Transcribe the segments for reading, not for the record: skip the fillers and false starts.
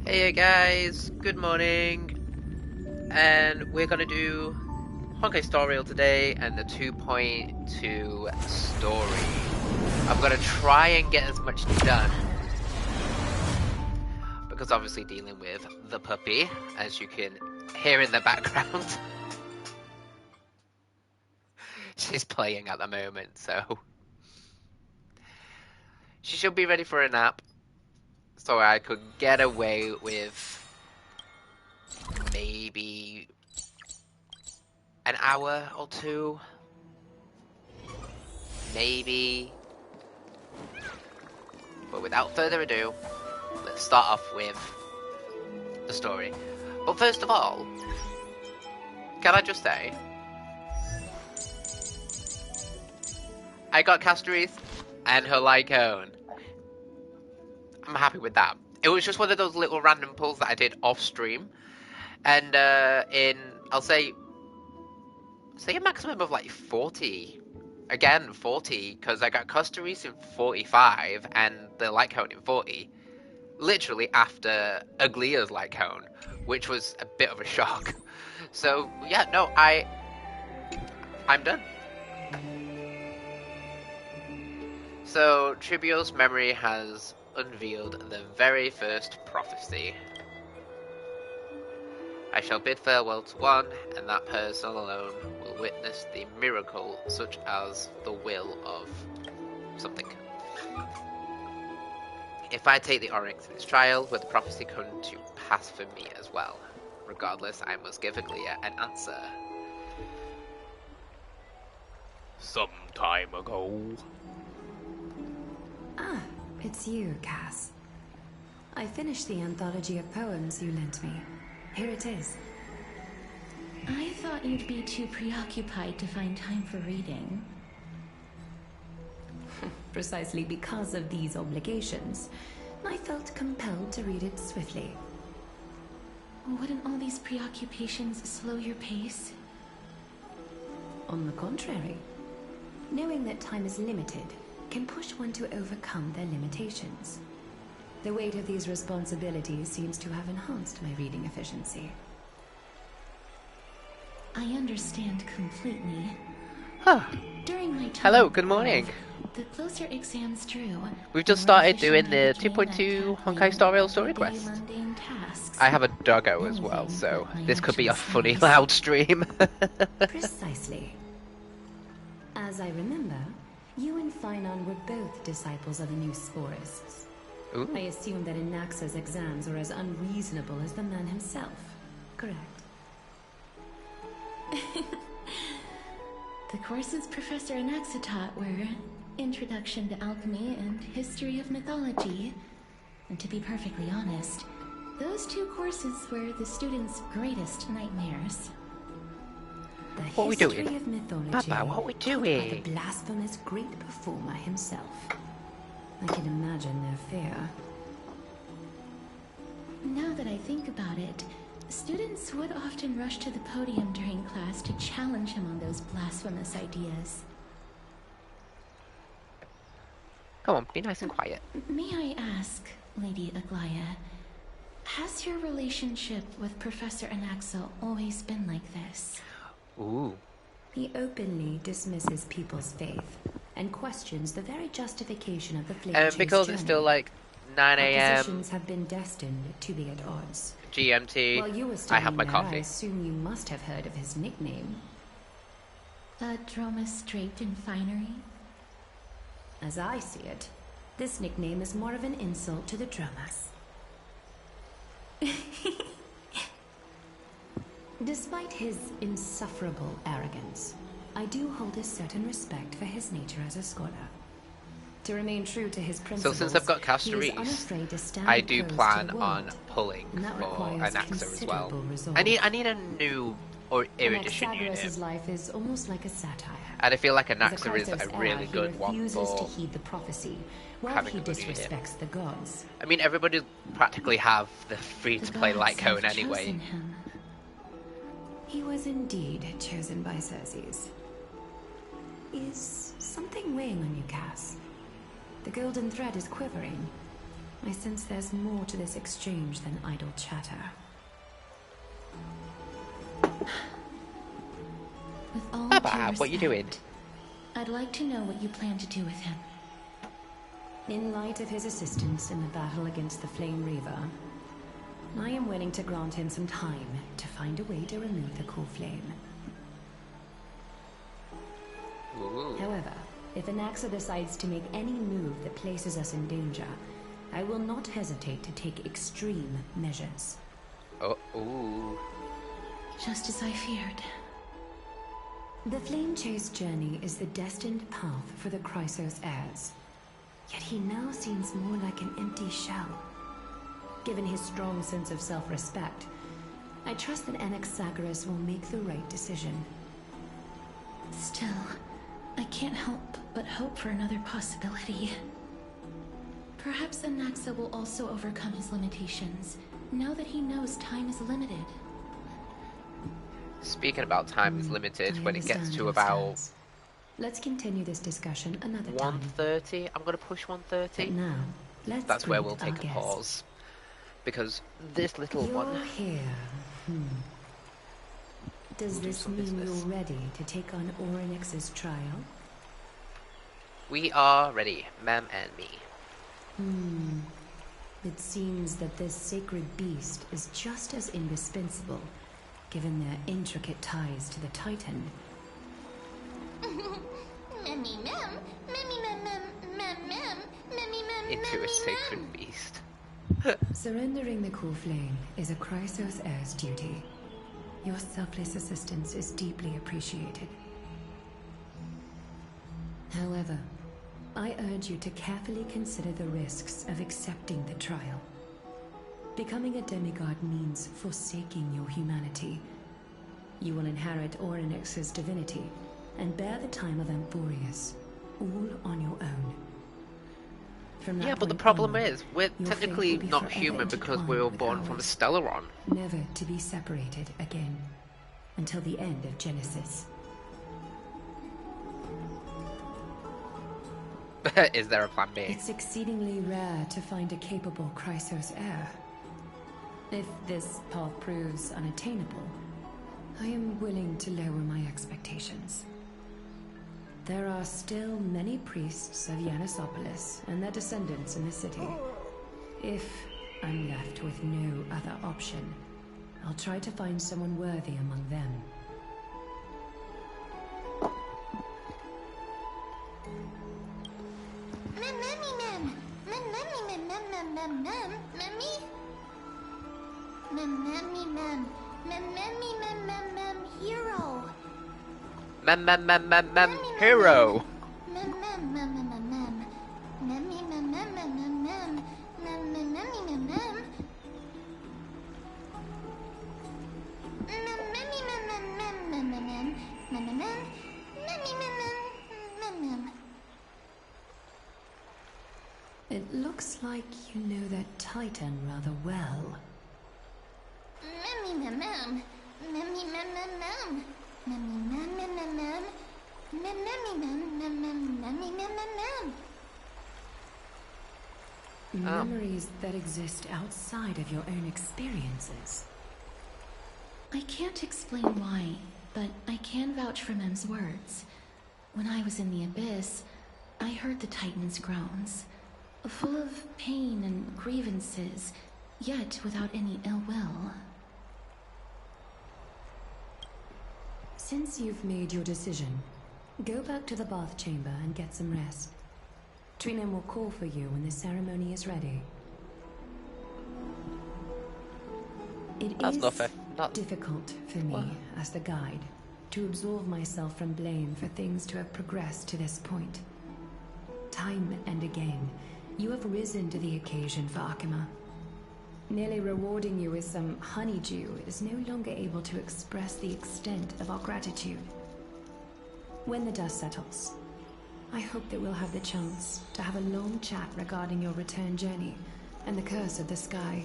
Hey guys, good morning, and we're gonna do Honkai Star Rail today and the 2.2 story. I'm gonna try and get as much done, because obviously dealing with the puppy, as you can hear in the background. She's playing at the moment, so she should be ready for a nap, so I could get away with maybe an hour or two. Maybe. But without further ado, let's start off with the story. But first of all, can I just say, I got Castorice and her Lycone. I'm happy with that. It was just one of those little random pulls that I did off stream. And I'll say a maximum of like 40. Again, 40, because I got Castorice in 45 and the Lycone in 40. Literally after Aglia's Lycone, which was a bit of a shock. So yeah, no, I'm done. So Tribio's memory has unveiled the very first prophecy. I shall bid farewell to one, and that person alone will witness the miracle, such as the will of something. If I take the Oryx in this trial, will the prophecy come to pass for me as well? Regardless, I must give Aglia an answer. Some time ago. Ah, it's you, Cass. I finished the anthology of poems you lent me. Here it is. I thought you'd be too preoccupied to find time for reading. Precisely because of these obligations, I felt compelled to read it swiftly. Wouldn't all these preoccupations slow your pace? On the contrary, knowing that time is limited can push one to overcome their limitations. The weight of these responsibilities seems to have enhanced my reading efficiency. I understand completely. Huh. During my time Hello, good morning. The closer exams drew, We've just started doing the 2.2 Honkai Star Rail story quest. I have a doggo as well, so this could be a funny loud stream. Precisely. As I remember, you and Finon were both disciples of the new Sporists. Ooh. I assume that Anaxa's exams were as unreasonable as the man himself, correct? The courses Professor Anaxa taught were Introduction to Alchemy and History of Mythology. And to be perfectly honest, those two courses were the students' greatest nightmares. What are we doing? History of mythology, Papa, what are we by doing? the blasphemous great performer himself. I can imagine their fear. Now that I think about it, students would often rush to the podium during class to challenge him on those blasphemous ideas. Come on, be nice and quiet. May I ask, Lady Aglia, has your relationship with Professor Anaxa always been like this? Ooh. He openly dismisses people's faith and questions the very justification of the flame Because it's still like 9 Our AM positions have been destined to be at odds. GMT, While you were I have studying my there, coffee. I assume you must have heard of his nickname. The Dromus draped in finery? As I see it, this nickname is more of an insult to the Dromas. Despite his insufferable arrogance, I do hold a certain respect for his nature as a scholar. To remain true to his So principles, since I've got he is Castorice, unafraid to stand I do opposed plan to the on world, pulling and that for requires Anaxa as well. considerable resolve. I need a new or erudition Anaxagoras' unit. life is almost like a satire. And I feel like As Anaxa is Chrysos a really heir, good he one refuses for to heed the prophecy, while having he a good unit. disrespects the gods. I mean, everybody practically have the free-to-play The light gods cone have anyway. chosen him. He was indeed chosen by Circes. Is something weighing on you, Cass? The golden thread is quivering. I sense there's more to this exchange than idle chatter. With all Baba, due what you doing? respect, I'd like to know what you plan to do with him. In light of his assistance in the battle against the Flame Reaver, I am willing to grant him some time to find a way to remove the core flame. Ooh. However, if Anaxa decides to make any move that places us in danger, I will not hesitate to take extreme measures. Oh, ooh. Just as I feared. The Flame Chase journey is the destined path for the Chrysos heirs. Yet he now seems more like an empty shell. Given his strong sense of self-respect, I trust that Anaxagoras will make the right decision. Still, I can't help but hope for another possibility. Perhaps Anaxa will also overcome his limitations, now that he knows time is limited. Speaking about time is limited, I when it gets understand to your about stance. Let's continue this discussion another time. 1:30, I'm going to push But 1:30. now, let's That's where greet we'll take our a guest. pause. Because this little You're one... here. Does We'll do this some mean business. you're ready to take on Orynyx's trial? We are ready, ma'am and me. It seems that this sacred beast is just as indispensable, given their intricate ties to the Titan. Into a sacred beast. Surrendering the core flame is a Chrysos heir's duty. Your selfless assistance is deeply appreciated. However, I urge you to carefully consider the risks of accepting the trial. Becoming a demigod means forsaking your humanity. You will inherit Orynyx's divinity and bear the time of Amphoreus, all on your own. From that Yeah, but the point problem onward, is, we're your fate technically will be not forever human because we intertwined were with born from a ours, Stellaron. never to be separated again, until the end of Genesis. Is there a plan B? It's exceedingly rare to find a capable Chrysos heir. If this path proves unattainable, I am willing to lower my expectations. There are still many priests of Yanissopolis and their descendants in the city. If I'm left with no other option, I'll try to find someone worthy among them. Hero. Hero! It looks like you know that Titan rather well. Memories that exist outside of your own experiences. I can't explain why, but I can vouch for Mem's words. When I was in the Abyss, I heard the Titan's groans, full of pain and grievances, yet without any ill will. Since you've made your decision, go back to the bath chamber and get some rest. Trinem will call for you when the ceremony is ready. It That's is not fair. difficult for me, as the guide, to absolve myself from blame for things to have progressed to this point. Time and again, you have risen to the occasion for Akima. Nearly rewarding you with some honeydew is no longer able to express the extent of our gratitude. When the dust settles, I hope that we'll have the chance to have a long chat regarding your return journey and the curse of the sky.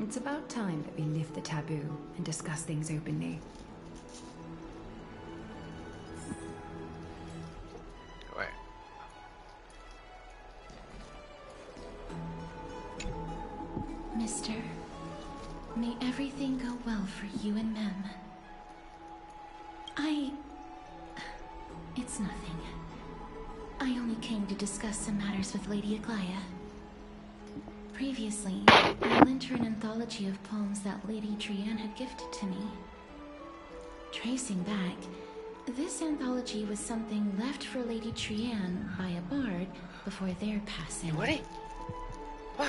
It's about time that we lift the taboo and discuss things openly. Right. Mister. May everything go well for you and Mem. It's nothing. I only came to discuss some matters with Lady Aglaya. Previously, I lent her an anthology of poems that Lady Trianne had gifted to me. Tracing back, this anthology was something left for Lady Trianne by a bard before their passing. What?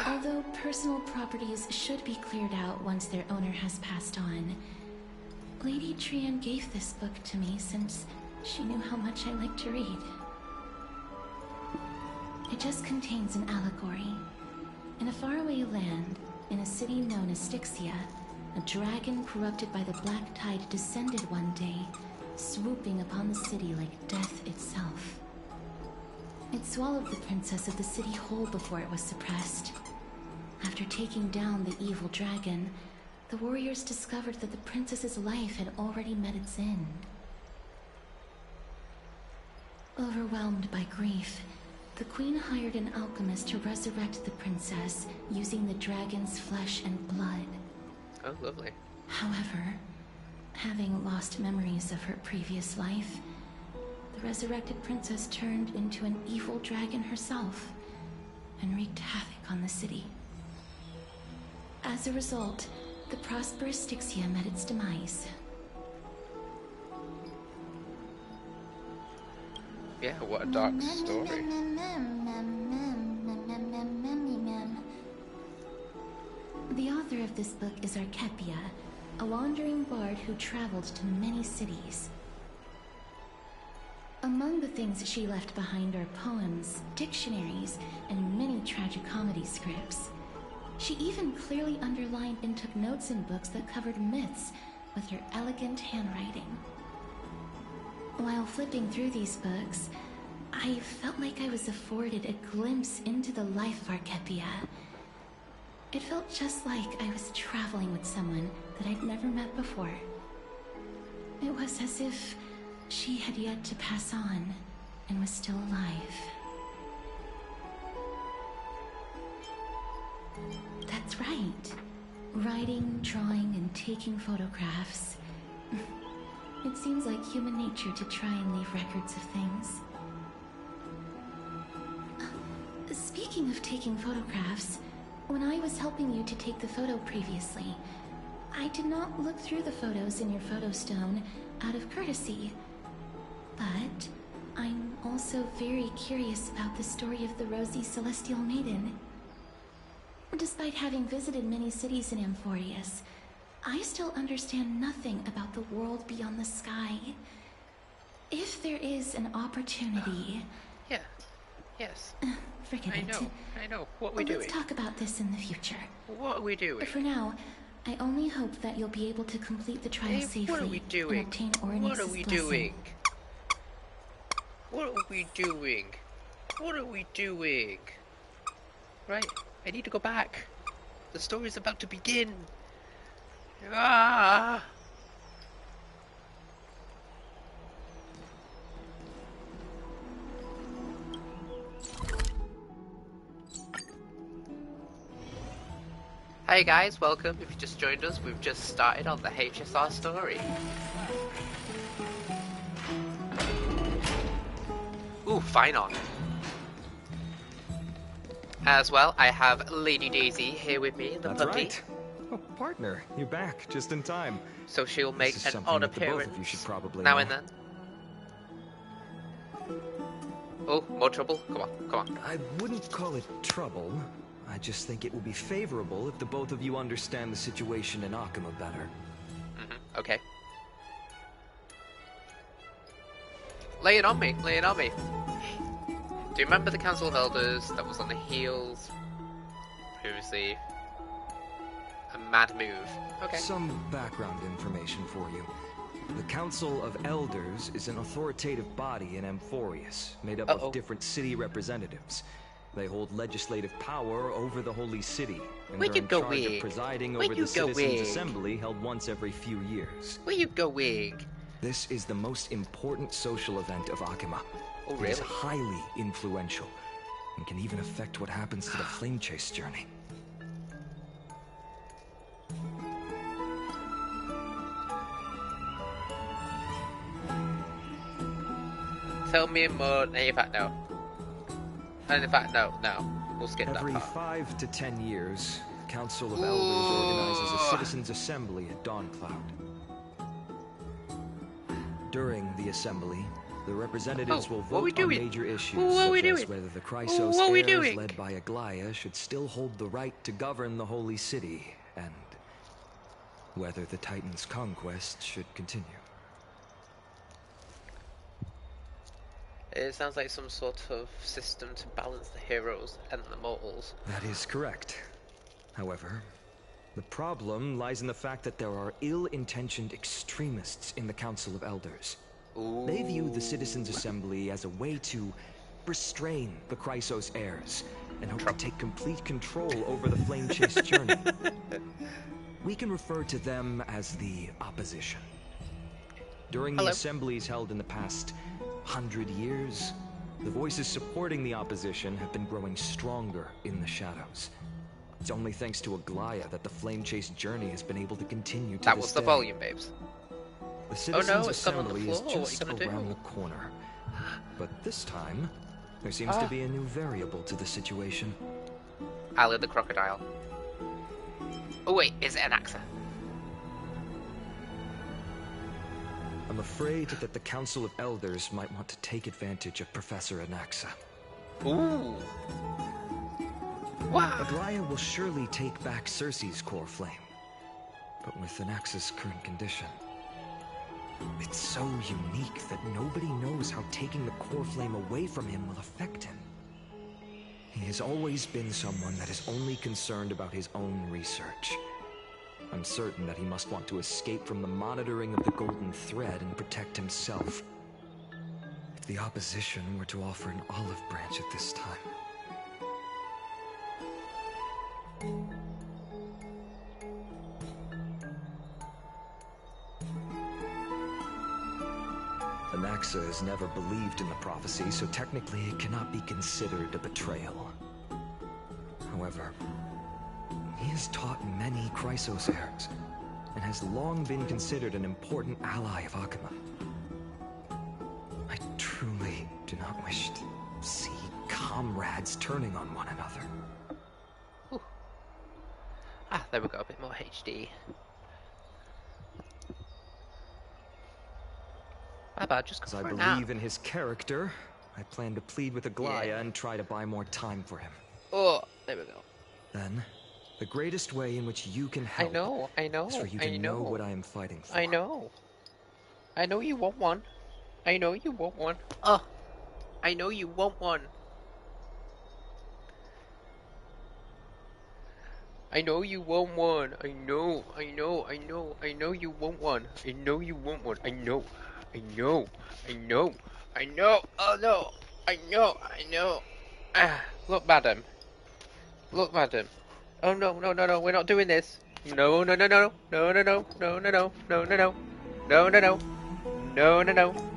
Although personal properties should be cleared out once their owner has passed on, Lady Trianne gave this book to me since she knew how much I like to read. It just contains an allegory. In a faraway land, in a city known as Styxia, a dragon corrupted by the black tide descended one day, swooping upon the city like death itself. It swallowed the princess of the city whole before it was suppressed. After taking down the evil dragon, the warriors discovered that the princess's life had already met its end. Overwhelmed by grief, the queen hired an alchemist to resurrect the princess using the dragon's flesh and blood. Oh, lovely. However, having lost memories of her previous life, the resurrected princess turned into an evil dragon herself and wreaked havoc on the city. As a result, the prosperous Styxia met its demise. Yeah, what a dark story. The author of this book is Archepia, a wandering bard who traveled to many cities. Among the things she left behind are poems, dictionaries, and many tragicomedy scripts. She even clearly underlined and took notes in books that covered myths with her elegant handwriting. While flipping through these books, I felt like I was afforded a glimpse into the life of Archepia. It felt just like I was traveling with someone that I'd never met before. It was as if she had yet to pass on and was still alive. That's right. Writing, drawing, and taking photographs. It seems like human nature to try and leave records of things. Speaking of taking photographs, when I was helping you to take the photo previously, I did not look through the photos in your photo stone out of courtesy. But I'm also very curious about the story of the Rosy Celestial Maiden. Despite having visited many cities in Amphoreus, I still understand nothing about the world beyond the sky. If there is an opportunity... Yeah. Yes. Forget it. I know. What are we doing? Let's talk about this in the future. What are we doing? For now, I only hope that you'll be able to complete the trial safely. What are we doing? And obtain Ornix's What are we blessing. doing? What are we doing? What are we doing? Right, I need to go back. The story's about to begin. Ah! Hey guys, welcome. If you just joined us, we've just started on the HSR story. Ooh, fine on. As well, I have Lady Daisy here with me, the That's puppy. right. Oh, partner, you're back just in time. So she'll make This is an something odd that the both appearance of you should probably now know. and then. Oh, more trouble? Come on, come on. I wouldn't call it trouble. I just think it will be favorable if the both of you understand the situation in Akuma better. Okay. Lay it on me, lay it on me. Do you remember the Council of Elders that was on the heels previously? A mad move. Okay. Some background information for you. The Council of Elders is an authoritative body in Amphoreus, made up of different city representatives. They hold legislative power over the holy city, and Where they're you in charge of going? presiding Where over you the Citizens' going? Assembly held once every few years. Where you going? This is the most important social event of Akuma. Oh, It is really? highly influential, and can even affect what happens to the Flame Chase journey. tell me more. In fact, no. And in fact, no. We'll skip that Every part. 5 to 10 years, the Council of Elders organizes a citizens' assembly at Dawncloud. During the assembly, the representatives will vote on major issues such as whether the Chrysos heirs led by Aglaia should still hold the right to govern the Holy City, and whether the Titan's conquest should continue. It sounds like some sort of system to balance the heroes and the mortals. That is correct. However, the problem lies in the fact that there are ill-intentioned extremists in the Council of Elders. Ooh. They view the Citizens' Assembly as a way to restrain the Chrysos heirs and hope to take complete control over the Flame Chase journey. We can refer to them as the opposition. During the assemblies held in the past 100 years, the voices supporting the opposition have been growing stronger in the shadows. It's only thanks to Aglaia that the Flame Chase journey has been able to continue to That this was the day. volume, babes. The Citizens' it's gone on the Assembly is floor. What just are you gonna around do? the corner. But this time, there seems to be a new variable to the situation. Ali the crocodile. Oh wait, is it an Axa? I'm afraid that the Council of Elders might want to take advantage of Professor Anaxa. Ooh. Wow. Aglaia will surely take back Circe's core flame. But with Anaxa's current condition, it's so unique that nobody knows how taking the core flame away from him will affect him. He has always been someone that is only concerned about his own research. I'm certain that he must want to escape from the monitoring of the Golden Thread and protect himself. If the opposition were to offer an olive branch at this time... Anaxa has never believed in the prophecy, so technically it cannot be considered a betrayal. However, he has taught many Chrysos heirs, and has long been considered an important ally of Akuma. I truly do not wish to see comrades turning on one another. Ooh. Ah, there we go, a bit more HD. My bad, just As go I for it now. believe in his character, I plan to plead with Aglaia and try to buy more time for him. Oh, there we go. Then, the greatest way in which you can help is for you to know what I am fighting for. I know you want one. I know you want one. Oh, I know you want one. I know you want one. I know you want one. I know you want one. I know. Oh no. I know. Ah, look, madam. Oh no, we're not doing this. No.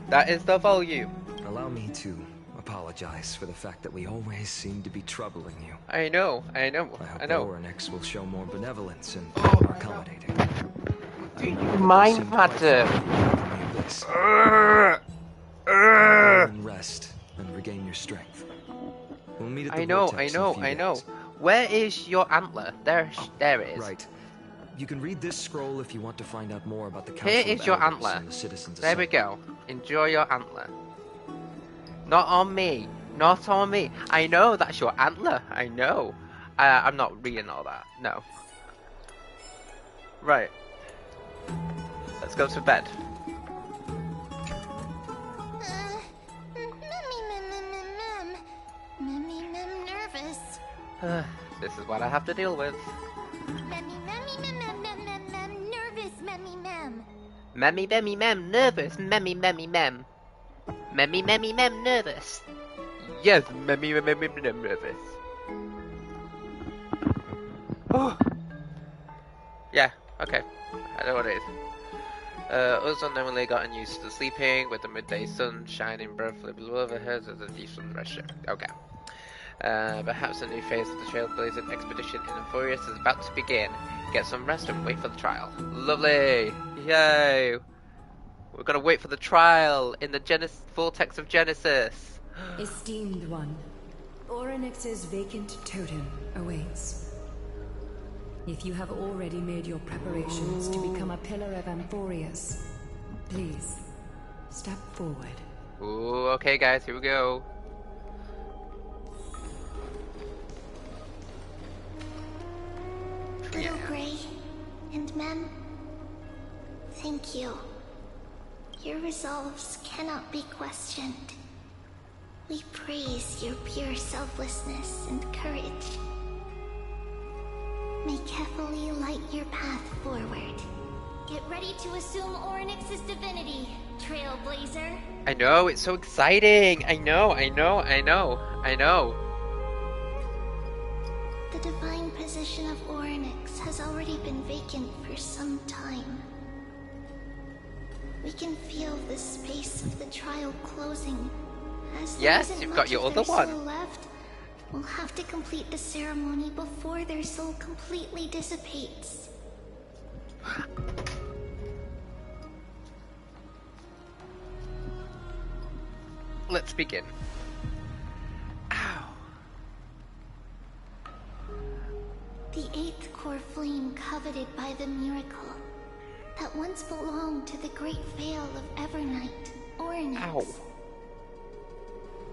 That is the volume. Allow me to apologize for the fact that we always seem to be troubling you. I know. I hope Oryx will show more benevolence and Oh, more accommodating. Do you mind, madam? And rest and regain your strength. We'll meet at the vortex in a few days. Where is your antler? There it is. Right. You can read this scroll if you want to find out more about the Council Here of is your Elders antler. and the Citizens' There we Assembly. go. Enjoy your antler. Not on me. I know that's your antler. I know. I'm not reading all that. No. Right. Let's go to bed. Nervous. This is what I have to deal with. Nervous, mem. Memmy, mem, nervous. Memmy, mem. Memmy, mem, nervous. Yes, memmy, mem, nervous. Oh. Yeah, okay. I know what it is. Us unknowingly gotten used to sleeping with the midday sun shining brightly below the heads of the deep sun pressure. Okay. Perhaps a new phase of the trailblazing expedition in Amphoreus is about to begin. Get some rest and wait for the trial. Lovely! Yay! We've got to wait for the trial in the vortex of Genesis. Esteemed one, Orynyx's vacant totem awaits. If you have already made your preparations to become a pillar of Amphoreus, please, step forward. Ooh, okay guys, here we go. Little Grey and Mem, thank you. Your resolves cannot be questioned. We praise your pure selflessness and courage. May Kephali light your path forward. Get ready to assume Orynyx's divinity, trailblazer. I know, it's so exciting. I know. The divine position of Orynyx has already been vacant for some time. We can feel the space of the trial closing. As there Yes, isn't you've much got your of their other one. soul left, we'll have to complete the ceremony before their soul completely dissipates. Let's begin. Ow. The eighth core flame coveted by the miracle that once belonged to the great veil of Evernight, Orynyx. Ow.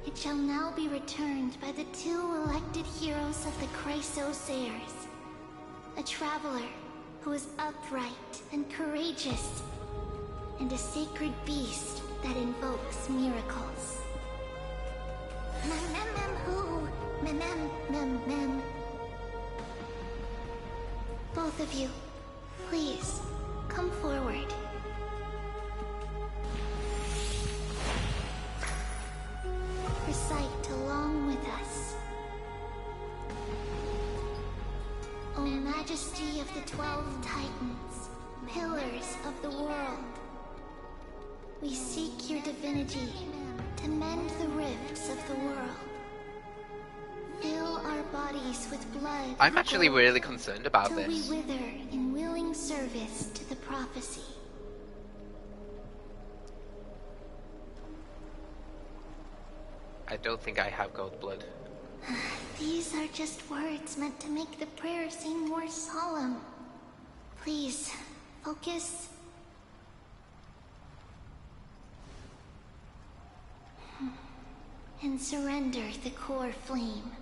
It shall now be returned by the two elected heroes of the Castorice. A traveler who is upright and courageous, and a sacred beast that invokes miracles. Mem. Both of you, please, come forward. Recite along with us. O Majesty of the 12 Titans, pillars of the world, we seek your divinity to mend the rifts of the world. Fill our bodies with blood. I'm actually really concerned about till this. we wither in willing service to the prophecy. I don't think I have gold blood. These are just words meant to make the prayer seem more solemn. Please, focus. And surrender the core flame.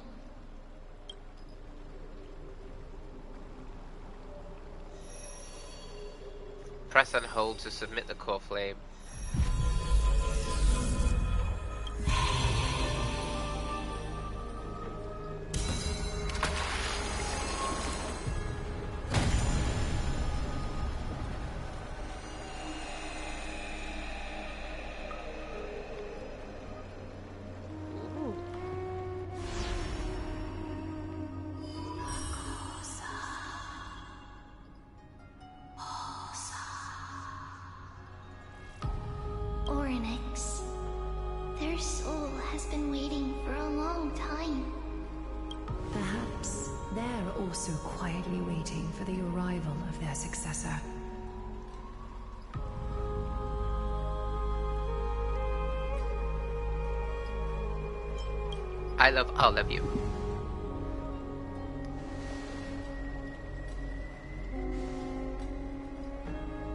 Press and hold to submit the core flame. Orynyx. Their soul has been waiting for a long time. Perhaps they're also quietly waiting for the arrival of their successor. I love all of you.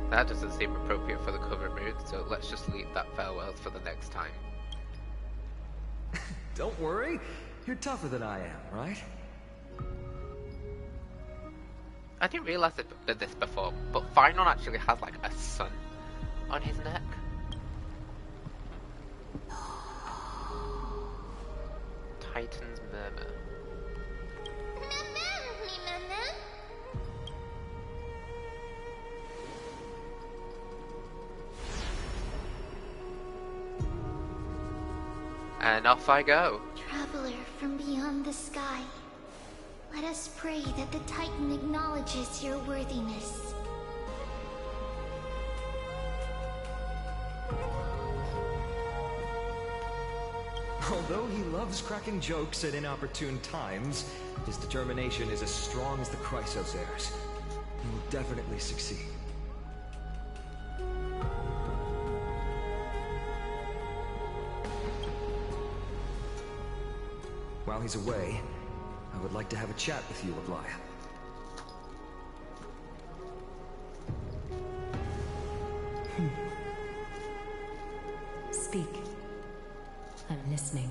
That doesn't seem appropriate for the cover mood, so let's just leave that farewell for the next time. Don't worry, you're tougher than I am, right? I didn't realize this before, but Finon actually has like a sun on his neck. Titan's Murmur. And off I go. Traveler from beyond the sky, let us pray that the Titan acknowledges your worthiness. Although he loves cracking jokes at inopportune times, his determination is as strong as the Castorice's. He will definitely succeed. While he's away, I would like to have a chat with you, Aglaya. Speak. I'm listening.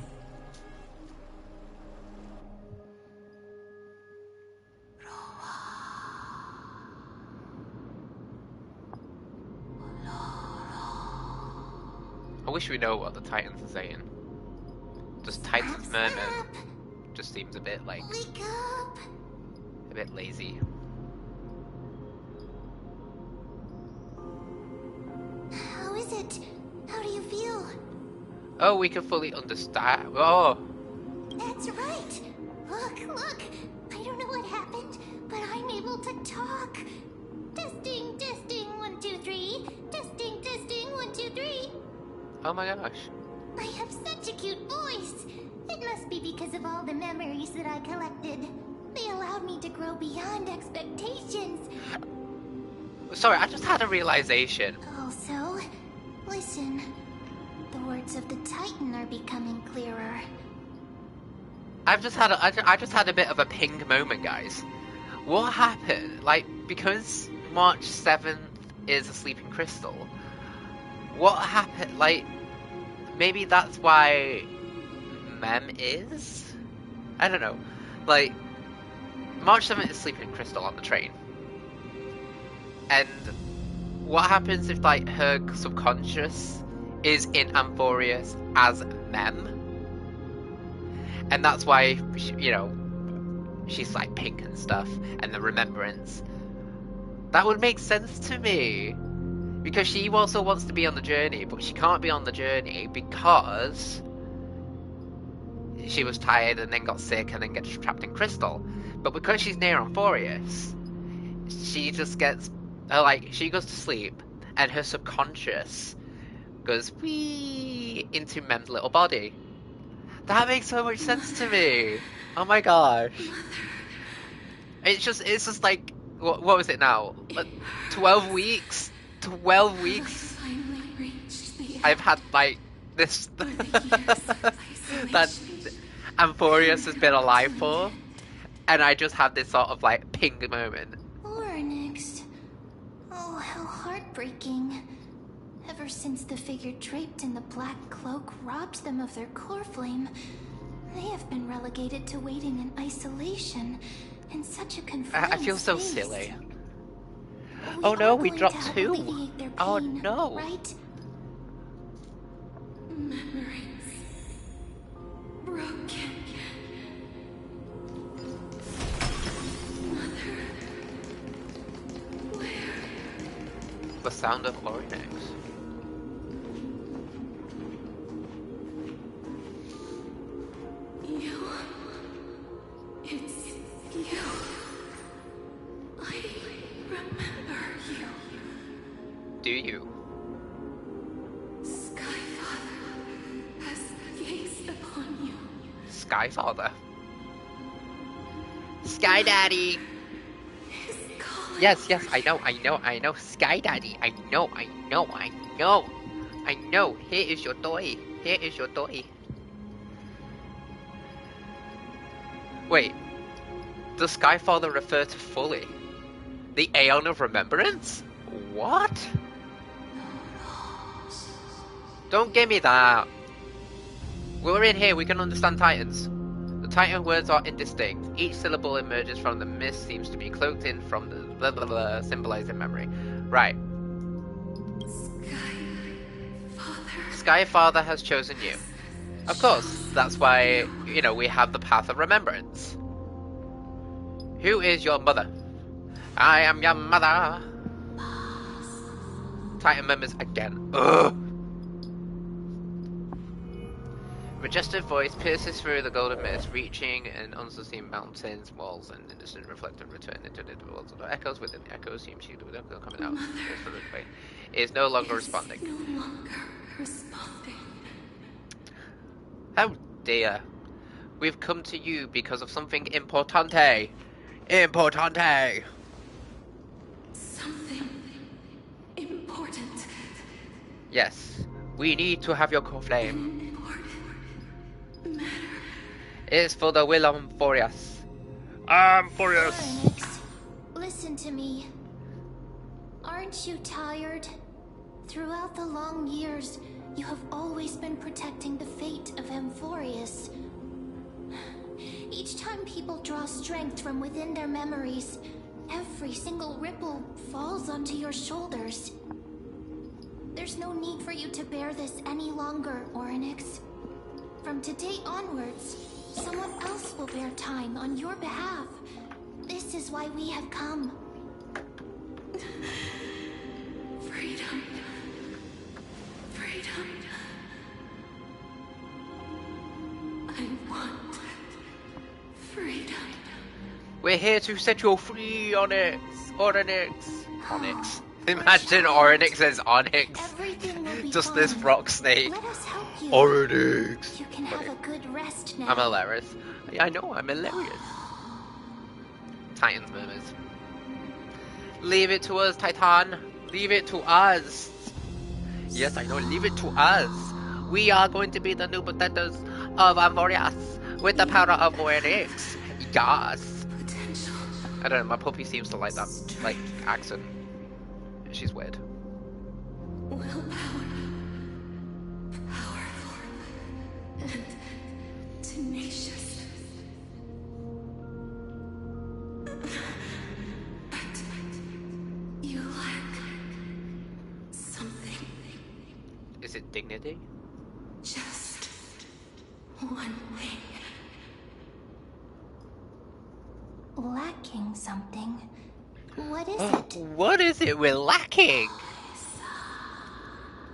I wish we know what the Titans are saying. Just Titans murmur just seems a bit like Wake up! a bit lazy. How is it? How do you feel? Oh, we can fully understand. Oh, That's right! Look! I don't know what happened, but I'm able to talk! Testing, 1, 2, 3. Testing, 1, 2, 3. oh my gosh. I have such a cute voice! It must be because of all the memories that I collected. They allowed me to grow beyond expectations. Sorry, I just had a realization. Also, listen. The words of the Titan are becoming clearer. I just had a bit of a ping moment, guys. What happened? Like, because March 7th is a sleeping crystal, what happened? Like, maybe that's why Mem is? I don't know. Like, March 7th is sleeping crystal on the train. And what happens if, like, her subconscious is in Amphoreus as Mem? And that's why, you know, she's like pink and stuff, and the remembrance. That would make sense to me. Because she also wants to be on the journey, but she can't be on the journey because she was tired and then got sick and then gets trapped in crystal. But because she's near Amphoreus, she just gets, like, she goes to sleep and her subconscious goes wee into Mem's little body. That makes so much sense to me. Oh my gosh. It's just like, what was it now? Like 12 weeks? 12 weeks? I've had like this that Amphoreus has been alive for, and I just had this sort of like ping moment. Oryx. Oh, how heartbreaking. Ever since the figure draped in the black cloak robbed them of their core flame, they have been relegated to waiting in isolation in such a confined I feel so space. silly. We Oh no, are we going dropped to help 2. alleviate their Oh pain, no. Right? Memories broken. Mother, where? The sound of Oryx. You. It's you. I remember you. Do you? Skyfather has gazed upon you. Skyfather? Sky Daddy! His calling. Yes, I know. Sky Daddy, I know. Here is your toy. Wait, does Skyfather refer to Fully? The Aeon of Remembrance? What? Don't give me that. We're in here, we can understand Titans. The Titan words are indistinct. Each syllable emerges from the mist, seems to be cloaked in from the blah blah blah, symbolizing memory. Right. Skyfather has chosen you. Of course, that's why, you know, we have the Path of Remembrance. Who is your mother? I am your mother. Titan murmurs again. Ugh. Majestic voice pierces through the golden mist, reaching an unseen mountains, walls, and innocent reflected return into the worlds of the echoes. Within the echoes, seems she coming out. It is no longer responding. No longer responding. Oh dear. We've come to you because of something importante. Importante! Something important. Yes. We need to have your core flame. Important matter. It's for the will of Amphoreus. Amphoreus! Phoenix, listen to me. Aren't you tired? Throughout the long years, you have always been protecting the fate of Amphoreus. Each time people draw strength from within their memories, every single ripple falls onto your shoulders. There's no need for you to bear this any longer, Orynyx. From today onwards, someone else will bear time on your behalf. This is why we have come. Freedom. Freedom. I want freedom. We're here to set you free, Onyx. Orynyx. Onyx. Imagine Orynyx as Onyx. Everything will be Just fine. this rock snake. Let us help you. Orynyx. You can have a good rest now. I'm hilarious. Yeah, I know, I'm hilarious. Titan's murmurs. Leave it to us, Titan. Leave it to us. Yes, I know, leave it to us. We are going to be the new protectors of Amphoreus with the power of Orynyx. Yes. Potential. I don't know, my puppy seems to like that, like, accent. She's weird. Willpower. Powerful. And tenacious. But you lack something. Is it dignity? Just one thing. Lacking something. What is it? What is it we're lacking?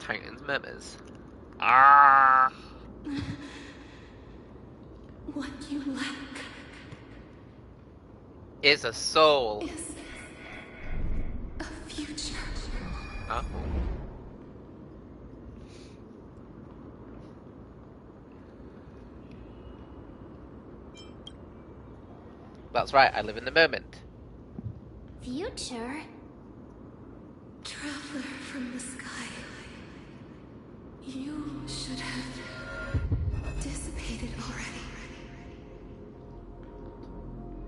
Titan's murmurs. Ah. What you lack Is a soul. is a future. Oh. That's right, I live in the moment. Future? Traveler from the sky. You should have dissipated already.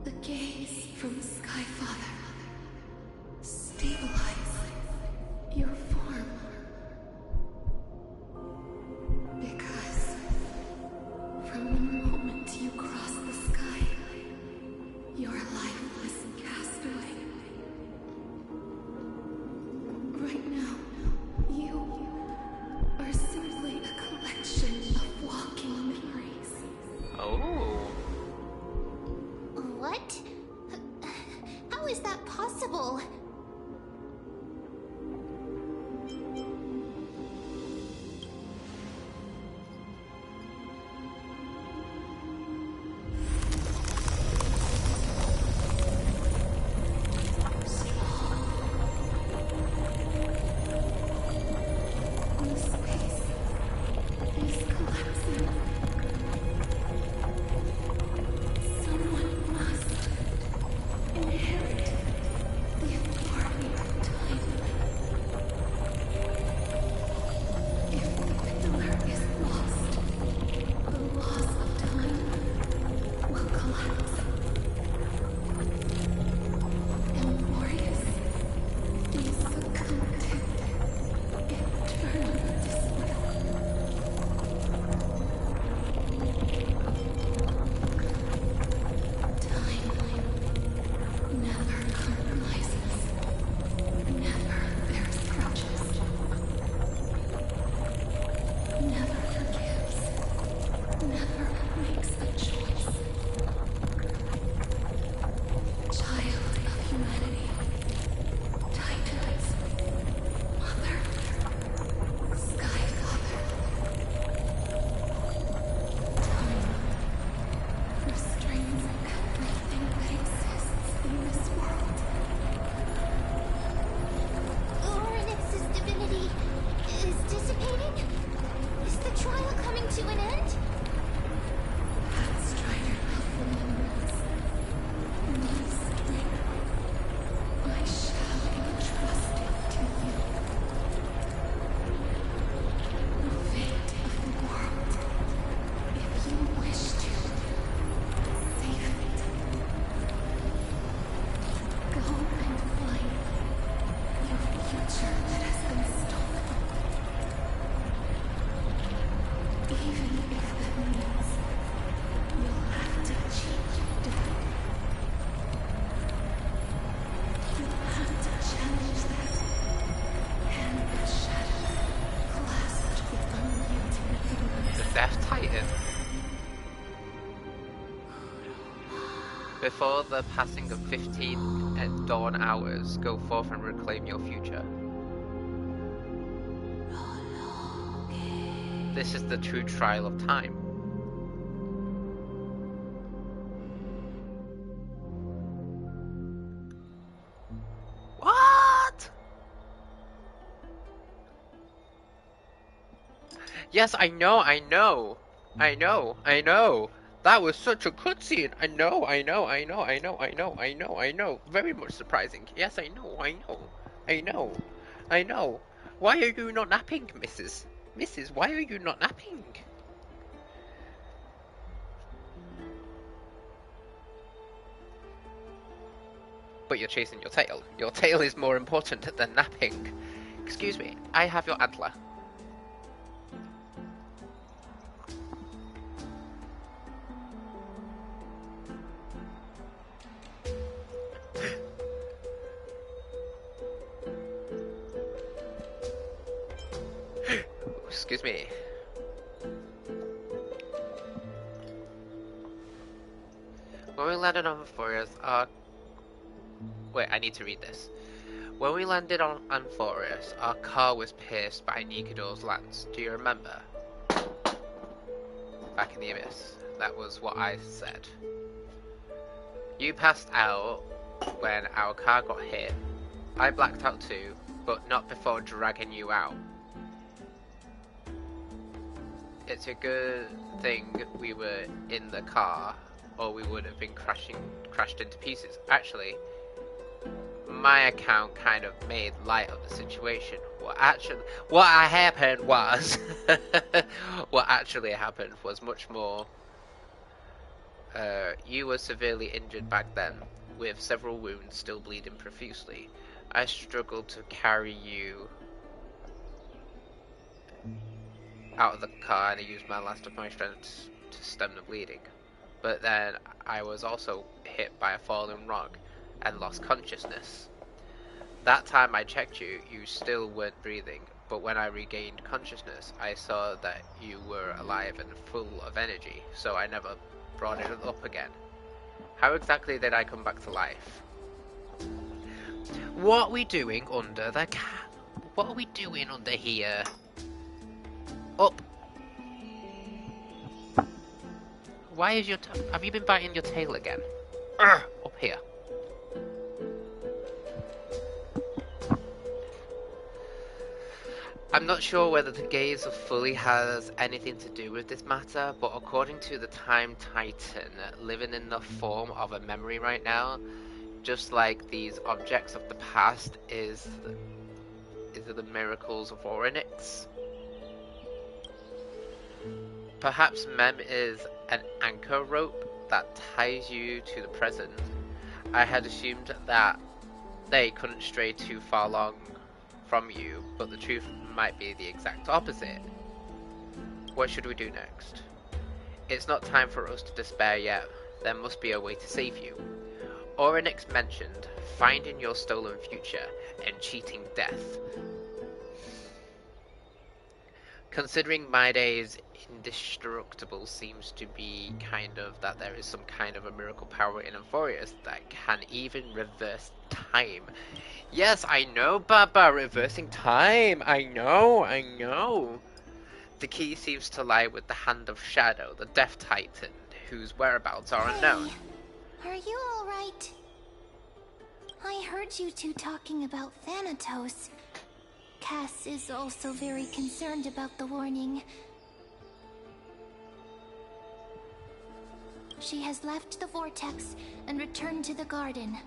The gaze from the Sky Father. Stabilize your form. Because from the moment you crossed the sky, your life was cast away. Right now, you are simply a collection of walking memories. Oh. What? How is that possible? The space is collapsing. Someone must inherit the Before the passing of 15 at dawn hours, go forth and reclaim your future. This is the true trial of time. What? Yes, I know. That was such a cutscene. I know. Very much surprising. Yes, I know. Why are you not napping, Mrs.? Mrs., why are you not napping? But you're chasing your tail. Your tail is more important than napping. Excuse me, I have your antler. Excuse me. When we landed on Amphoreus, wait, I need to read this. When we landed on Amphoreus, our car was pierced by Nikador's lance. Do you remember? Back in the abyss. That was what I said. You passed out when our car got hit. I blacked out too, but not before dragging you out. It's a good thing we were in the car, or we would have been crashed into pieces. Actually, my account kind of made light of the situation. What actually happened was much more. You were severely injured back then, with several wounds still bleeding profusely. I struggled to carry you out of the car, and I used my last of my strength to stem the bleeding. But then I was also hit by a falling rock and lost consciousness. That time I checked you, you still weren't breathing, but when I regained consciousness, I saw that you were alive and full of energy, so I never brought it up again. How exactly did I come back to life? What are we doing under the What are we doing under here? Up. Why is your have you been biting your tail again? Up here. I'm not sure whether the gaze of Fully has anything to do with this matter, but according to the Time Titan living in the form of a memory right now, just like these objects of the past is the miracles of Orynyx. Perhaps Mem is an anchor rope that ties you to the present. I had assumed that they couldn't stray too far long from you, but the truth might be the exact opposite. What should we do next? It's not time for us to despair yet. There must be a way to save you. Orynyx mentioned finding your stolen future and cheating death. Considering my days indestructible seems to be kind of that there is some kind of a miracle power in Amphoreus that can even reverse time. Yes, I know, Baba, reversing time. I know. The key seems to lie with the Hand of Shadow, the Death Titan, whose whereabouts are unknown. Are you alright? I heard you two talking about Thanatos. Cass is also very concerned about the warning. She has left the vortex and returned to the garden.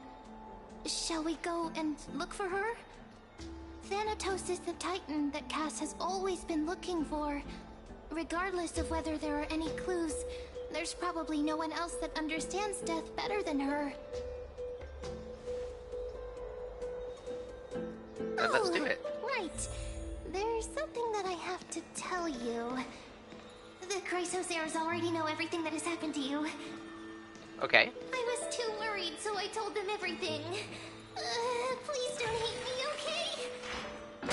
Shall we go and look for her? Thanatos is the Titan that Cass has always been looking for. Regardless of whether there are any clues, there's probably no one else that understands death better than her. Then let's do it. Right. There's something that I have to tell you. The Chrysosairs already know everything that has happened to you. Okay. I was too worried, so I told them everything. Please don't hate me, okay?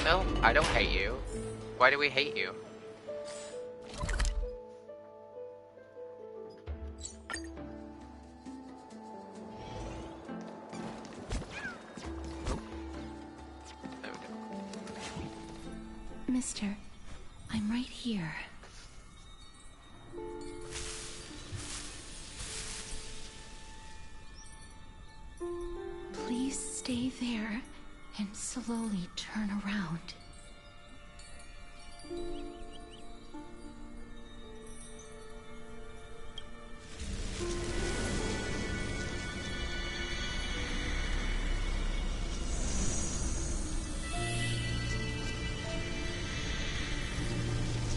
No, I don't hate you. Why do we hate you? Mister, I'm right here. Please stay there and slowly turn around.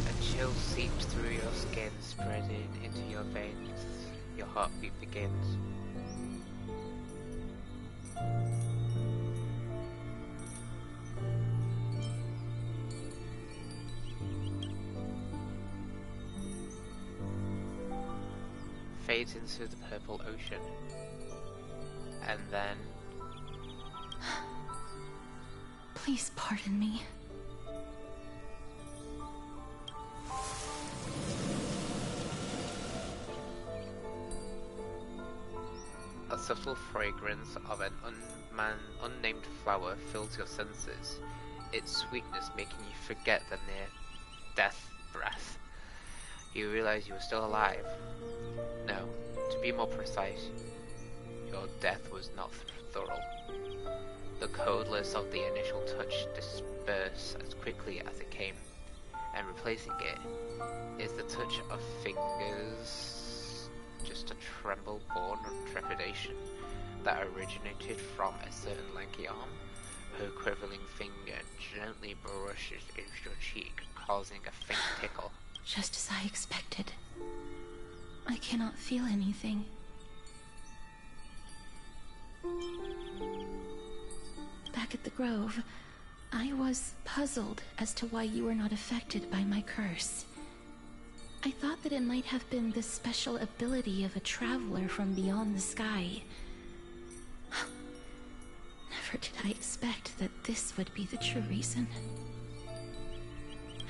A chill seeps through your skin, spreading into your veins. Your heartbeat begins. Fades into the purple ocean, and then Please pardon me. a subtle fragrance of an unnamed flower fills your senses, its sweetness making you forget the near death breath. You realize you are still alive. No, to be more precise, your death was not thorough. The coldness of the initial touch dispersed as quickly as it came, and replacing it is the touch of fingers, just a tremble born of trepidation that originated from a certain lanky arm. Her quivering finger gently brushes against your cheek, causing a faint tickle. Just as I expected. I cannot feel anything. Back at the Grove, I was puzzled as to why you were not affected by my curse. I thought that it might have been the special ability of a traveler from beyond the sky. Never did I expect that this would be the true reason.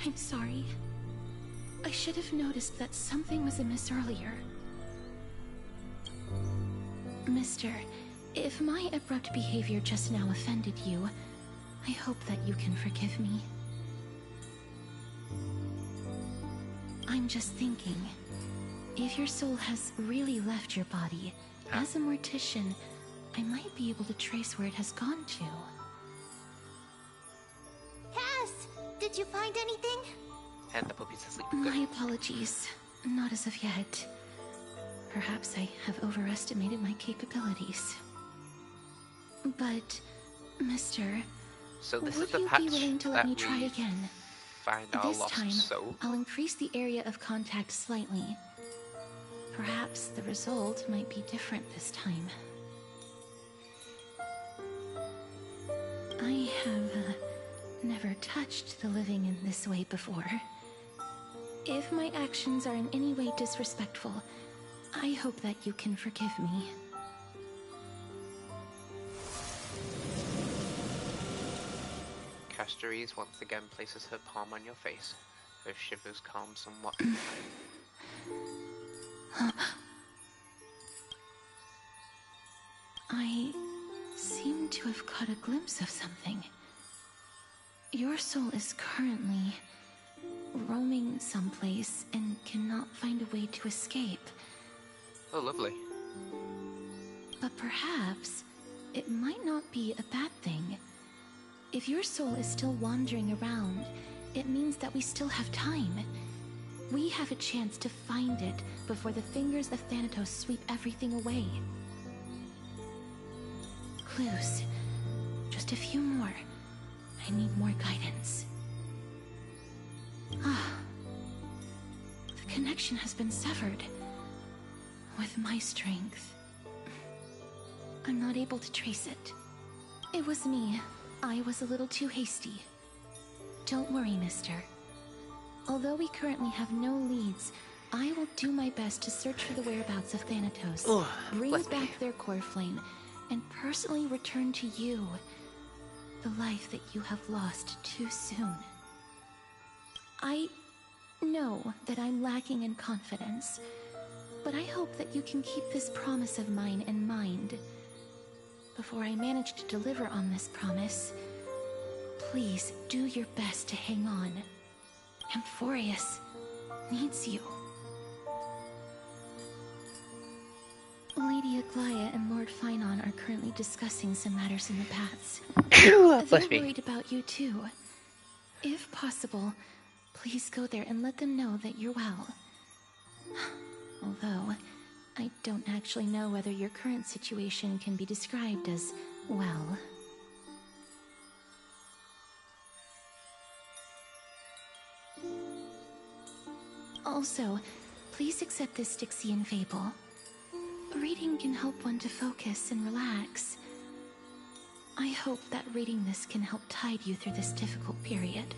I'm sorry. I should have noticed that something was amiss earlier. Mister, if my abrupt behavior just now offended you, I hope that you can forgive me. I'm just thinking, if your soul has really left your body, as a mortician, I might be able to trace where it has gone to. Cass, did you find anything? And the puppy's asleep. My apologies. Not as of yet. Perhaps I have overestimated my capabilities. But, Mister, So this would is the you patch be willing to let that me try we again? find our This lost time, soul. I'll increase the area of contact slightly. Perhaps the result might be different this time. I have never touched the living in this way before. If my actions are in any way disrespectful, I hope that you can forgive me. Castorice once again places her palm on your face. Her shivers calm somewhat. I seem to have caught a glimpse of something. Your soul is currently roaming someplace and cannot find a way to escape. Oh, lovely. But perhaps it might not be a bad thing. If your soul is still wandering around, it means that we still have time. We have a chance to find it before the fingers of Thanatos sweep everything away. Clues. Just a few more. I need more guidance. The connection has been severed. With my strength, I'm not able to trace it. It was me. I was a little too hasty. Don't worry, mister. Although we currently have no leads, I will do my best to search for the whereabouts of Thanatos, bring back their core flame, and personally return to you the life that you have lost too soon. I know that I'm lacking in confidence, but I hope that you can keep this promise of mine in mind. Before I manage to deliver on this promise, Please do your best to hang on. Amphoreus needs you. Lady Aglaya and Lord Finon are currently discussing some matters in the paths. They're worried about you too. If possible, please go there and let them know that you're well. Although, I don't actually know whether your current situation can be described as well. Also, please accept this Styxian fable. Reading can help one to focus and relax. I hope that reading this can help tide you through this difficult period.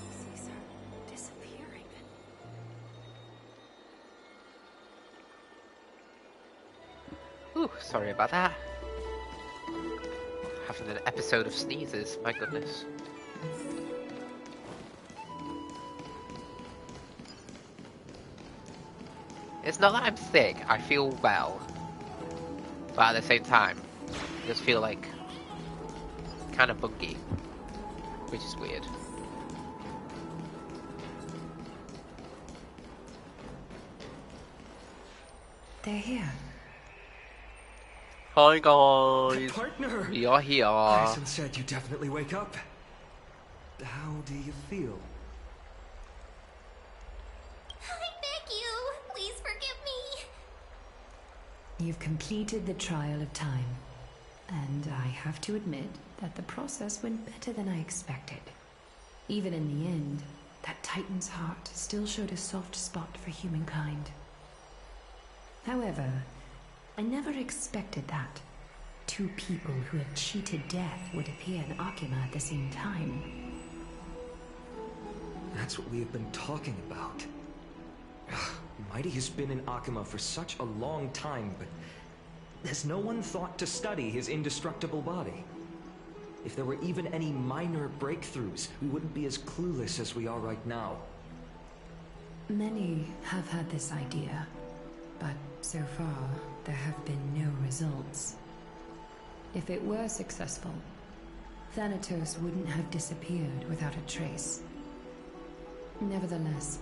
These are disappearing. Ooh, sorry about that. Having an episode of sneezes, my goodness. It's not that I'm sick, I feel well. But at the same time, I just feel like kind of buggy, which is weird. They're here. Hi guys! Partner! We are here. Bryson said you definitely wake up. How do you feel? I beg you, please forgive me. You've completed the trial of time, and I have to admit that the process went better than I expected. Even in the end, that Titan's heart still showed a soft spot for humankind. However, I never expected that two people who have cheated death would appear in Akima at the same time. That's what we have been talking about. Mighty has been in Akima for such a long time, but has no one thought to study his indestructible body? If there were even any minor breakthroughs, we wouldn't be as clueless as we are right now. Many have had this idea, but so far there have been no results. If it were successful, Thanatos wouldn't have disappeared without a trace. Nevertheless,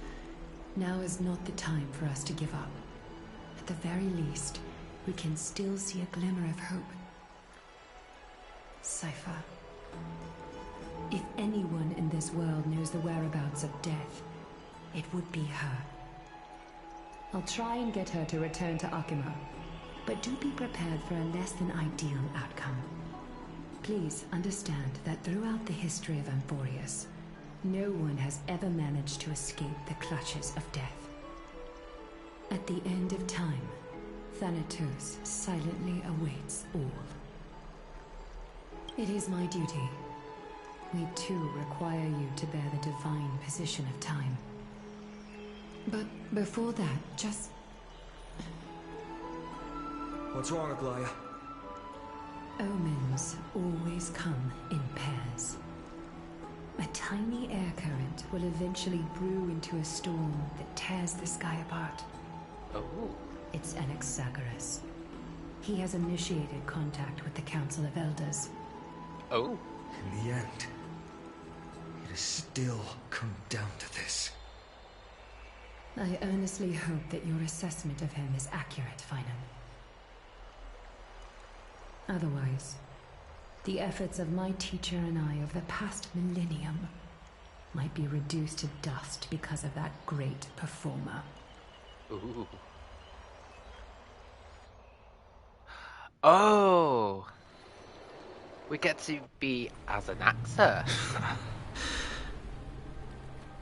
now is not the time for us to give up. At the very least, we can still see a glimmer of hope. Cypher. If anyone in this world knows the whereabouts of death, it would be her. I'll try and get her to return to Akima, but do be prepared for a less than ideal outcome. Please understand that throughout the history of Amphoreus, no one has ever managed to escape the clutches of death. At the end of time, Thanatos silently awaits all. It is my duty. We too require you to bear the divine position of time. But before that, just... What's wrong, Aglaya? Omens always come in pairs. A tiny air current will eventually brew into a storm that tears the sky apart. Oh. It's Anaxagoras. He has initiated contact with the Council of Elders. Oh. In the end, it has still come down to this. I earnestly hope that your assessment of him is accurate, Finan. Otherwise, the efforts of my teacher and I of the past millennium might be reduced to dust because of that great performer. Ooh. Oh. We get to be as an actor.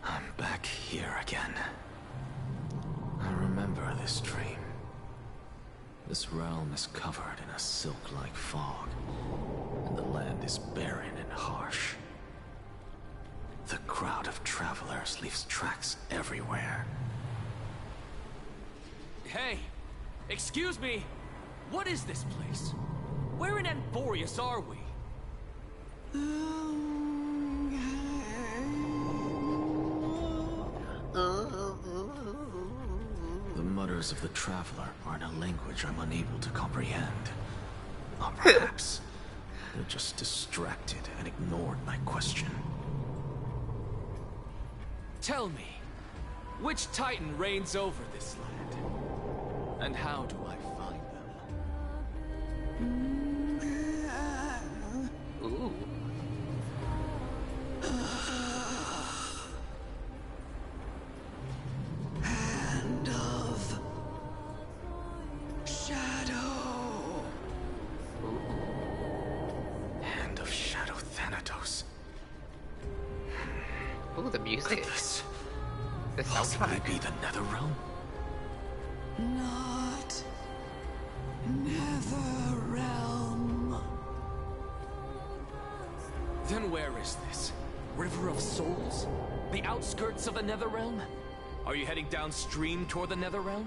I'm back here again. I remember this dream. This realm is covered in a silk-like fog, and the land is barren and harsh. The crowd of travelers leaves tracks everywhere. Hey! Excuse me! What is this place? Where in Amphoreus are we? The mutters of the Traveler are in a language I'm unable to comprehend. Or perhaps they're just distracted and ignored my question. Tell me, which Titan reigns over this land? And how do I find them? Ooh. Hand of Shadow. Hand of Shadow Thanatos. Ooh, the music. Could this The possibly soundtrack. be the Netherrealm? Not Netherrealm. Then where is this? River of Souls? The outskirts of the Netherrealm? Are you heading downstream toward the Netherrealm?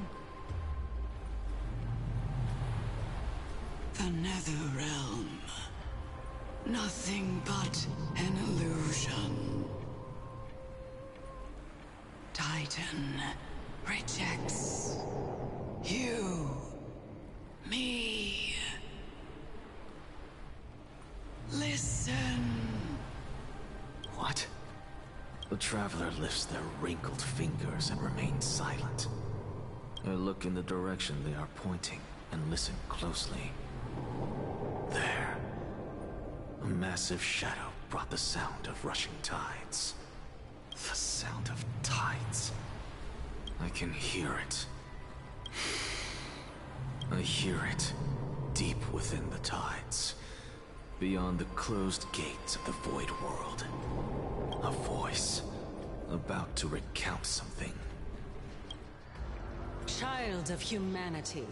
The Netherrealm. Nothing but an illusion. Titan rejects you, me. Listen. What? The Traveler lifts their wrinkled fingers and remains silent. I look in the direction they are pointing and listen closely. There. A massive shadow brought the sound of rushing tides. The sound of tides. I can hear it. I hear it deep within the tides. Beyond the closed gates of the Void World. A voice about to recount something. Child of humanity,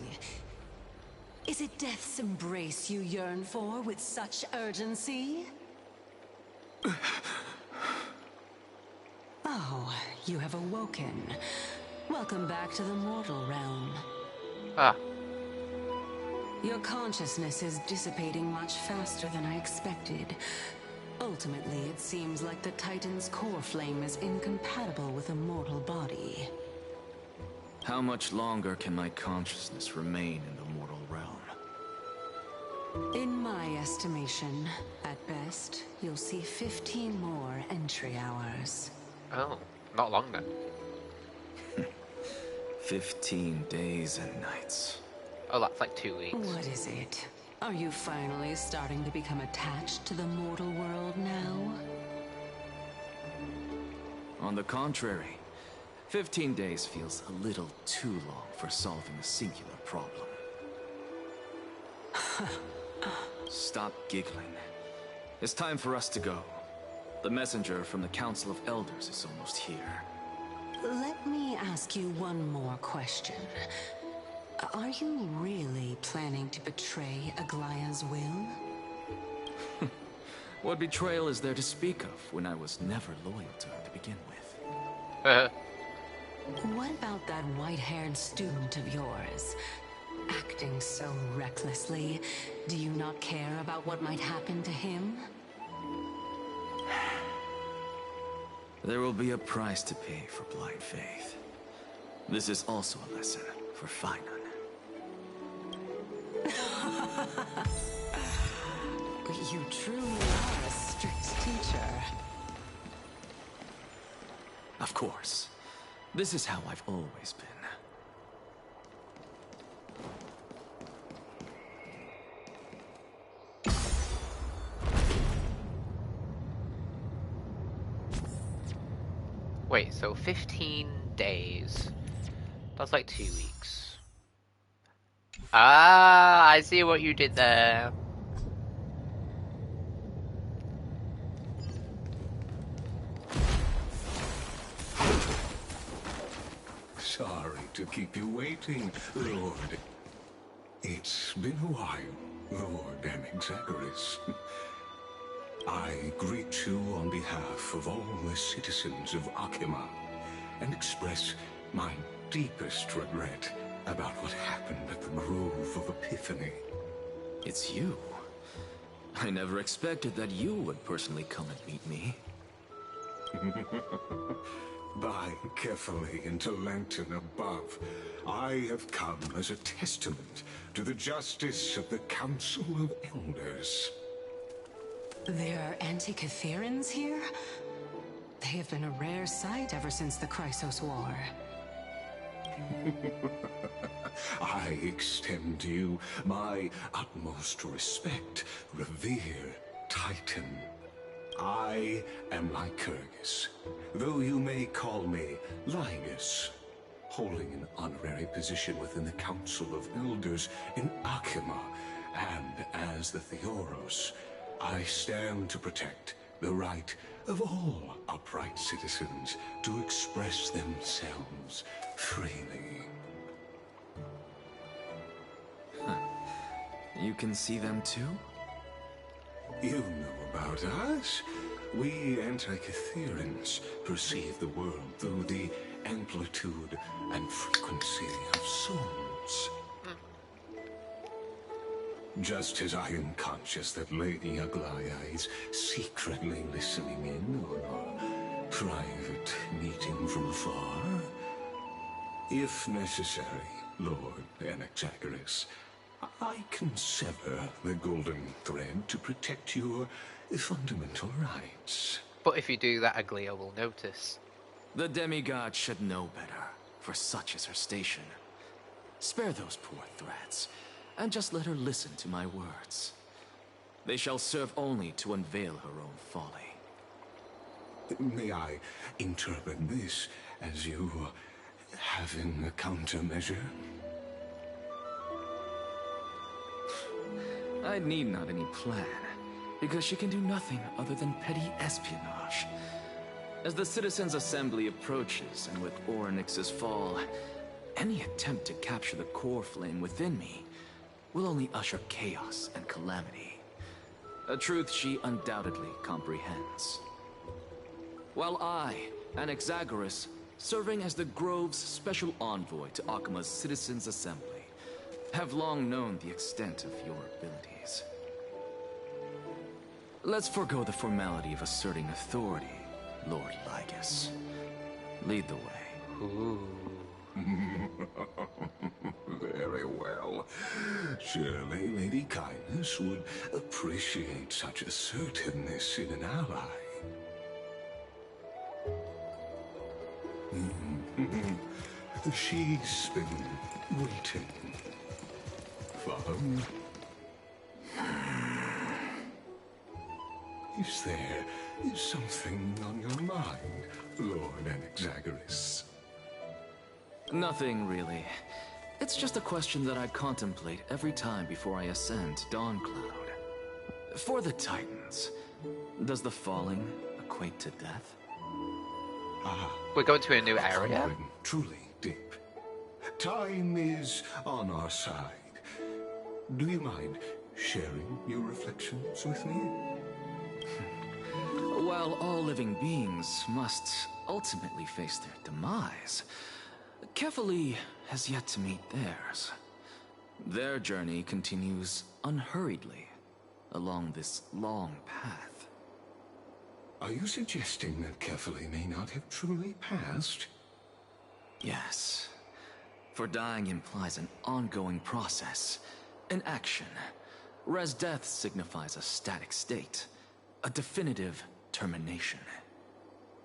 is it death's embrace you yearn for with such urgency? Oh, you have awoken. Welcome back to the mortal realm. Ah. Your consciousness is dissipating much faster than I expected. Ultimately, it seems like the Titan's core flame is incompatible with a mortal body. How much longer can my consciousness remain in the mortal realm? In my estimation, at best, you'll see 15 more entry hours. Oh, not long then. 15 days and nights. Oh, that's like 2 weeks. What is it? Are you finally starting to become attached to the mortal world now? On the contrary, 15 days feels a little too long for solving a singular problem. Stop giggling. It's time for us to go. The messenger from the Council of Elders is almost here. Let me ask you one more question. Are you really planning to betray Aglaya's will? What betrayal is there to speak of when I was never loyal to her to begin with? What about that white-haired student of yours? Acting so recklessly, do you not care about what might happen to him? There will be a price to pay for blind faith. This is also a lesson for Finan. You truly are a strict teacher. Of course. This is how I've always been. Wait, so 15 days. That's like 2 weeks. Ah, I see what you did there. Sorry to keep you waiting, Lord. It's been a while, Lord Anaxagoras. I greet you on behalf of all the citizens of Akima and express my deepest regret about what happened at the Grove of Epiphany. It's you. I never expected that you would personally come and meet me. By carefully into Lantern above, I have come as a testament to the justice of the Council of Elders. There are anti-Catherans here? They have been a rare sight ever since the Chrysos War. I extend to you my utmost respect, revere, Titan. I am Lycurgus, though you may call me Lygus, holding an honorary position within the Council of Elders in Akima, and as the Theoros, I stand to protect the right of all upright citizens to express themselves freely. You can see them too? You know about us. We anti-Catherans perceive the world through the amplitude and frequency of souls. Just as I am conscious that Lady Aglaya is secretly listening in on our private meeting from afar. If necessary, Lord Anaxagoras, I can sever the golden thread to protect your fundamental rights. But if you do that, Aglia will notice. The demigod should know better, for such is her station. Spare those poor threats, and just let her listen to my words. They shall serve only to unveil her own folly. May I interpret this as you having a countermeasure? I need not any plan, because she can do nothing other than petty espionage. As the Citizens' Assembly approaches, and with Orynyx's fall, any attempt to capture the core flame within me will only usher chaos and calamity. A truth she undoubtedly comprehends. While I, Anaxagoras, serving as the Grove's special envoy to Akima's Citizens' Assembly, have long known the extent of your abilities. Let's forego the formality of asserting authority, Lord Lygus. Lead the way. Ooh. Very well. Surely Lady Kindness would appreciate such assertiveness in an ally. She's been waiting. Follow me. Is there something on your mind, Lord Anaxagoras? Nothing, really. It's just a question that I contemplate every time before I ascend to Dawncloud. For the Titans, does the falling equate to death? We're going to a new area? Something truly deep. Time is on our side. Do you mind sharing your reflections with me? While all living beings must ultimately face their demise, Kefali has yet to meet theirs. Their journey continues unhurriedly along this long path. Are you suggesting that Kefali may not have truly passed? Yes. For dying implies an ongoing process, an action, whereas death signifies a static state, a definitive termination.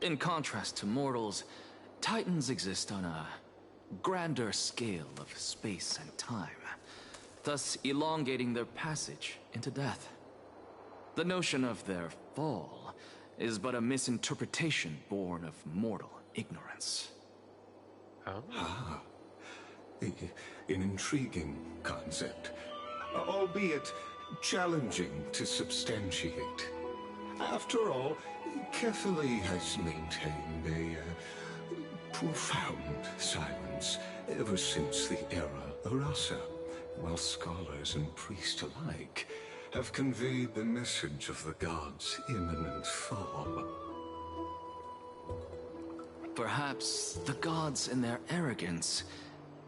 In contrast to mortals, Titans exist on a grander scale of space and time, thus elongating their passage into death. The notion of their fall is but a misinterpretation born of mortal ignorance. Oh. Ah, an intriguing concept, albeit challenging to substantiate. After all, Kefali has maintained a profound silence ever since the era Arasa, while scholars and priests alike have conveyed the message of the gods' imminent fall. Perhaps the gods in their arrogance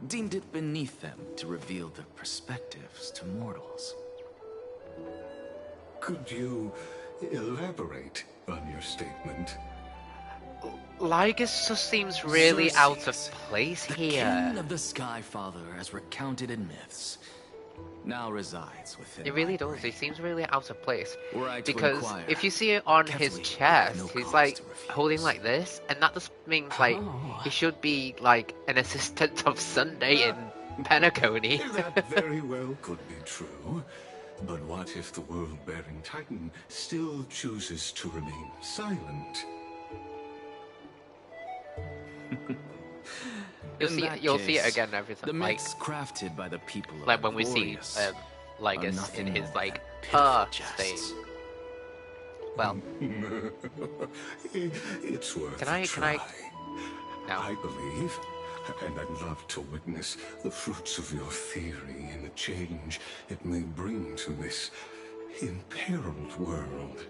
deemed it beneath them to reveal their perspectives to mortals. Could you elaborate on your statement? Lygus just seems really out of place the here. king of the Sky Father, as recounted in myths, now resides within It really my does. brain. He seems really out of place. Were I to Because inquire, if you see it on his carefully, chest, no he's cause like to refuse. holding like this, and that just means like Oh. he should be like an assistant of Sunday in Penacony. That very well could be true. But what if the world-bearing Titan still chooses to remain silent? You'll see it again every The time, like myths crafted by the people of when we see Amphoreus are Lygus nothing in his more like than pitiful state. jests. Well, It's worth Can a I- try. no. I believe, and I'd love to witness the fruits of your theory and the change it may bring to this imperiled world.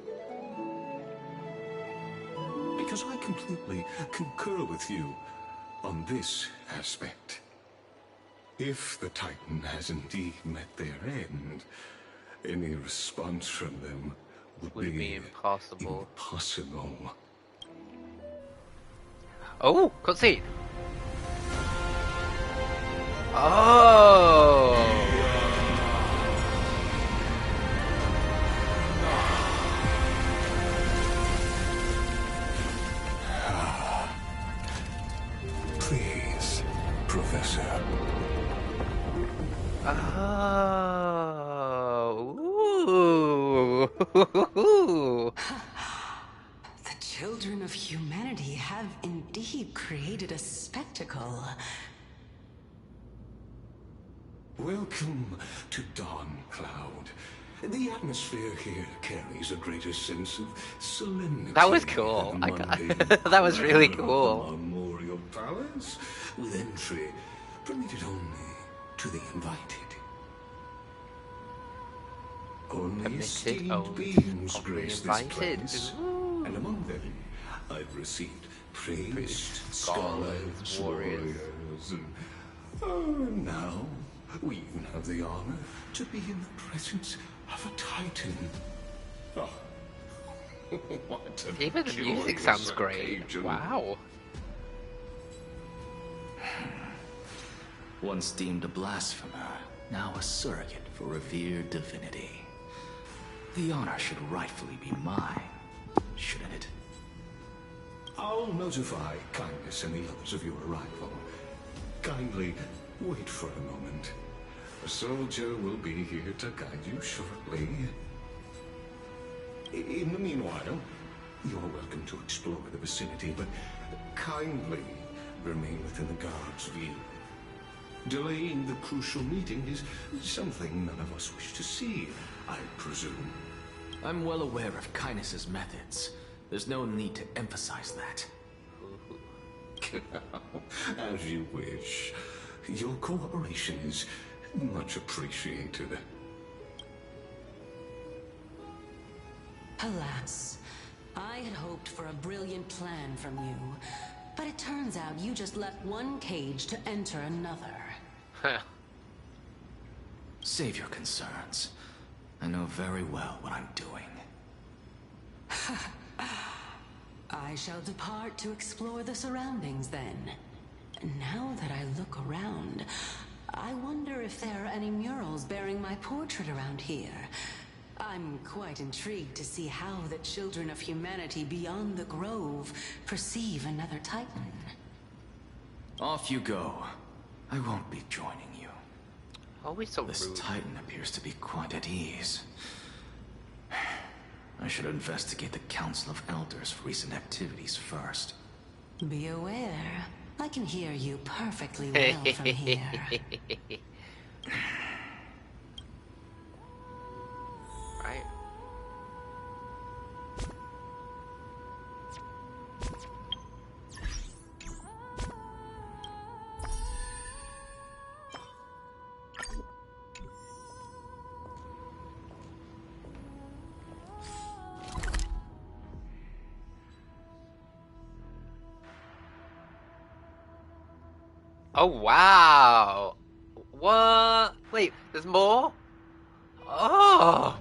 Because I completely concur with you on this aspect. If the Titan has indeed met their end, any response from them would be impossible. impossible. Oh, cutscene. Oh. Please, Professor. Oh. Ooh. The children of humanity have indeed created a spectacle. Welcome to Dawn Cloud. The atmosphere here carries a greater sense of solemnity. That was cool. than I the got- mundane that was really glamour cool. of a Memorial Palace, with entry permitted only to the invited. Only Permitted esteemed only beings of the grace this invited. place, Ooh. and among them I've received priests, scholars, scholars, warriors. and now we even have the honor to be in the presence of a Titan. Oh. What an Even the music joyous sounds great. occasion. Wow. Once deemed a blasphemer, now a surrogate for revered divinity. The honor should rightfully be mine, shouldn't it? I'll notify Kindness and the others of your arrival. Kindly wait for a moment. A soldier will be here to guide you shortly. In the meanwhile, you're welcome to explore the vicinity, but kindly remain within the guard's view. Delaying the crucial meeting is something none of us wish to see, I presume. I'm well aware of Kindness's methods. There's no need to emphasize that. As you wish. Your cooperation is much appreciated. Alas, I had hoped for a brilliant plan from you, but it turns out you just left one cage to enter another. Save your concerns. I know very well what I'm doing. I shall depart to explore the surroundings then. Now that I look around, I wonder if there are any murals bearing my portrait around here. I'm quite intrigued to see how the children of humanity beyond the grove perceive another Titan. Off you go. I won't be joining you. Always so This rude. Titan appears to be quite at ease. I should investigate the Council of Elders' recent activities first. Be aware, I can hear you perfectly well from here. Right. Oh wow! What? Wait, there's more? Oh!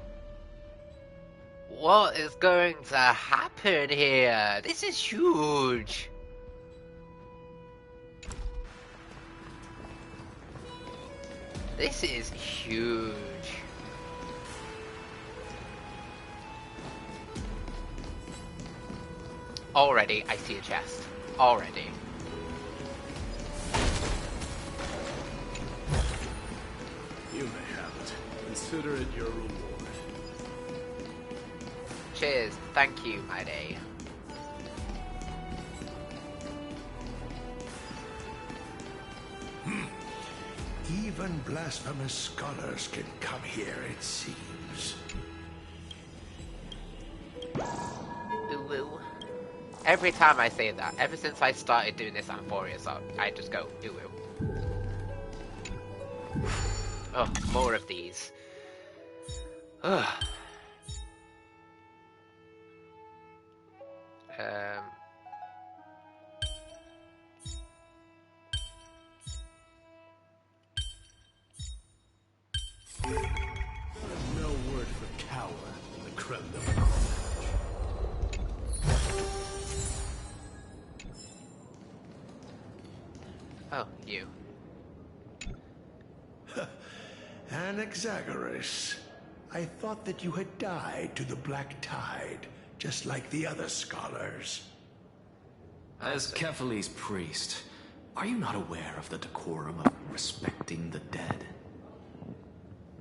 What is going to happen here? This is huge! This is huge. Already, I see a chest. Already. You may have it. Consider it your reward. Cheers. Thank you, my day. Even blasphemous scholars can come here, it seems. Ooh, ooh. Every time I say that, ever since I started doing this Amphoreus, I just go, ooh, ooh. Oh, more of these. Ugh. No word for coward in the creme de la Oh, you. Anaxagoras. I thought that you had died to the Black Tide, just like the other scholars. As Kephales's priest, are you not aware of the decorum of respecting the dead?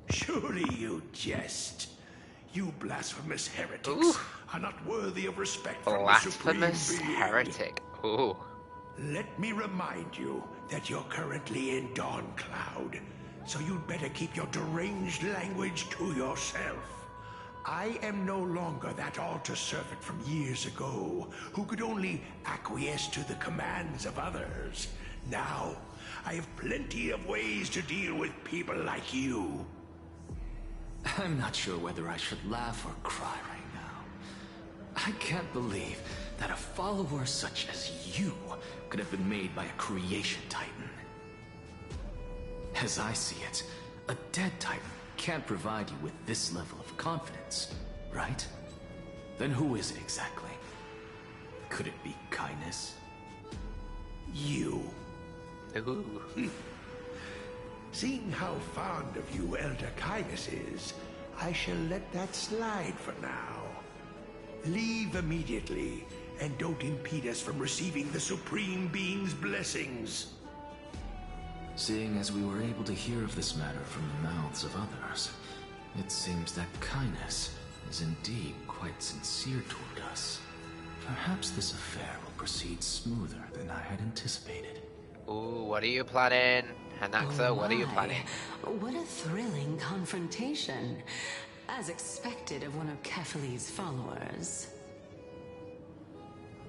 Surely you jest. You blasphemous heretics Ooh. are not worthy of respect from the Supreme Blasphemous Being. heretic. Ooh. Let me remind you that you're currently in Dawn Cloud, so you'd better keep your deranged language to yourself. I am no longer that altar servant from years ago, who could only acquiesce to the commands of others. Now, I have plenty of ways to deal with people like you. I'm not sure whether I should laugh or cry right now. I can't believe that a follower such as you could have been made by a creation titan. As I see it, a dead titan can't provide you with this level of confidence, right? Then who is it exactly? Could it be kindness? You. Ooh. Seeing how fond of you Elder Kindness is, I shall let that slide for now. Leave immediately, and don't impede us from receiving the Supreme Being's blessings. Seeing as we were able to hear of this matter from the mouths of others, it seems that kindness is indeed quite sincere toward us. Perhaps this affair will proceed smoother than I had anticipated. Ooh, what are you planning? Hanaxa, what are you planning? What a thrilling confrontation. As expected of one of Kephales's followers.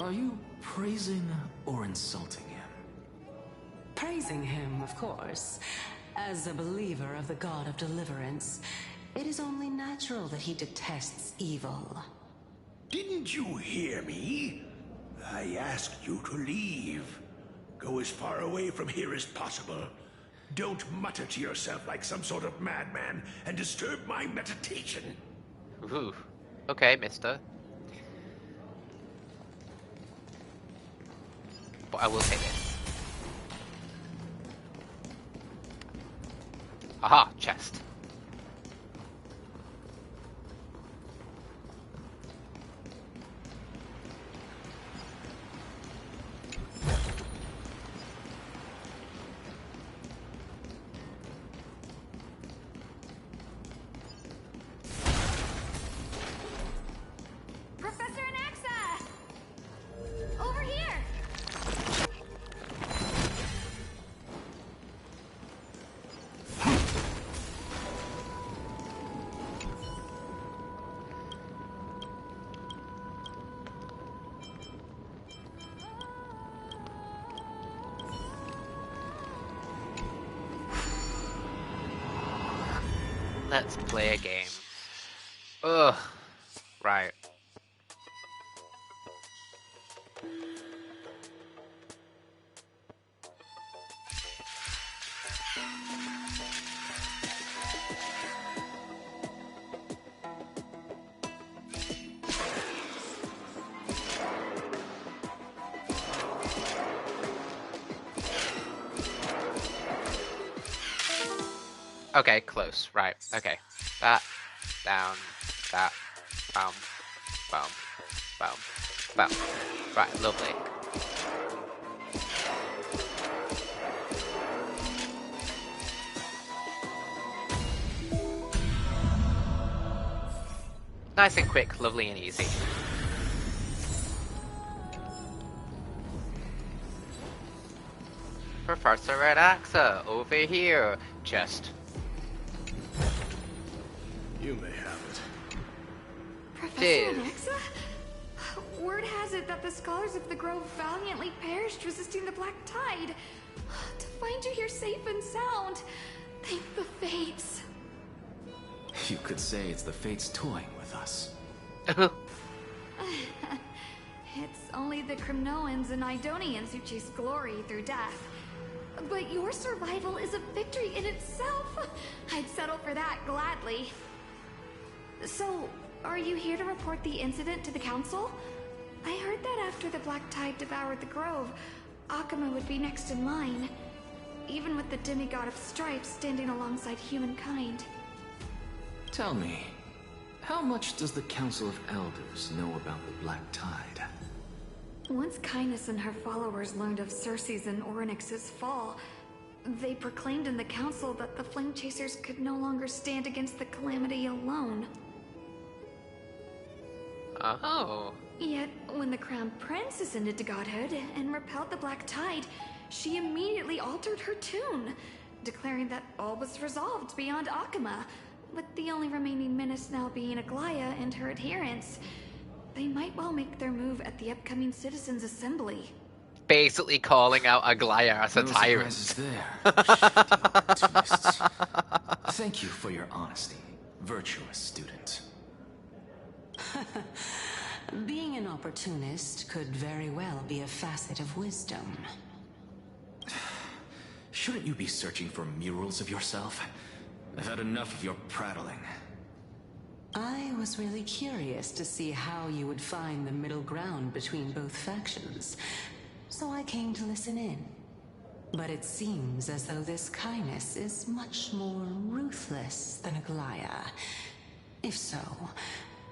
Are you praising or insulting him? Praising him, of course. As a believer of the god of deliverance, it is only natural that he detests evil. Didn't you hear me? I asked you to leave. Go as far away from here as possible. Don't mutter to yourself like some sort of madman and disturb my meditation. Ooh. Okay, mister. But I will take this. Aha, chest. Professor Anaxa! Over here! Let's play a game. Ugh. Right. Okay, close. Right. Okay. That. Down. That. Boom. Boom. Boom. Boom. Right. Lovely. Nice and quick, lovely and easy. Professor Redaxa, over here. Chest. You may have it. Professor Redaxa? Word has it that the scholars of the Grove valiantly perished resisting the Black Tide. To find you here safe and sound, thank the Fates. You could say it's the Fates toying with us. It's only the Kremnoans and Idonians who chase glory through death. But your survival is a victory in itself. I'd settle for that gladly. So, are you here to report the incident to the Council? I heard that after the Black Tide devoured the Grove, Akuma would be next in line, even with the demigod of stripes standing alongside humankind. Tell me, how much does the Council of Elders know about the Black Tide? Once Kindness and her followers learned of Circe's and Orynyx's fall, they proclaimed in the Council that the Flame Chasers could no longer stand against the Calamity alone. Oh. Yet, when the Crown Prince ascended to godhood and repelled the Black Tide, she immediately altered her tune, declaring that all was resolved beyond Akuma, with the only remaining menace now being Aglaya and her adherents. They might well make their move at the upcoming Citizens' Assembly. Basically calling out Aglaya as a tyrant. Thank you for your honesty, virtuous student. Being an opportunist could very well be a facet of wisdom. Shouldn't you be searching for murals of yourself? I've had enough of your prattling. I was really curious to see how you would find the middle ground between both factions, so I came to listen in. But it seems as though this Kindness is much more ruthless than Aglaya. If so,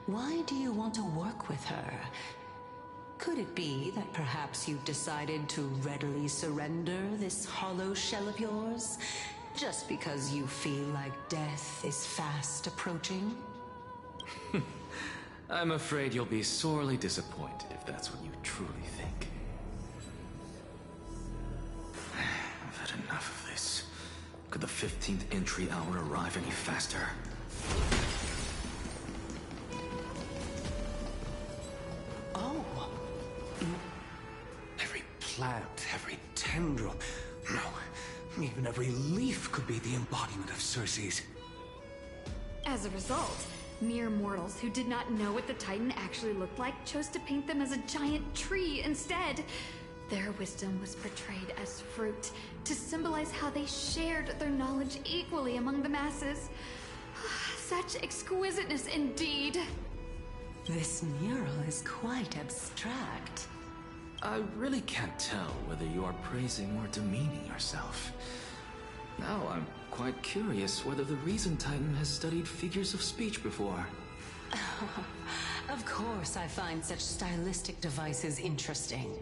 why do you want to work with her? Could it be that perhaps you've decided to readily surrender this hollow shell of yours, just because you feel like death is fast approaching? I'm afraid you'll be sorely disappointed if that's what you truly think. I've had enough of this. Could the 15th entry hour arrive any faster? Oh! Every plant, every tendril, no, even every leaf could be the embodiment of Circe's. As a result, mere mortals who did not know what the Titan actually looked like chose to paint them as a giant tree instead. Their wisdom was portrayed as fruit, to symbolize how they shared their knowledge equally among the masses. Such exquisiteness indeed. This mural is quite abstract. I really can't tell whether you are praising or demeaning yourself. Now I'm quite curious whether the Reason Titan has studied figures of speech before. Of course I find such stylistic devices interesting.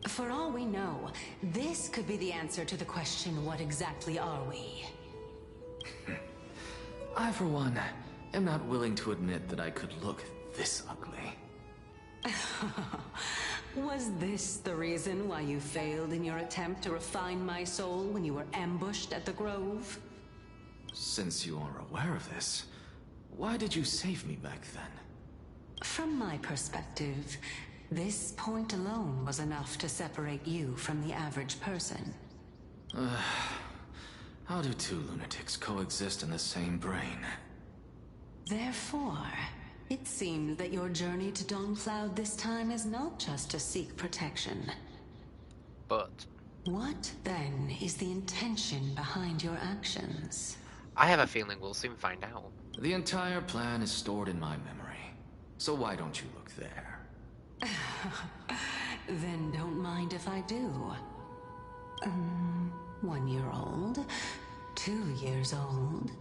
For all we know, this could be the answer to the question, what exactly are we? I, for one, am not willing to admit that I could look this ugly. Was this the reason why you failed in your attempt to refine my soul when you were ambushed at the Grove? Since you are aware of this, why did you save me back then? From my perspective, this point alone was enough to separate you from the average person. How do two lunatics coexist in the same brain? Therefore, it seems that your journey to Dawncloud this time is not just to seek protection. But what, then, is the intention behind your actions? I have a feeling we'll soon find out. The entire plan is stored in my memory, so why don't you look there? Then don't mind if I do. 1-year-old, 2 years old.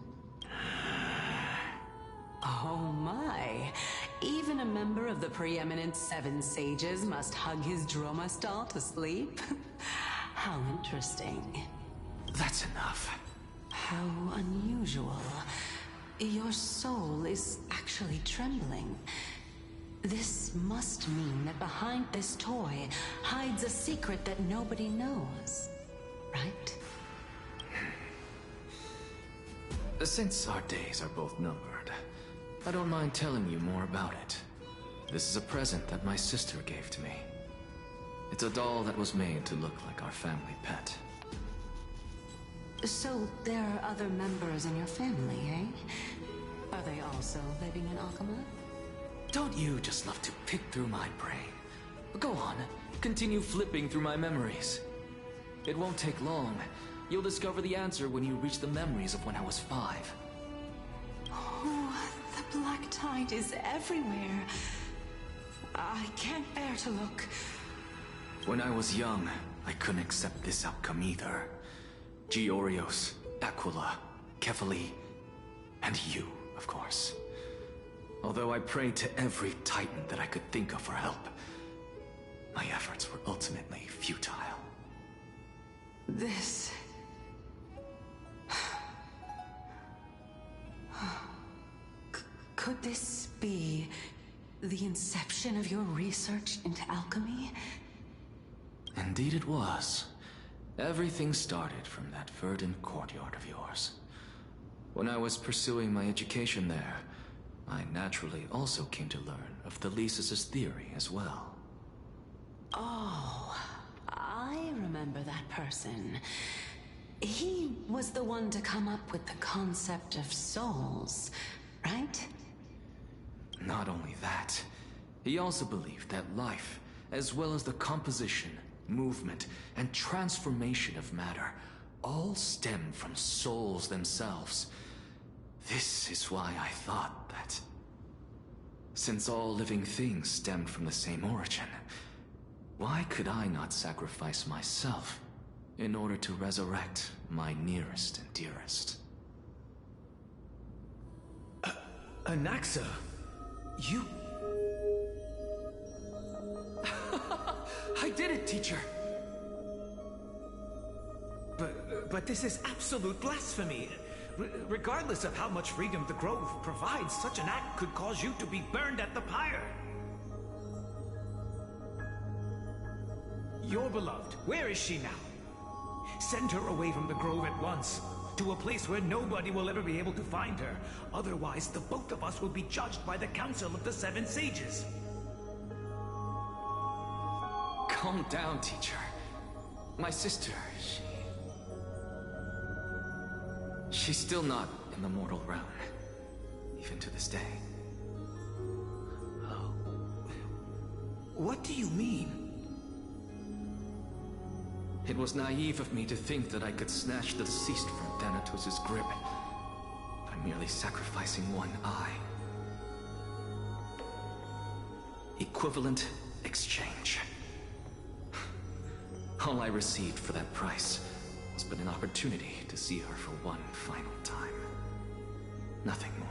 Oh my. Even a member of the preeminent 7 sages must hug his droma stall to sleep? How interesting. That's enough. How unusual. Your soul is actually trembling. This must mean that behind this toy hides a secret that nobody knows, right? Since our days are both numbered, I don't mind telling you more about it. This is a present that my sister gave to me. It's a doll that was made to look like our family pet. So there are other members in your family, eh? Are they also living in Alchema? Don't you just love to pick through my brain? Go on, continue flipping through my memories. It won't take long. You'll discover the answer when you reach the memories of when I was 5. Oh, the black tide is everywhere. I can't bear to look. When I was young, I couldn't accept this outcome either. Georios, Aquila, Kefali, and you, of course. Although I prayed to every titan that I could think of for help, my efforts were ultimately futile. This... Could this be the inception of your research into alchemy? Indeed it was. Everything started from that verdant courtyard of yours. When I was pursuing my education there, I naturally also came to learn of Thalesis' theory as well. Oh, I remember that person. He was the one to come up with the concept of souls, right? Not only that, he also believed that life, as well as the composition, movement, and transformation of matter, all stem from souls themselves. This is why I thought that, since all living things stemmed from the same origin, why could I not sacrifice myself in order to resurrect my nearest and dearest? Anaxa, you... I did it, teacher! But this is absolute blasphemy. Regardless of how much freedom the Grove provides, such an act could cause you to be burned at the pyre. Your beloved, where is she now? Send her away from the Grove at once, to a place where nobody will ever be able to find her. Otherwise, the both of us will be judged by the Council of the 7 Sages. Calm down, teacher. My sister, she's still not in the mortal realm, even to this day. What do you mean? It was naive of me to think that I could snatch the deceased from Thanatos' grip by merely sacrificing one eye. Equivalent exchange. All I received for that price was but an opportunity to see her for one final time. Nothing more.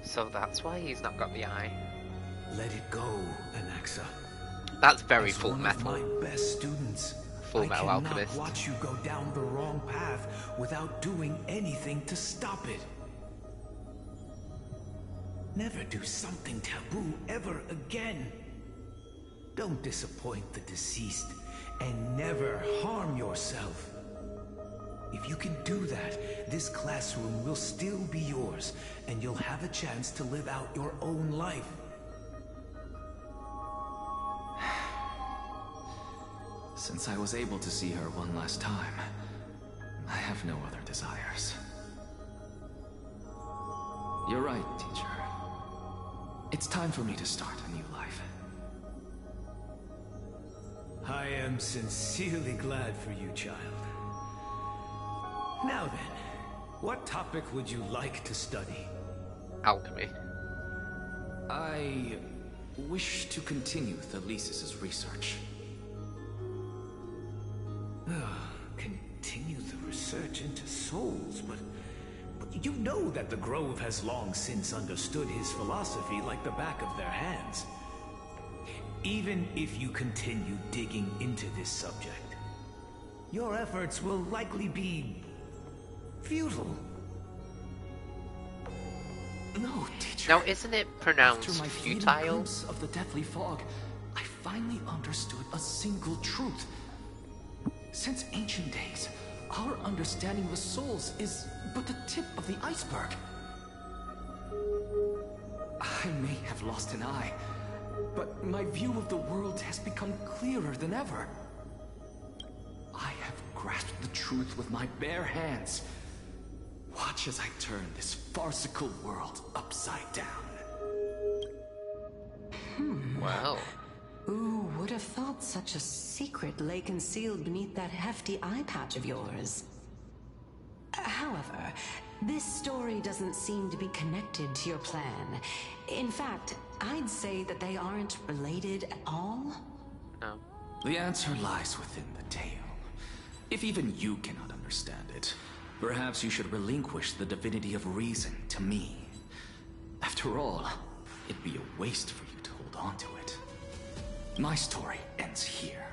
So that's why he's not got the eye. Let it go, Anaxa. That's very As Full one Metal. of my best students, Full Metal I cannot Alchemist. watch you go down the wrong path without doing anything to stop it. Never do something taboo ever again. Don't disappoint the deceased, and never harm yourself. If you can do that, this classroom will still be yours, and you'll have a chance to live out your own life. Since I was able to see her one last time, I have no other desires. You're right, teacher. It's time for me to start a new life. I am sincerely glad for you, child. Now then, what topic would you like to study? Alchemy. I wish to continue Thalesis' research. research into souls, but you know that the Grove has long since understood his philosophy like the back of their hands. Even if you continue digging into this subject, your efforts will likely be futile. No, teacher. Now, isn't it pronounced After my fleeting futile? glimpse of the deathly fog, I finally understood a single truth. Since ancient days, our understanding of the souls is but the tip of the iceberg. I may have lost an eye, but my view of the world has become clearer than ever. I have grasped the truth with my bare hands. Watch as I turn this farcical world upside down. Wow. Who would have thought such a secret lay concealed beneath that hefty eye patch of yours? However, this story doesn't seem to be connected to your plan. In fact, I'd say that they aren't related at all. No. The answer lies within the tale. If even you cannot understand it, perhaps you should relinquish the divinity of reason to me. After all, it'd be a waste for you to hold on to it. My story ends here.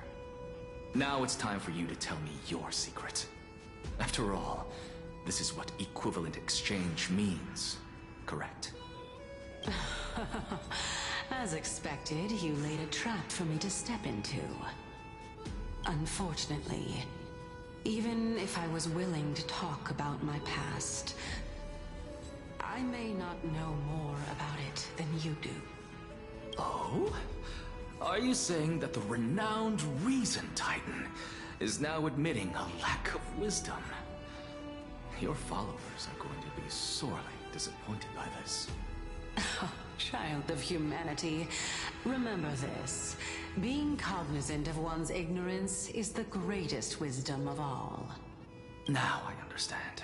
Now it's time for you to tell me your secret. After all, this is what equivalent exchange means, correct? As expected, you laid a trap for me to step into. Unfortunately, even if I was willing to talk about my past, I may not know more about it than you do. Oh? Are you saying that the renowned Reason Titan is now admitting a lack of wisdom? Your followers are going to be sorely disappointed by this. Child of humanity, remember this. Being cognizant of one's ignorance is the greatest wisdom of all. Now I understand.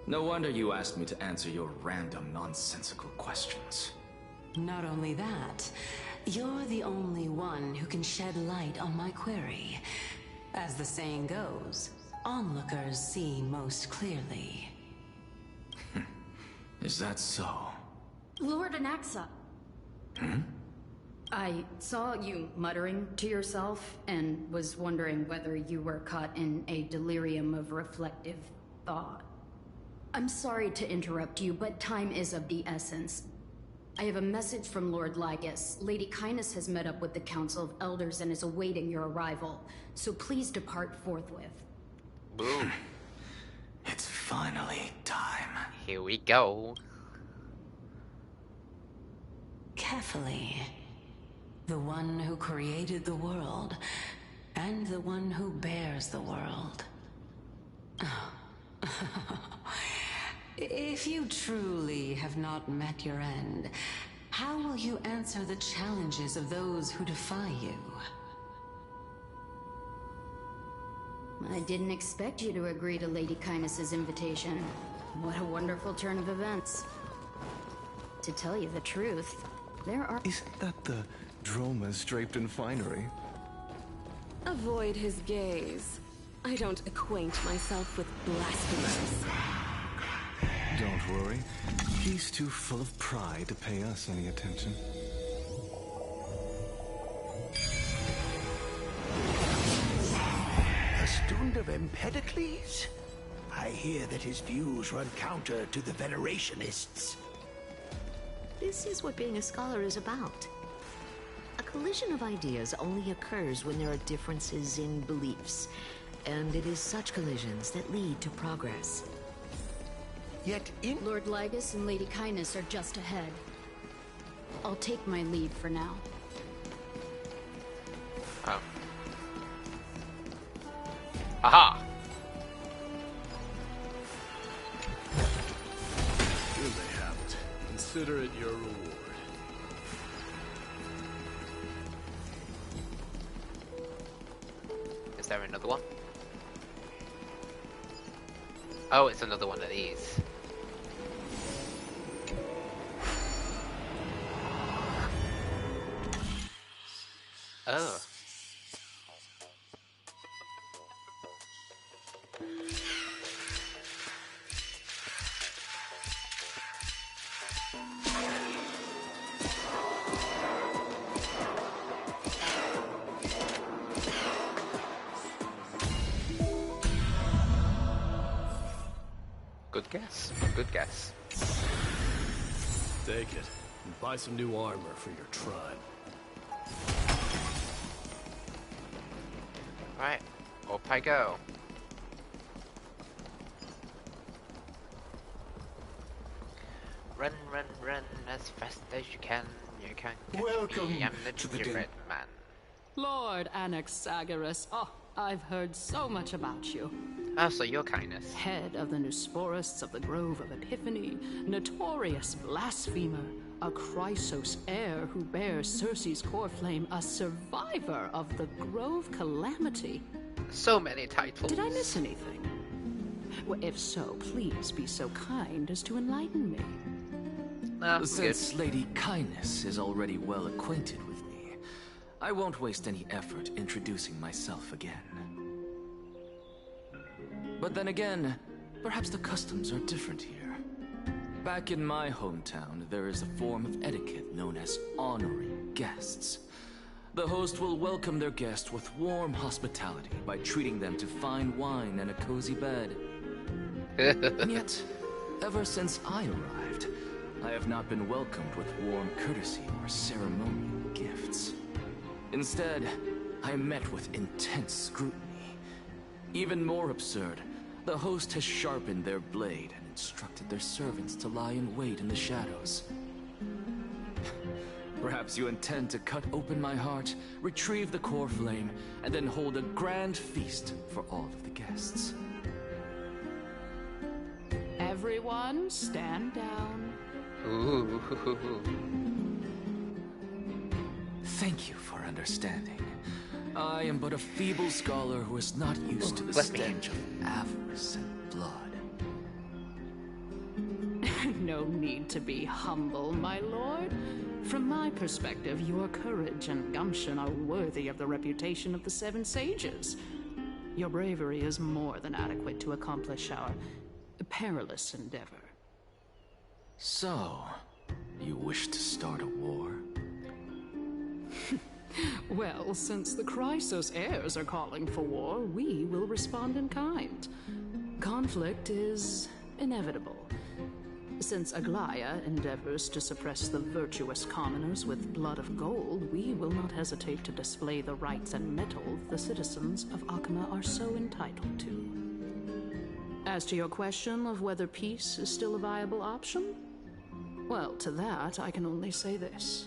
No wonder you asked me to answer your random, nonsensical questions. Not only that, you're the only one who can shed light on my query. As the saying goes, onlookers see most clearly. Is that so? Lord Anaxa. Hmm? I saw you muttering to yourself and was wondering whether you were caught in a delirium of reflective thought. I'm sorry to interrupt you, but time is of the essence. I have a message from Lord Lygus. Lady Kindness has met up with the Council of Elders and is awaiting your arrival, so please depart forthwith. Boom. It's finally time. Here we go. Carefully. The one who created the world, and the one who bears the world. If you truly have not met your end, how will you answer the challenges of those who defy you? I didn't expect you to agree to Lady Kindness's invitation. What a wonderful turn of events. To tell you the truth, there are— Isn't that the dromas draped in finery? Avoid his gaze. I don't acquaint myself with blasphemers. Don't worry. He's too full of pride to pay us any attention. A student of Empedocles? I hear that his views run counter to the Venerationists. This is what being a scholar is about. A collision of ideas only occurs when there are differences in beliefs, and it is such collisions that lead to progress. Yet Lord Lygus and Lady Kindness are just ahead. I'll take my leave for now. Oh. Aha! Here they have it. Consider it your reward. Is there another one? Oh, it's another one of these. Oh. Good guess. Good guess. Take it and buy some new armor for your tribe. Right, up I go. Run, run, run as fast as you can. You can catch Welcome me. I'm the to the gingerbread man. Lord Anaxagoras, oh, I've heard so much about you. Oh, so your kindness. Head of the Newsporists of the Grove of Epiphany, notorious blasphemer, a Chrysos heir who bears Circe's core flame, a survivor of the Grove Calamity. So many titles. Did I miss anything? Well, if so, please be so kind as to enlighten me. Since Lady Kindness is already well acquainted with me, I won't waste any effort introducing myself again. But then again, perhaps the customs are different here. Back in my hometown, there is a form of etiquette known as honoring guests. The host will welcome their guest with warm hospitality by treating them to fine wine and a cozy bed. And yet, ever since I arrived, I have not been welcomed with warm courtesy or ceremonial gifts. Instead, I am met with intense scrutiny. Even more absurd, the host has sharpened their blade and instructed their servants to lie in wait in the shadows. Perhaps you intend to cut open my heart, retrieve the core flame, and then hold a grand feast for all of the guests. Everyone, stand down. Ooh. Thank you for understanding. I am but a feeble scholar who is not used to the stench of avarice and blood. No need to be humble, my lord. From my perspective, your courage and gumption are worthy of the reputation of the Seven Sages. Your bravery is more than adequate to accomplish our perilous endeavor. So, you wish to start a war? Well, since the Chrysos heirs are calling for war, we will respond in kind. Conflict is inevitable. Since Aglaya endeavors to suppress the virtuous commoners with blood of gold, we will not hesitate to display the rights and mettle the citizens of Akama are so entitled to. As to your question of whether peace is still a viable option, well, to that I can only say this.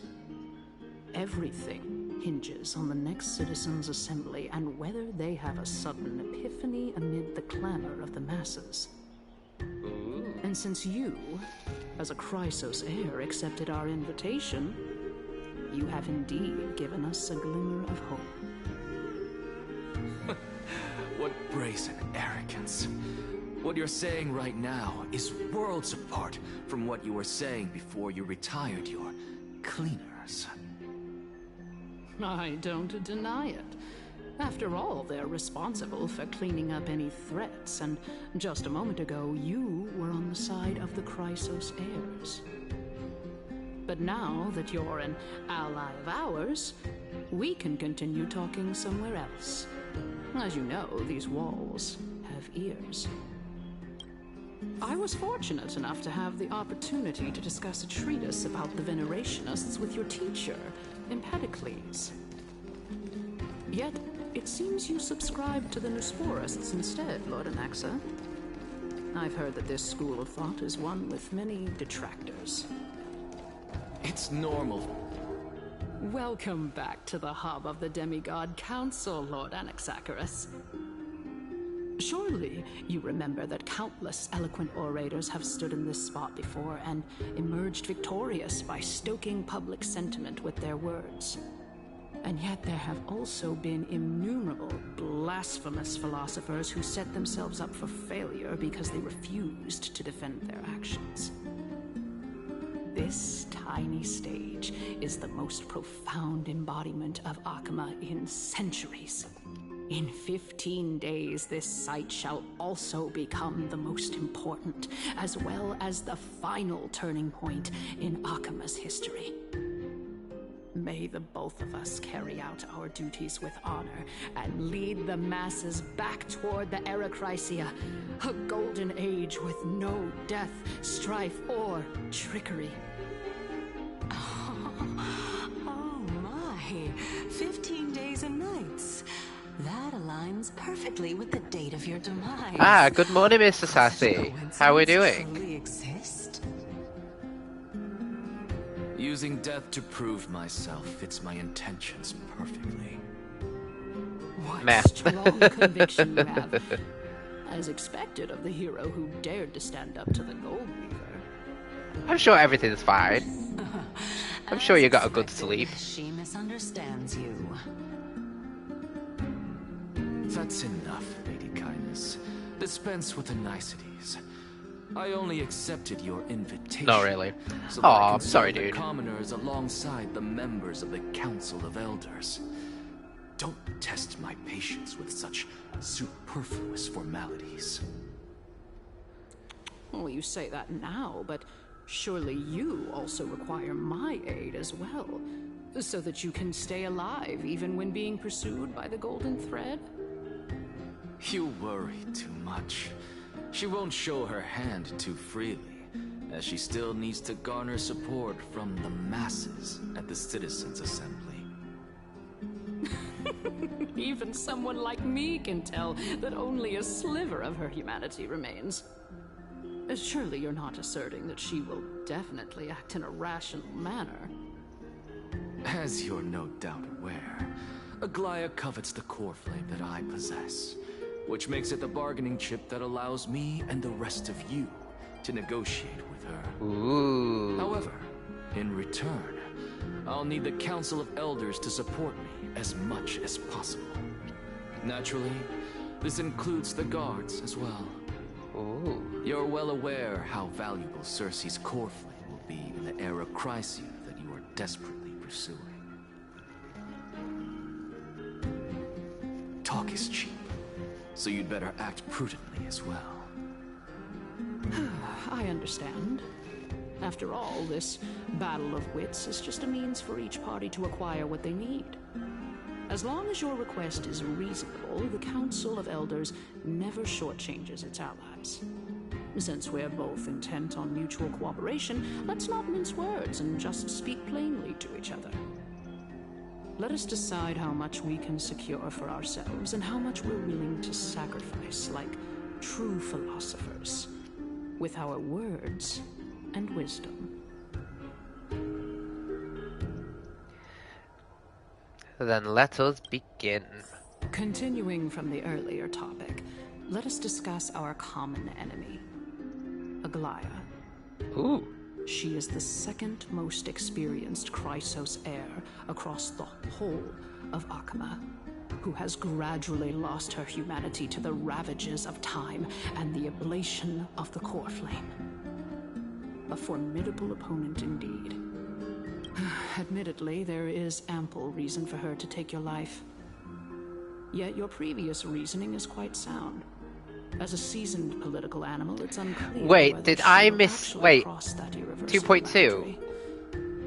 Everything hinges on the next citizens' assembly and whether they have a sudden epiphany amid the clamor of the masses. And since you, as a Chrysos heir, accepted our invitation, you have indeed given us a glimmer of hope. What brazen arrogance. What you're saying right now is worlds apart from what you were saying before you retired your cleaners. I don't deny it. After all, they're responsible for cleaning up any threats, and just a moment ago, you were on the side of the Chrysos heirs. But now that you're an ally of ours, we can continue talking somewhere else. As you know, these walls have ears. I was fortunate enough to have the opportunity to discuss a treatise about the Venerationists with your teacher, Empedocles. Yet, it seems you subscribe to the Newsporists instead, Lord Anaxa. I've heard that this school of thought is one with many detractors. It's normal. Welcome back to the hub of the Demigod Council, Lord Anaxagoras. Surely you remember that countless eloquent orators have stood in this spot before and emerged victorious by stoking public sentiment with their words. And yet there have also been innumerable blasphemous philosophers who set themselves up for failure because they refused to defend their actions. This tiny stage is the most profound embodiment of Akama in centuries. In 15 days, this site shall also become the most important, as well as the final turning point in Akama's history. May the both of us carry out our duties with honor and lead the masses back toward the Erechrysia, a golden age with no death, strife, or trickery. Oh my, 15 days and nights. That aligns perfectly with the date of your demise. Ah, good morning, Mr. Sassy. How are we doing? Using death to prove myself fits my intentions perfectly. What strong conviction you have. As expected of the hero who dared to stand up to the Gold Weaver. I'm sure everything's fine. I'm sure you got a good sleep. She misunderstands you. That's enough, Lady Kindness. Dispense with the niceties. I only accepted your invitation. Not really. So Aw, I'm sorry, dude. The commoners alongside the members of the Council of Elders. Don't test my patience with such superfluous formalities. Well, you say that now, but surely you also require my aid as well, so that you can stay alive even when being pursued by the Golden Thread? You worry too much. She won't show her hand too freely, as she still needs to garner support from the masses at the Citizens' Assembly. Even someone like me can tell that only a sliver of her humanity remains. Surely you're not asserting that she will definitely act in a rational manner. As you're no doubt aware, Aglaya covets the core flame that I possess, which makes it the bargaining chip that allows me and the rest of you to negotiate with her. Ooh. However, in return, I'll need the Council of Elders to support me as much as possible. Naturally, this includes the guards as well. Ooh. You're well aware how valuable Circe's core flame will be in the Erechrysia that you are desperately pursuing. Talk is cheap, so you'd better act prudently as well. I understand. After all, this battle of wits is just a means for each party to acquire what they need. As long as your request is reasonable, the Council of Elders never shortchanges its allies. Since we're both intent on mutual cooperation, let's not mince words and just speak plainly to each other. Let us decide how much we can secure for ourselves and how much we're willing to sacrifice like true philosophers, with our words and wisdom. Then let us begin. Continuing from the earlier topic, let us discuss our common enemy, Aglaya. Ooh. She is the second most experienced Chrysos heir across the whole of Akama, who has gradually lost her humanity to the ravages of time and the ablation of the core flame. A formidable opponent indeed. Admittedly, there is ample reason for her to take your life. Yet your previous reasoning is quite sound. As a seasoned political animal, it's unclear. Wait, did I miss? Wait, 2.2.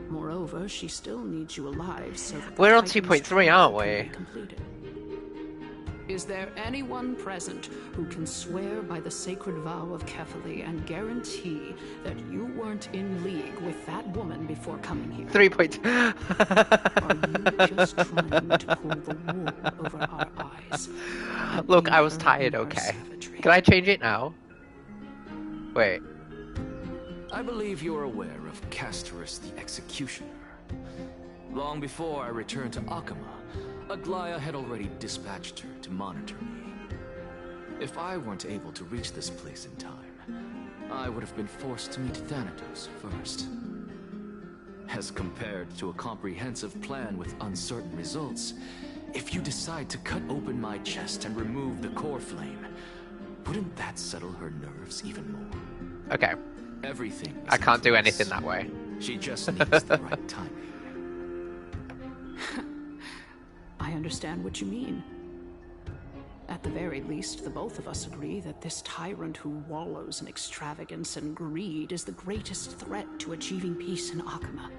Moreover, she still needs you alive, so that we're on 2.3, aren't we? Is there anyone present who can swear by the sacred vow of Kefali and guarantee that you weren't in league with that woman before coming here? 3.2. Are you just trying to pull the wool over our eyes? Look, I was tired, okay. Can I change it now? Wait. I believe you're aware of Castorice the Executioner. Long before I returned to Akama, Aglaya had already dispatched her to monitor me. If I weren't able to reach this place in time, I would have been forced to meet Thanatos first. As compared to a comprehensive plan with uncertain results, if you decide to cut open my chest and remove the core flame, wouldn't that settle her nerves even more? Okay. Everything. I can't do anything that way. She just needs the right timing. I understand what you mean. At the very least, the both of us agree that this tyrant who wallows in extravagance and greed is the greatest threat to achieving peace in Akama.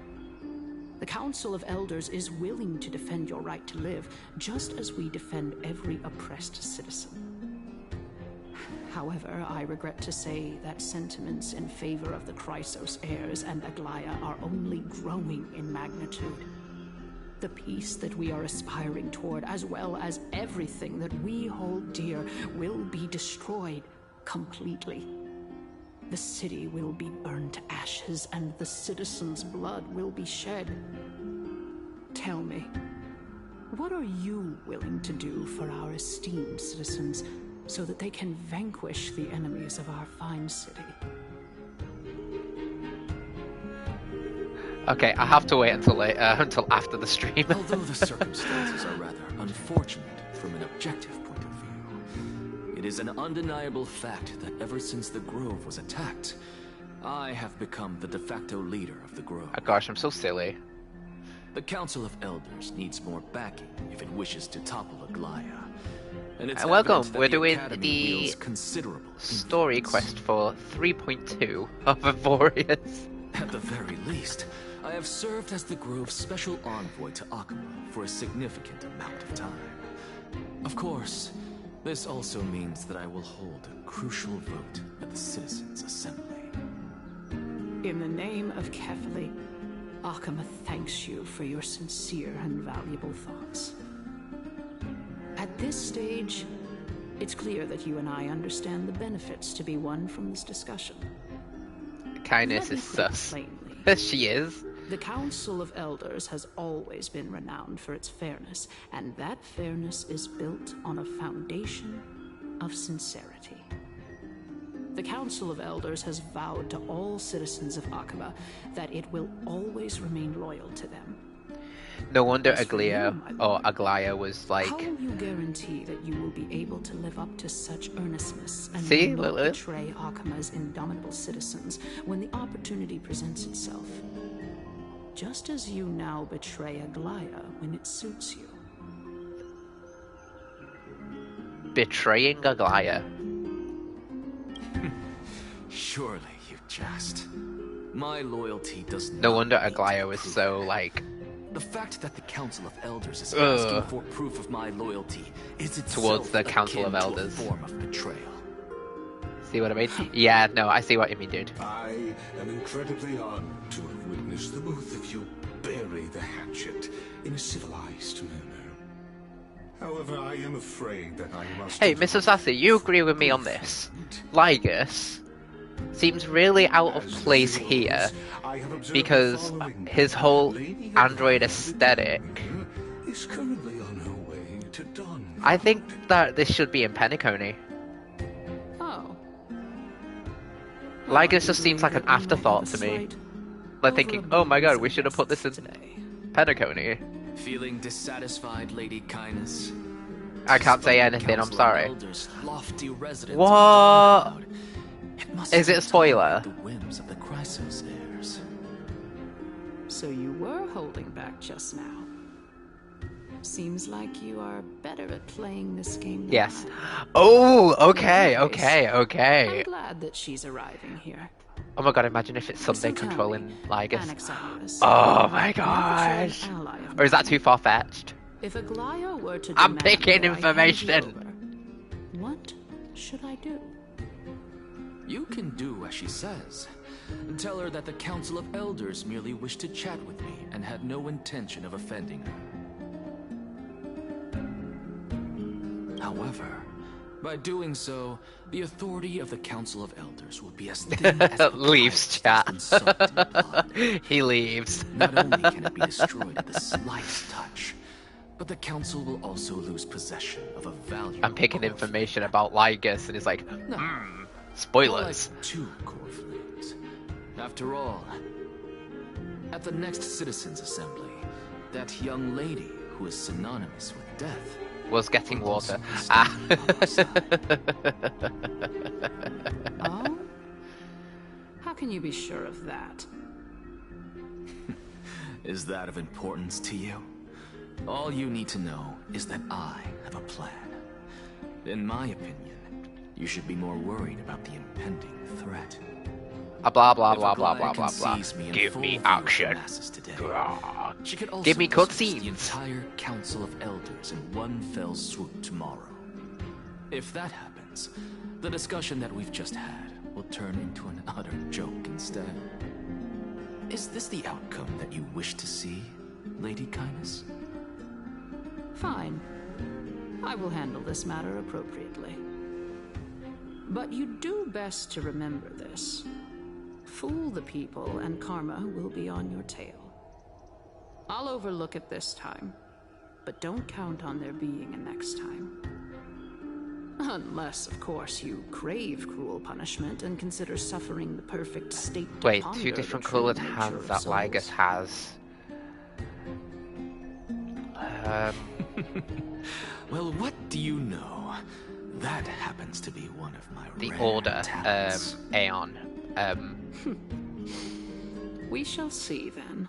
The Council of Elders is willing to defend your right to live, just as we defend every oppressed citizen. However, I regret to say that sentiments in favor of the Chrysos heirs and Aglaya are only growing in magnitude. The peace that we are aspiring toward, as well as everything that we hold dear, will be destroyed completely. The city will be burned to ashes, and the citizens' blood will be shed. Tell me, what are you willing to do for our esteemed citizens so that they can vanquish the enemies of our fine city? Okay, I have to wait until after the stream. Although the circumstances are rather unfortunate from an objective point of view, it is an undeniable fact that ever since the Grove was attacked, I have become the de facto leader of the Grove. Oh gosh, I'm so silly. The Council of Elders needs more backing if it wishes to topple Aglaya. And it's welcome, we're doing the story quest for 3.2 of Amphoreus. At the very least, I have served as the Grove's special envoy to Akuma for a significant amount of time. Of course, this also means that I will hold a crucial vote at the Citizens' Assembly. In the name of Kefali, Akuma thanks you for your sincere and valuable thoughts. At this stage, it's clear that you and I understand the benefits to be won from this discussion. Kindness is sus. She is. The Council of Elders has always been renowned for its fairness, and that fairness is built on a foundation of sincerity. The Council of Elders has vowed to all citizens of Akuma that it will always remain loyal to them. No wonder Aglaya was like... How will you guarantee that you will be able to live up to such earnestness and not betray Akuma's indomitable citizens when the opportunity presents itself? Just as you now betray Aglaya when it suits you. Betraying Aglaya? Surely you jest. My loyalty does not... No wonder Aglaya was so, like... The fact that the Council of Elders is asking for proof of my loyalty is itself towards the Council of akin to Elders. A form of betrayal. See what I mean? Yeah, no, I see what you mean, dude. I am incredibly honored to have witnessed the both of you bury the hatchet in a civilized manner. However, I am afraid that I must... Hey, Mr. Sassy, you agree with me on this? Lygus seems really out of place here because his whole android aesthetic. Is currently on her way to Dawn. I think that this should be in Penacony. Oh. Lygus just seems like an afterthought to me. Like thinking, oh my god, we should have put this in Penacony. Feeling dissatisfied, Lady Kindness? I can't say anything, I'm sorry. What? Is it a spoiler? The whims of the Chrysos heirs. So you were holding back just now. Seems like you are better at playing this game than Yes. I. Oh, okay, okay. I'm glad that she's arriving here. Oh my god, imagine if it's Sunday controlling Lygus. Amphoreus, Oh my gosh. Or is that too far-fetched? If Aglaya were to I'm demand picking that I hand you information. over, what should I do? You can do as she says. Tell her that the Council of Elders merely wished to chat with me and had no intention of offending her. However, by doing so, the authority of the Council of Elders will be as thin as leaves chat. He leaves. Not only can it be destroyed at the slightest touch, but the Council will also lose possession of a valuable... I'm picking information about Lygus and it's like, spoilers. Like two core flames. After all, at the next Citizens' Assembly, that young lady who is synonymous with death was getting water. Oh? How can you be sure of that? Is that of importance to you? All you need to know is that I have a plan. In my opinion, you should be more worried about the impending threat. Blah blah blah blah blah blah blah. Give me action. Give me cutscenes. The entire Council of Elders in one fell swoop tomorrow. If that happens, the discussion that we've just had will turn into an utter joke instead. Is this the outcome that you wish to see, Lady Kindness? Fine. I will handle this matter appropriately. But you do best to remember this. Fool the people and karma will be on your tail. I'll overlook it this time, but don't count on there being a next time. Unless, of course, you crave cruel punishment and consider suffering the perfect state to Wait, ponder 2 different the true coloured nature hands of that souls. Lygus has. Well, what do you know? That happens to be one of my The rare Order, talents. Aeon. We shall see then.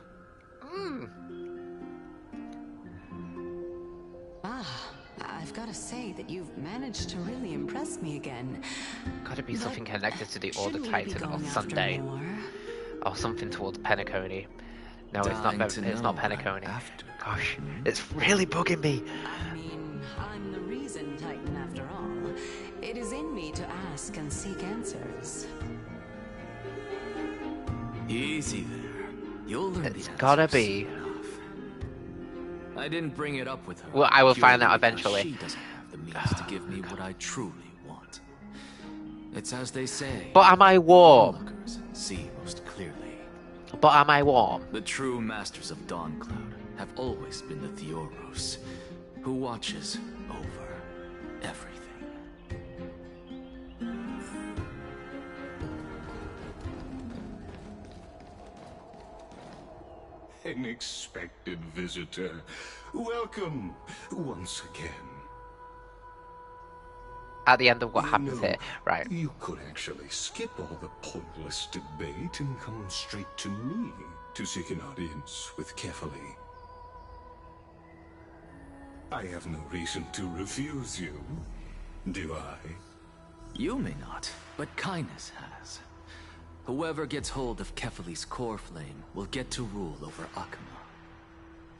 I've got to say that you've managed to really impress me again. Gotta be something connected to the Order shouldn't we be Titan or going after Sunday. more? Or something towards Penacony. No, it's not. Dying to It's not know Penacony. after. Gosh, it's really bugging me. I mean, I'm the reason Titan after all. It is in me to ask and seek answers. Easy there. You'll learn It's the gotta answers be. soon enough. I didn't bring it up with her. Well, I will find purely out because eventually. She doesn't have the means to give me what I truly want. It's as they say. But am I warm? Onlookers see most clearly. But am I warm? The true masters of Dawncloud have always been the Theoros, who watches over everything. An expected visitor. Welcome once again. At the end of what happens here, right? You could actually skip all the pointless debate and come straight to me to seek an audience with Kefali. I have no reason to refuse you, do I? You may not, but Kindness has. Whoever gets hold of Kefali's core flame will get to rule over Akuma.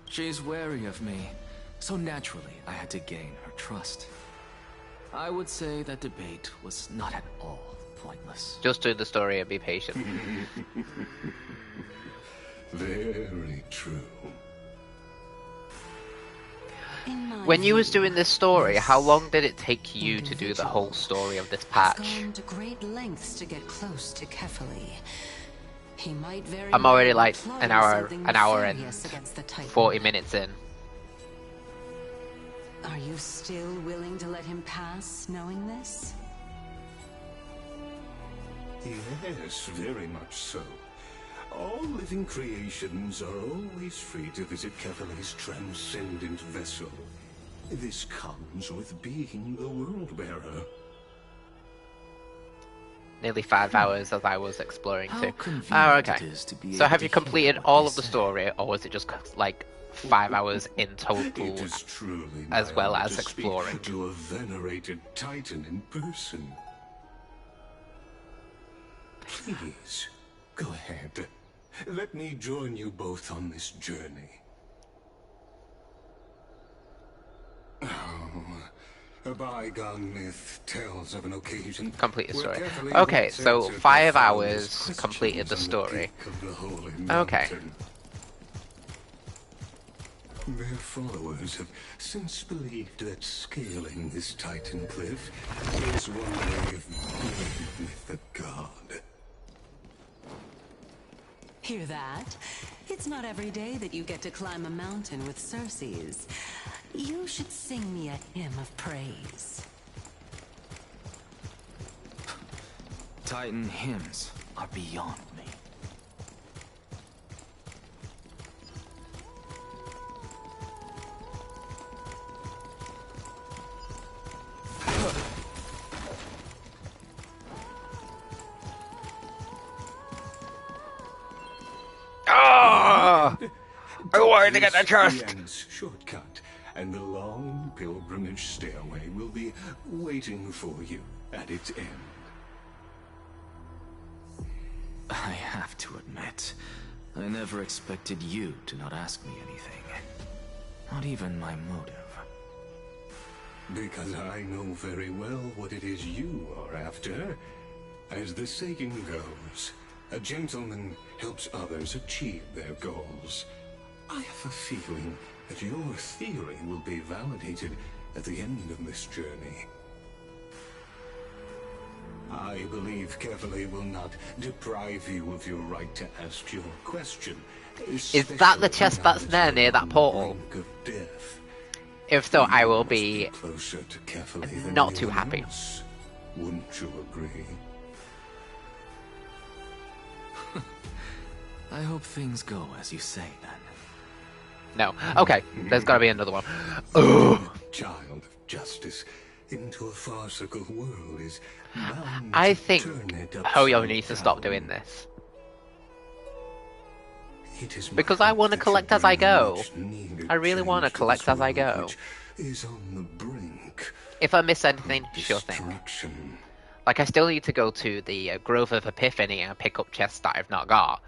She's wary of me, so naturally I had to gain her trust. I would say that debate was not at all pointless. Just do the story and be patient. Very true. When you was doing this story, how long did it take you to do the whole story of this patch? Gone to great lengths to get close to Kefali. He might very I'm already well like employ an hour something and nefarious against the Titan. 40 minutes in. Are you still willing to let him pass, knowing this? Yes, very much so. All living creations are always free to visit Kefali's transcendent vessel. This comes with being the world-bearer. Nearly 5 hours as I was exploring How too. convenient Oh, okay. it is to be So able have to you hear completed what all they of the say. story, or was it just like 5 hours in total, It is truly as my well honor as to speak exploring? to a venerated Titan in person. Please, go ahead. Let me join you both on this journey. A bygone myth tells of an occasion. Complete the where story. Kefali Okay, once so answered 5 the hours founders' completed the questions on story. peak of the holy Okay. mountain. Their followers have since believed that scaling this Titan cliff is one way of being with the god. Hear that? It's not every day that you get to climb a mountain with Circes. You should sing me a hymn of praise. Titan hymns are beyond me. Ah! I wanted to get the chest. This shortcut, and the long pilgrimage stairway will be waiting for you at its end. I have to admit, I never expected you to not ask me anything. Not even my motive. Because I know very well what it is you are after. As the saying goes, a gentleman helps others achieve their goals. I have a feeling that your theory will be validated at the end of this journey. I believe Kefali will not deprive you of your right to ask your question. Is that the chest that's there near that portal? If so, I will be not too happy. Wouldn't you agree? I hope things go as you say, then. No. Okay, there's gotta be another one. Oh. Child of justice into a farcical world is I think Hoyo needs to stop doing this. Because I want to collect as I go. I really want to collect as I go. If I miss anything, sure thing. Like, I still need to go to the Grove of Epiphany and pick up chests that I've not got.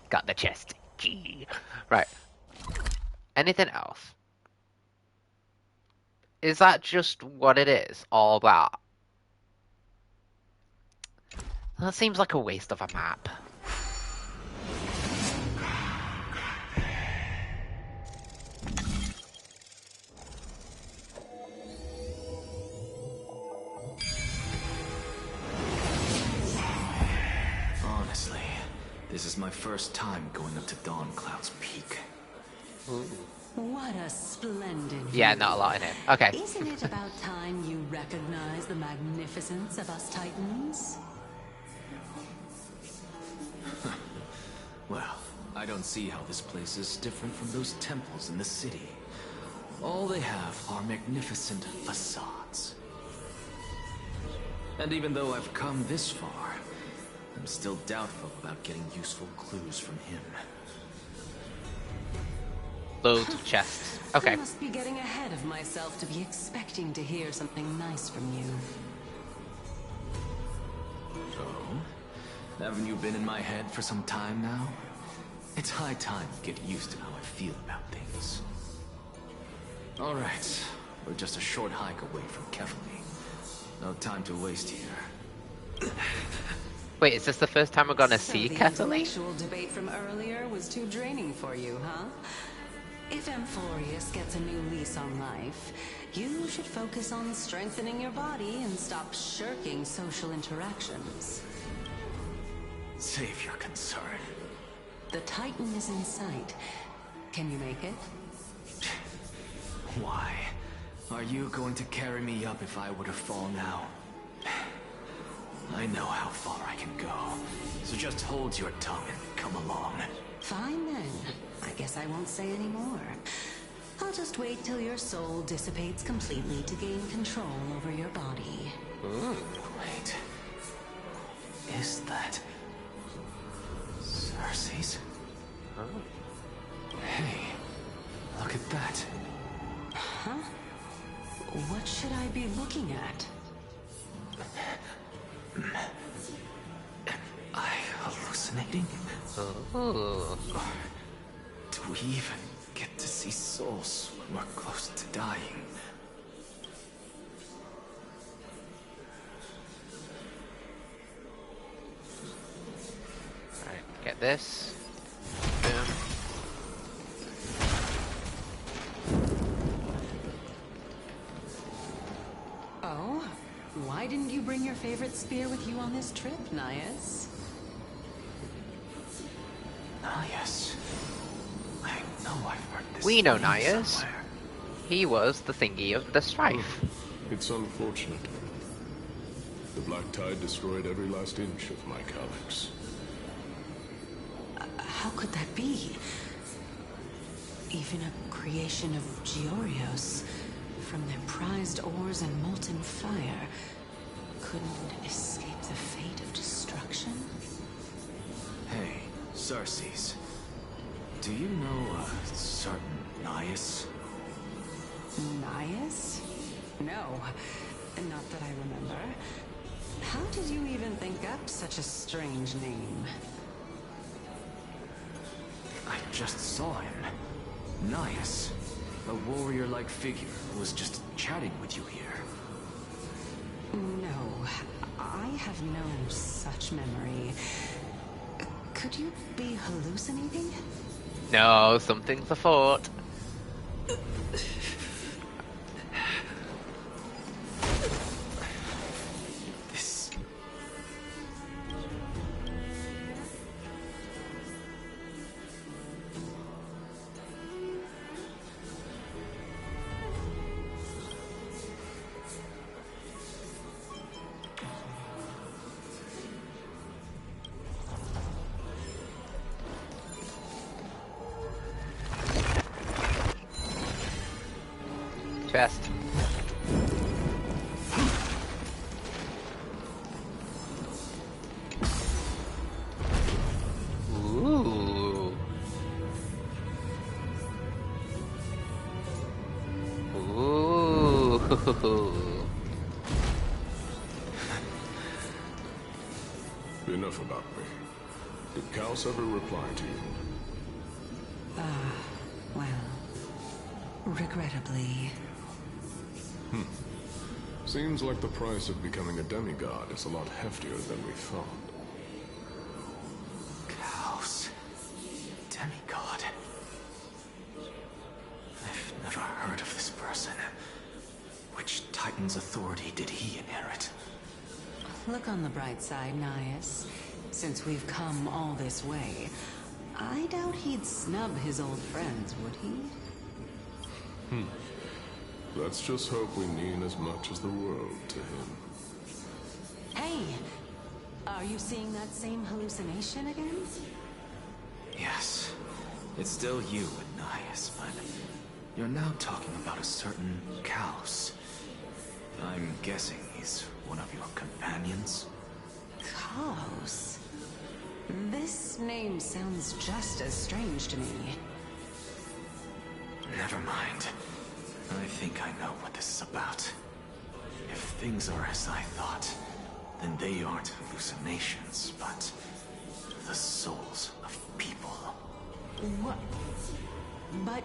Got the chest. Gee. Right. Anything else? Is that just what it is? All that? That seems like a waste of a map. Honestly, this is my first time going up to Dawncloud's peak. Ooh. What a splendid view. Yeah, not a lot in it. Okay. Isn't it about time you recognize the magnificence of us Titans? Well, I don't see how this place is different from those temples in the city. All they have are magnificent facades. And even though I've come this far, I'm still doubtful about getting useful clues from him. Loads of chests. Okay. I must be getting ahead of myself to be expecting to hear something nice from you. Oh? Haven't you been in my head for some time now? It's high time to get used to how I feel about things. Alright, we're just a short hike away from Kefali. No time to waste here. Wait, is this the first time we're gonna see the Castorice? intellectual debate from earlier was too draining for you, huh? If Amphoreus gets a new lease on life, you should focus on strengthening your body and stop shirking social interactions. Save your concern. The Titan is in sight. Can you make it? Why? Are you going to carry me up if I were to fall now? I know how far I can go, so just hold your tongue and come along. Fine then. I guess I won't say any more. I'll just wait till your soul dissipates completely to gain control over your body. Ooh. Wait. Is that... Cersei's? Oh. Hey, look at that. Huh? What should I be looking at? Am I hallucinating? Oh. Do we even get to see souls when we're close to dying? Alright, get this. Boom. Oh? Why didn't you bring your favorite spear with you on this trip, Nias? Nias. I know I've heard this. We know name Nias. somewhere. He was the thingy of the strife. It's unfortunate. The Black Tide destroyed every last inch of my calyx. How could that be? Even a creation of Georios, from their prized ores and molten fire, couldn't escape the fate of destruction? Hey, Cersei's. Do you know a certain Nias? Nias? No, not that I remember. How did you even think up such a strange name? I just saw him. Nias. A warrior-like figure who was just chatting with you here. No, I have no such memory. Could you be hallucinating? No, something's afoot. Chest. Ooh. Ooh. Enough about me. Did Kaos ever reply to you? Well, regrettably. Seems like the price of becoming a demigod is a lot heftier than we thought. Kaos. Demigod. I've never heard of this person. Which Titan's authority did he inherit? Look on the bright side, Nias. Since we've come all this way, I doubt he'd snub his old friends, would he? Let's just hope we mean as much as the world to him. Hey! Are you seeing that same hallucination again? Yes. It's still you and Nias, but you're now talking about a certain Kaos. I'm guessing he's one of your companions? Kaos? This name sounds just as strange to me. Never mind. I think I know what this is about. If things are as I thought, then they aren't hallucinations, but the souls of people. What? But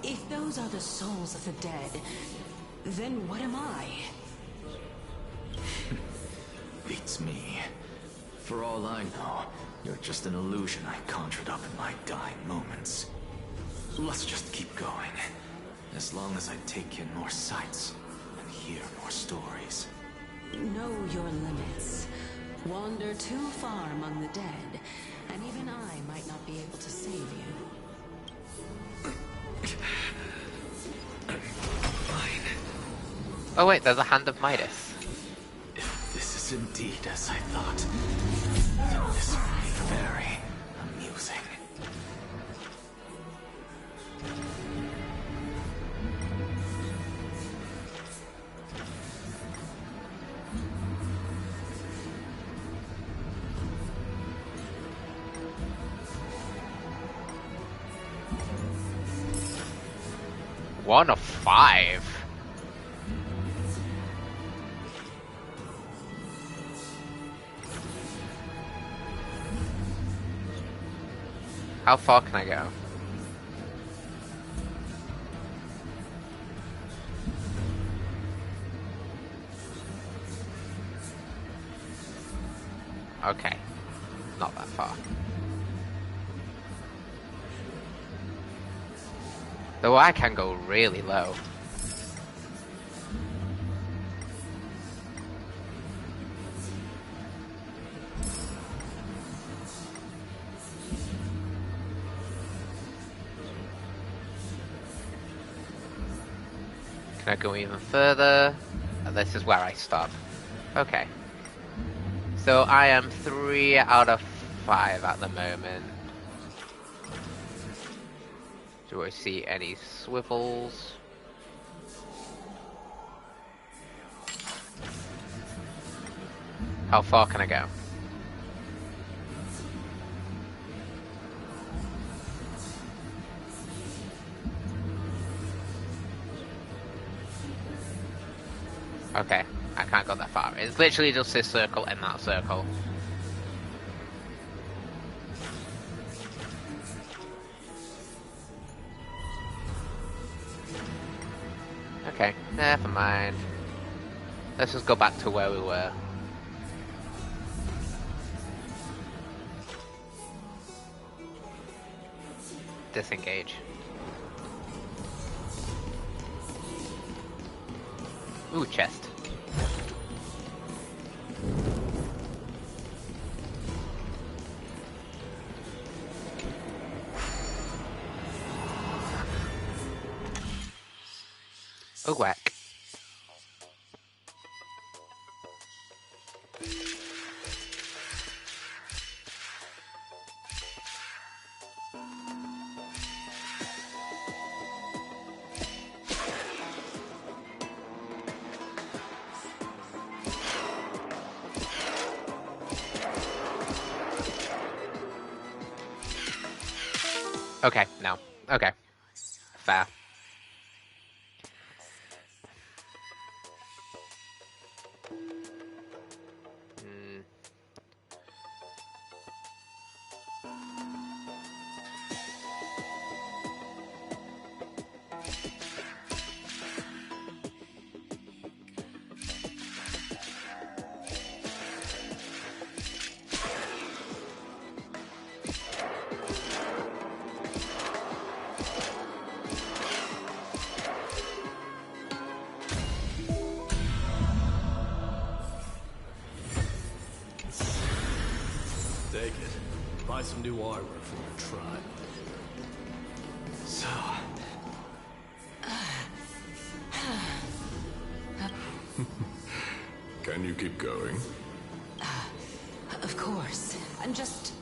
if those are the souls of the dead, then what am I? Beats me. For all I know, you're just an illusion I conjured up in my dying moments. Let's just keep going. As long as I take in more sights and hear more stories. Know your limits. Wander too far among the dead, and even I might not be able to save you. Fine. Oh wait, there's a hand of Midas. If this is indeed as I thought, then this will be very amusing. One of 5. How far can I go? Okay, not that far. Though I can go really low. Can I go even further? This is where I stop. Okay. So I am 3 out of 5 at the moment. Do I see any swivels? How far can I go? Okay, I can't go that far. It's literally just this circle and that circle. Okay, never mind. Let's just go back to where we were. Disengage. Ooh, chest. Oh, whack. Okay, no. Okay. Fair. Take it. Buy some new armor for your tribe. So... Can you keep going? Of course. I'm just...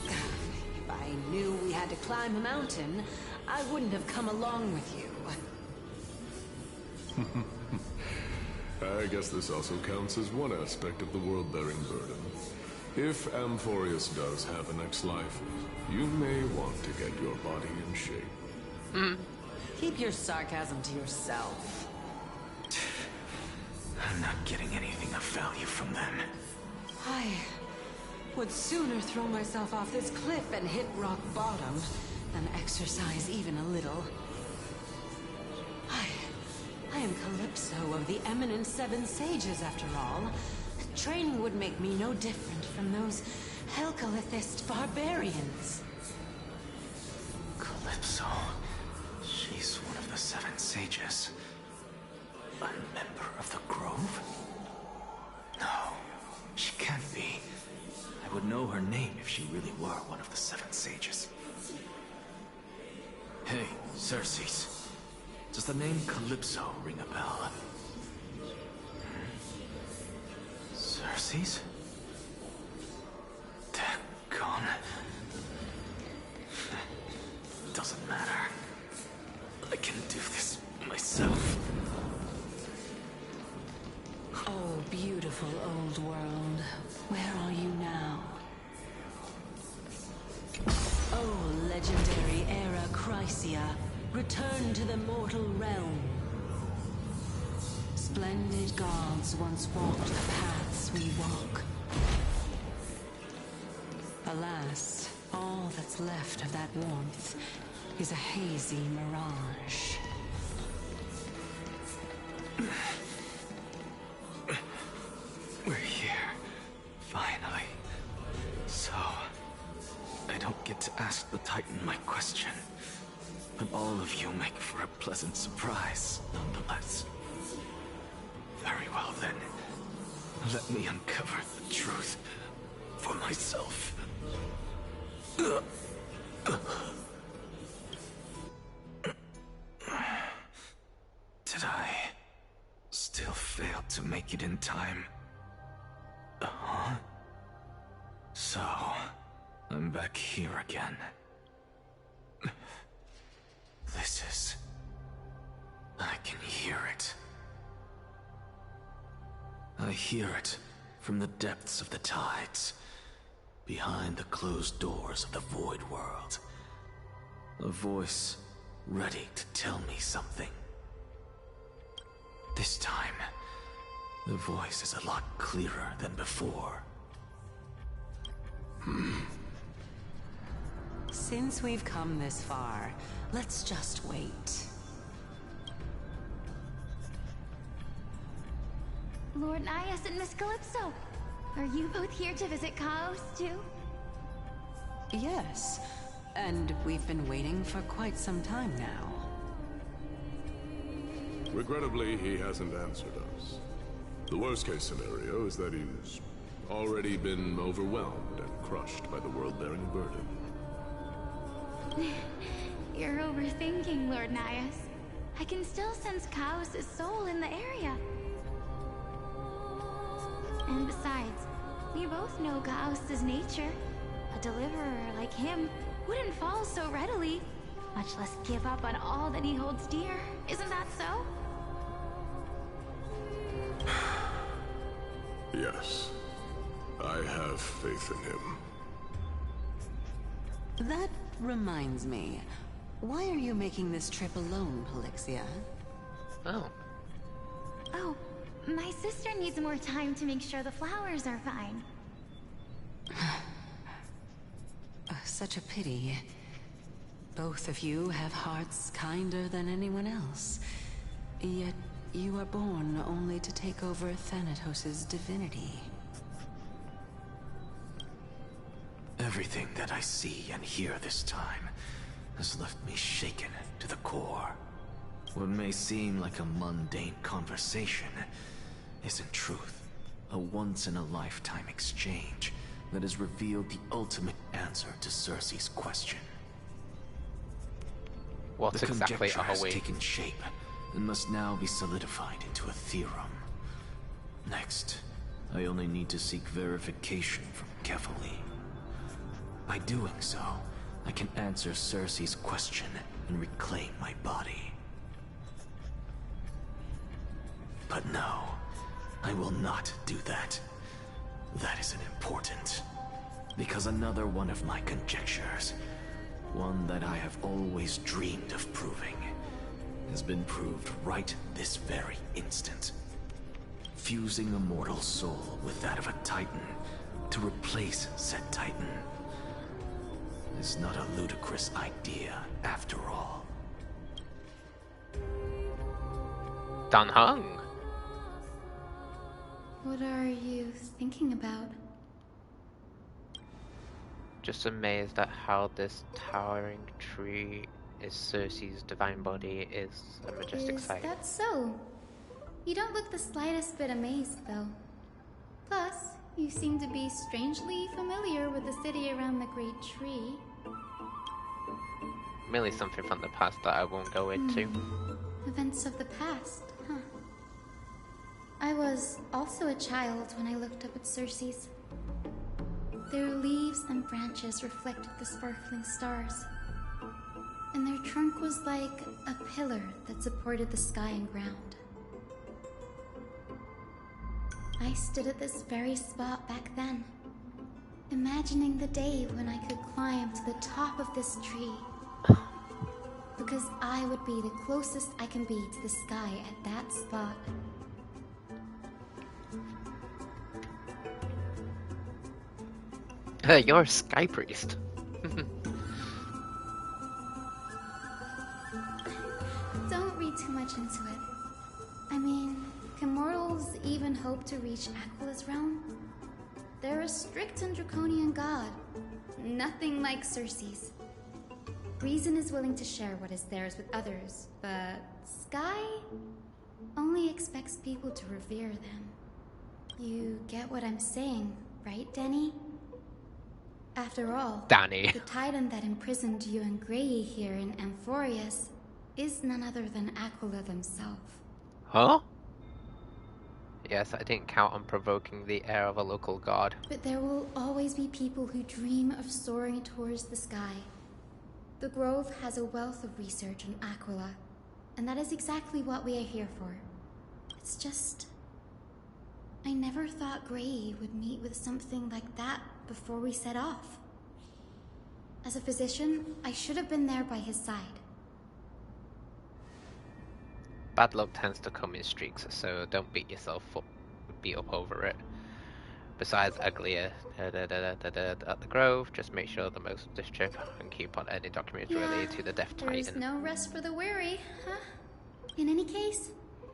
If I knew we had to climb a mountain, I wouldn't have come along with you. I guess this also counts as one aspect of the world-bearing burden. If Amphoreus does have a next life, you may want to get your body in shape. Keep your sarcasm to yourself. I'm not getting anything of value from them. I would sooner throw myself off this cliff and hit rock bottom than exercise even a little. I am Calypso of the eminent Seven Sages, after all. Training would make me no different from those Helcalithist barbarians. Calypso. She's one of the Seven Sages. A member of the Grove? No, she can't be. I would know her name if she really were one of the Seven Sages. Hey, Circes. Does the name Calypso ring a bell? Circes? Daggone. Doesn't matter. I can do this myself. Oh, beautiful old world. Where are you now? Oh, legendary era Chrysia. Return to the mortal realm. Splendid gods once walked the paths we walk. Alas, all that's left of that warmth is a hazy mirage. We're here. Finally. So, I don't get to ask the Titan my question. But all of you make for a pleasant surprise, nonetheless. Very well then. Let me uncover the truth for myself. Did I still fail to make it in time? Huh? So, I'm back here again. This is... I can hear it. I hear it from the depths of the tides, behind the closed doors of the void world. A voice ready to tell me something. This time, The voice is a lot clearer than before. Since we've come this far, let's just wait. Lord Nias and Miss Calypso, are you both here to visit Chaos too? Yes, and we've been waiting for quite some time now. Regrettably, he hasn't answered us. The worst-case scenario is that he's already been overwhelmed and crushed by the world-bearing burden. You're overthinking, Lord Nias. I can still sense Chaos' soul in the area. And besides, we both know Chaos' nature. A deliverer like him wouldn't fall so readily, much less give up on all that he holds dear. Isn't that so? Yes, I have faith in him. That reminds me. Why are you making this trip alone, Polixia? Oh. Oh, my sister needs more time to make sure the flowers are fine. Such a pity. Both of you have hearts kinder than anyone else. Yet you are born only to take over Thanatos' divinity. Everything that I see and hear this time has left me shaken to the core. What may seem like a mundane conversation is in truth a once-in-a-lifetime exchange that has revealed the ultimate answer to Cersei's question. What the exactly conjecture are has we? taken shape and must now be solidified into a theorem. Next, I only need to seek verification from Kefali. By doing so, I can answer Cersei's question and reclaim my body. But no, I will not do that. That isn't important. Because another one of my conjectures, one that I have always dreamed of proving, has been proved right this very instant. Fusing a mortal soul with that of a Titan to replace said Titan is not a ludicrous idea after all. Dan Hung. What are you thinking about? Just amazed at how this towering tree is Cersei's divine body is a majestic sight. Is that so? You don't look the slightest bit amazed, though. Plus, you seem to be strangely familiar with the city around the Great Tree. Merely something from the past that I won't go into. Events of the past, huh? I was also a child when I looked up at Cersei's. Their leaves and branches reflected the sparkling stars. And their trunk was like a pillar that supported the sky and ground. I stood at this very spot back then, imagining the day when I could climb to the top of this tree. Because I would be the closest I can be to the sky at that spot. You're a sky priest. Don't read too much into it. I mean, can mortals even hope to reach Aquila's realm? They're a strict and draconian god. Nothing like Cersei's. Reason is willing to share what is theirs with others, but Sky only expects people to revere them. You get what I'm saying, right, Denny? After all, Danny. The Titan that imprisoned you and Grey here in Amphoreus is none other than Aquila themselves. Huh? Yes, I didn't count on provoking the heir of a local god. But there will always be people who dream of soaring towards the sky. The Grove has a wealth of research on Aquila, and that is exactly what we are here for. It's just... I never thought Grey would meet with something like that before we set off. As a physician, I should have been there by his side. Bad luck tends to come in streaks, so don't beat yourself up. beat up over it. Besides uglier at the Grove, just make sure the most of this trip and keep on any documents related to the Death There's Titan. no rest for the weary, huh? In any case,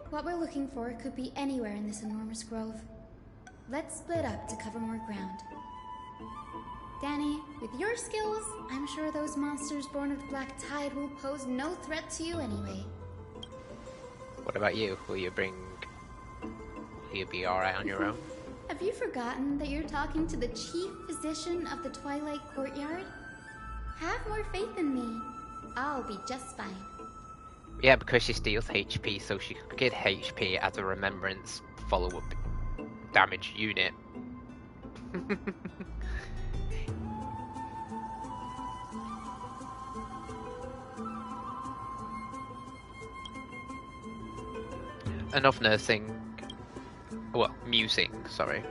what we're looking for could be anywhere in this enormous grove. Let's split up to cover more ground. Danny, with your skills, I'm sure those monsters born of the Black Tide will pose no threat to you anyway. What about you? Will you be alright on your own? Have you forgotten that you're talking to the chief physician of the Twilight Courtyard? Have more faith in me. I'll be just fine. Yeah, because she steals HP, so she could get HP as a remembrance follow-up damage unit. Enough nursing. Well, musing, sorry.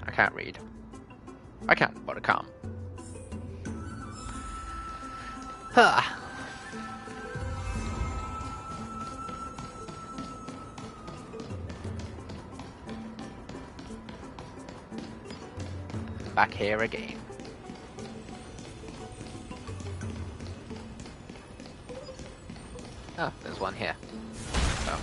I can't read. I can, but I can't. Huh. Back here again. Oh, there's one here. Oh.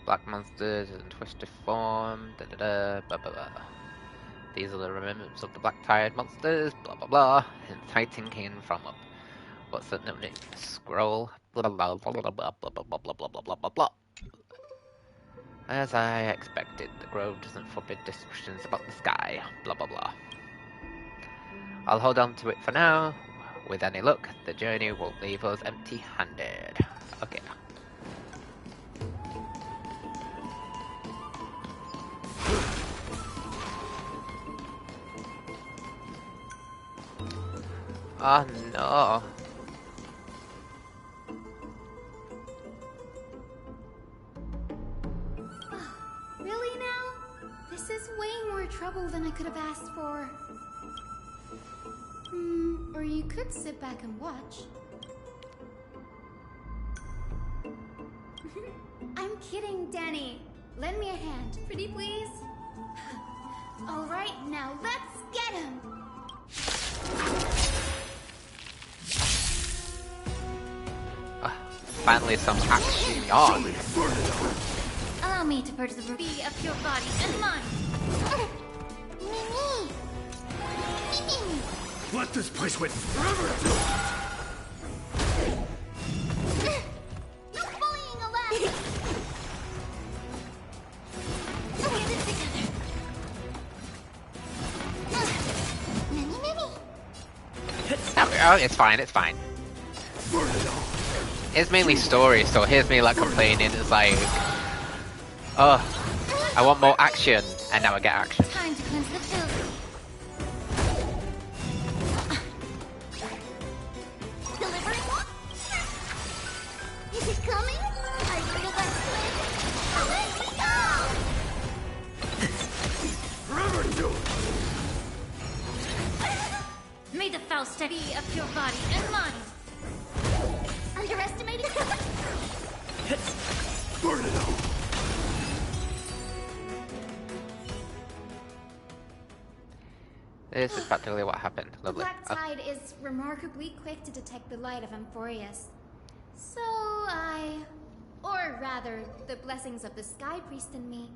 Black monsters in twisted form, da da da, blah blah blah. These are the remnants of the Black Tide monsters, blah blah blah. And Titan came from up. What's that name? Scroll, blah blah blah blah blah blah blah blah blah blah blah blah blah. As I expected, the Grove doesn't forbid discussions about the sky, blah blah blah. I'll hold on to it for now. With any luck, the journey won't leave us empty-handed. Okay. Oh no. Really now? This is way more trouble than I could have asked for. Or you could sit back and watch. I'm kidding, Danny. Lend me a hand, pretty please. Alright, now let's get him! Finally some action on. Allow me to purge the be of your body and mind. Let this place wait forever! No bullying allowed! Get it together. Oh, it's fine, it's fine. It's mainly story, so here's me like complaining. It's like, oh, I want more action, and now I get action. Time to cleanse the filth. Delivering? Is it coming? Are you the best twin? Let me go! Forever do it! May the Faust be of your body and mind. Underestimating? Burn it out! This is practically what happened. The Lovely. Black Tide is remarkably quick to detect the light of Amphoreus. So or rather, the blessings of the Sky Priest in me,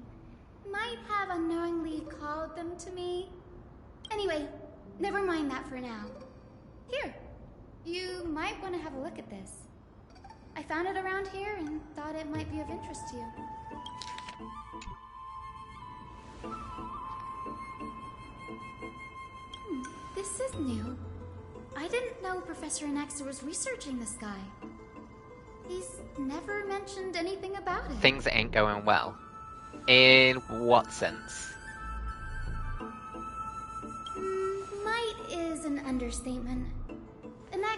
might have unknowingly called them to me. Anyway, never mind that for now. Here, you might want to have a look at this. I found it around here and thought it might be of interest to you. This is new. I didn't know Professor Anaxa was researching the sky. He's never mentioned anything about it. Things ain't going well. In what sense? Might is an understatement.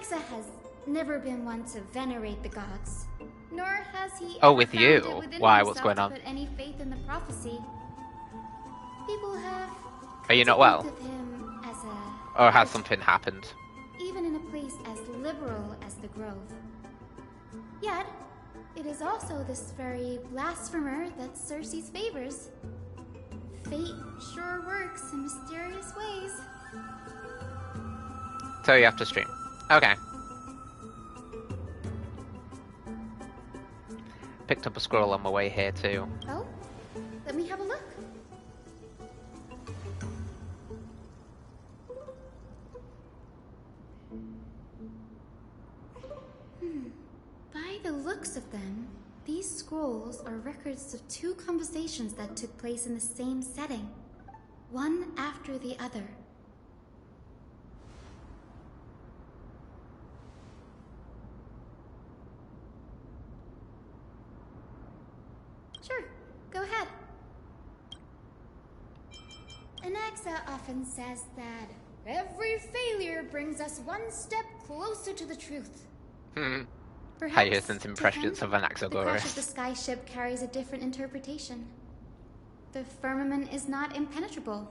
Anaxa has never been one to venerate the gods, nor has he Oh, ever with found you? it within Why? himself What's going to on? put any faith in the prophecy. People have Are you come not to well? think of him as a Or has heretic, something happened? even in a place as liberal as the Grove. Yet, it is also this very blasphemer that Cersei favors. Fate sure works in mysterious ways. So you have to stream. Okay. Picked up a scroll on my way here too. Oh, let me have a look. By the looks of them, these scrolls are records of two conversations that took place in the same setting, one after the other. Sure, go ahead. Anaxa often says that every failure brings us one step closer to the truth. Perhaps Hyacinth's impressions of an the crash of the Anaxagoras. sky ship carries a different interpretation. The firmament is not impenetrable.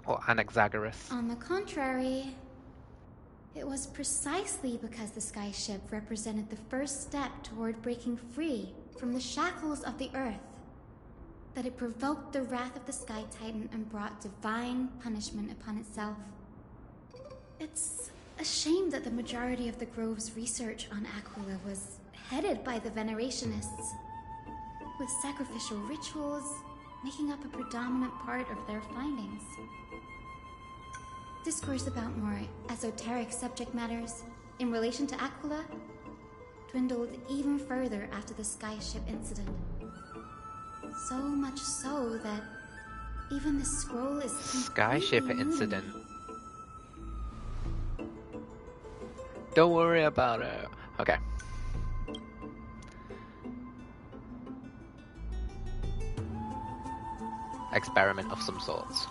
Or Anaxagoras. On the contrary, it was precisely because the sky ship represented the first step toward breaking free from the shackles of the earth that it provoked the wrath of the Sky Titan and brought divine punishment upon itself. It's a shame that the majority of the Grove's research on Aquila was headed by the Venerationists, with sacrificial rituals making up a predominant part of their findings. Discourse about more esoteric subject matters in relation to Aquila dwindled even further after the skyship incident. So much so that even the scroll is Skyship completely new to incident. me. Don't worry about it. Okay. Experiment of some sorts.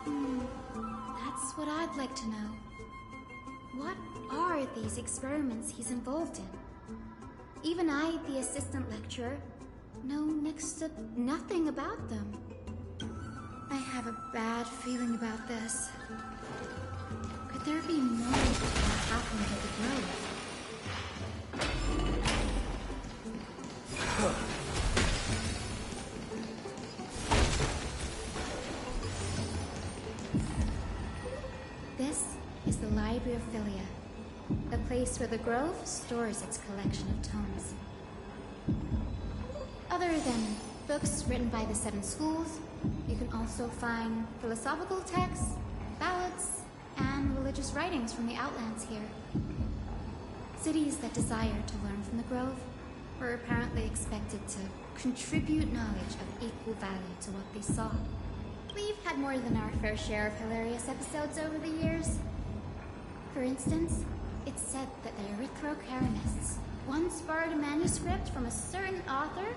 That's what I'd like to know. What are these experiments he's involved in? Even I, the assistant lecturer, know next to nothing about them. I have a bad feeling about this. Could there be more to what happened at the Grove? This is the Library of Heya, the place where the Grove stores its collection of tomes. Other than books written by the 7 schools, you can also find philosophical texts, ballads, and religious writings from the Outlands here. Cities that desire to learn from the Grove were apparently expected to contribute knowledge of equal value to what they saw. We've had more than our fair share of hilarious episodes over the years. For instance, it's said that the Erythrocaranists once borrowed a manuscript from a certain author,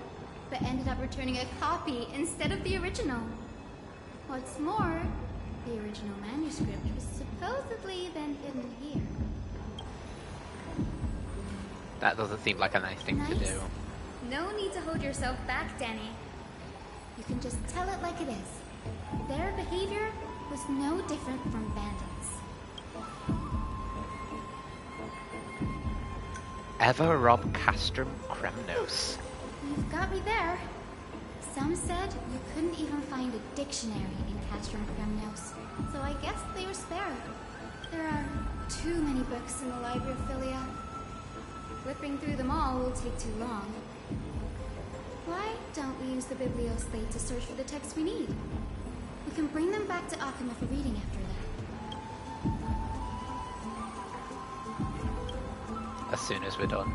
but ended up returning a copy instead of the original. What's more, the original manuscript was supposedly then hidden here. That doesn't seem like a nice thing to do. No need to hold yourself back, Danny. You can just tell it like it is. Their behavior was no different from bandits. Ever rob Castrum Kremnos. You've got me there. Some said you couldn't even find a dictionary in Castrum Kremnos, so I guess they were spared. There are too many books in the Library of Heya. Flipping through them all will take too long. Why don't we use the Biblioslate to search for the texts we need? We can bring them back to Akuma for reading after that. As soon as we're done.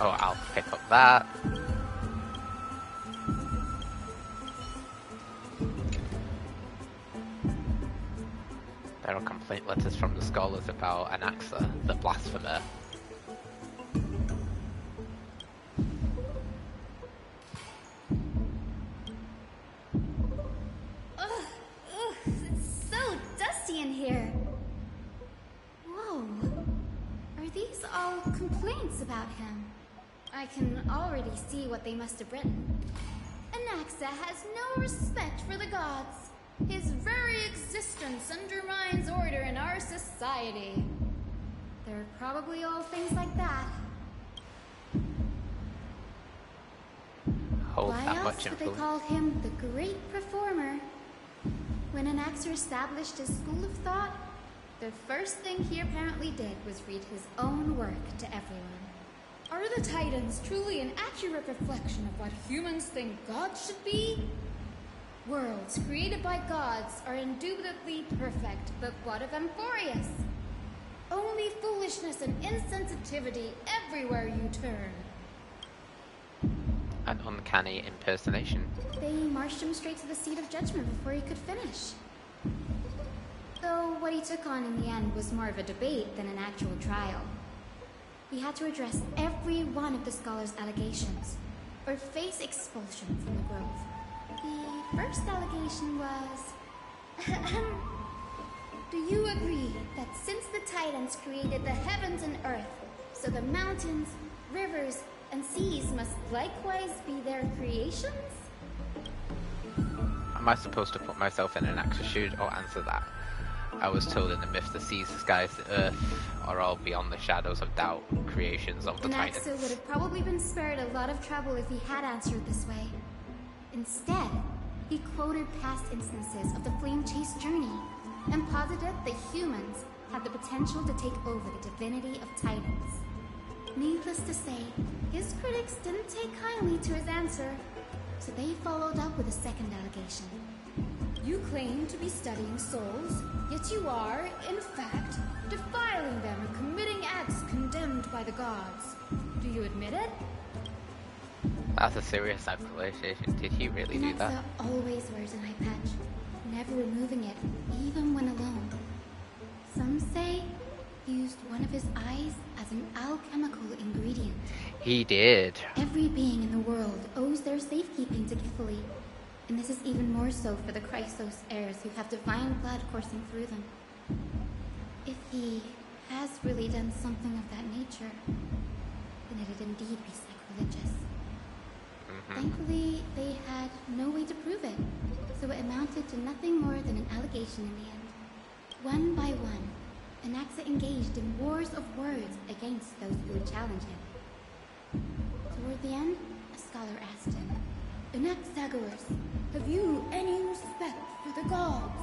Oh, I'll pick up that. There are complaint letters from the scholars about Anaxa, the blasphemer. complaints about him. I can already see what they must have written. Anaxa has no respect for the gods. His very existence undermines order in our society. They're probably all things like that. Why else do they call him the Great Performer? When Anaxer established his school of thought, the first thing he apparently did was read his own work to everyone. Are the Titans truly an accurate reflection of what humans think gods should be? Worlds created by gods are indubitably perfect, but what of Amphoreus? Only foolishness and insensitivity everywhere you turn. An uncanny impersonation. They marched him straight to the seat of judgment before he could finish. Though what he took on in the end was more of a debate than an actual trial. He had to address every one of the scholar's allegations, or face expulsion from the grove. The first allegation was... Do you agree that since the Titans created the heavens and earth, so the mountains, rivers, and seas must likewise be their creations? Am I supposed to put myself in an actor's shoes or answer that? I was told in the myth the seas, the skies, the earth are all beyond the shadows of doubt, creations of the Titans. Anaxa would have probably been spared a lot of trouble if he had answered this way. Instead, he quoted past instances of the flame-chase journey and posited that humans have the potential to take over the divinity of Titans. Needless to say, his critics didn't take kindly to his answer, so they followed up with a second allegation. You claim to be studying souls, yet you are, in fact, defiling them and committing acts condemned by the gods. Do you admit it? That's a serious accusation. Did he really do that? Anaxa always wears an eye patch, never removing it, even when alone. Some say he used one of his eyes as an alchemical ingredient. He did. Every being in the world owes their safekeeping to Kithily, and this is even more so for the Chrysos heirs who have divine blood coursing through them. If he has really done something of that nature, then it'd indeed be sacrilegious. Thankfully, they had no way to prove it, so it amounted to nothing more than an allegation in the end. One by one, Anaxa engaged in wars of words against those who would challenge him. Toward the end, a scholar asked him, Anaxagoras, have you any respect for the gods?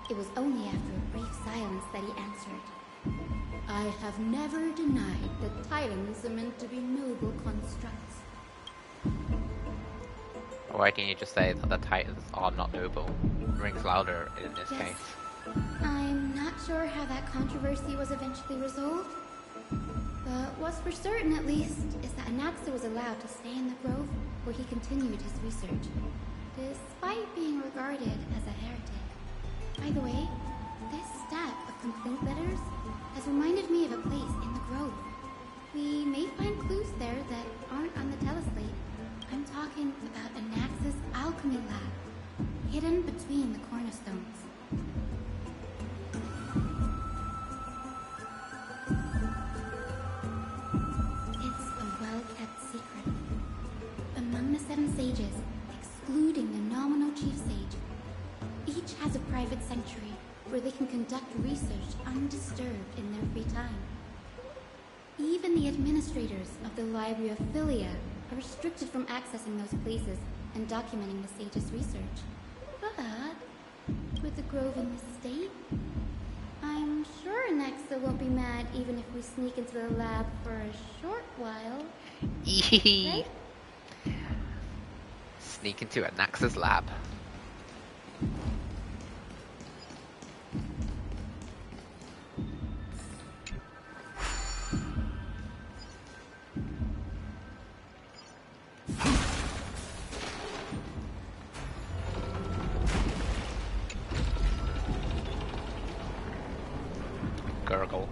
It was only after a brief silence that he answered, I have never denied that Titans are meant to be noble constructs. Why didn't you just say that the Titans are not noble? Rings louder in this case. I'm not sure how that controversy was eventually resolved, but what's for certain at least is that Anaxa was allowed to stay in the grove where he continued his research, despite being regarded as a heretic. By the way, this stack of complaint letters has reminded me of a place in the grove. We may find clues there that aren't on the teleslate. I'm talking about Anaxa's alchemy lab, hidden between the cornerstones. It's a well-kept secret. Among the 7 sages, excluding the nominal chief sage, each has a private sanctuary where they can conduct research undisturbed in their free time. Even the administrators of the Library of Heya are restricted from accessing those places and documenting the sage's research. But with the grove in this state, I'm sure Anaxa won't be mad even if we sneak into the lab for a short while. Right? Sneak into Anaxa's lab. Gurgle.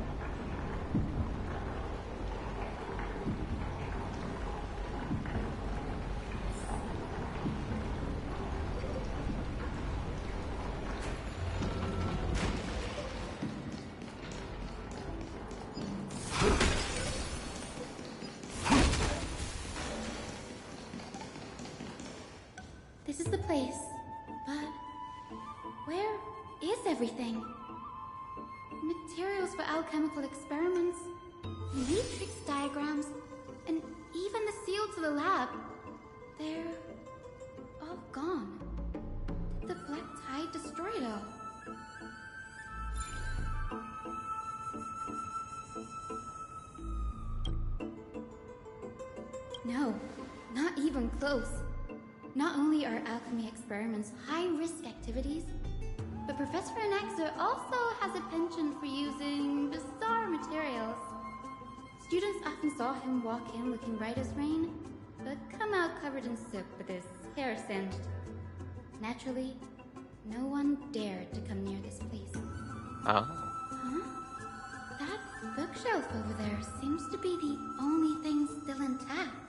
place. But where is everything? Materials for alchemical experiments, matrix diagrams, and even the seal to the lab. They're all gone. Did the Black Tide destroy it all? No, not even close. Not only are alchemy experiments high-risk activities, but Professor Anaxa also has a penchant for using bizarre materials. Students often saw him walk in looking bright as rain, but come out covered in soot with his hair singed. Naturally, no one dared to come near this place. Oh. Huh? That bookshelf over there seems to be the only thing still intact.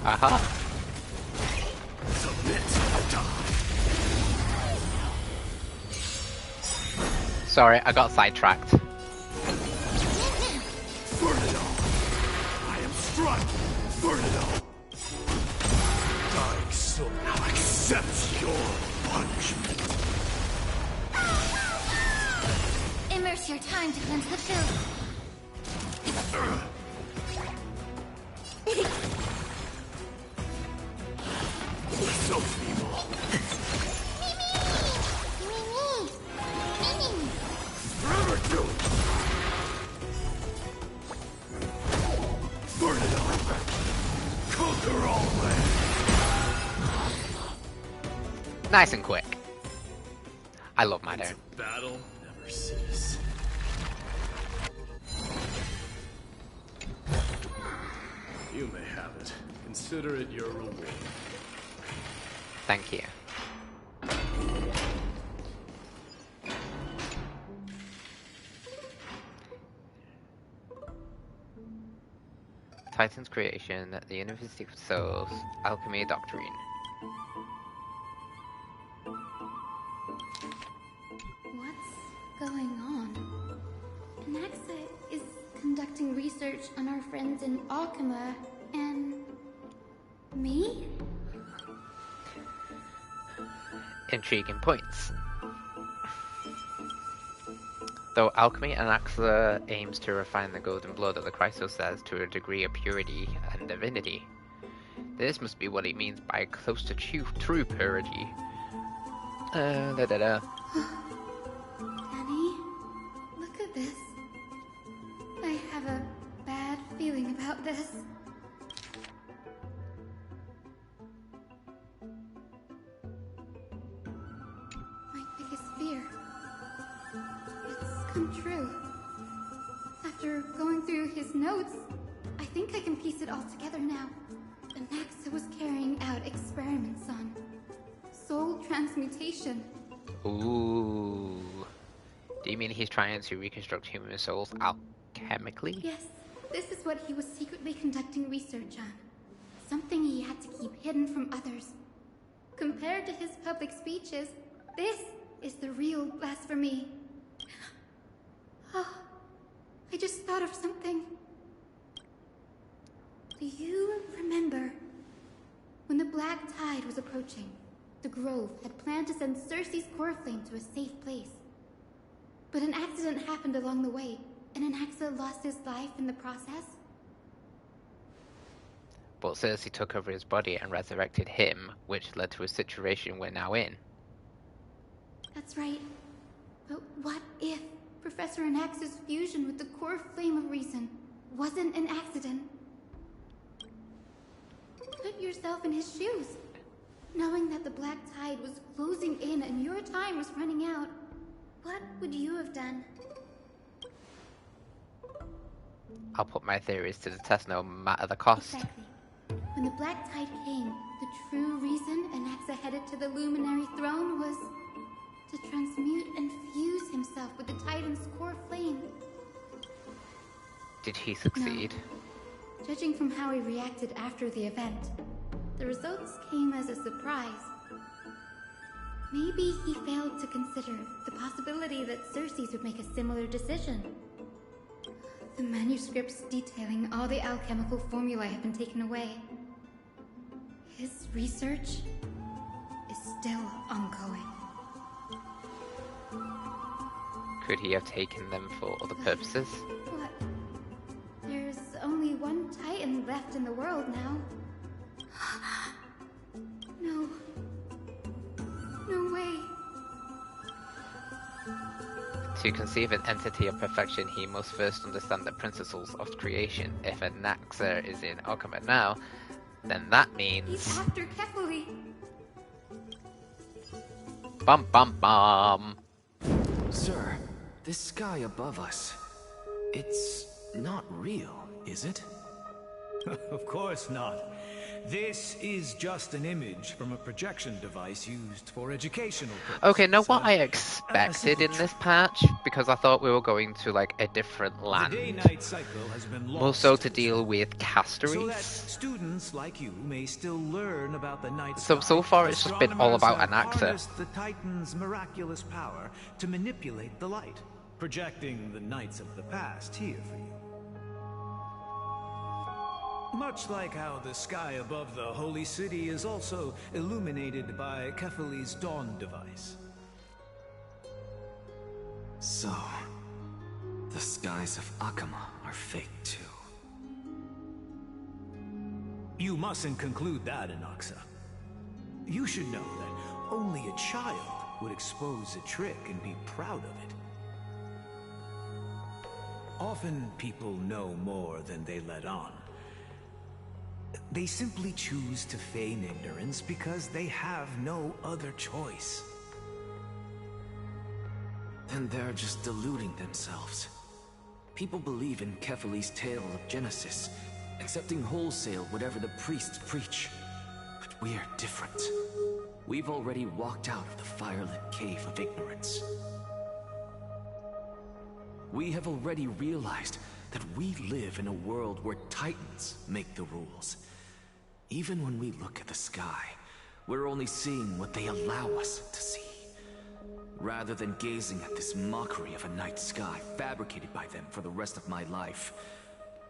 Aha! Sorry, I got sidetracked. Burn it all! I am struck! Burn it all! Dying soul now accepts your punishment. Immerse your time to cleanse the filth. So feeble. Forever do it! Burn it all! Conquer all land! Nice and quick. I love my turn. Battle never cease. You may have it. Consider it your reward. Thank you. Titan's creation, the University of Souls, Alchemy Doctrine. What's going on? Anaxa is conducting research on our friends in Alchema and me? Intriguing points. Though alchemy and Anaxa aims to refine the golden blood of the Chrysosers to a degree of purity and divinity, this must be what he means by close to true purity. Danny, look at this. I have a bad feeling about this. My biggest fear. It's come true. After going through his notes, I think I can piece it all together now. Anaxa was carrying out experiments on soul transmutation. Ooh. Do you mean he's trying to reconstruct human souls alchemically? Yes, this is what he was secretly conducting research on. Something he had to keep hidden from others. Compared to his public speeches, this is the real blasphemy. Oh, I just thought of something. Do you remember when the Black Tide was approaching? The Grove had planned to send Circe's core flame to a safe place. But an accident happened along the way, and Anaxa lost his life in the process. But Circe took over his body and resurrected him, which led to a situation we're now in. That's right. But what if Professor Anaxa's fusion with the core flame of reason wasn't an accident? Put yourself in his shoes. Knowing that the Black Tide was closing in and your time was running out, what would you have done? I'll put my theories to the test no matter the cost. Exactly. When the Black Tide came, the true reason Anaxa headed to the Luminary Throne was to transmute and fuse himself with the Titan's core flame. Did he succeed? No. Judging from how he reacted after the event, The results came as a surprise. Maybe he failed to consider the possibility that Circes would make a similar decision. The manuscripts detailing all the alchemical formulae have been taken away. His research is still ongoing. Could he have taken them for other purposes? What? There's only one Titan left in the world now. No. No way. To conceive an entity of perfection, he must first understand the principles of creation. If a Naxa is in Okama now, then that means... He's after Kefali. Bum bum bum. Sir, this sky above us, it's not real, is it? Of course not. This is just an image from a projection device used for educational purposes. Okay, now what I expected in this patch, because I thought we were going to like a different land, day-night cycle has been more so to deal with Castorice. So that students like you may still learn about the night So far it's just been all about Anaxa. The Titan's miraculous power to manipulate the light, projecting the nights of the past here for you. Much like how the sky above the Holy City is also illuminated by Kefali's dawn device. So, the skies of Akama are fake too. You mustn't conclude that, Anaxa. You should know that only a child would expose a trick and be proud of it. Often people know more than they let on. They simply choose to feign ignorance because they have no other choice. Then they're just deluding themselves. People believe in Kefali's tale of Genesis, accepting wholesale whatever the priests preach. But we're different. We've already walked out of the firelit cave of ignorance. We have already realized that we live in a world where Titans make the rules. Even when we look at the sky, we're only seeing what they allow us to see. Rather than gazing at this mockery of a night sky fabricated by them for the rest of my life,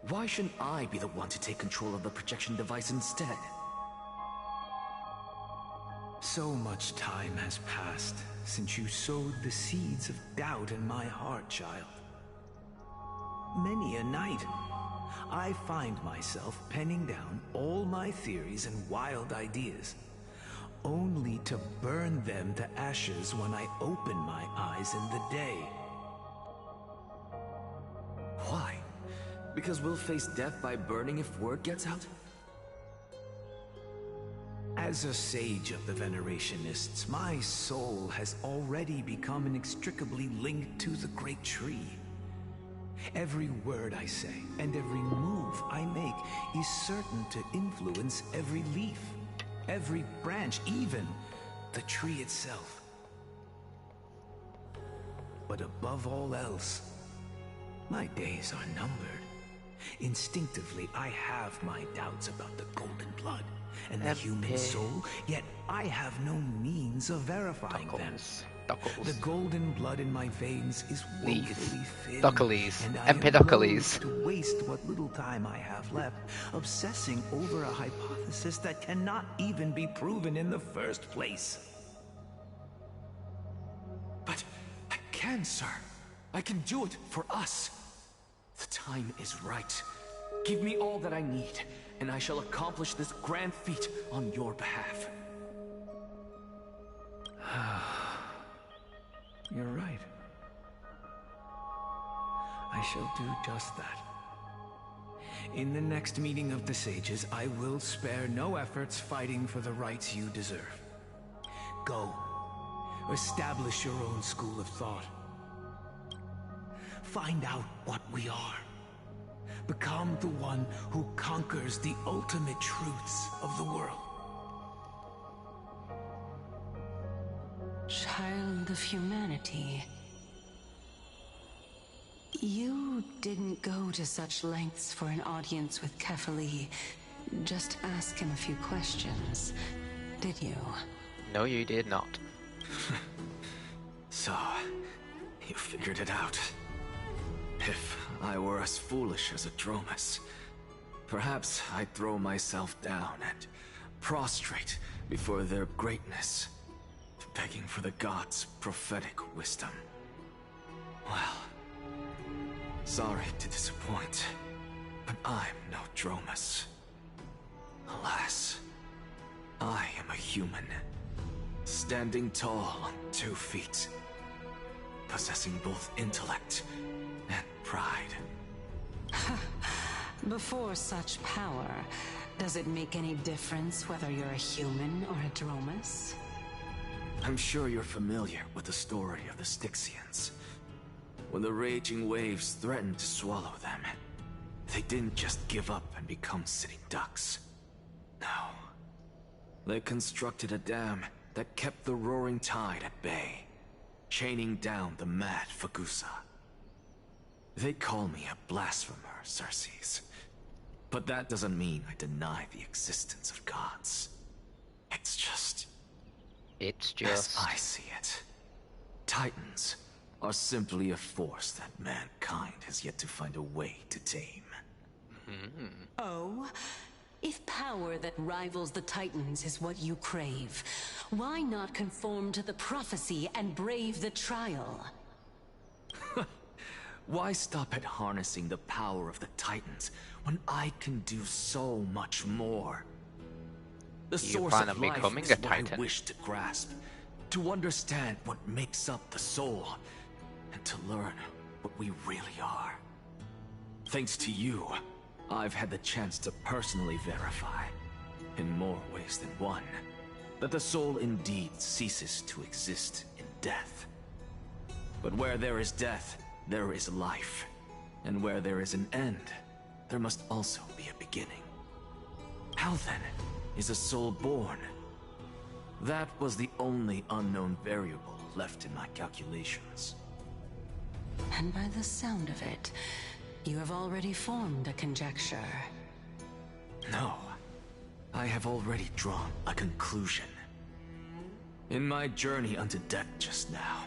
why shouldn't I be the one to take control of the projection device instead? So much time has passed since you sowed the seeds of doubt in my heart, child. Many a night, I find myself penning down all my theories and wild ideas, only to burn them to ashes when I open my eyes in the day. Why? Because we'll face death by burning if word gets out? As a sage of the Venerationists, my soul has already become inextricably linked to the great tree. Every word I say and every move I make is certain to influence every leaf, every branch, even the tree itself. But above all else, my days are numbered. Instinctively, I have my doubts about the golden blood and the human soul, yet I have no means of verifying them. The golden blood in my veins is woefully thin, and I am loath to waste what little time I have left obsessing over a hypothesis that cannot even be proven in the first place. But I can, sir. I can do it for us. The time is right. Give me all that I need, and I shall accomplish this grand feat on your behalf. You're right. I shall do just that. In the next meeting of the sages, I will spare no efforts fighting for the rights you deserve. Go. Establish your own school of thought. Find out what we are. Become the one who conquers the ultimate truths of the world. Child of humanity. You didn't go to such lengths for an audience with Kefali, just ask him a few questions, did you? No, you did not. So, you figured it out. If I were as foolish as a Dromus, perhaps I'd throw myself down and prostrate before their greatness, begging for the gods' prophetic wisdom. Well, sorry to disappoint, but I'm no Dromus. Alas, I am a human, standing tall on 2 feet, possessing both intellect and pride. Before such power, does it make any difference whether you're a human or a Dromus? I'm sure you're familiar with the story of the Styxians. When the raging waves threatened to swallow them, they didn't just give up and become sitting ducks. No. They constructed a dam that kept the roaring tide at bay, chaining down the mad Fagusa. They call me a blasphemer, Circes. But that doesn't mean I deny the existence of gods. It's just... As I see it, Titans are simply a force that mankind has yet to find a way to tame. Oh? If power that rivals the Titans is what you crave, why not conform to the prophecy and brave the trial? Why stop at harnessing the power of the Titans when I can do so much more? The source of life is what I wish to grasp, to understand what makes up the soul, and to learn what we really are. Thanks to you, I've had the chance to personally verify, in more ways than one, that the soul indeed ceases to exist in death. But where there is death, there is life. And where there is an end, there must also be a beginning. How then is a soul born? That was the only unknown variable left in my calculations. And by the sound of it, you have already formed a conjecture. No, I have already drawn a conclusion. In my journey unto death just now,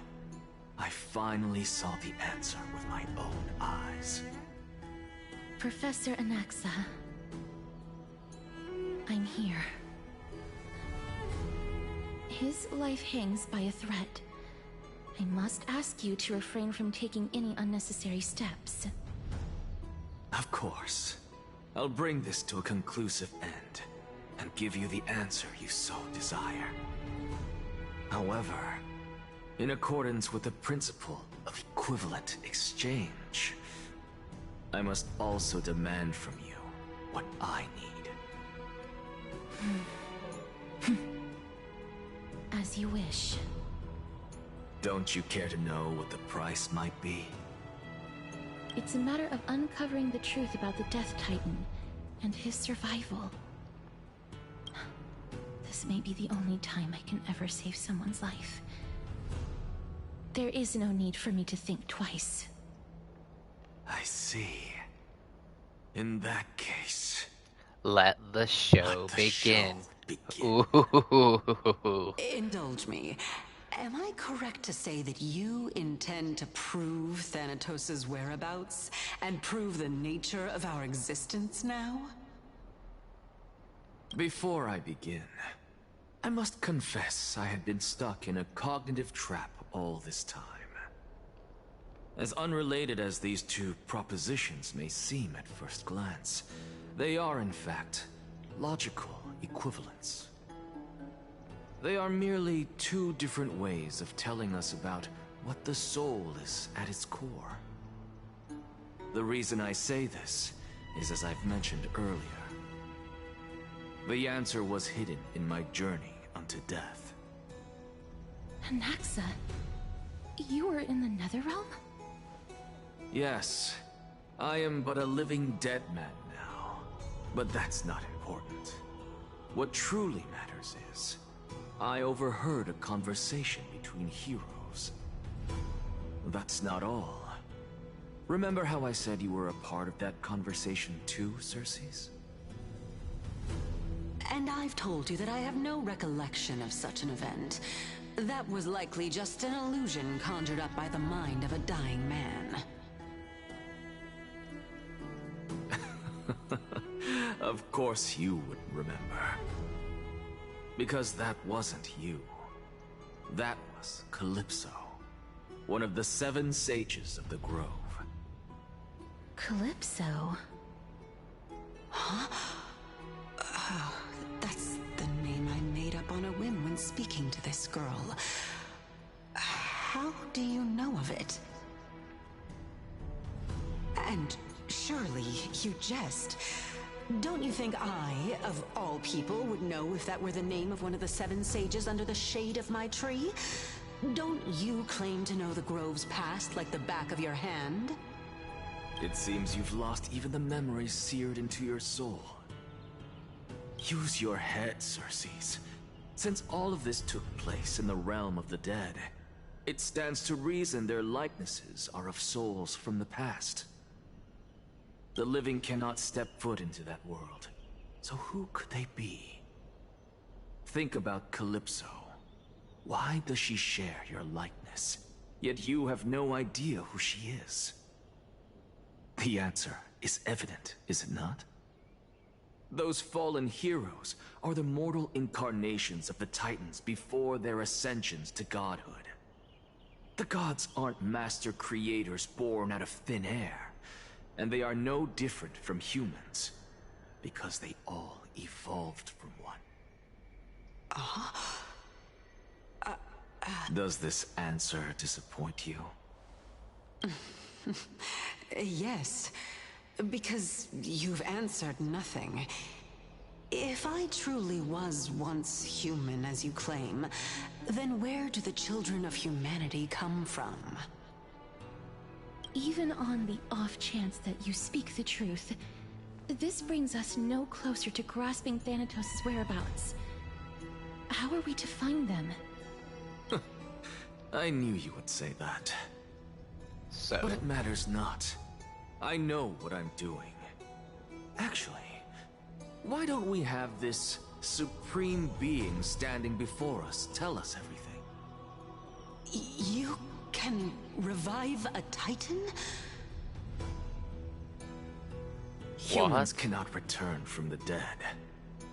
I finally saw the answer with my own eyes. Professor Anaxa, I'm here. His life hangs by a thread. I must ask you to refrain from taking any unnecessary steps. Of course. I'll bring this to a conclusive end, and give you the answer you so desire. However, in accordance with the principle of equivalent exchange, I must also demand from you what I need. As you wish. Don't you care to know what the price might be? It's a matter of uncovering the truth about the Death Titan and his survival. This may be the only time I can ever save someone's life. There is no need for me to think twice. I see. In that case... Let the show begin. Ooh. Indulge me. Am I correct to say that you intend to prove Thanatos' whereabouts and prove the nature of our existence now? Before I begin, I must confess I had been stuck in a cognitive trap all this time. As unrelated as these two propositions may seem at first glance, they are in fact logical equivalents. They are merely two different ways of telling us about what the soul is at its core. The reason I say this is, as I've mentioned earlier, the answer was hidden in my journey unto death. Anaxa, you were in the Netherrealm? Yes, I am but a living dead man now, but that's not important. What truly matters is, I overheard a conversation between heroes. That's not all. Remember how I said you were a part of that conversation too, Circes? And I've told you that I have no recollection of such an event. That was likely just an illusion conjured up by the mind of a dying man. Of course you would remember. Because that wasn't you. That was Calypso, one of the 7 sages of the Grove. Calypso? Huh? Oh, that's the name I made up on a whim when speaking to this girl. How do you know of it? And surely you jest. Don't you think I, of all people, would know if that were the name of one of the 7 sages under the shade of my tree? Don't you claim to know the Grove's past like the back of your hand? It seems you've lost even the memories seared into your soul. Use your head, Circes. Since all of this took place in the realm of the dead, it stands to reason their likenesses are of souls from the past. The living cannot step foot into that world, so who could they be? Think about Calypso. Why does she share your likeness, yet you have no idea who she is? The answer is evident, is it not? Those fallen heroes are the mortal incarnations of the Titans before their ascensions to godhood. The gods aren't master creators born out of thin air, and they are no different from humans, because they all evolved from one. Does this answer disappoint you? Yes, because you've answered nothing. If I truly was once human, as you claim, then where do the children of humanity come from? Even on the off chance that you speak the truth, this brings us no closer to grasping Thanatos' whereabouts. How are we to find them? I knew you would say that. So? But it matters not. I know what I'm doing. Actually, why don't we have this supreme being standing before us tell us everything? You can revive a Titan? Humans cannot return from the dead.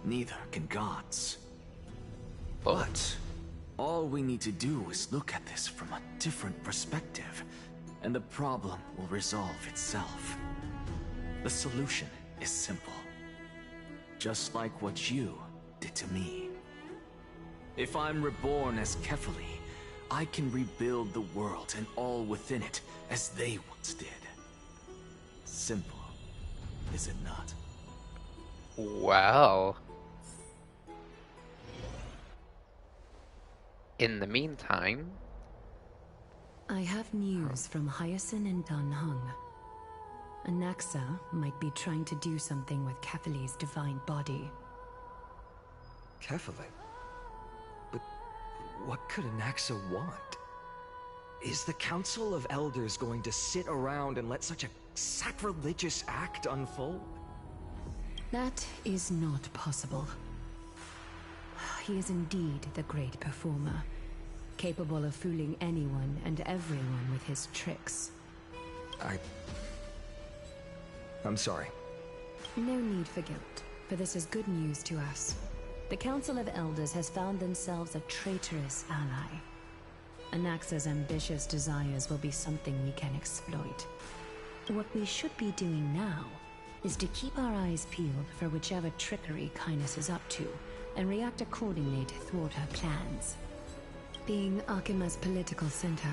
Neither can gods. But all we need to do is look at this from a different perspective, and the problem will resolve itself. The solution is simple. Just like what you did to me. If I'm reborn as Kefali, I can rebuild the world and all within it as they once did. Simple, is it not? Well, in the meantime, I have news from Hyacinth and Danhung. Anaxa might be trying to do something with Kefali's divine body. Kefali? But what could Anaxa want? Is the Council of Elders going to sit around and let such a sacrilegious act unfold? That is not possible. He is indeed the great performer, capable of fooling anyone and everyone with his tricks. I'm sorry. No need for guilt, for this is good news to us. The Council of Elders has found themselves a traitorous ally. Anaxa's ambitious desires will be something we can exploit. What we should be doing now is to keep our eyes peeled for whichever trickery Kindness is up to, and react accordingly to thwart her plans. Being Akima's political center,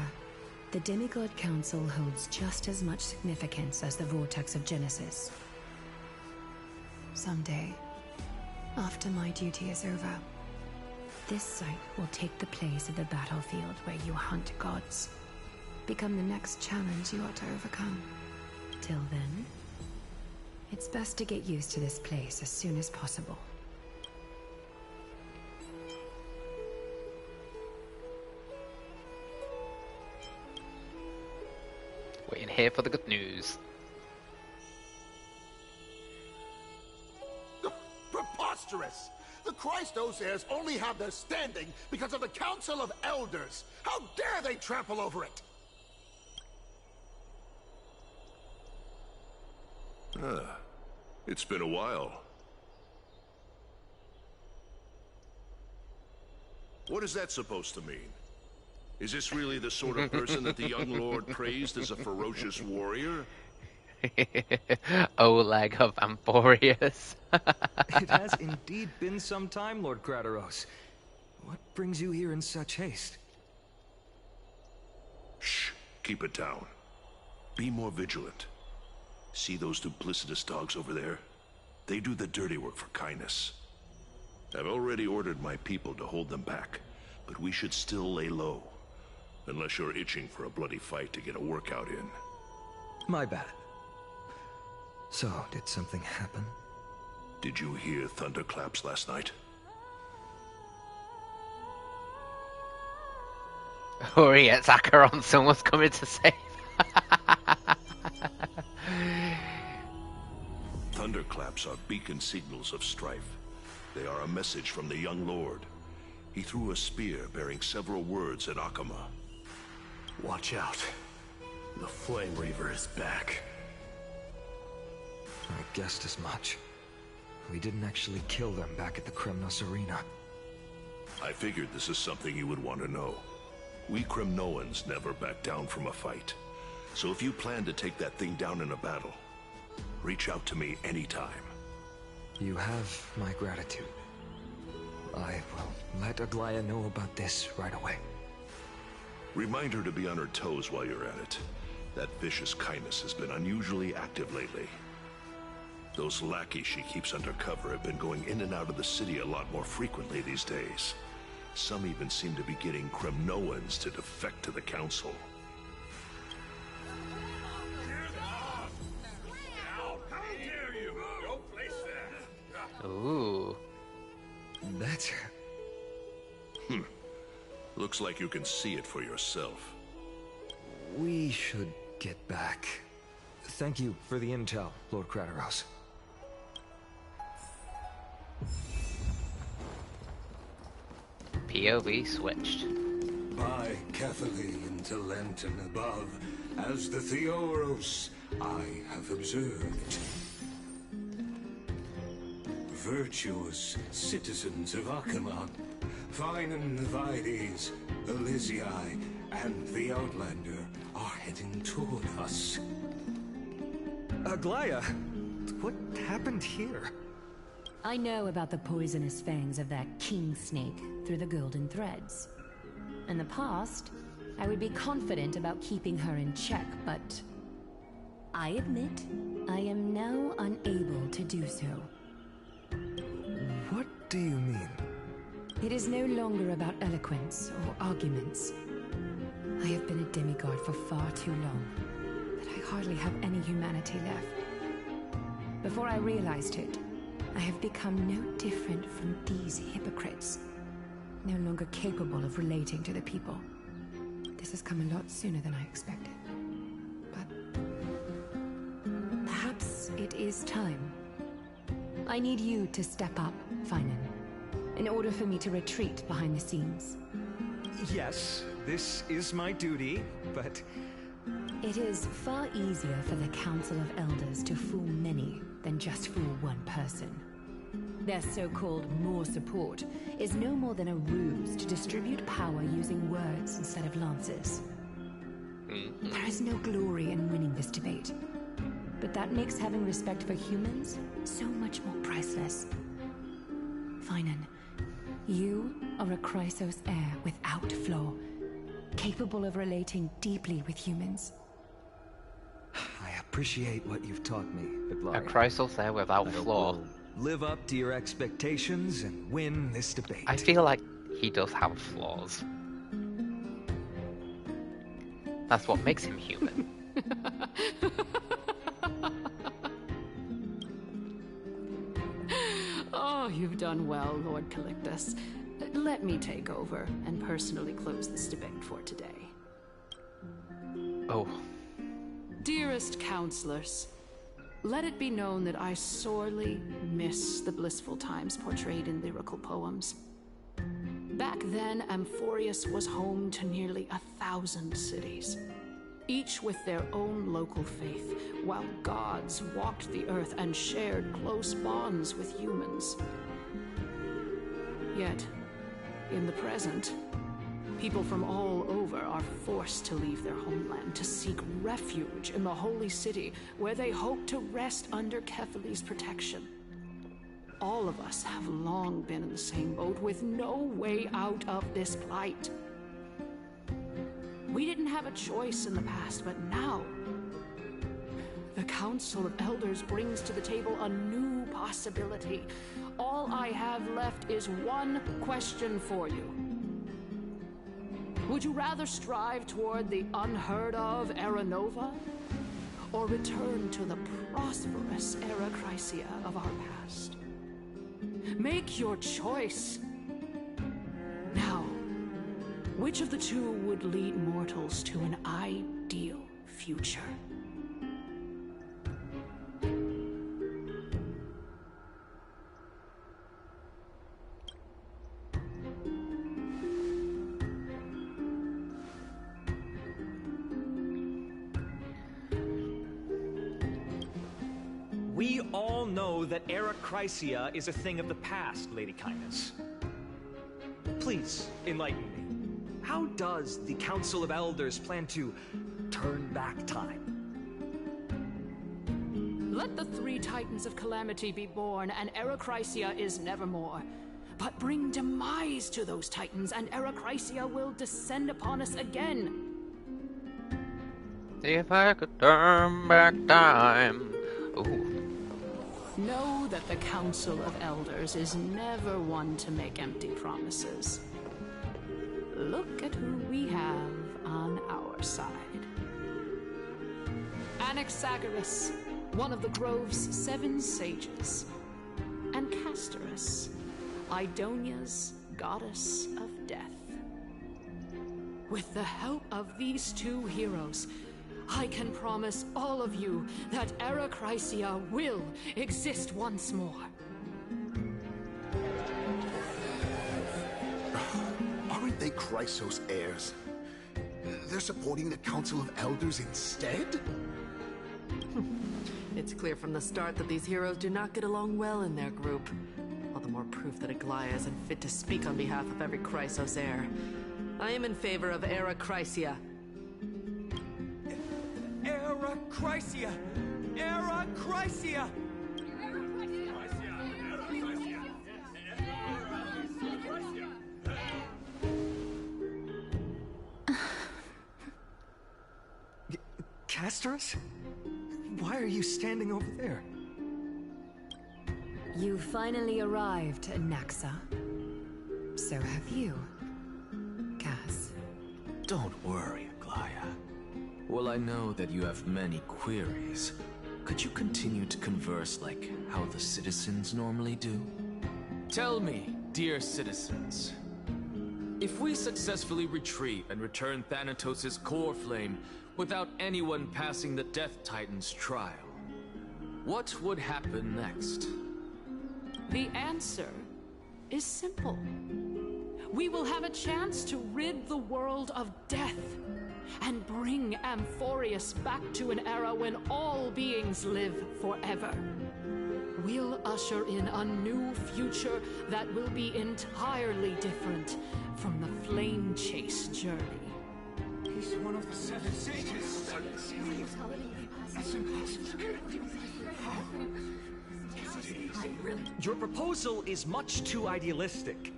the Demigod Council holds just as much significance as the Vortex of Genesis. Someday, after my duty is over, this site will take the place of the battlefield where you hunt gods. Become the next challenge you are to overcome. Till then, it's best to get used to this place as soon as possible. waiting here for the good news. Preposterous! The Christos heirs only have their standing because of the Council of Elders. How dare they trample over it? It's been a while. What is that supposed to mean? Is this really the sort of person that the young lord praised as a ferocious warrior? Oleg of Amphoreus. It has indeed been some time, Lord Castorice. What brings you here in such haste? Shh, keep it down. Be more vigilant. See those duplicitous dogs over there? They do the dirty work for kindness. I've already ordered my people to hold them back, but we should still lay low. Unless you're itching for a bloody fight to get a workout in. My bad. So, did something happen? Did you hear thunderclaps last night? Hurry, it's Acheron, someone's coming to save. Thunderclaps are beacon signals of strife. They are a message from the young lord. He threw a spear bearing several words at Akama. Watch out. The Flame Reaver is back. I guessed as much. We didn't actually kill them back at the Kremnos Arena. I figured this is something you would want to know. We Kremnoans never back down from a fight. So if you plan to take that thing down in a battle, reach out to me anytime. You have my gratitude. I will let Aglaya know about this right away. Remind her to be on her toes while you're at it. That vicious kindness has been unusually active lately. Those lackeys she keeps under cover have been going in and out of the city a lot more frequently these days. Some even seem to be getting Kremnoans to defect to the Council. Ooh. That's... Looks like you can see it for yourself. We should get back. Thank you for the intel, Lord Castorice. POV switched. By Catherine into Lenten above, as the Theoros I have observed. Virtuous citizens of Acheron, Fine and Vides, Elysiae, and the Outlander are heading toward us. Aglaya, what happened here? I know about the poisonous fangs of that king snake through the golden threads. In the past, I would be confident about keeping her in check, but I admit I am now unable to do so. What do you mean? It is no longer about eloquence or arguments. I have been a demigod for far too long that I hardly have any humanity left. Before I realized it, I have become no different from these hypocrites, no longer capable of relating to the people. This has come a lot sooner than I expected. But perhaps it is time. I need you to step up, Finan, in order for me to retreat behind the scenes. Yes, this is my duty, but... It is far easier for the Council of Elders to fool many than just fool one person. Their so-called more support is no more than a ruse to distribute power using words instead of lances. There is no glory in winning this debate, but that makes having respect for humans so much more priceless. Finan, you are a Chrysos heir without flaw, capable of relating deeply with humans. I appreciate what you've taught me, A Chrysos heir without flaw. Live up to your expectations and win this debate. I feel like he does have flaws. That's what makes him human. Oh, you've done well, Lord Calictus. Let me take over and personally close this debate for today. Oh. Dearest counselors, Let it be known that I sorely miss the blissful times portrayed in lyrical poems. Back then, Amphoreus was home to nearly 1,000 cities, each with their own local faith, while gods walked the earth and shared close bonds with humans. Yet, in the present, people from all over are forced to leave their homeland to seek refuge in the holy city, where they hope to rest under Kefali's protection. All of us have long been in the same boat, with no way out of this plight. We didn't have a choice in the past, but now the Council of Elders brings to the table a new possibility. All I have left is one question for you. Would you rather strive toward the unheard of Era Nova, or return to the prosperous Era Chrysia of our past? Make your choice. Now, which of the two would lead mortals to an ideal future? We all know that Era Chrysia is a thing of the past, Lady Kindness. Please, enlighten me. How does the Council of Elders plan to turn back time? Let the 3 Titans of Calamity be born, and Era Chrysia is nevermore. But bring demise to those Titans, and Era Chrysia will descend upon us again. If I could turn back time. Ooh. Know that the Council of Elders is never one to make empty promises. Look at who we have on our side. Anaxagoras, one of the Grove's 7 sages, and Castorice, Idonia's goddess of death. With the help of these 2 heroes, I can promise all of you that Era Chrysia will exist once more. Aren't they Chrysos heirs? They're supporting the Council of Elders instead? It's clear from the start that these heroes do not get along well in their group. All the more proof that Aglaya isn't fit to speak on behalf of every Chrysos heir. I am in favor of Era Chrysia. Era Chrysia! Era Chrysia! Castorice? Why are you standing over there? You finally arrived, Naxa. So have you, Cass. Don't worry, Aglaya. Well, I know that you have many queries. Could you continue to converse like how the citizens normally do? Tell me, dear citizens, if we successfully retrieve and return Thanatos' core flame without anyone passing the Death Titan's trial, what would happen next? The answer is simple. We will have a chance to rid the world of death and bring Amphoreus back to an era when all beings live forever. We'll usher in a new future that will be entirely different from the flame chase journey. He's one of the 7 sages. That's impossible. Your proposal is much too idealistic.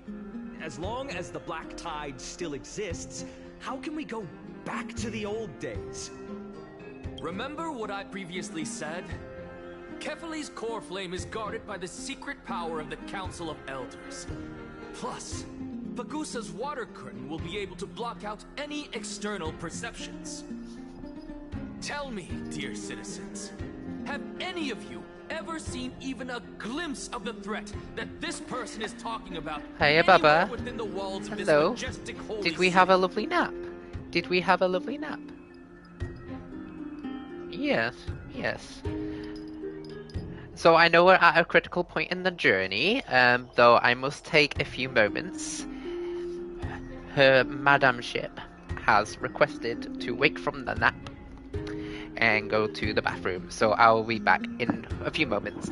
As long as the Black Tide still exists, how can we go back to the old days? Remember what I previously said? Kefali's core flame is guarded by the secret power of the Council of Elders. Plus, Bagusa's water curtain will be able to block out any external perceptions. Tell me, dear citizens, have any of you ever seen even a glimpse of the threat that this person is talking about? Hey, Baba. Within the walls of this Hello. majestic holy Did we have a lovely nap? Did we have a lovely nap? Yes, yes. So I know we're at a critical point in the journey, though I must take a few moments. Her Madame Ship has requested to wake from the nap and go to the bathroom, so I'll be back in a few moments.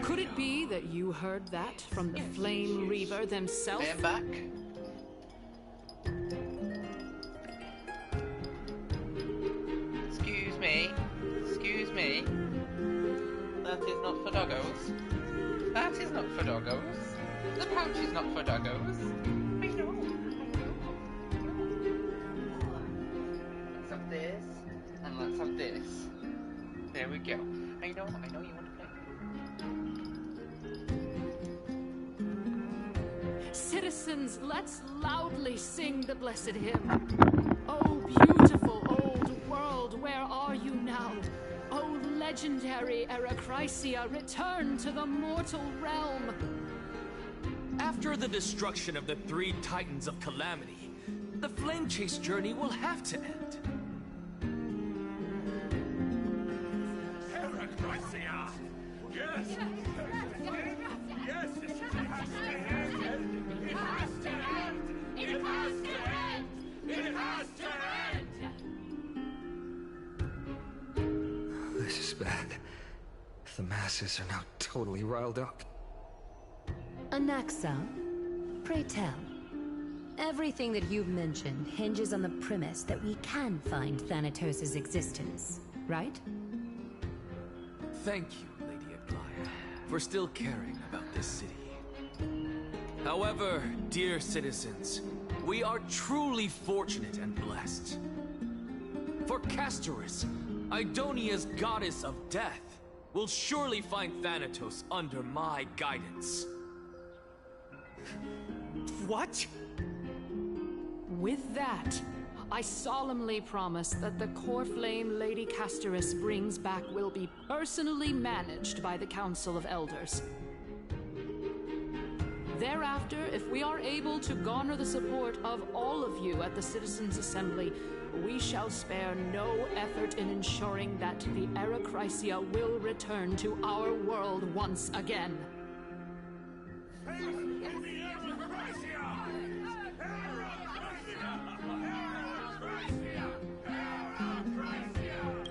Could it be that you heard that from the Flame Reaver themselves? Stand back. Excuse me. Excuse me. That is not for doggos. That is not for doggos. The pouch is not for doggos. I know. Let's have this. And let's have this. There we go. I know you want to play. Citizen citizens, let's loudly sing the blessed hymn. Oh, beautiful old world, where are you now? Oh, legendary Erachrisia, return to the mortal realm. After the destruction of the 3 Titans of Calamity, the Flame Chase journey will have to end. Erachrisia! Yes! Yes! It has to end! It has to end! It has to end! It has to end! This is bad. The masses are now totally riled up. Anaxa, pray tell. Everything that you've mentioned hinges on the premise that we can find Thanatos' existence, right? Thank you, Lady Aglaya, for still caring about this city. However, dear citizens, we are truly fortunate and blessed. For Castorice, Idonia's goddess of death, will surely find Thanatos under my guidance. What? With that, I solemnly promise that the core flame Lady Castorice brings back will be personally managed by the Council of Elders. Thereafter, if we are able to garner the support of all of you at the Citizens' Assembly, we shall spare no effort in ensuring that the Erachrisia will return to our world once again.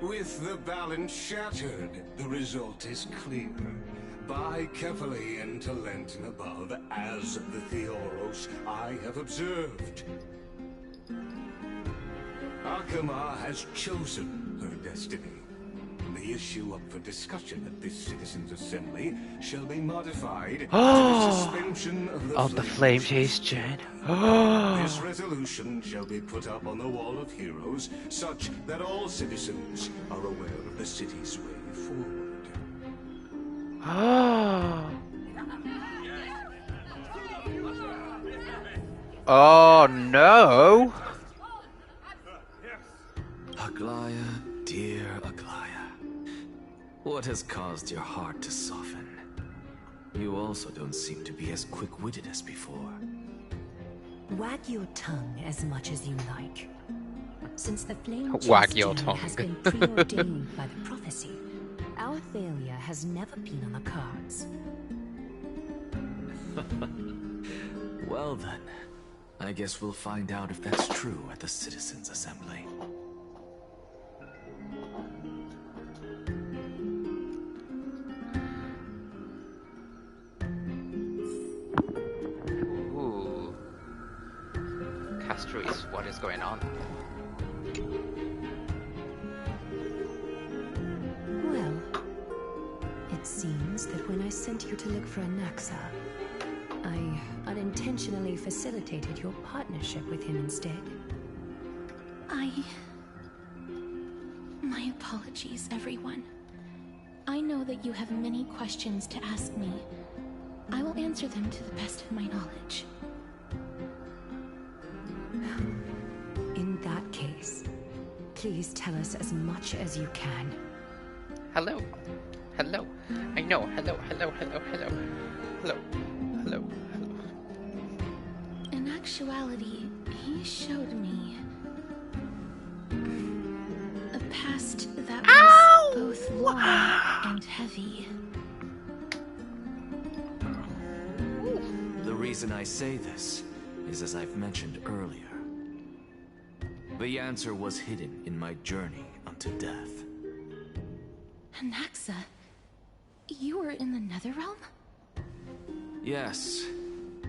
With the balance shattered, the result is clear. Buy carefully into Lent and above, as the Theoros I have observed. Akama has chosen her destiny. The issue up for discussion at this Citizens' Assembly shall be modified to the suspension of the Flame Chase journey. This resolution shall be put up on the Wall of Heroes, such that all citizens are aware of the city's way forward. Oh no! Aglaya, dear Aglaya, what has caused your heart to soften? You also don't seem to be as quick-witted as before. Wag your tongue as much as you like. Since the flame Wag your tongue. has been preordained by the prophecy, our failure has never been on the cards. Well then, I guess we'll find out if that's true at the Citizens' Assembly. Ooh. Castorice, what is going on? Well, it seems that when I sent you to look for Anaxa, I unintentionally facilitated your partnership with him instead. My apologies, everyone. I know that you have many questions to ask me. I will answer them to the best of my knowledge. In that case, please tell us as much as you can. Hello. Hello. I know. Hello. Hello. Hello. Hello. Hello. Hello. Hello. In actuality, he showed me a past that was both long and heavy. The reason I say this is as I've mentioned earlier. The answer was hidden in my journey unto death. Anaxa, you were in the Netherrealm? Yes,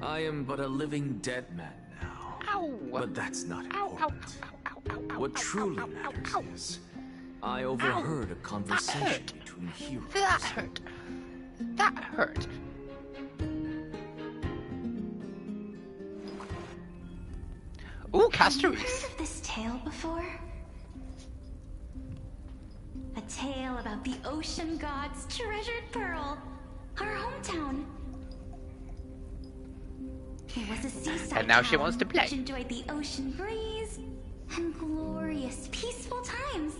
I am but a living dead man now. Ow. But that's not important. What truly matters is, I overheard a conversation between heroes. That hurt. That hurt. Ooh, Castorice. Have you heard of this tale before? A tale about the ocean god's treasured pearl, our hometown. It was a seaside And now she town wants to play. which enjoyed the ocean breeze and glorious, peaceful times,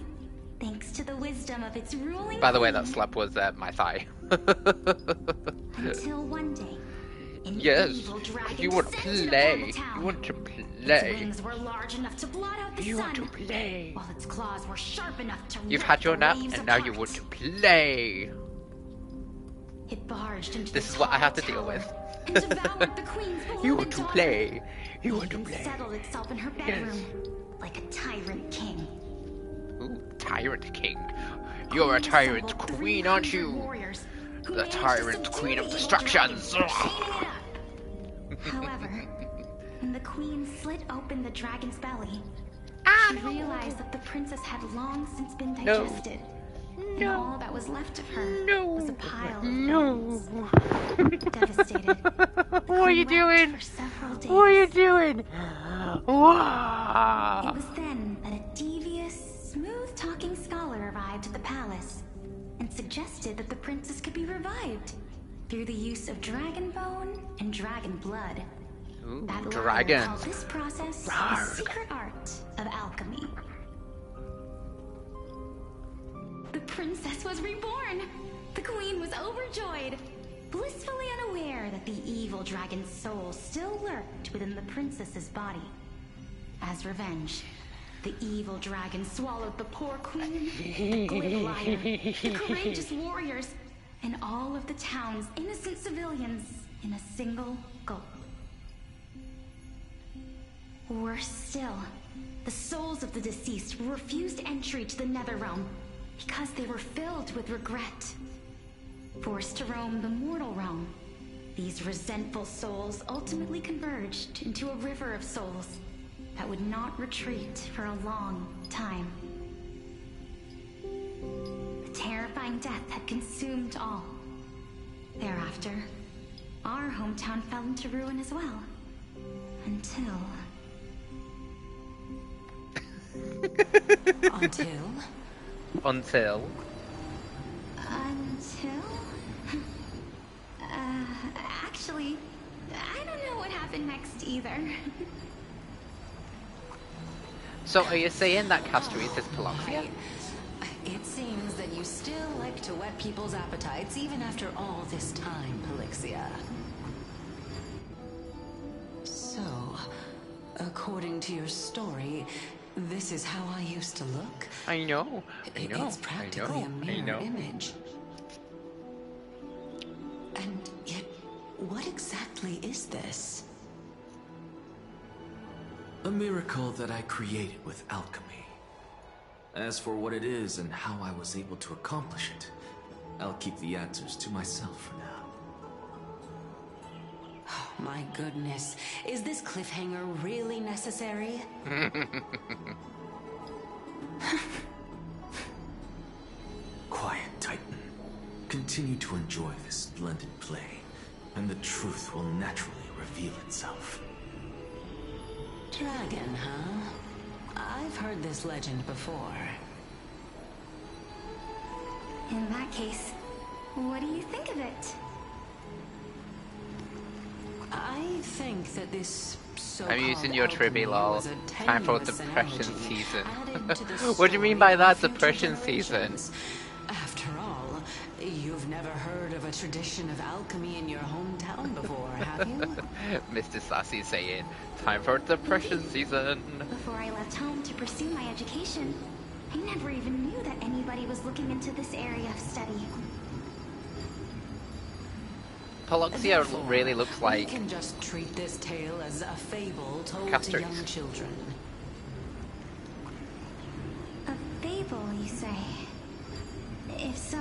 thanks to the wisdom of its ruling By the way, queen. that slap was my thigh. Until one day, an Yes, evil dragon you want to descended play. upon the town. You want to Its play. wings were large enough to blot out the You sun, want to play. while its claws were sharp enough to You've rip had your the nap, waves and now apart. you want to play. It barged into This the is what I have to tall deal tower with. and devoured the queen's beloved You want to daughter. play. You want to It play. settled itself in her bedroom like a tyrant king. Ooh, Tyrant King. You're a tyrant queen, aren't you? Warriors who The managed to tyrant subdue queen the of evil destructions. dragon, chaining it up. However, when the queen slit open the dragon's belly, she realized that the princess had long since been No. digested. And all that was left of her was a pile of bones. Devastated, What are you doing? for several days. What are you doing? It Wow. was then that a devious, smooth-talking scholar arrived at the palace and suggested that the princess could be revived through the use of dragon bone and dragon blood. Ooh, That lawyer dragons. called this process the Rawr. secret art of alchemy. The princess was reborn. The queen was overjoyed, blissfully unaware that the evil dragon's soul still lurked within the princess's body. As revenge, the evil dragon swallowed the poor queen, the glib liar, the courageous warriors, and all of the town's innocent civilians in a single gulp. Worse still, the souls of the deceased refused entry to the Netherrealm because they were filled with regret. Forced to roam the mortal realm, these resentful souls ultimately converged into a river of souls that would not retreat for a long time. A terrifying death had consumed all. Thereafter, our hometown fell into ruin as well. Until... Until? Actually, I don't know what happened next either. So are you saying that Castorice is Paloxia? It seems that you still like to whet people's appetites even after all this time, Pelixia. So, according to your story, this is how I used to look? I know. It's practically a mirror image. And yet, what exactly is this? A miracle that I created with alchemy. As for what it is and how I was able to accomplish it, I'll keep the answers to myself for now. Oh, my goodness. Is this cliffhanger really necessary? Quiet, Titan. Continue to enjoy this splendid play, and the truth will naturally reveal itself. Dragon, huh? I've heard this legend before. In that case, what do you think of it? I think that this I'm using your trivia lol. was a Time for tenuous depression analogy season. added to the What do you mean by that? Depression season? generations. After all, you've never heard of a tradition of alchemy in your hometown before, have you? Mr. Sassy saying, time for depression season. Before I left home to pursue my education, I never even knew that anybody was looking into this area of study. Paloxia really looks We like can just treat this tale as a fable told to Castorice. young children. A fable, you say? If so,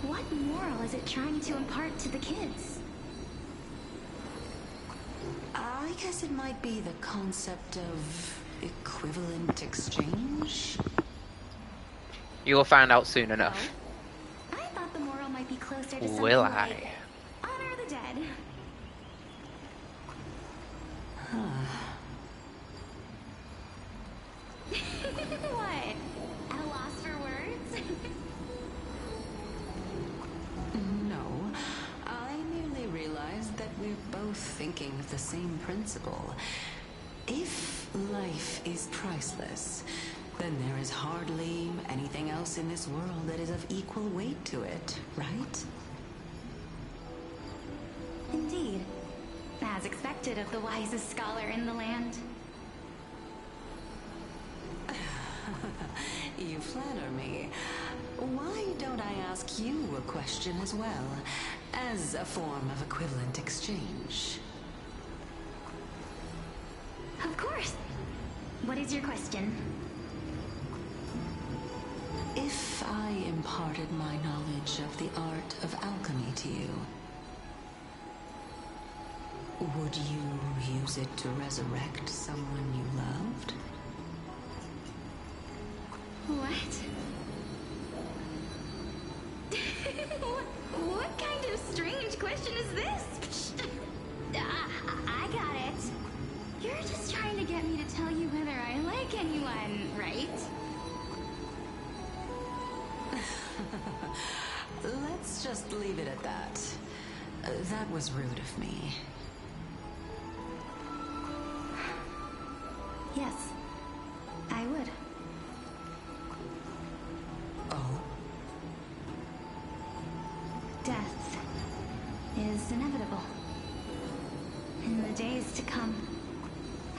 what moral is it trying to impart to the kids? I guess it might be the concept of equivalent exchange. you'll find out soon enough. I thought the moral might be closer to something Will like I? honor the dead. What? At a loss for words? No, I merely realized that we're both thinking the same principle. If life is priceless, then there is hardly anything else in this world that is of equal weight to it, right? Indeed. As expected of the wisest scholar in the land. You flatter me. Why don't I ask you a question as well, as a form of equivalent exchange? Of course. What is your question? If I imparted my knowledge of the art of alchemy to you, would you use it to resurrect someone you loved? What? What kind of strange question is this? I got it. You're just trying to get me to tell you whether I like anyone, right? Let's just leave it at that. That was rude of me. Yes, I would. Oh? Death is inevitable. In the days to come,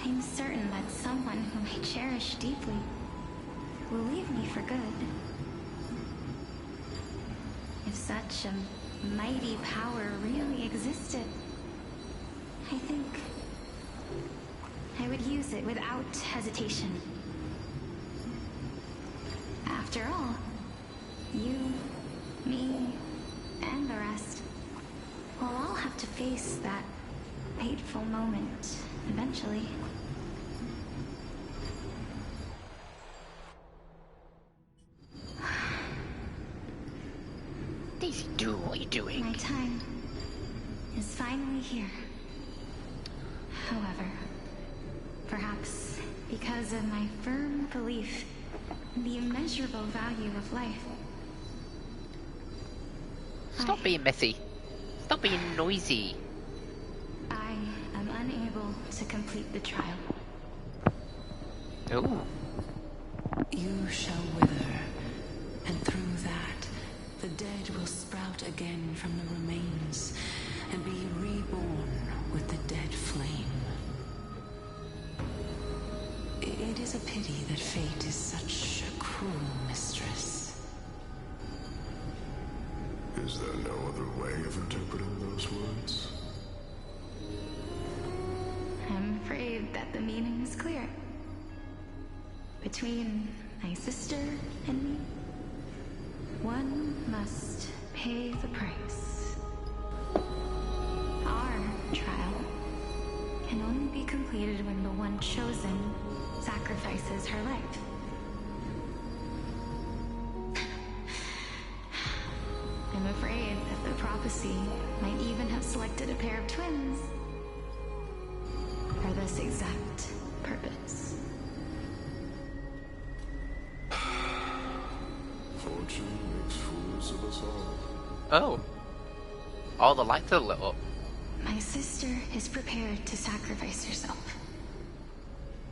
I'm certain that someone whom I cherish deeply will leave me for good. If such a mighty power really existed, I think I would use it without hesitation. After all, you, me, and the rest will all have to face that fateful moment eventually. Daisy, do what you're doing. My time is finally here. However, perhaps because of my firm belief in the immeasurable value of life. Stop being messy. Stop being noisy. I am unable to complete the trial. Oh. You shall wither, and through that, the dead will sprout again from the remains, and be reborn with the dead flame. It is a pity that fate is such a cruel mistress. Is there no other way of interpreting those words? I'm afraid that the meaning is clear. Between my sister and me, one must pay the price. Our trial can only be completed when the one chosen sacrifices her life. I'm afraid that the prophecy might even have selected a pair of twins for this exact purpose. Fortune makes fools of us all. Oh. All the lights are lit up. My sister is prepared to sacrifice herself.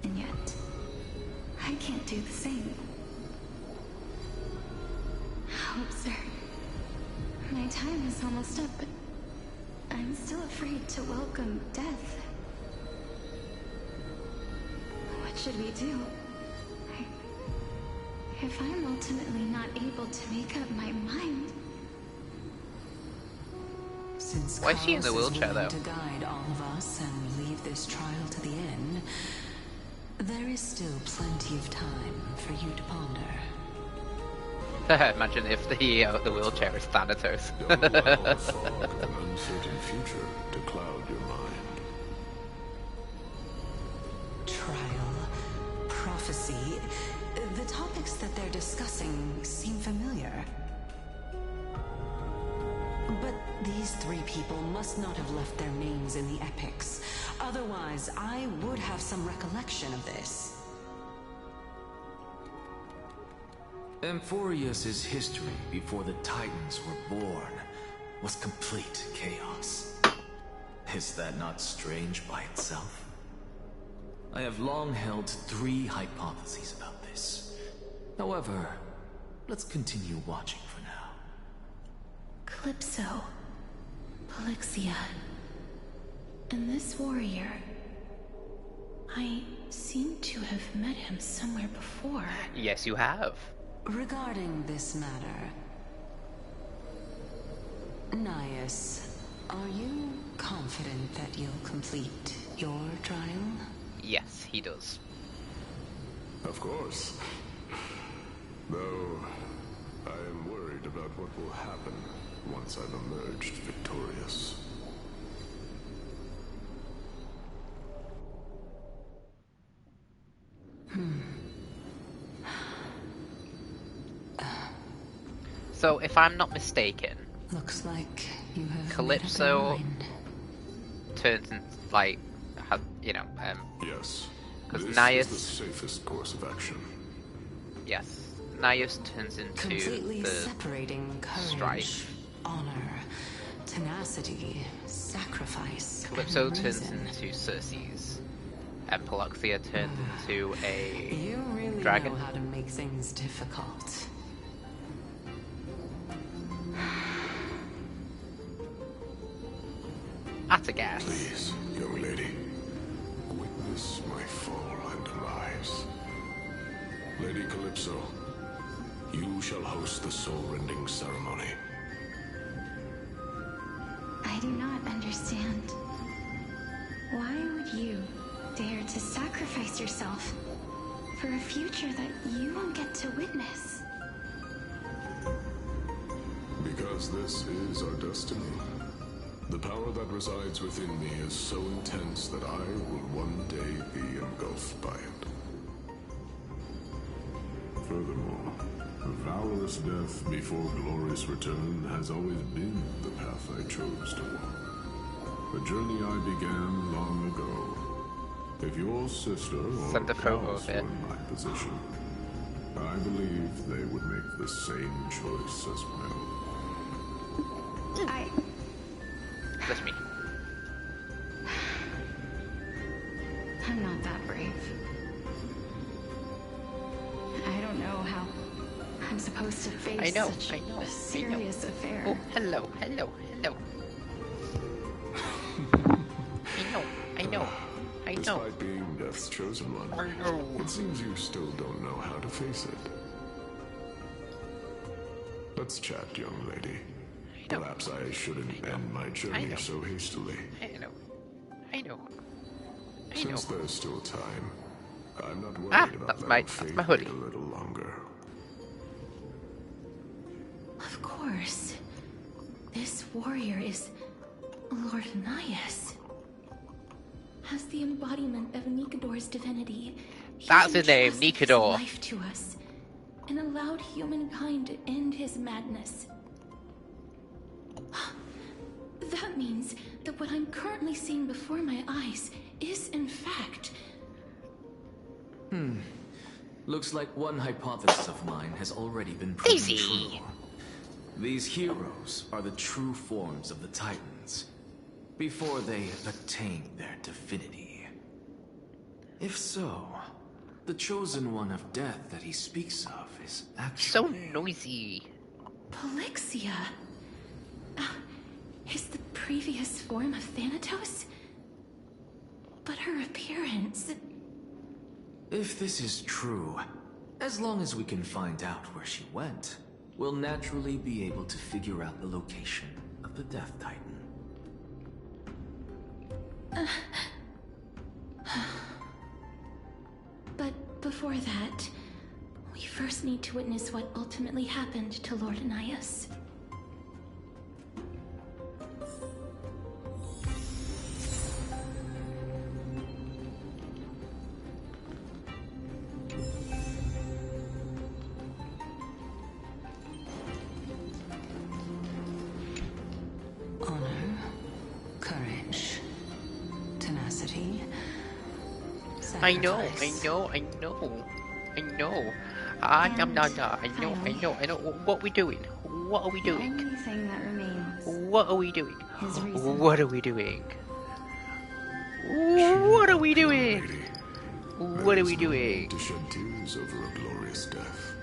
And yet, I can't do the same. How absurd. My time is almost up, but I'm still afraid to welcome death. What should we do? If I'm ultimately not able to make up my mind... Since Why is she in the Carlos wheelchair, willing though? to guide all of us and leave this trial to the end, there is still plenty of time for you to ponder. Imagine if the wheelchair is Thanatos. Don't allow a fog of an uncertain future to cloud your mind. Trial, prophecy, the topics that they're discussing seem familiar. But these three people must not have left their names in the epics. Otherwise, I would have some recollection of this. Amphoreus' history before the Titans were born was complete chaos. Is that not strange by itself? I have long held 3 hypotheses about this. However, let's continue watching for now. Calypso, Polixia, and this warrior. I seem to have met him somewhere before. Yes, you have. Regarding this matter, Nias, are you confident that you'll complete your trial? Yes, he does. Of course. Though, I am worried about what will happen once I've emerged victorious. So, if I'm not mistaken, looks like you have Calypso turns into, like, you know, yes. Because This Nias is the safest course of action. Yes, Nias turns into completely the separating courage, strife. honor, tenacity, sacrifice. Calypso and turns reason. into Circe's, and Polixia turns into a You really dragon. know how to make things difficult. At a gas. Please, young lady, witness my fall and rise. Lady Calypso, you shall host the soul-rending ceremony. I do not understand. Why would you dare to sacrifice yourself for a future that you won't get to witness? Because this is our destiny. The power that resides within me is so intense that I will one day be engulfed by it. Furthermore, a valorous death before glorious return has always been the path I chose to walk. A journey I began long ago. If your sister or pals were in my position, I believe they would make the same choice as well. That's me. I'm not that brave. I don't know how I'm supposed to face such a serious affair. Oh, hello. I know. Despite being Death's chosen one, it seems you still don't know how to face it. Let's chat, young lady. Perhaps I shouldn't end my journey so hastily. I know. Since there's still time, I'm not worried about letting fate wait a little longer. Of course. This warrior is Lord Nias. As the embodiment of Nikador's divinity, That's his name, Nikador. Life to us, and allowed humankind to end his madness. That means that what I'm currently seeing before my eyes is, in fact... Looks like one hypothesis of mine has already been proven true. These heroes are the true forms of the Titans, before they attain their divinity. If so, the chosen one of death that he speaks of is actually... So noisy. Polixia? Is the previous form of Thanatos? But her appearance... If this is true, as long as we can find out where she went, we'll naturally be able to figure out the location of the Death Titan. But before that, we first need to witness what ultimately happened to Lord Nias. Honor, courage, tenacity, I know. What are we doing? The only thing that remains What are we doing? is reason. What are we doing? What are we doing? What are we There is no doing? need to shed tears over a glorious death.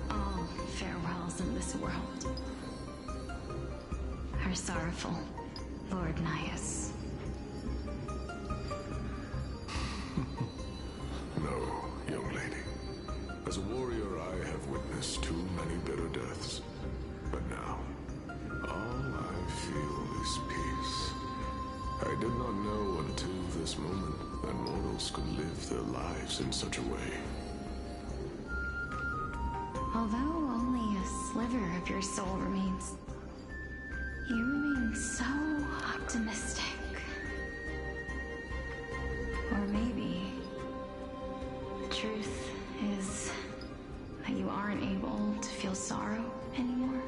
All farewells in this world are sorrowful, Lord Nias. No, young lady. As a warrior, I have witnessed too many bitter deaths. But now, all I feel is peace. I did not know until this moment that mortals could live their lives in such a way. Although only a sliver of your soul remains, you remain so optimistic. Or maybe the truth is that you aren't able to feel sorrow anymore.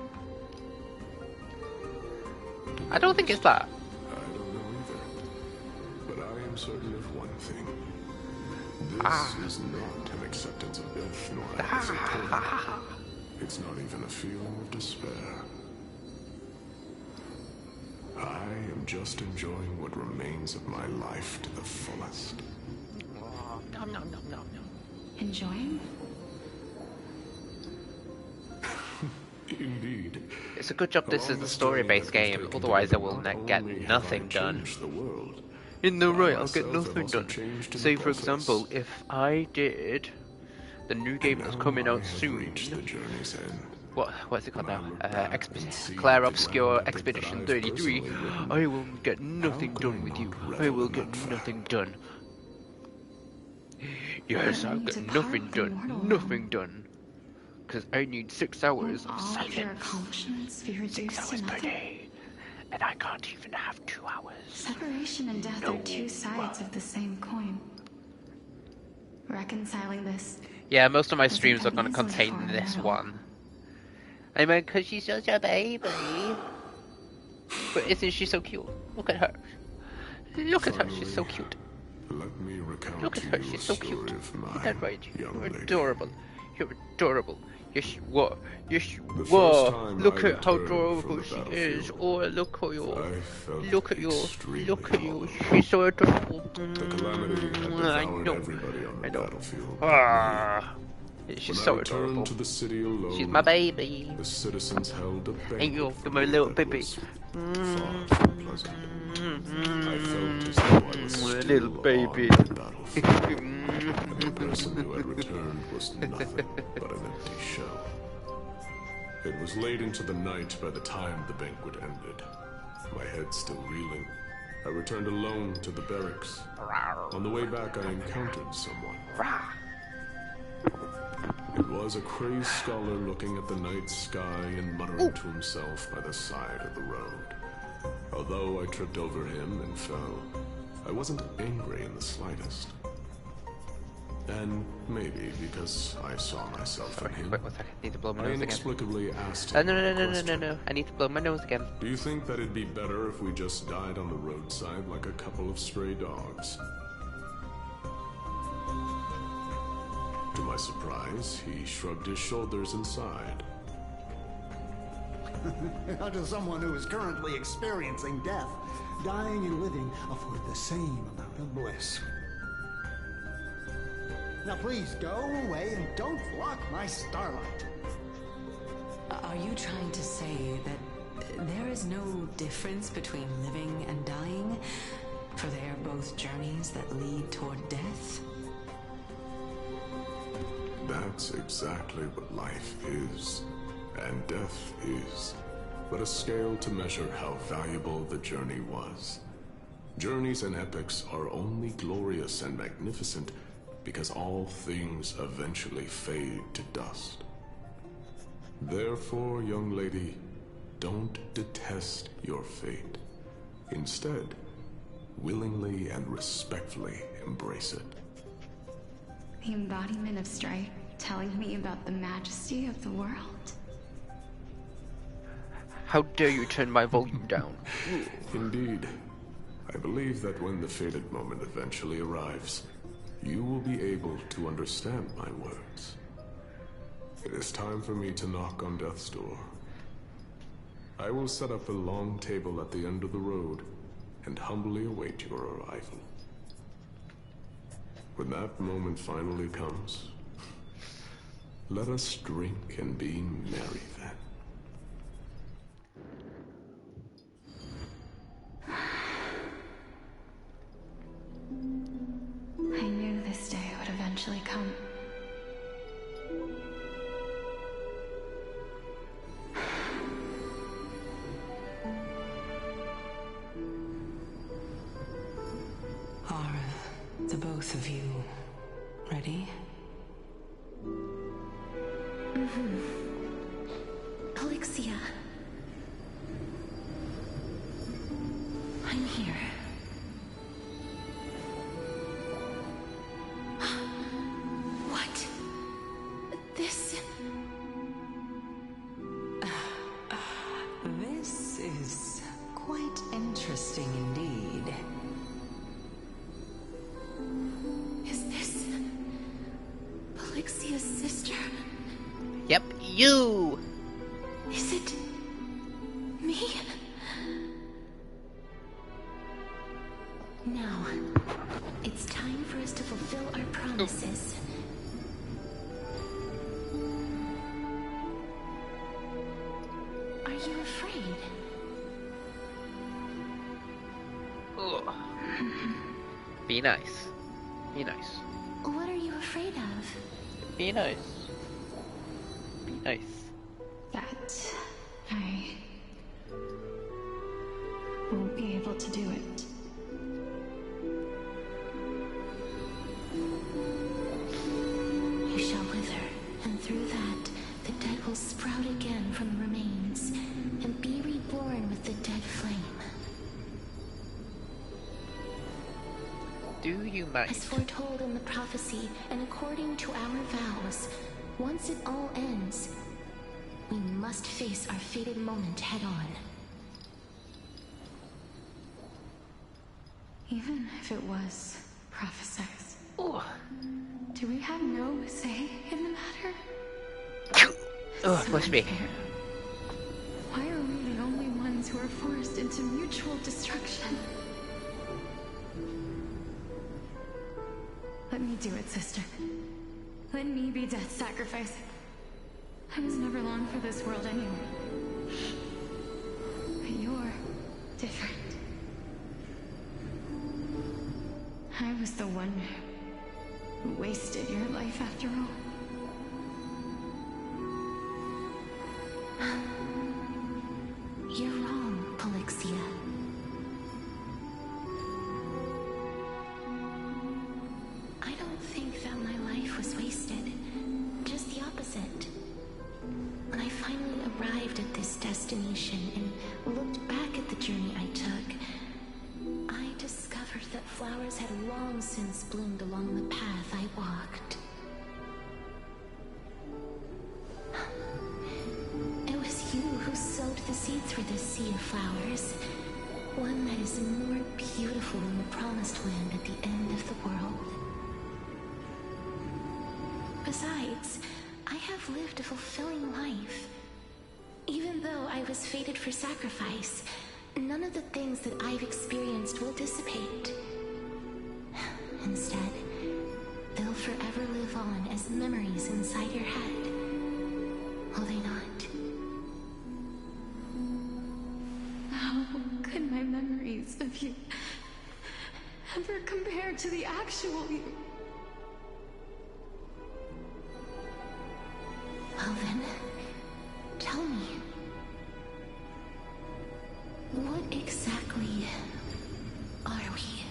I don't think it's that. I don't know either. But I am certain of one thing. This is not an acceptance of death, nor a It's not even a feeling of despair. I am just enjoying what remains of my life to the fullest. Nom, nom, nom, nom, nom. Enjoying? Indeed. It's a good job this is a story-based game, otherwise I will get nothing done. In the right, I'll get nothing done. Say, for example, if I did the new game that's coming out soon. What's it called now? Claire Obscure Expedition 33. I will get nothing done with you. I will get nothing done. Yes, I'll get nothing done. Nothing done. Because I need 6 hours of silence. 6 hours per day. And I can't even have 2 hours. Separation and death are two sides of the same coin. Reconciling this. Yeah, most of my streams are going to contain this one. I mean, because she's such a baby. But isn't she so cute? Look at her. Look at her, she's so cute. Look at her, she's so cute. Isn't that right? You're adorable. You're adorable. Yes, you are. Yes, you are. Look at how adorable she is. Oh, look at you. Look at you. Look at you. She's so adorable. I know. I know. Ah. She's so adorable. She's my baby. The citizens held a banquet. And you're my little baby. I felt as though I was still little baby. on the battlefield, and the person who had returned was nothing but an empty shell. It was late into the night by the time the banquet ended. My head still reeling, I returned alone to the barracks. On the way back, I encountered someone. It was a crazed scholar looking at the night sky and muttering to himself by the side of the road. Although I tripped over him and fell, I wasn't angry in the slightest. And maybe because I saw myself in him, Wait 1 second, I need to blow my I nose again. inexplicably asked him No, I need to blow my nose again. Do you think that it'd be better if we just died on the roadside like a couple of stray dogs? To my surprise, he shrugged his shoulders and sighed. To someone who is currently experiencing death, dying and living afford the same amount of bliss. Now please go away and don't block my starlight. Are you trying to say that there is no difference between living and dying? For they are both journeys that lead toward death? That's exactly what life is, and death is, but a scale to measure how valuable the journey was. Journeys and epics are only glorious and magnificent because all things eventually fade to dust. Therefore, young lady, don't detest your fate. Instead, willingly and respectfully embrace it. The embodiment of strife, telling me about the majesty of the world. How dare you turn my volume down? Indeed. I believe that when the fated moment eventually arrives, you will be able to understand my words. It is time for me to knock on death's door. I will set up a long table at the end of the road, and humbly await your arrival. When that moment finally comes, let us drink and be merry then. I knew this day would eventually come. Are the both of you ready? Polixia. I'm here. What? This... This is quite interesting indeed. Is this... Polixia's sister? Yep, you! Is it... me? Now, it's time for us to fulfill our promises. Are you afraid? Ugh. Be nice. Be nice. What are you afraid of? Be nice. Be nice. That I won't be able to do it. You shall wither, and through that, the dead will sprout again from the remains, and be reborn with the dead flame. Do you mind? As foretold in the prophecy, and according to our vows, once it all ends, we must face our fated moment head-on. Even if it was prophesied. Do we have no say in the matter? Oh, bless me. Why are we the only ones who are forced into mutual destruction? Let me do it, sister. Let me be death's sacrifice. I was never long for this world anyway. But you're different. I was the one who wasted your life after all. You're wrong, Polixia. I don't think that my life was wasted. Just the opposite. When I finally arrived at this destination and looked back at the journey I took, I discovered that flowers had long since bloomed along the path I walked. It was you who sowed the seeds for this sea of flowers, one that is more beautiful than the promised land at the end of the world. Besides, I have lived a fulfilling life. Even though I was fated for sacrifice, none of the things that I've experienced will dissipate. Instead, they'll forever live on as memories inside your head. Will they not? How could my memories of you ever compare to the actual you? Well then, tell me. What exactly are we?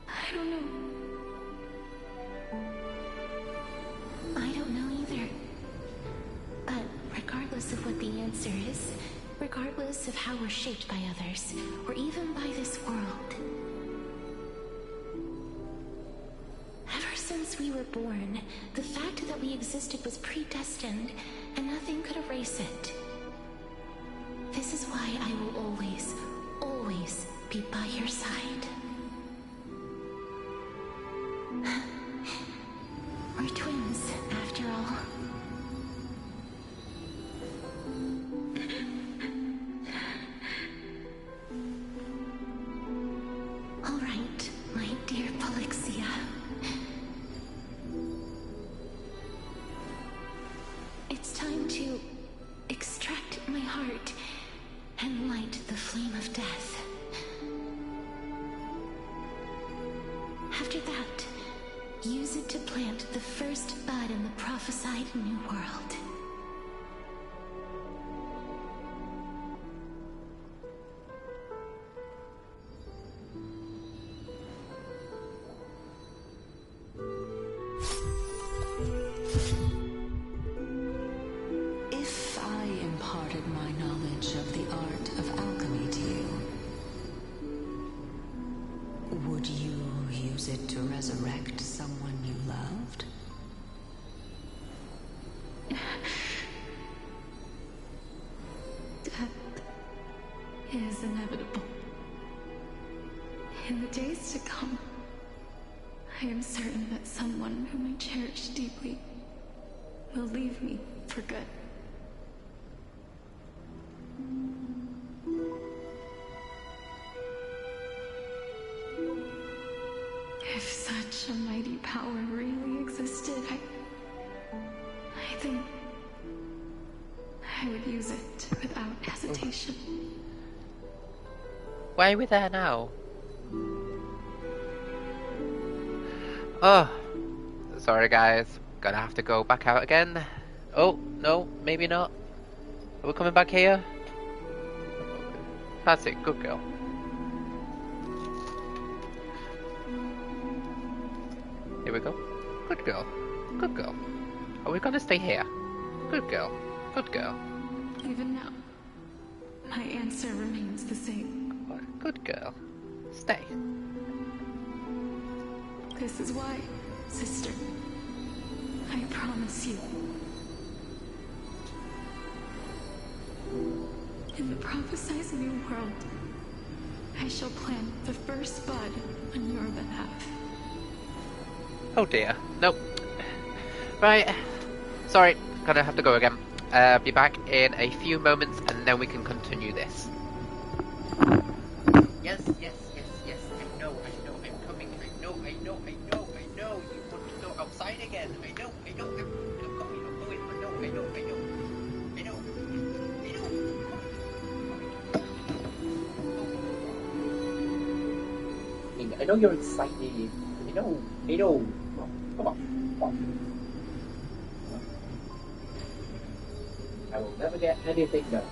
I don't know. I don't know either. But regardless of what the answer is, regardless of how we're shaped by others, or even by this world, ever since we were born, the fact that we existed was predestined, and nothing could erase it. This is why I will always, always be by your side. twins, after all. All right, my dear Polixia. It's time to extract my heart and light the flame of death. After that, use it to plant the first bud in the prophesied new world. If I imparted my knowledge of the art of alchemy to you, would you use it to resurrect someone you loved? Death is inevitable. In the days to come, I am certain that someone whom I cherish deeply will leave me for good. If such a mighty power really existed, I think I would use it without hesitation. Why are we there now? Oh, sorry guys, gonna have to go back out again. Oh, no, maybe not. Are we coming back here? That's it, good girl. Here we go. Good girl. Good girl. Are we gonna stay here? Good girl. Good girl. Even now, my answer remains the same. Good girl. Stay. This is why, sister, I promise you. In the prophesied new world, I shall plant the first bud on your behalf. Oh dear. Nope. Right. Sorry. Gonna have to go again. Be back in a few moments and then we can continue this. Yes, yes, yes, yes. I know, I'm coming. I know. You want to go outside again. I know. I'm going. I know. I know you're excited. I know. Come on. I will never get anything done.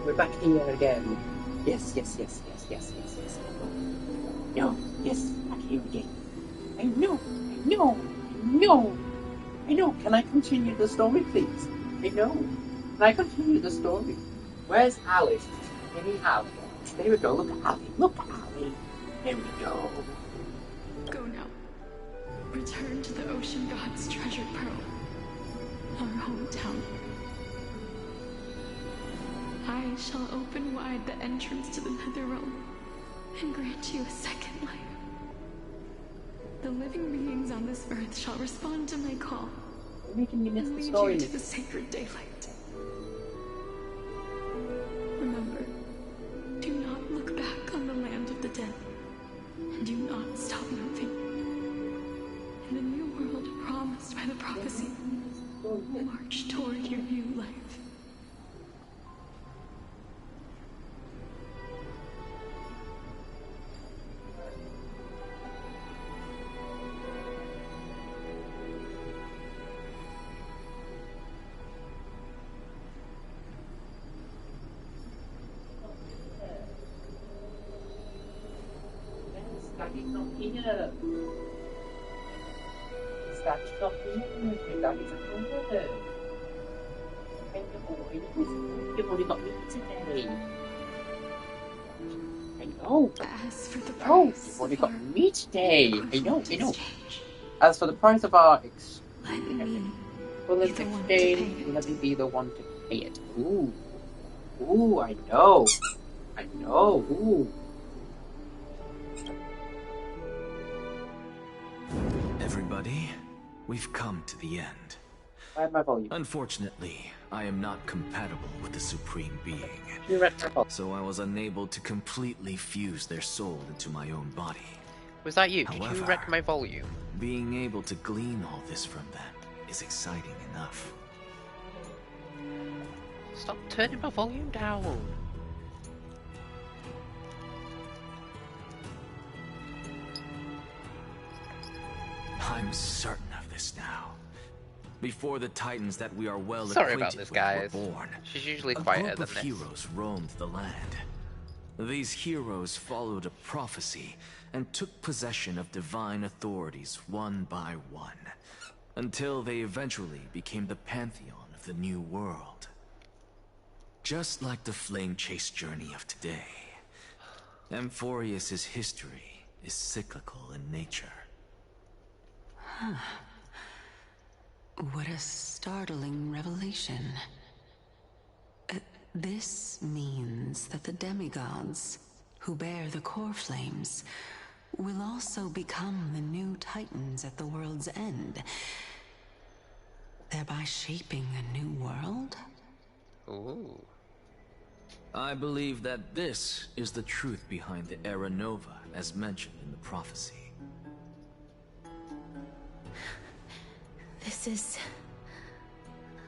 We're back here again. Yes. No, yes, back here again. I know. Can I continue the story, please? Can I continue the story? Where's Alice? Can we have her? There we go. Look at Ali. There we go. Go now. Return to the Ocean God's treasured pearl. Our hometown. I shall open wide the entrance to the Netherrealm and grant you a second life. The living beings on this earth shall respond to my call. You're making me miss and the lead story. you to the sacred daylight. Remember, do not look back on the land of the dead. And do not stop moving. In the new world promised by the prophecy, march toward your new life. Daddy's not here. Daddy's not here. Daddy's at home. You've only got me today. I know. As for the price, you've only got me today. I know. As for the price of our exchange, let me be the one to pay it. Ooh, I know. Ooh. Everybody, we've come to the end. I have my volume. Unfortunately, I am not compatible with the Supreme Being, so I was unable to completely fuse their soul into my own body. Was that you? However, did you wreck my volume? Being able to glean all this from them is exciting enough. Stop turning my volume down. I'm certain of this now. Before the Titans that we are well Sorry acquainted about this, with guys. were born, She's usually a quieter group than of this. heroes roamed the land. These heroes followed a prophecy and took possession of divine authorities one by one, until they eventually became the pantheon of the new world. Just like the flame chase journey of today, Amphoreus' history is cyclical in nature. Huh. What a startling revelation. This means that the demigods, who bear the core flames, will also become the new Titans at the world's end, thereby shaping a new world? Ooh. I believe that this is the truth behind the Era Nova, as mentioned in the prophecy. This is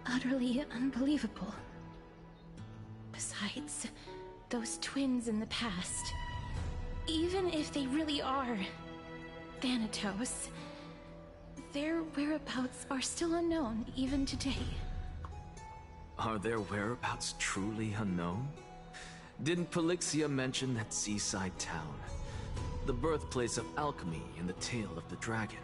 utterly unbelievable. Besides, those twins in the past, even if they really are Thanatos, their whereabouts are still unknown even today. Are their whereabouts truly unknown? Didn't Polixia mention that seaside town? The birthplace of alchemy in the Tale of the Dragon.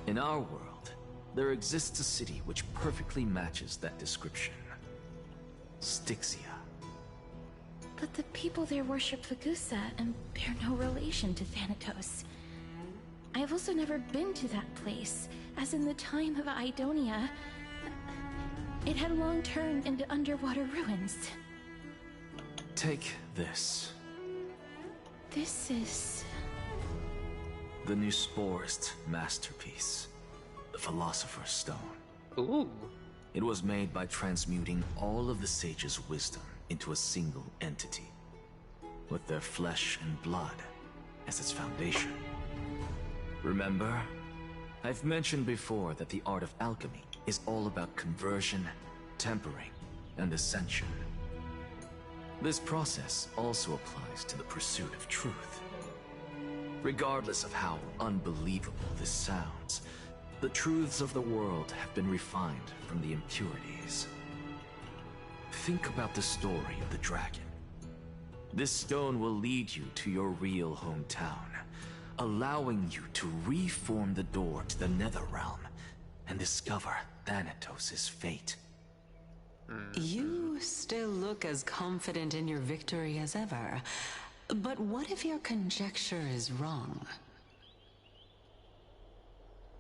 In our world, there exists a city which perfectly matches that description. Styxia. But the people there worship Vagusa and bear no relation to Thanatos. I have also never been to that place, as in the time of Idonia, it had long turned into underwater ruins. Take this. This is... the new Sporist masterpiece, the Philosopher's Stone. Ooh. It was made by transmuting all of the sages' wisdom into a single entity, with their flesh and blood as its foundation. Remember, I've mentioned before that the art of alchemy is all about conversion, tempering, and ascension. This process also applies to the pursuit of truth. Regardless of how unbelievable this sounds, the truths of the world have been refined from the impurities. Think about the story of the dragon. This stone will lead you to your real hometown, allowing you to reform the door to the Netherrealm and discover Thanatos' fate. You still look as confident in your victory as ever. But what if your conjecture is wrong?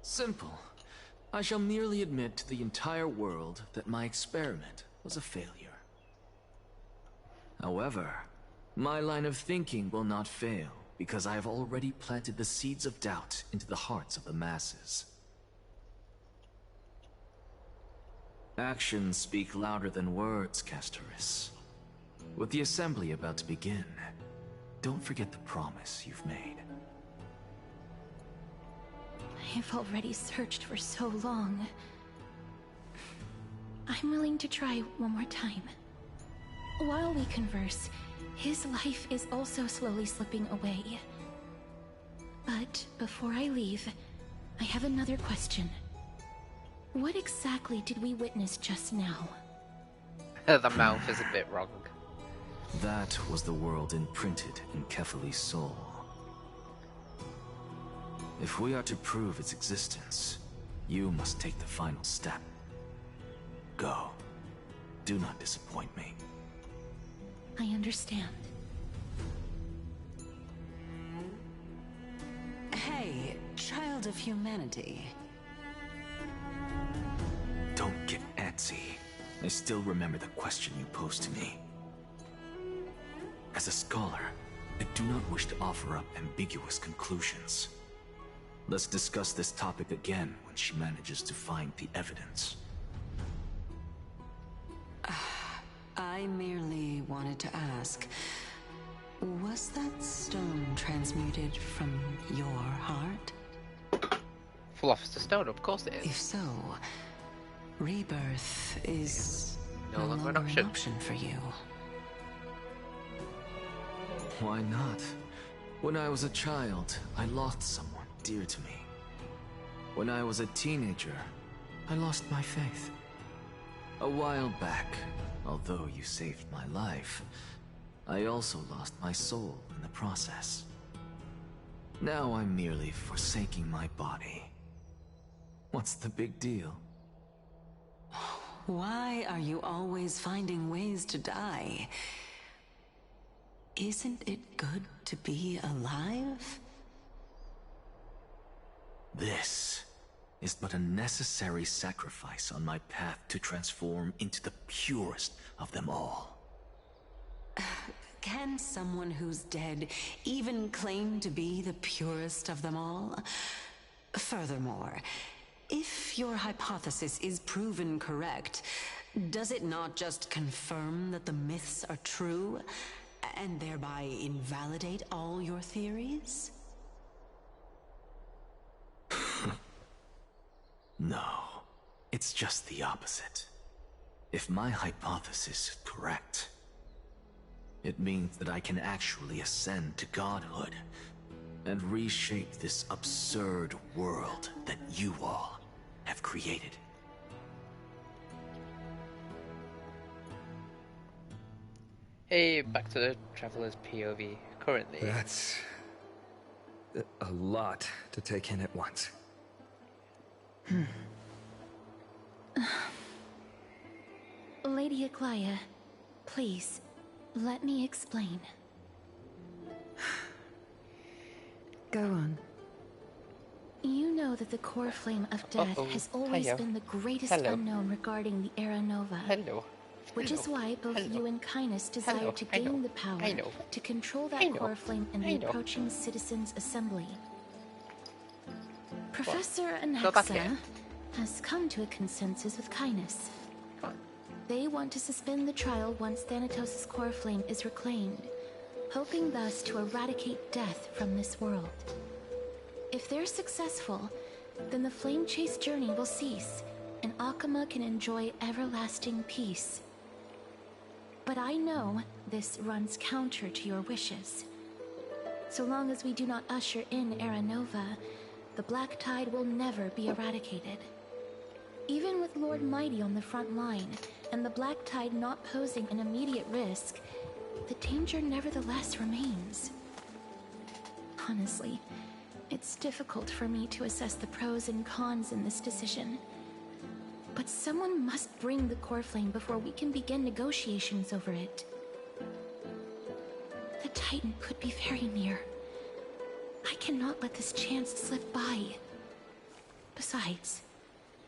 Simple. I shall merely admit to the entire world that my experiment was a failure. However, my line of thinking will not fail because I have already planted the seeds of doubt into the hearts of the masses. Actions speak louder than words, Castorice. With the assembly about to begin, don't forget the promise you've made. I have already searched for so long. I'm willing to try one more time. While we converse, his life is also slowly slipping away. But before I leave, I have another question. What exactly did we witness just now? The mouth is a bit wrong. That was the world imprinted in Kefali's soul. If we are to prove its existence, you must take the final step. Go. Do not disappoint me. I understand. Hey, child of humanity. Don't get antsy. I still remember the question you posed to me. As a scholar, I do not wish to offer up ambiguous conclusions. Let's discuss this topic again when she manages to find the evidence. I merely wanted to ask, was that stone transmuted from your heart? Philosopher's Stone, of course it is. If so, rebirth is no longer an option for you. Why not? When I was a child, I lost someone dear to me. When I was a teenager, I lost my faith. A while back, although you saved my life, I also lost my soul in the process. Now I'm merely forsaking my body. What's the big deal? Why are you always finding ways to die? Isn't it good to be alive? This is but a necessary sacrifice on my path to transform into the purest of them all. Can someone who's dead even claim to be the purest of them all? Furthermore, if your hypothesis is proven correct, does it not just confirm that the myths are true, and thereby invalidate all your theories? No, it's just the opposite. If my hypothesis is correct, it means that I can actually ascend to godhood and reshape this absurd world that you all have created. Hey, back to the Traveler's POV currently. That's a lot to take in at once. Lady Aglaia, please, let me explain. Go on. You know that the core flame of death has always been the greatest unknown regarding the Era Nova. Which is why both you and Kindness desire to gain the power to control that core flame in the approaching Citizens' Assembly. Professor Anaxa has come to a consensus with Kindness. They want to suspend the trial once Thanatos' core flame is reclaimed, hoping thus to eradicate death from this world. If they're successful, then the flame chase journey will cease, and Akama can enjoy everlasting peace. But I know this runs counter to your wishes. So long as we do not usher in Era Nova, the Black Tide will never be eradicated. Even with Lord Mighty on the front line, and the Black Tide not posing an immediate risk, the danger nevertheless remains. Honestly, it's difficult for me to assess the pros and cons in this decision. But someone must bring the core flame before we can begin negotiations over it. The Titan could be very near. I cannot let this chance slip by. Besides,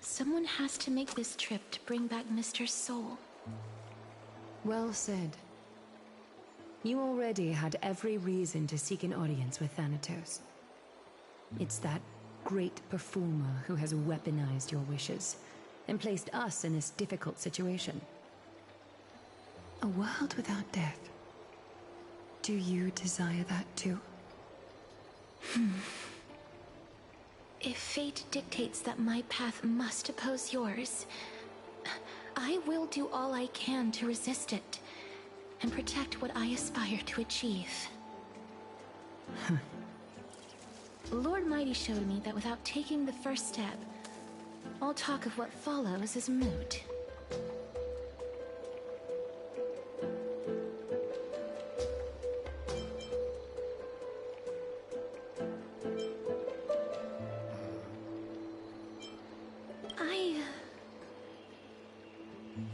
someone has to make this trip to bring back Mr. Soul. Well said. You already had every reason to seek an audience with Thanatos. It's that great performer who has weaponized your wishes and placed us in this difficult situation. A world without death. Do you desire that too? If fate dictates that my path must oppose yours, I will do all I can to resist it and protect what I aspire to achieve. Lord Mighty showed me that without taking the first step, all talk of what follows is moot.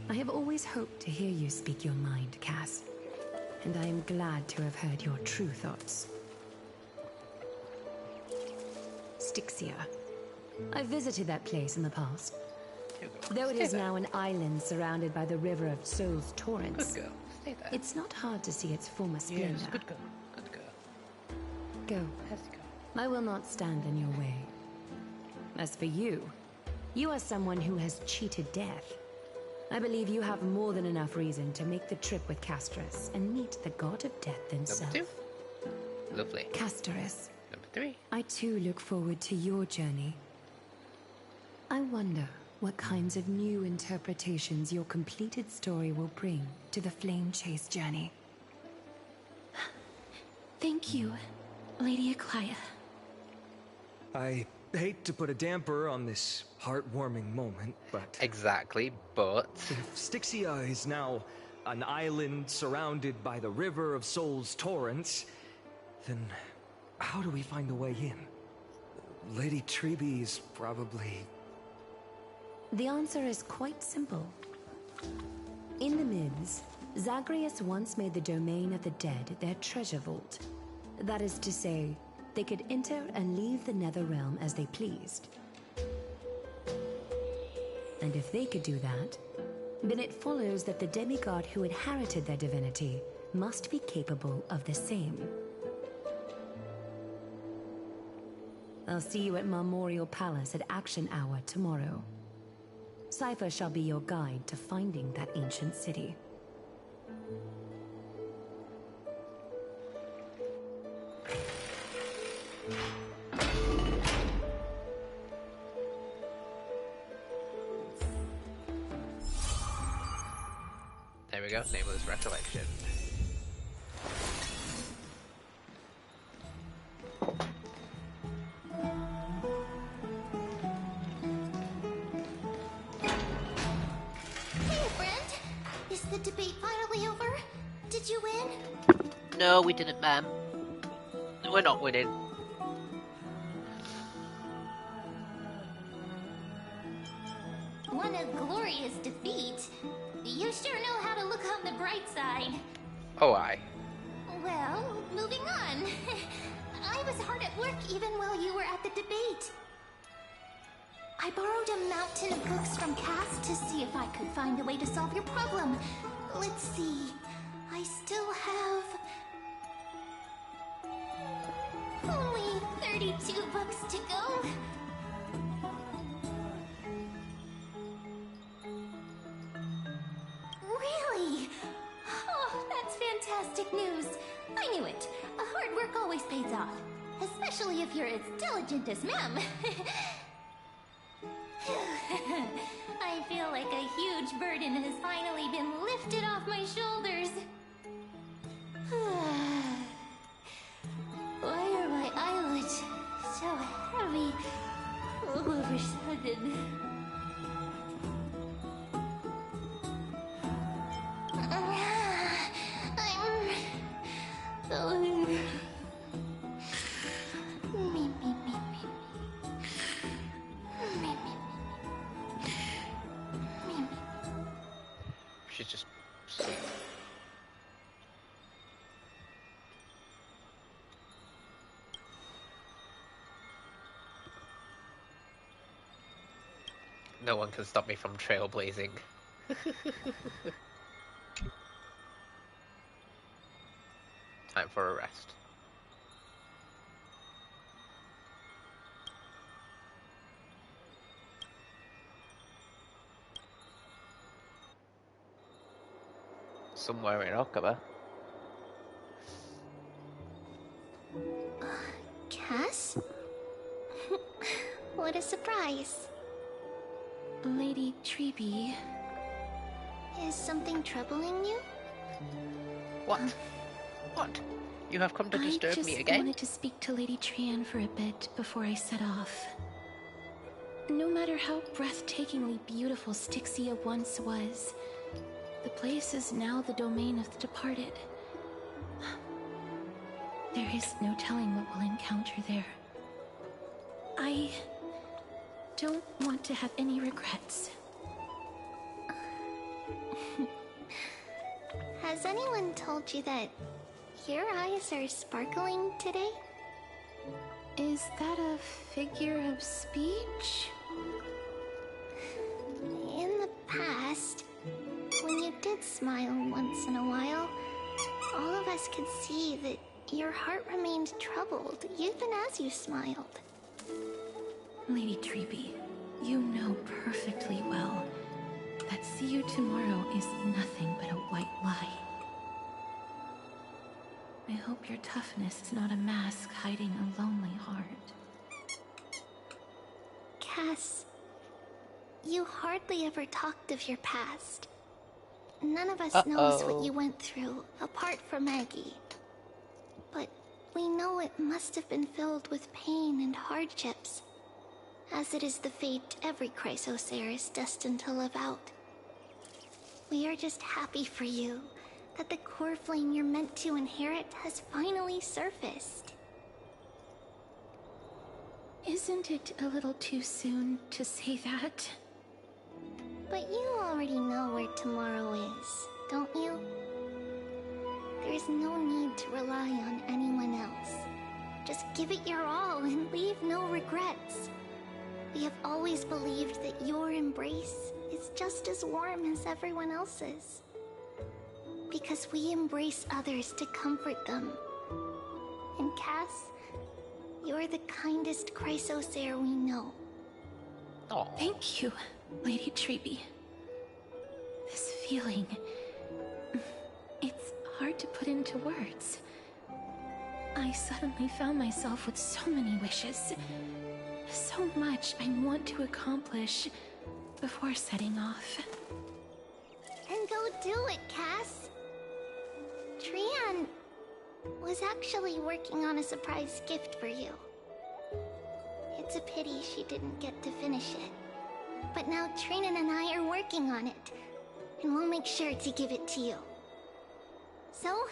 I have always hoped to hear you speak your mind, Cass. And I am glad to have heard your true thoughts. Styxia. I visited that place in the past. Though it is now an island surrounded by the river of Soul's torrents, Good girl. Stay there. it's not hard to see its former splendor. Yes, good girl. Good girl. Go. Let's go. I will not stand in your way. As for you, you are someone who has cheated death. I believe you have more than enough reason to make the trip with Castorice and meet the god of death himself. Number 2. Lovely. Castorice. Number 3. I too look forward to your journey. I wonder what kinds of new interpretations your completed story will bring to the Flame Chase journey. Thank you, Lady Aklaya. I hate to put a damper on this heartwarming moment, but... Exactly, but... If Styxia is now an island surrounded by the river of Soul's torrents, then how do we find a way in? Lady Treby is probably... The answer is quite simple. In the myths, Zagreus once made the domain of the dead their treasure vault. That is to say, they could enter and leave the Netherrealm as they pleased. And if they could do that, then it follows that the demigod who inherited their divinity must be capable of the same. I'll see you at Marmorial Palace at Action Hour tomorrow. Cypher shall be your guide to finding that ancient city. There we go, Nameless Recollection. Hey, friend! Is the debate finally over? Did you win? No, we didn't, ma'am. We're not winning. What a glorious defeat. You sure know how to look on the bright side. Oh, aye. Well, moving on. I was hard at work even while you were at the debate. I borrowed a mountain of books from Cass to see if I could find a way to solve your problem. Let's see. I still have... only 32 books to go. Really? Oh, that's fantastic news. I knew it. Hard work always pays off. Especially if you're as diligent as Mem. I feel like a huge burden has finally been lifted off my shoulders. Why are my eyelids so heavy all of a sudden? sleep. No one can stop me from trailblazing. Time for a rest. Somewhere in Okaba. Cass? What a surprise. Lady Treeby. Is something troubling you? What? What? You have come to disturb me I again? just wanted to speak to Lady Trian for a bit before I set off. No matter how breathtakingly beautiful Styxia once was, the place is now the domain of the departed. There is no telling what we'll encounter there. I don't want to have any regrets. Has anyone told you that your eyes are sparkling today? Is that a figure of speech? In the past, when you did smile once in a while, all of us could see that your heart remained troubled, even as you smiled. Lady Treeby, you know perfectly well that see you tomorrow is nothing but a white lie. I hope your toughness is not a mask hiding a lonely heart. Cass, you hardly ever talked of your past. None of us knows what you went through, apart from Maggie. But we know it must have been filled with pain and hardships, as it is the fate every Chrysosaur is destined to live out. We are just happy for you that the core flame you're meant to inherit has finally surfaced. Isn't it a little too soon to say that? But you already know where tomorrow is, don't you? There's no need to rely on anyone else. Just give it your all and leave no regrets. We have always believed that your embrace is just as warm as everyone else's. Because we embrace others to comfort them. And Cass, you're the kindest Chrysosaur we know. Thank you, Lady Treeby. This feeling... it's hard to put into words. I suddenly found myself with so many wishes. So much I want to accomplish before setting off. And go do it, Cass. Trian was actually working on a surprise gift for you. It's a pity she didn't get to finish it. But now Trinan and I are working on it, and we'll make sure to give it to you. So,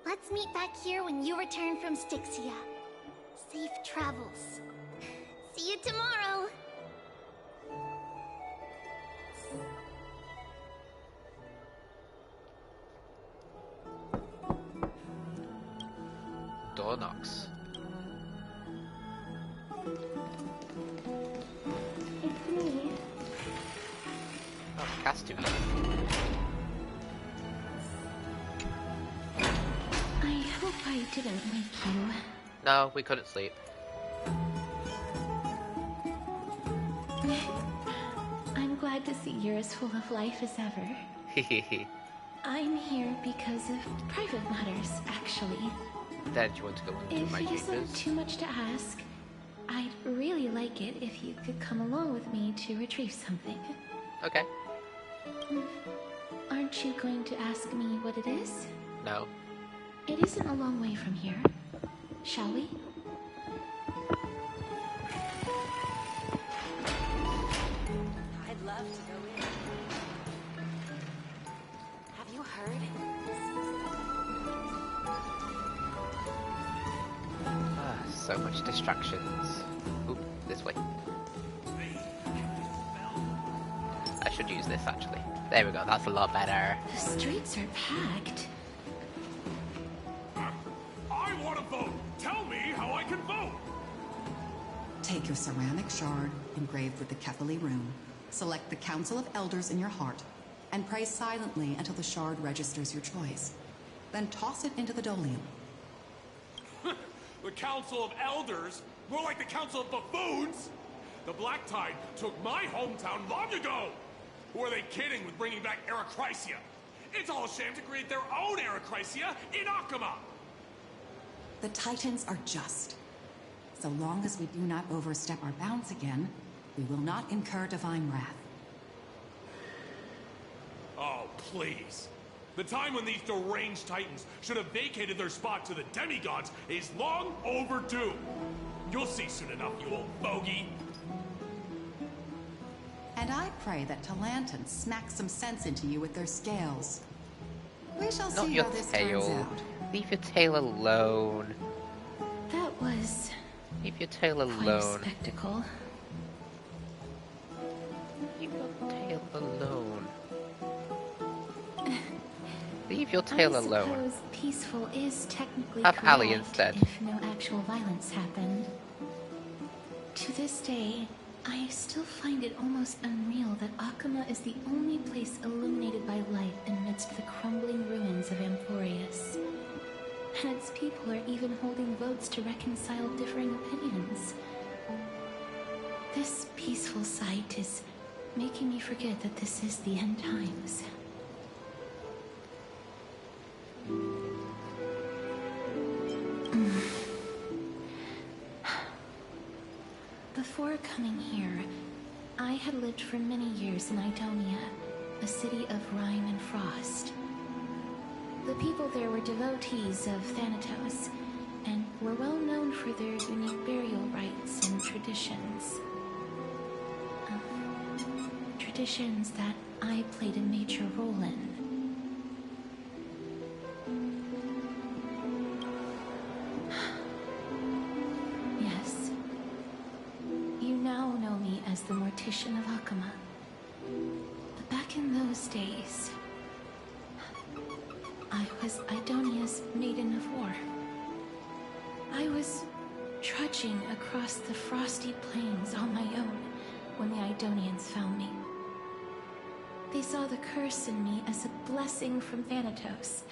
let's meet back here when you return from Styxia. Safe travels. See you tomorrow! Door knocks. It's me. Oh, Castorice. I hope I didn't wake you. No, we couldn't sleep. I'm glad to see you're as full of life as ever. Hehehe. I'm here because of private matters, actually. Then you want to go into If my it isn't chambers? too much to ask, I'd really like it if you could come along with me to retrieve something. Okay. Aren't you going to ask me what it is? No. It isn't a long way from here. Shall we? I'd love to go in. Have you heard? So much distractions. Oop, this way. I should use this actually. There we go, that's a lot better. The streets are packed. I want to vote! Tell me how I can vote! Take your ceramic shard engraved with the Kephili rune, select the Council of Elders in your heart, and pray silently until the shard registers your choice. Then toss it into the Dolium. The Council of Elders? More like the Council of Buffoons? The Black Tide took my hometown long ago! Who are they kidding with bringing back Eracrycia? It's all a sham to create their own Eracrycia in Akama! The Titans are just. So long as we do not overstep our bounds again, we will not incur divine wrath. Oh, please. The time when these deranged Titans should have vacated their spot to the demigods is long overdue. You'll see soon enough, you old bogey. And I pray that Talantans smack some sense into you with their scales. We shall Not see your how this tail. turns out. Leave your tail alone. That was Leave your tail quite a alone. spectacle. Leave your tail alone. Leave your tail alone. I suppose peaceful is technically Have correct Allie instead. if no actual violence happened. To this day, I still find it almost unreal that Akama is the only place illuminated by light amidst the crumbling ruins of Amphoreus. And its people are even holding votes to reconcile differing opinions. This peaceful sight is making me forget that this is the end times. Before coming here, I had lived for many years in Idonia, a city of rime and frost. The people there were devotees of Thanatos, and were well known for their unique burial rites and traditions. Traditions that I played a major role in. Yes. You now know me as the Mortician of Akama. But back in those days, I was Idonia's Maiden of War. I was trudging across the frosty plains on my own when the Idonians found me. They saw the curse in me as a blessing from Thanatos,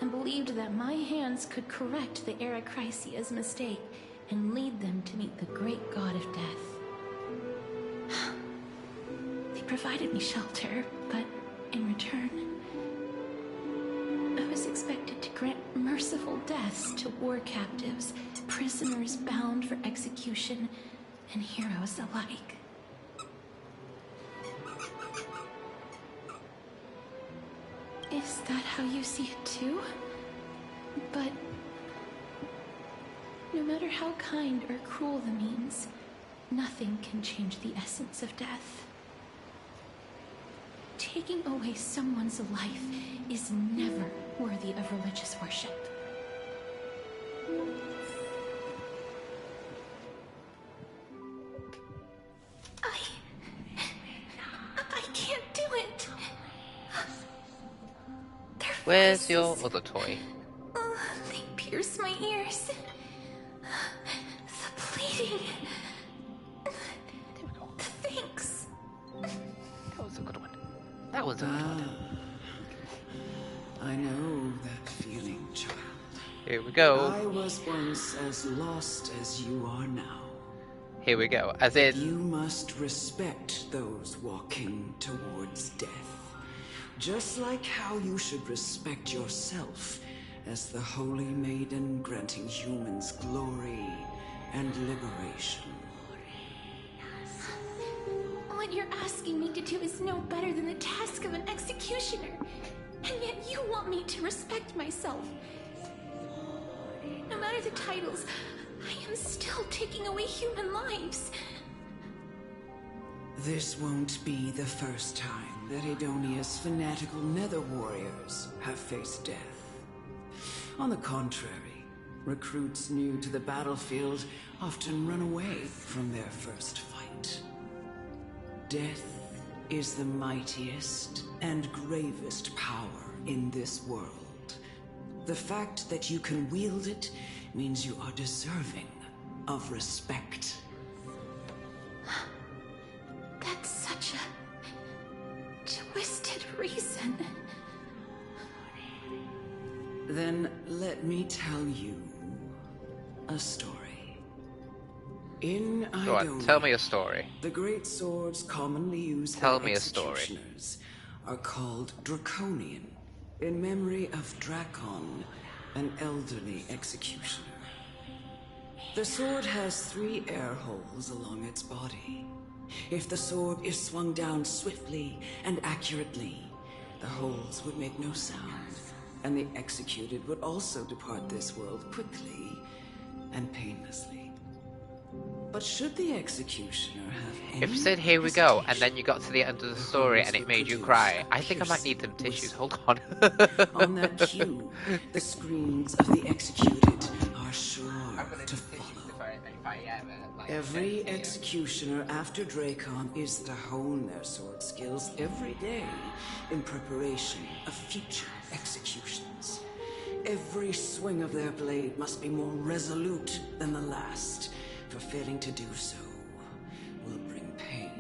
and believed that my hands could correct the Eracrycia's mistake and lead them to meet the great god of death. They provided me shelter, but in return, I was expected to grant merciful deaths to war captives, prisoners bound for execution, and heroes alike. Is that how you see it too? But no matter how kind or cruel the means, nothing can change the essence of death. Taking away someone's life is never worthy of religious worship. I can't do it. Where's your other toy? They pierce my ears. The bleeding. The thanks. That was a good one. That was a good one. I know that feeling, child. Here we go. I was once as lost as you are now. Here we go. As in... You must respect those walking towards death. Just like how you should respect yourself as the holy maiden granting humans glory and liberation. What you're asking me to do is no better than the task of an executioner. And yet you want me to respect myself. No matter the titles, I am still taking away human lives. This won't be the first time that Idonia's fanatical nether warriors have faced death. On the contrary, recruits new to the battlefield often run away from their first fight. Death is the mightiest and gravest power in this world. The fact that you can wield it means you are deserving of respect. That's such a twisted reason. Then let me tell you a story. In Go on, tell me a story. The great swords commonly used Tell by me a story. executioners are called Draconian, in memory of Dracon, an elderly executioner. The sword has 3 air holes along its body. If the sword is swung down swiftly and accurately, the holes would make no sound, and the executed would also depart this world quickly and painlessly. But should the executioner have any If you said here we go, and then you got to the end of the story and it made you cry, I think I might need some tissues. Hold on. On that cue, the screams of the executed are sure to follow. Every executioner after Dracon is to hone their sword skills every day in preparation of future executions. Every swing of their blade must be more resolute than the last, for failing to do so will bring pain.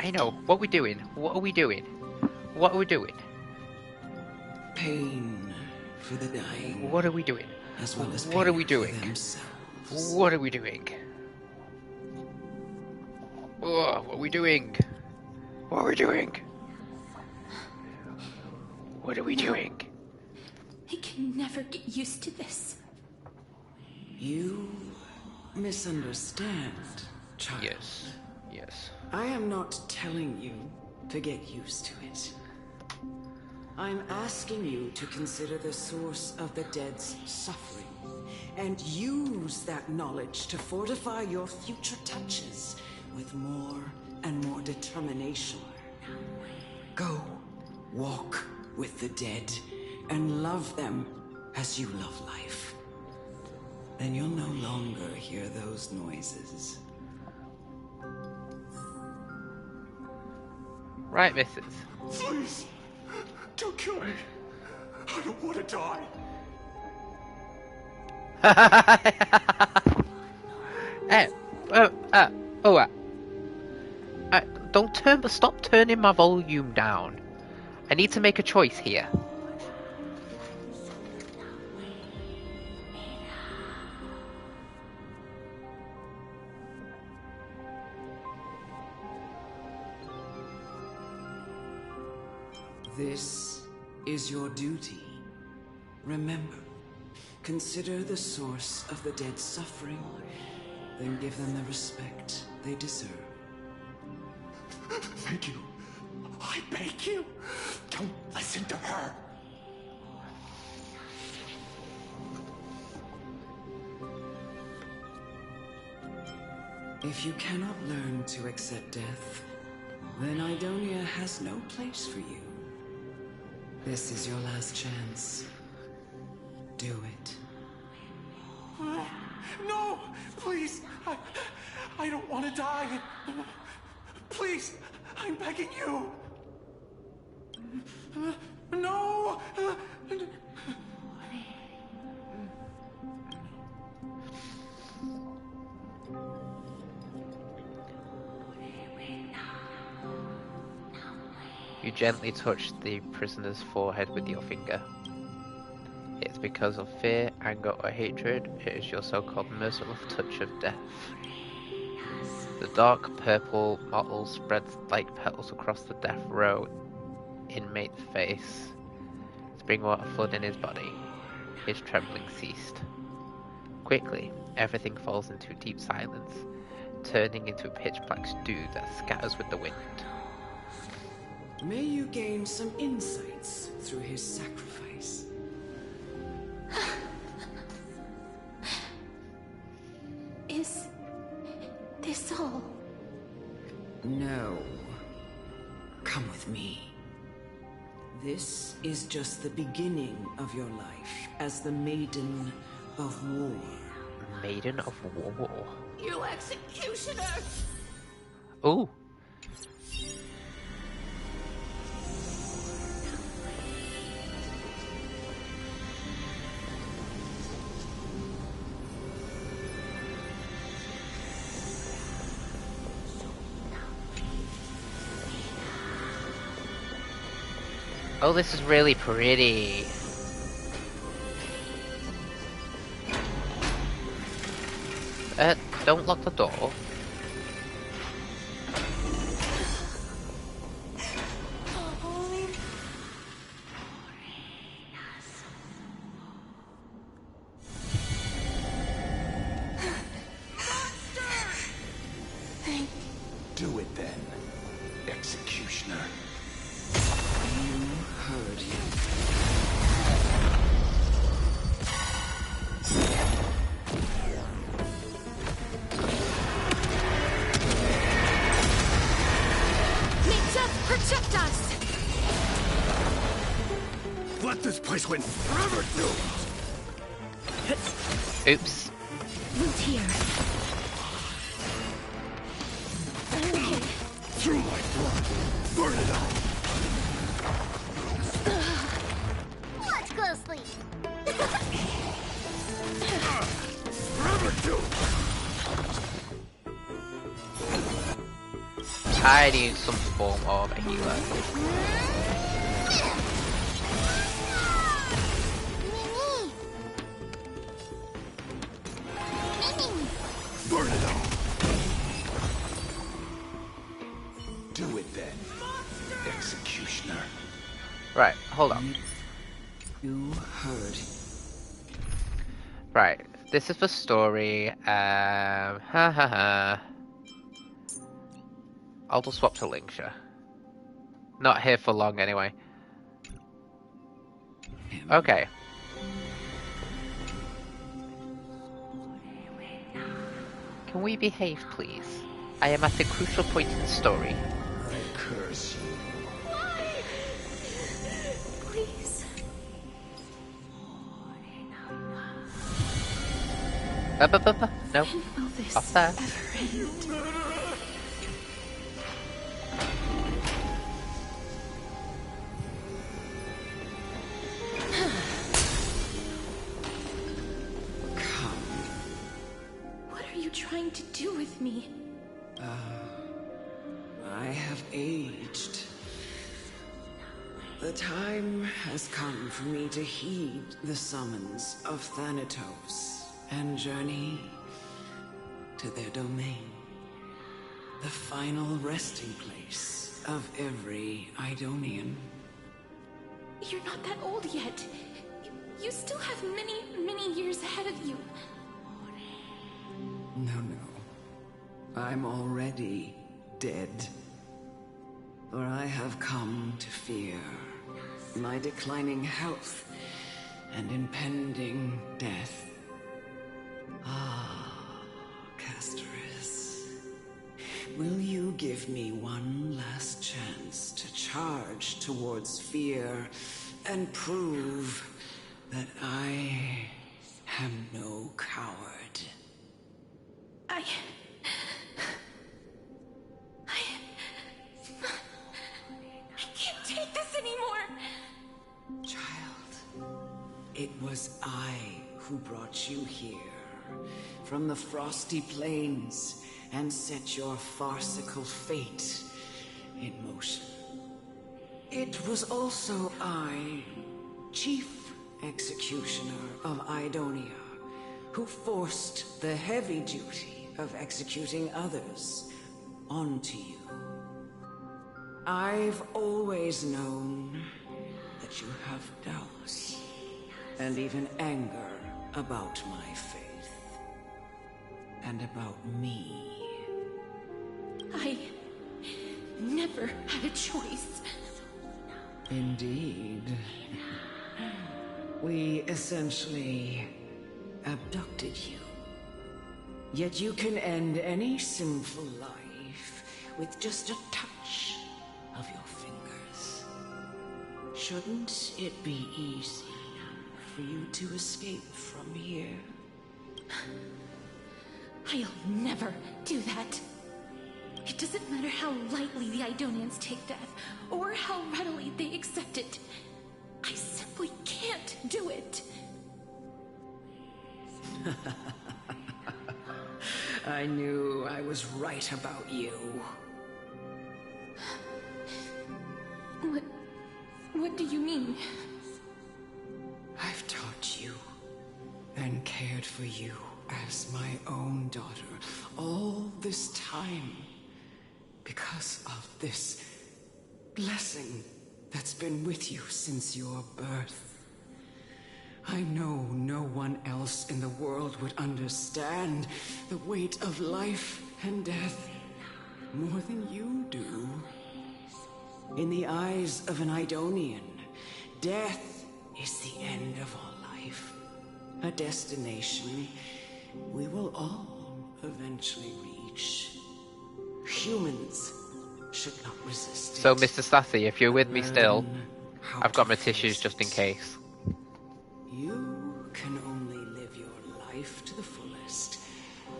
I know. What are we doing? What are we doing? What are we doing? Pain for the dying. What are we doing? As well as what are we doing? What are we doing? Oh, what are we doing? What are we doing? What are we doing? I can never get used to this. You misunderstand, child. Yes. Yes. I am not telling you to get used to it. I'm asking you to consider the source of the dead's suffering and use that knowledge to fortify your future touches with more and more determination. Go, walk with the dead and love them as you love life. Then you'll no longer hear those noises. Right, missus. Please, don't kill me. I don't want to die. Stop turning my volume down. I need to make a choice here. This is your duty. Remember, consider the source of the dead's suffering, then give them the respect they deserve. Thank you. I beg you. Don't listen to her. If you cannot learn to accept death, then Idonia has no place for you. This is your last chance. Do it. No, please. I don't want to die. Please, I'm begging you. No. You gently touch the prisoner's forehead with your finger. It's because of fear, anger, or hatred. It is your so-called merciless touch of death. The dark purple mottle spreads like petals across the death row inmate's face. Spring water flooded in his body. His trembling ceased. Quickly, everything falls into deep silence. turning into a pitch black stew that scatters with the wind. May you gain some insights through his sacrifice. Is this all? No. Come with me. This is just the beginning of your life as the Maiden of War. Maiden of War? You executioner! Ooh. Oh, this is really pretty. Don't lock the door. Do it then, executioner. You heard him. May death protect us! Let this place win forever too! Oops. Loot here. Through my blood, burn it up! Watch closely! Forever too! I need some form of a healer. Burn it up! Do it then, executioner. Right, hold on. You heard. Right, this is the story. I'll just swap to Linksha. Not here for long anyway. Okay. Can we behave, please? I am at a crucial point in the story. I curse you. Why? Please. No. When will this Off there. ever end? What are you trying to do with me? I have aged. The time has come for me to heed the summons of Thanatos and journey to their domain. The final resting place of every Idonian. You're not that old yet. You still have many, many years ahead of you. No. I'm already dead. For I have come to fear my declining health and impending death. Ah, Castorice. Will you give me one last chance to charge towards fear and prove that I am no coward? I can't take this anymore! Child, it was I who brought you here, from the frosty plains, and set your farcical fate in motion. It was also I, Chief Executioner of Idonia, who forced the heavy duty of executing others onto you. I've always known that you have doubts, and even anger about my faith, and about me. I never had a choice. Indeed. We essentially abducted you. Yet you can end any sinful life with just a touch of your fingers. Shouldn't it be easy for you to escape from here? I'll never do that. It doesn't matter how lightly the Idonians take death, or how readily they accept it. I simply can't do it. I knew I was right about you. What do you mean? I've taught you and cared for you as my own daughter all this time because of this blessing that's been with you since your birth. I know no one else in the world would understand the weight of life and death more than you do. In the eyes of an Idonian, death is the end of all life. A destination we will all eventually reach. Humans should not resist it. So, Mr. Sassy, if you're with me still, I've got my tissues just in case. You can only live your life to the fullest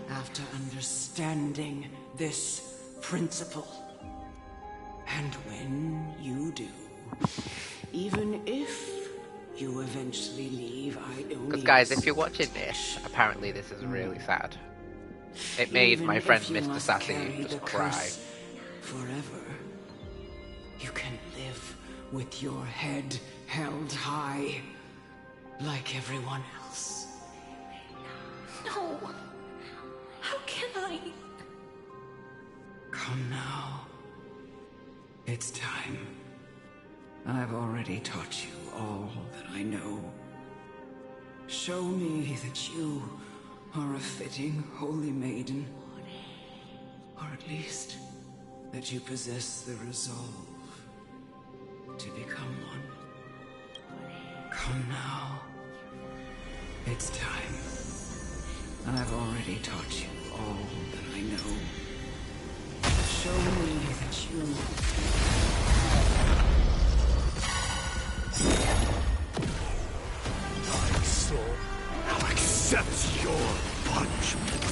after understanding this principle. And when you do, even if you eventually leave Idonia's... Because guys, if you're watching this, apparently this is really sad. It made my friend Mr. Sassy just cry. Forever, you can live with your head held high, like everyone else. No. How can I? Come now. It's time. I've already taught you all that I know. Show me that you are a fitting holy maiden. Or at least that you possess the resolve to become one. Come now. It's time. I've already taught you all that I know. Show me that you... My soul now accepts your punishment.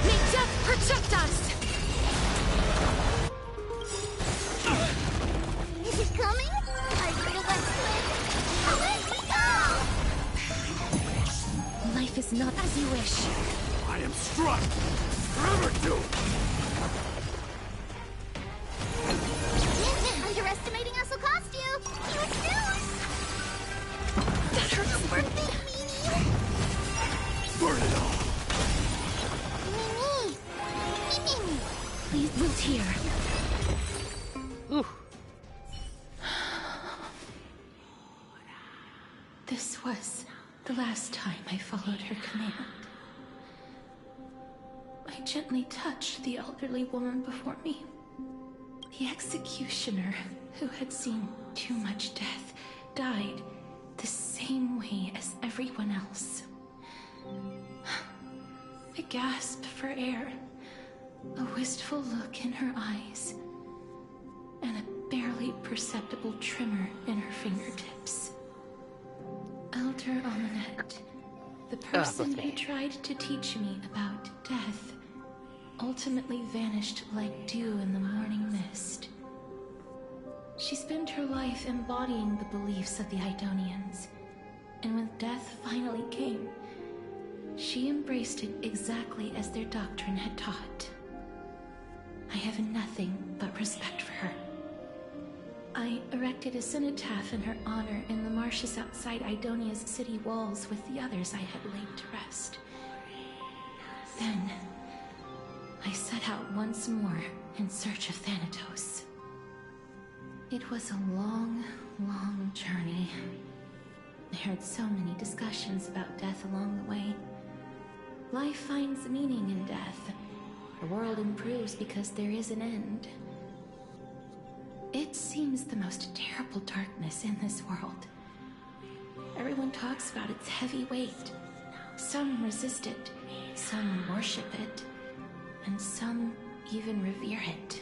May death protect us! Is it coming? Are you the best way? Let me go! Life is not as you wish. I am struck! Forever doomed! Underestimating us will cost you! You snooze! That hurts. Big meanie! Burn it all! Mimi! Please move here. Ooh. This was the last time I followed her command. I gently touched the elderly woman before me. The executioner, who had seen too much death, died the same way as everyone else. I gasped for air, a wistful look in her eyes, and a barely perceptible tremor in her fingertips. Elder Amunet, the person who tried to teach me about death, ultimately vanished like dew in the morning mist. She spent her life embodying the beliefs of the Idonians, and when death finally came, she embraced it exactly as their doctrine had taught. I have nothing but respect for her. I erected a cenotaph in her honor in the marshes outside Idonia's city walls with the others I had laid to rest. Then, I set out once more in search of Thanatos. It was a long, long journey. I heard so many discussions about death along the way. Life finds meaning in death. The world improves because there is an end. It seems the most terrible darkness in this world. Everyone talks about its heavy weight. Some resist it, some worship it, and some even revere it.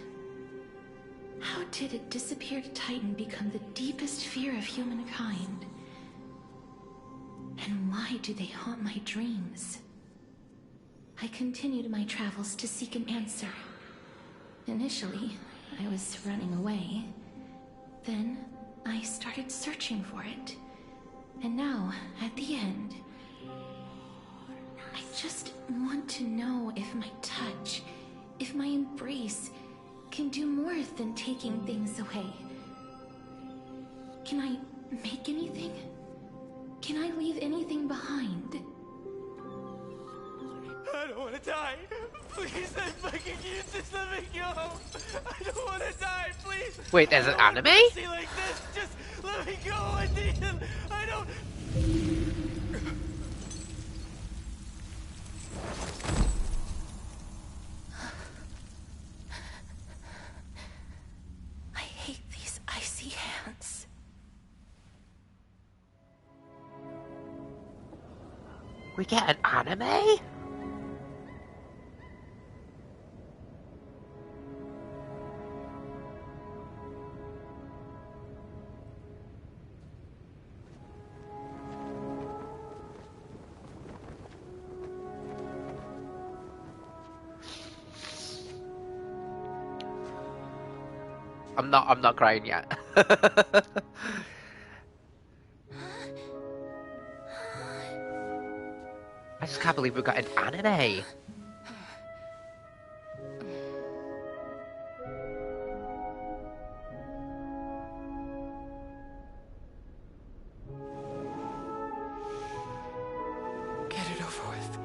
How did a disappeared Titan become the deepest fear of humankind? And why do they haunt my dreams? I continued my travels to seek an answer. Initially, I was running away. Then, I started searching for it. And now, at the end, I just want to know if my touch, if my embrace, can do more than taking things away. Can I make anything? Can I leave anything behind? I don't want to die. Please, I'm fucking useless. Let me go. I don't want to die. Please. Wait, there's an anime? See like this. Just let me go. I don't. I hate these icy hands. We get an anime? I'm not crying yet. I just can't believe we got an anime. Get it over with.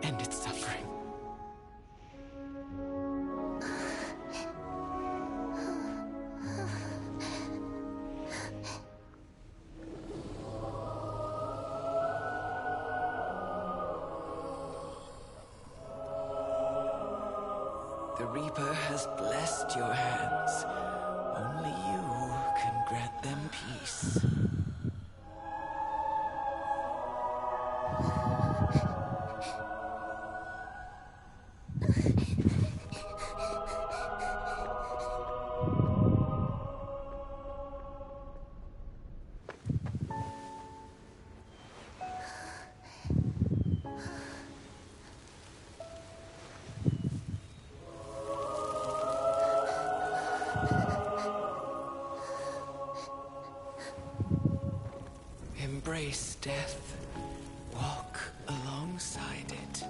End its suffering. The Reaper has blessed your hands. Only you can grant them peace. Embrace death. Walk alongside it.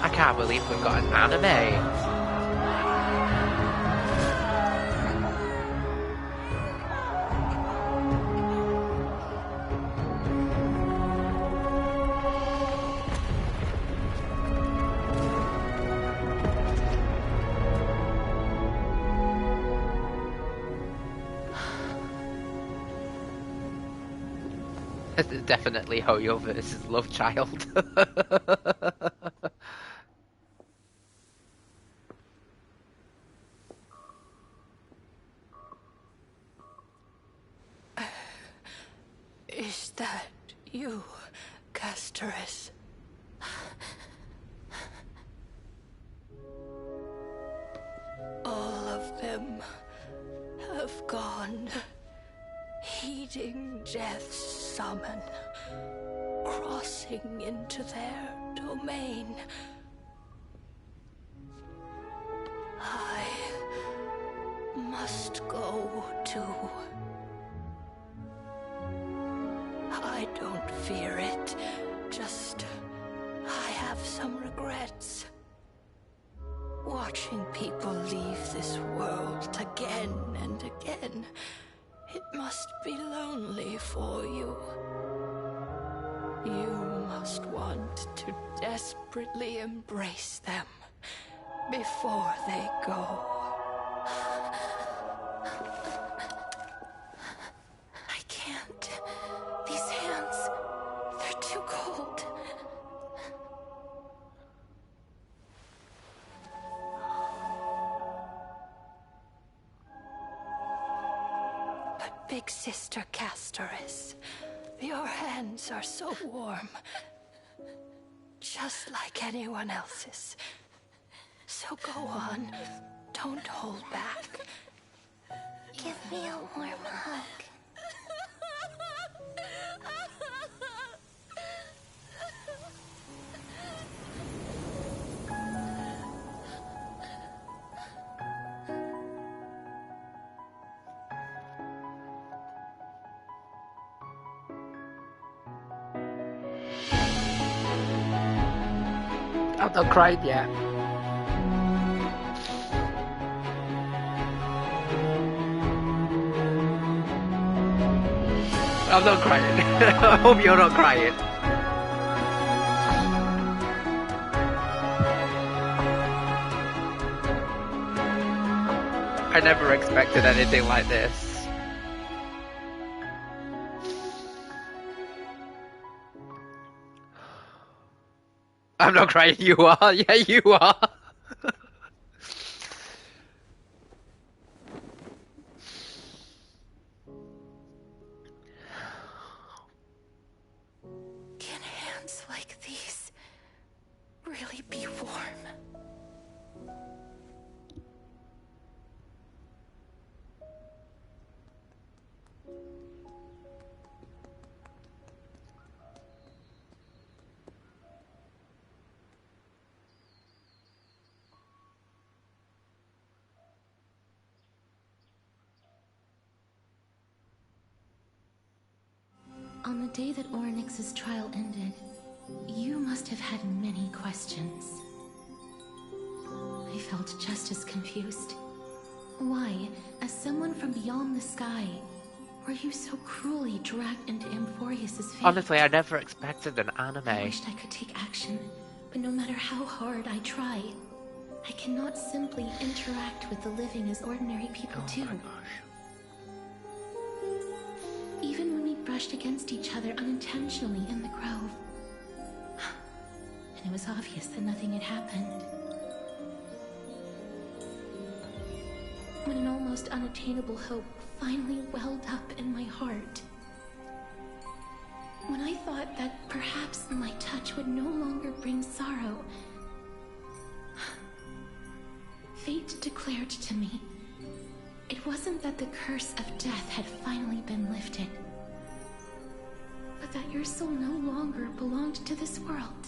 I can't believe we've got an anime. definitely Hoyo versus Love Child. Is that you, Castorice? All of them have gone, heeding death's summon, crossing into their domain. I must go too. I don't fear it, just I have some regrets. Watching people leave this world again and again, it must be lonely for you. You must want to desperately embrace them before they go. I can't. These hands, they're too cold. But Big Sister Castorice, your hands are so warm. Just like anyone else's. So go on. Don't hold back. Give me a warm hug. I've not cried yet. I'm not crying. I hope you're not crying. I never expected anything like this. I'm not crying, you are. Yeah, you are. Can hands like these really be warm? On the day that Orynyx's trial ended, you must have had many questions. I felt just as confused. Why, as someone from beyond the sky, were you so cruelly dragged into Amphoreus' fate? Honestly, I never expected an anime. I wished I could take action, but no matter how hard I try, I cannot simply interact with the living as ordinary people do. Even when we brushed against each other unintentionally in the grove, and it was obvious that nothing had happened. When an almost unattainable hope finally welled up in my heart. When I thought that perhaps my touch would no longer bring sorrow, fate declared to me, it wasn't that the curse of death had finally been lifted, but that your soul no longer belonged to this world.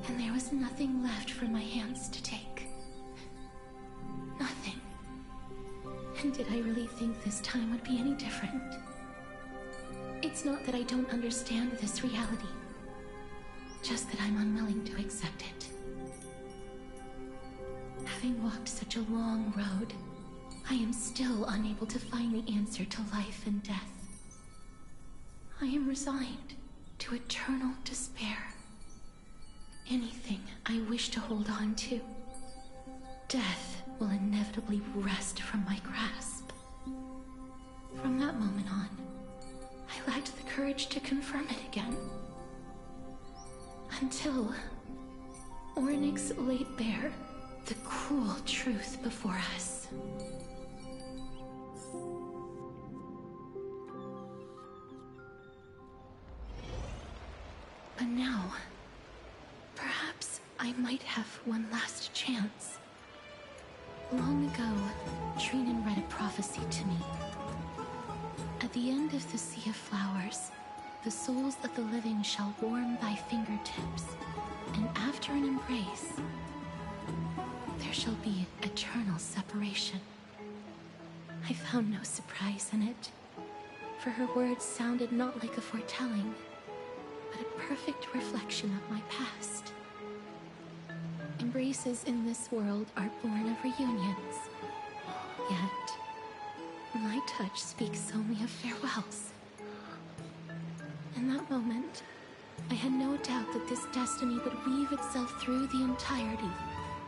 And there was nothing left for my hands to take. Nothing. And did I really think this time would be any different? It's not that I don't understand this reality, just that I'm unwilling to accept it. Having walked such a long road, I am still unable to find the answer to life and death. I am resigned to eternal despair. Anything I wish to hold on to, death will inevitably wrest from my grasp. From that moment on, I lacked the courage to confirm it again. Until Ornyx laid bare the cruel truth before us. But now, perhaps I might have one last chance. Long ago, Trinan read a prophecy to me. At the end of the Sea of Flowers, the souls of the living shall warm thy fingertips, and after an embrace, there shall be eternal separation. I found no surprise in it, for her words sounded not like a foretelling, but a perfect reflection of my past. Embraces in this world are born of reunions, yet my touch speaks only of farewells. In that moment, I had no doubt that this destiny would weave itself through the entirety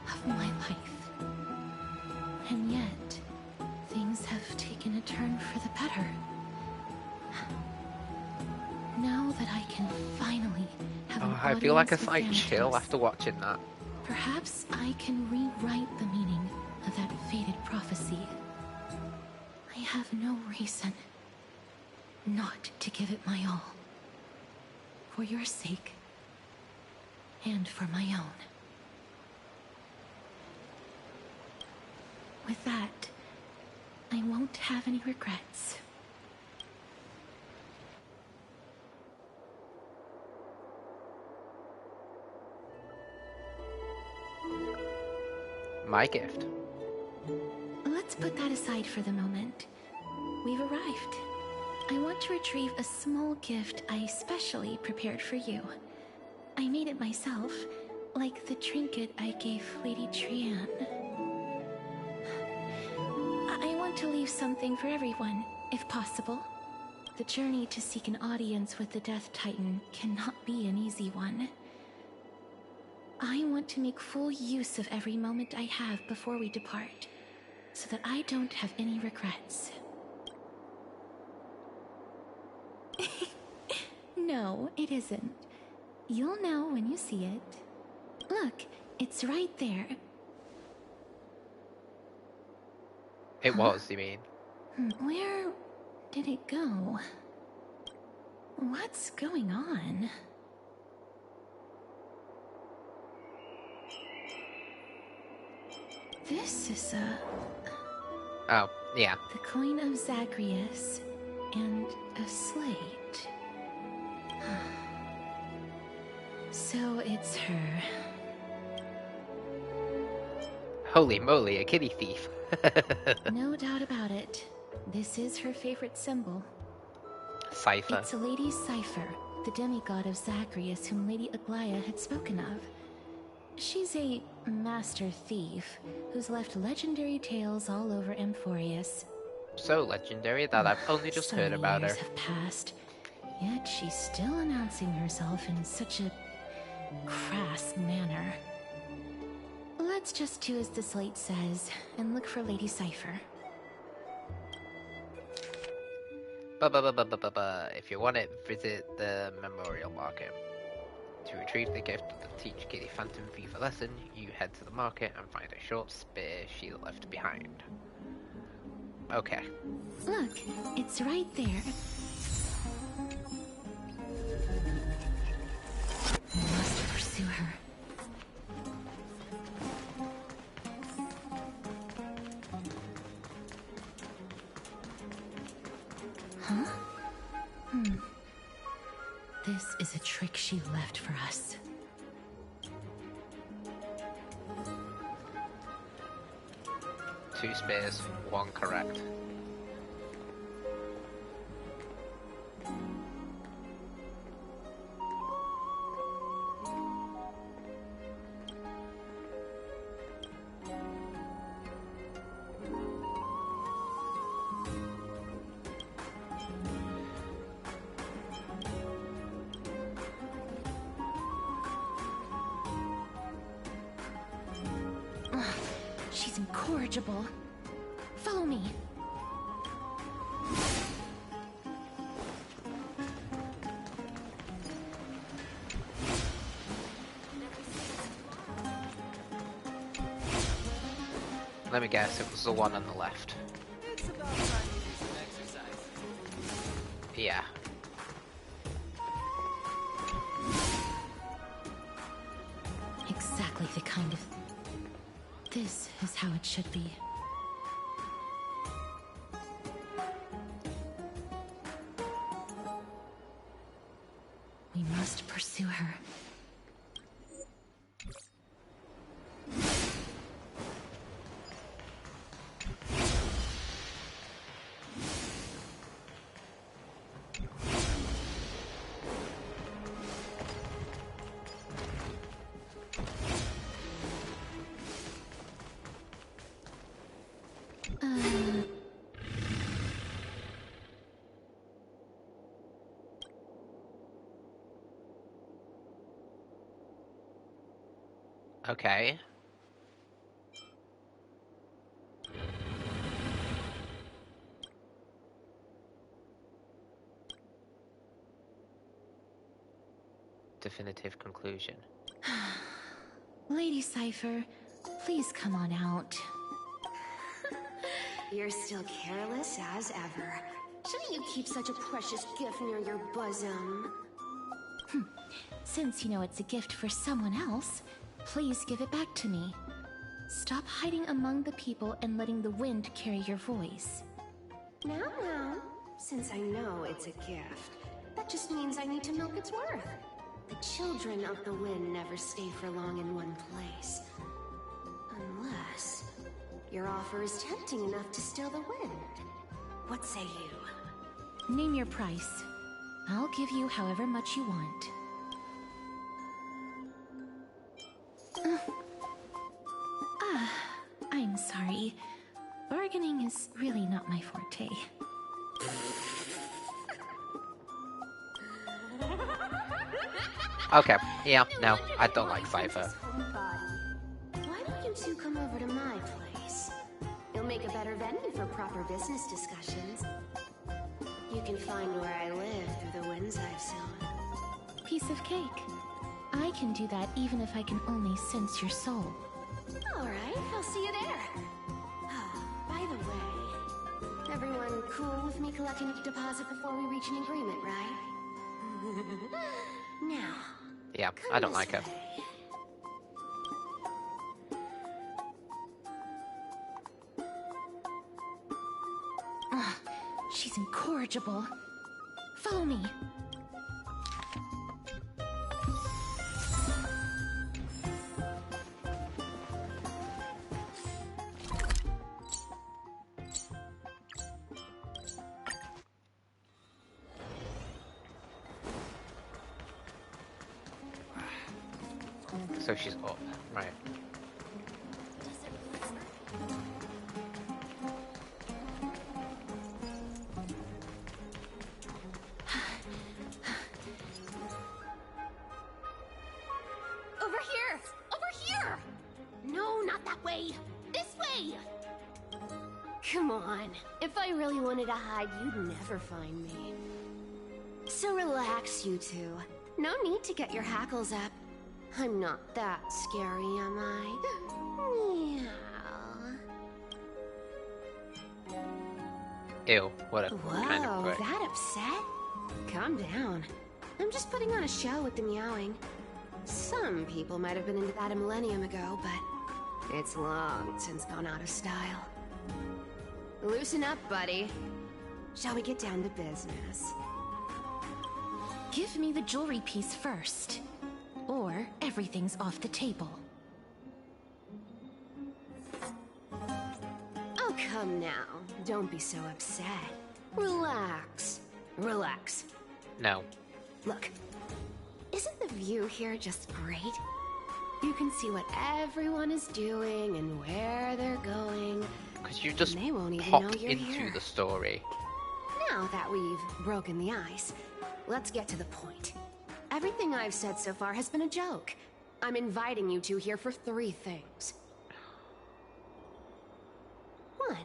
of my life. And yet, things have taken a turn for the better. Now that I can finally have an I feel like a audience slight with chill Thanatos, after watching that. perhaps I can rewrite the meaning of that fated prophecy. I have no reason not to give it my all. For your sake, and for my own. With that, I won't have any regrets. My gift. Let's put that aside for the moment. We've arrived. I want to retrieve a small gift I specially prepared for you. I made it myself, like the trinket I gave Lady Trian. I want to leave something for everyone, if possible. The journey to seek an audience with the Death Titan cannot be an easy one. I want to make full use of every moment I have before we depart, so that I don't have any regrets. No, it isn't. You'll know when you see it. Look, it's right there. It was, you mean? Where did it go? What's going on? This is a... Oh, yeah. The coin of Zagreus and a slate. So it's her. Holy moly, a kitty thief. No doubt about it. This is her favorite symbol. Cipher. It's Lady Cipher, the demigod of Zagreus whom Lady Aglaia had spoken of. She's a master thief who's left legendary tales all over Amphoreus. So legendary that I've only just So heard many about her. years have passed, yet she's still announcing herself in such a crass manner. Let's just do as the slate says and look for Lady Cipher. If you want it, visit the memorial market. To retrieve the gift that teach Kitty Phantom Thief a lesson, you head to the market and find a short spear she left behind. Okay. Look, it's right there. We must pursue her. Huh? This is a trick she left for us. Two spears, one correct. She's incorrigible. Follow me. Let me guess, it was the one on the left. It's about time you do some exercise. Yeah. Exactly the kind of... This is how it should be. We must pursue her. Okay. Definitive conclusion. Lady Cypher, please come on out. You're still careless as ever. Shouldn't you keep such a precious gift near your bosom? Since you know it's a gift for someone else, please give it back to me. Stop hiding among the people and letting the wind carry your voice. Now, since I know it's a gift, that just means I need to milk its worth. The children of the wind never stay for long in one place. Unless your offer is tempting enough to still the wind. What say you? Name your price. I'll give you however much you want. I'm sorry. Bargaining is really not my forte. Okay, yeah, no, I don't like Cypher. Why don't you two come over to my place? It'll make a better venue for proper business discussions. You can find where I live through the winds I've sown. Piece of cake. I can do that even if I can only sense your soul. Alright, I'll see you there. Oh, by the way, everyone cool with me collecting a deposit before we reach an agreement, right? Now, Yeah, I don't like her. She's incorrigible. Follow me. So she's up, right. over here! Over here! No, not that way! This way! Come on. If I really wanted to hide, you'd never find me. So relax, you two. No need to get your hackles up. I'm not that scary, am I? Meow. Ew, what a Whoa, kind of prick. that upset? Calm down. I'm just putting on a show with the meowing. Some people might have been into that a millennium ago, but it's long since gone out of style. Loosen up, buddy. Shall we get down to business? Give me the jewelry piece first, or everything's off the table. Oh, come now. Don't be so upset. Relax. Relax. No. Look, isn't the view here just great? You can see what everyone is doing and where they're going. Because you just They won't even popped know you're into here. the story. Now that we've broken the ice, let's get to the point. Everything I've said so far has been a joke. I'm inviting you two here for 3 things. 1.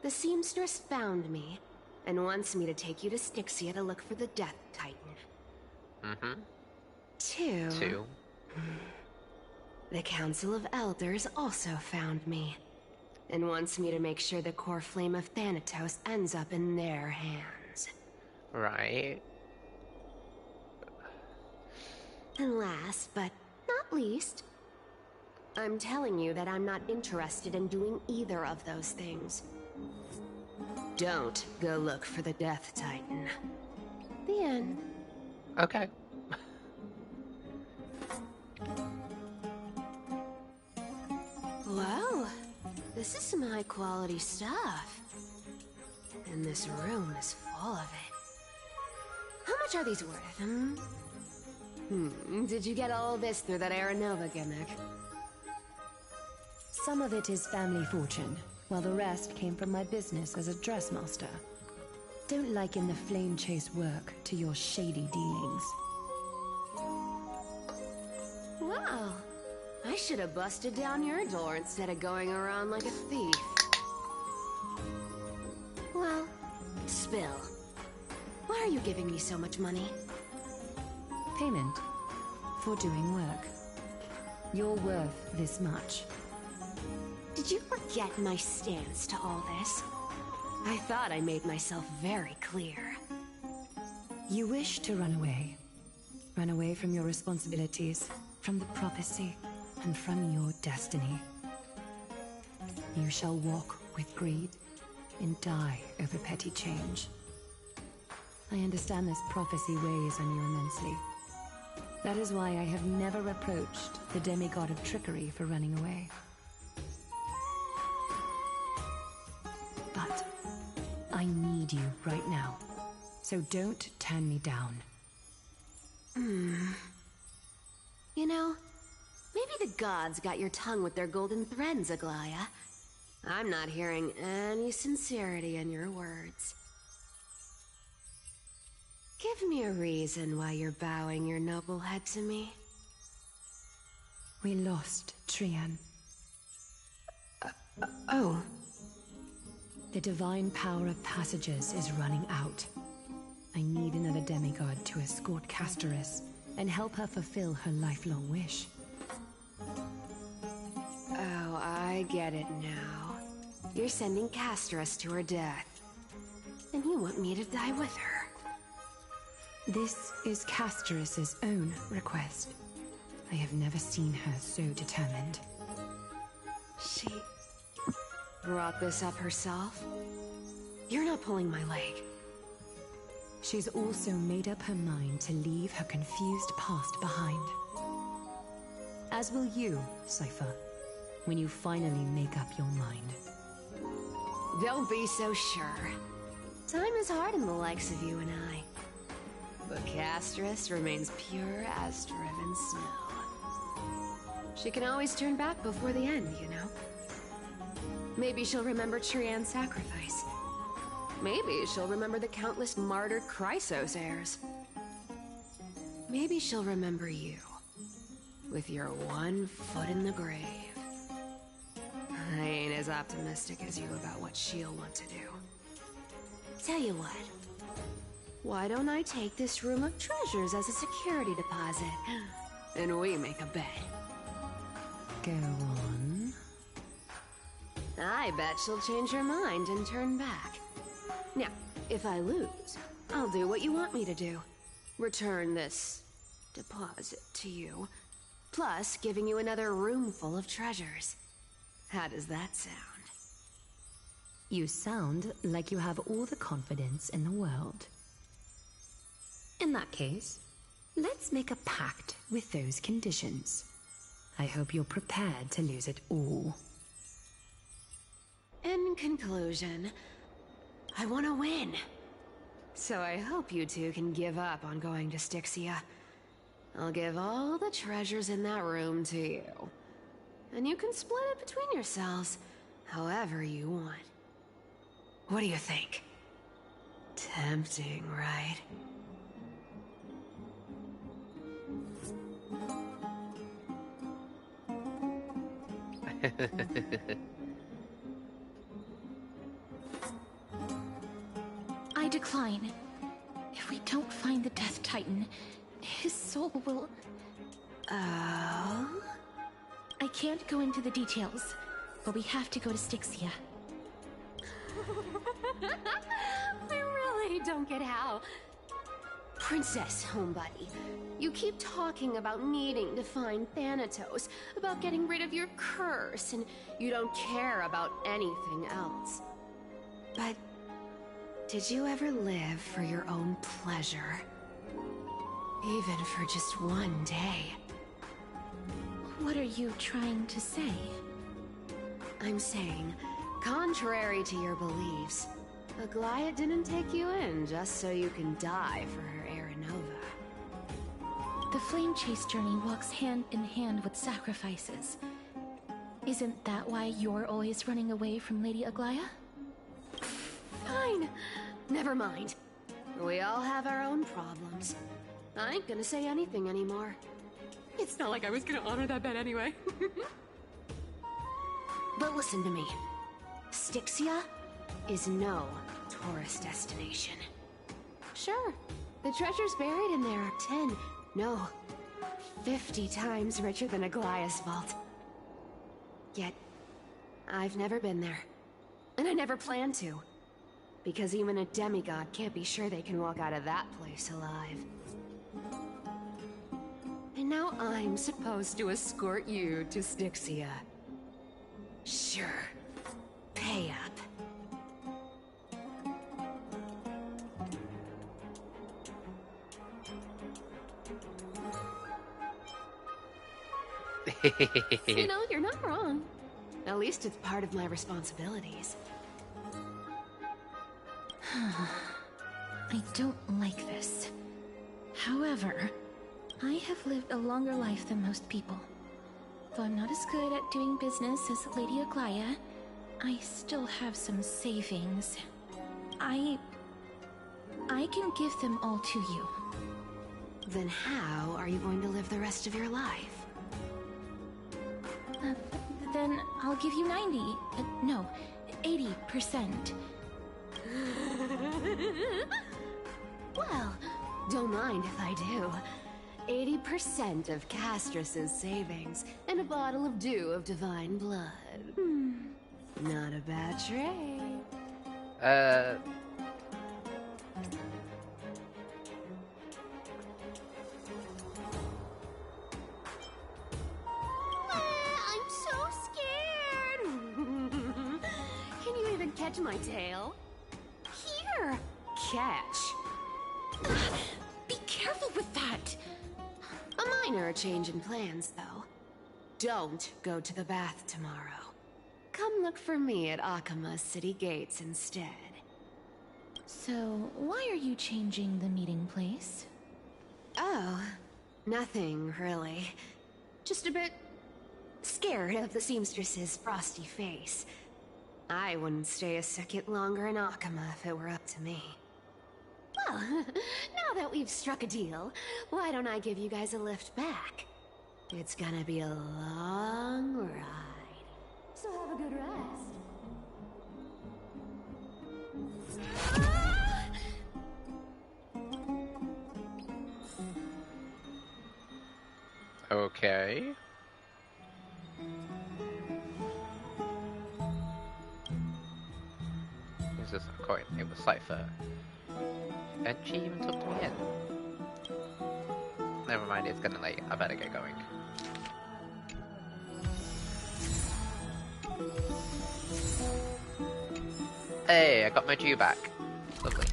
The seamstress found me and wants me to take you to Styxia to look for the Death Titan. Mm-hmm. 2. 2. The Council of Elders also found me. and wants me to make sure the core flame of Thanatos ends up in their hands. Right. And last, but not least, I'm telling you that I'm not interested in doing either of those things. Don't go look for the Death Titan. The end. Okay. Wow, this is some high-quality stuff. And this room is full of it. How much are these worth, Did you get all this through that Aranova gimmick? Some of it is family fortune, while the rest came from my business as a dressmaster. Don't liken the flame chase work to your shady dealings. Wow, I should have busted down your door instead of going around like a thief. Well, spill. Why are you giving me so much money? Payment for doing work. You're worth this much. Did you forget my stance to all this? I thought I made myself very clear. You wish to run away. Run away from your responsibilities, from the prophecy, and from your destiny. You shall walk with greed and die over petty change. I understand this prophecy weighs on you immensely. That is why I have never reproached the demigod of trickery for running away. But I need you right now, so don't turn me down. You know, maybe the gods got your tongue with their golden threads, Aglaya. I'm not hearing any sincerity in your words. Give me a reason why you're bowing your noble head to me. We lost Trian. Oh. The divine power of passages is running out. I need another demigod to escort Castorice and help her fulfill her lifelong wish. Oh, I get it now. You're sending Castorice to her death. And you want me to die with her. This is Castorice's own request. I have never seen her so determined. She brought this up herself? You're not pulling my leg. She's also made up her mind to leave her confused past behind. As will you, Cypher, when you finally make up your mind. Don't be so sure. Time is hard in the likes of you and I. But Castorice remains pure as driven snow. She can always turn back before the end, you know? Maybe she'll remember Trian's sacrifice. Maybe she'll remember the countless martyred Chrysos heirs. Maybe she'll remember you, with your one foot in the grave. I ain't as optimistic as you about what she'll want to do. Tell you what. Why don't I take this room of treasures as a security deposit, and we make a bet? Go on. I bet she'll change her mind and turn back. Now, if I lose, I'll do what you want me to do. Return this deposit to you, plus giving you another room full of treasures. How does that sound? You sound like you have all the confidence in the world. In that case, let's make a pact with those conditions. I hope you're prepared to lose it all. In conclusion, I want to win. So I hope you two can give up on going to Styxia. I'll give all the treasures in that room to you. And you can split it between yourselves, however you want. What do you think? Tempting, right? I decline. If we don't find the Death Titan, his soul will... Oh? I can't go into the details, but we have to go to Styxia. I really don't get how. Princess, homebuddy, you keep talking about needing to find Thanatos, about getting rid of your curse, and you don't care about anything else. But did you ever live for your own pleasure? Even for just one day? What are you trying to say? I'm saying, contrary to your beliefs, Aglaia didn't take you in just so you can die for her Aranova. The flame chase journey walks hand in hand with sacrifices. Isn't that why you're always running away from Lady Aglaia? Fine. Never mind. We all have our own problems. I ain't gonna say anything anymore. It's not like I was gonna honor that bet anyway. But listen to me. Styxia is no tourist destination. Sure, the treasures buried in there are 10, no, 50 times richer than Aglaia's vault. Yet, I've never been there. And I never plan to. Because even a demigod can't be sure they can walk out of that place alive. And now I'm supposed to escort you to Styxia. Sure. Pay up. You know, you're not wrong. At least it's part of my responsibilities. I don't like this. However, I have lived a longer life than most people. Though I'm not as good at doing business as Lady Aglaia, I still have some savings. I can give them all to you. Then how are you going to live the rest of your life? Then I'll give you 90. No, 80%. Well, don't mind if I do. 80% of Castorice's savings and a bottle of dew of divine blood. Not a bad trade. I'm so scared. Can you even catch my tail? Here. Catch. Be careful with that. A minor change in plans, though. Don't go to the bath tomorrow. Come look for me at Akama's city gates instead. So, why are you changing the meeting place? Oh, nothing really. Just a bit scared of the seamstress's frosty face. I wouldn't stay a second longer in Akama if it were up to me. Well, now that we've struck a deal, why don't I give you guys a lift back? It's gonna be a long ride. So have a good rest. Okay. Is this a coin? It was Cypher. And she even took me in. Never mind, it's getting late. I better get going. Hey, I got my Jew back. Lovely.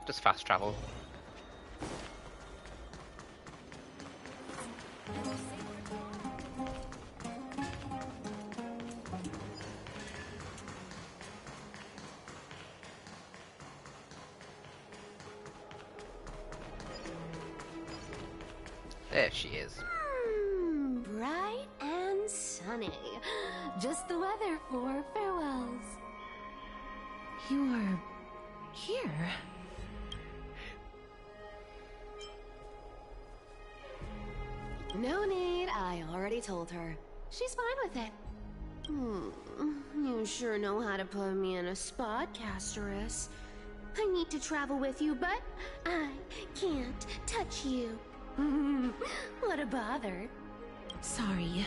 Just fast travel. There she is. Bright and sunny. Just the weather for farewells. You're here. No need, I already told her. She's fine with it. You sure know how to put me in a spot, Castorice. I need to travel with you, but I can't touch you. What a bother. Sorry.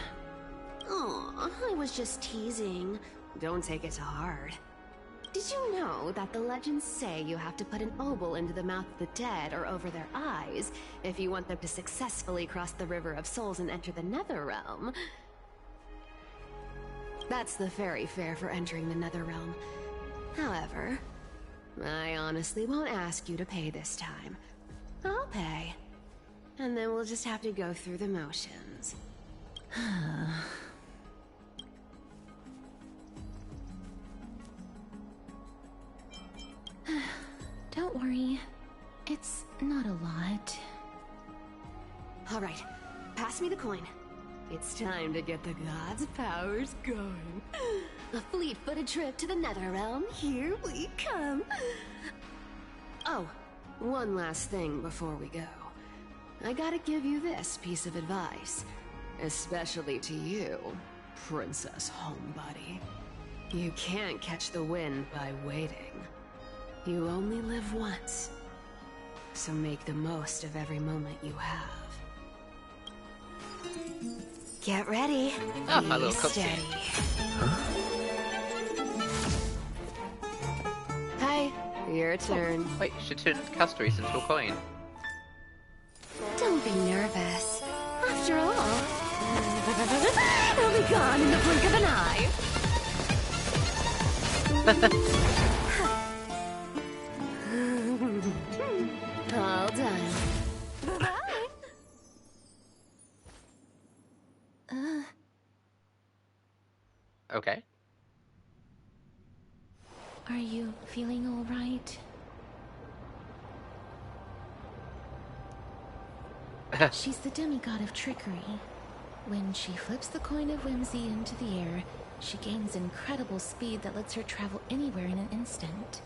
Aw, I was just teasing. Don't take it to heart. Did you know that the legends say you have to put an obol into the mouth of the dead or over their eyes if you want them to successfully cross the River of Souls and enter the Nether Realm? That's the fairy fare for entering the Nether Realm. However, I honestly won't ask you to pay this time. I'll pay. And then we'll just have to go through the motions. Don't worry. It's not a lot. Alright, pass me the coin. It's time to get the gods' powers going. A fleet-footed trip to the Netherrealm. Here we come. Oh, one last thing before we go. I gotta give you this piece of advice. Especially to you, Princess Homebody. You can't catch the wind by waiting. You only live once. So make the most of every moment you have. Get ready. Oh, my Be little steady. Hi, your turn. Oh, wait, she turned Castorice into a coin. Don't be nervous. After all, it'll be gone in the blink of an eye. All done. Bye-bye. Okay. Are you feeling all right? She's the demigod of trickery. When she flips the coin of whimsy into the air, she gains incredible speed that lets her travel anywhere in an instant.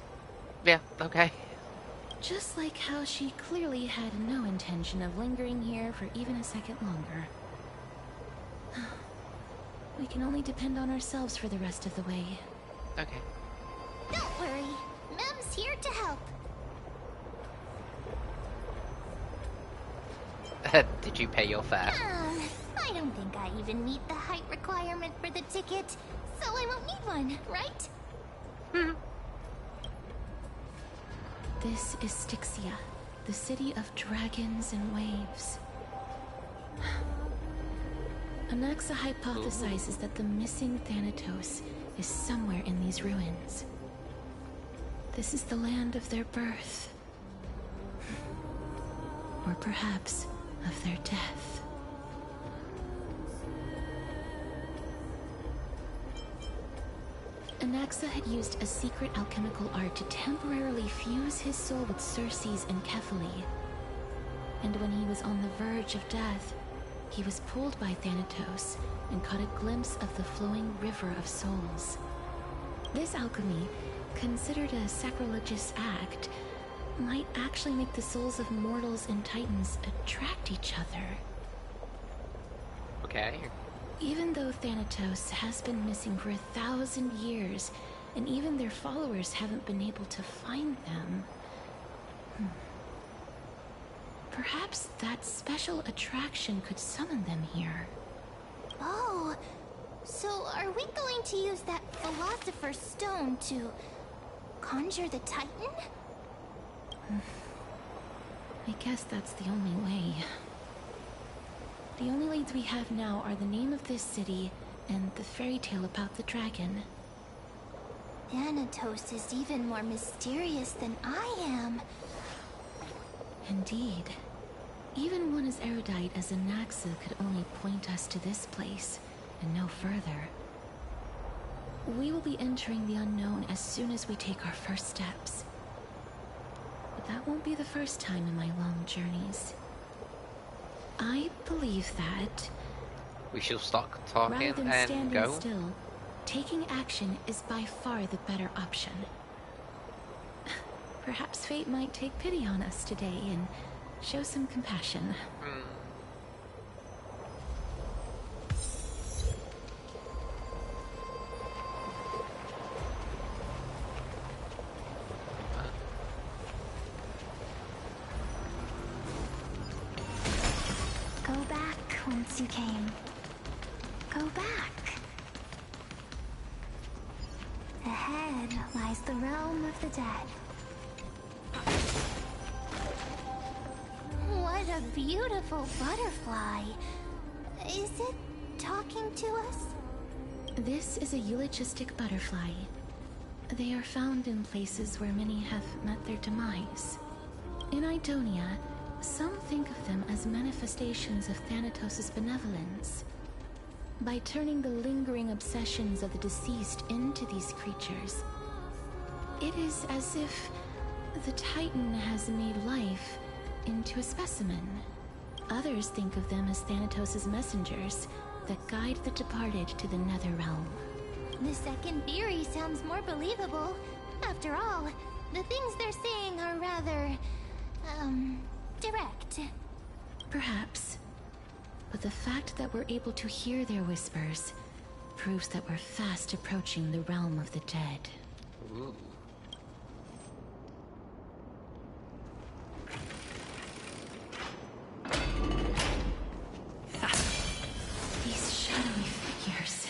Yeah, okay. Just like how she clearly had no intention of lingering here for even a second longer. We can only depend on ourselves for the rest of the way. Okay. Don't worry. Mem's here to help. Did you pay your fare? I don't think I even meet the height requirement for the ticket, so I won't need one, right? This is Styxia, the city of dragons and waves. Anaxa hypothesizes that the missing Thanatos is somewhere in these ruins. This is the land of their birth. Or perhaps of their death. Anaxa had used a secret alchemical art to temporarily fuse his soul with Circe's and Kephae. And when he was on the verge of death, he was pulled by Thanatos and caught a glimpse of the flowing river of souls. This alchemy, considered a sacrilegious act, might actually make the souls of mortals and titans attract each other. Okay. Even though Thanatos has been missing for 1,000 years, and even their followers haven't been able to find them, perhaps that special attraction could summon them here. Oh, so are we going to use that Philosopher's Stone to conjure the Titan? I guess that's the only way. The only leads we have now are the name of this city and the fairy tale about the dragon. Thanatos is even more mysterious than I am. Indeed. Even one as erudite as Anaxa could only point us to this place, and no further. We will be entering the unknown as soon as we take our first steps. But that won't be the first time in my long journeys. I believe that we should stop talking rather than and standing go. still, taking action is by far the better option. Perhaps fate might take pity on us today and show some compassion. you came. Go back. Ahead lies the realm of the dead. What a beautiful butterfly. Is it talking to us? This is a eulogistic butterfly. They are found in places where many have met their demise. In Idonia, some think of them as manifestations of Thanatos' benevolence. By turning the lingering obsessions of the deceased into these creatures, it is as if the Titan has made life into a specimen. Others think of them as Thanatos' messengers that guide the departed to the nether realm. The second theory sounds more believable. After all, the things they're saying are rather, direct. Perhaps. But the fact that we're able to hear their whispers proves that we're fast approaching the realm of the dead. Ooh. These shadowy figures.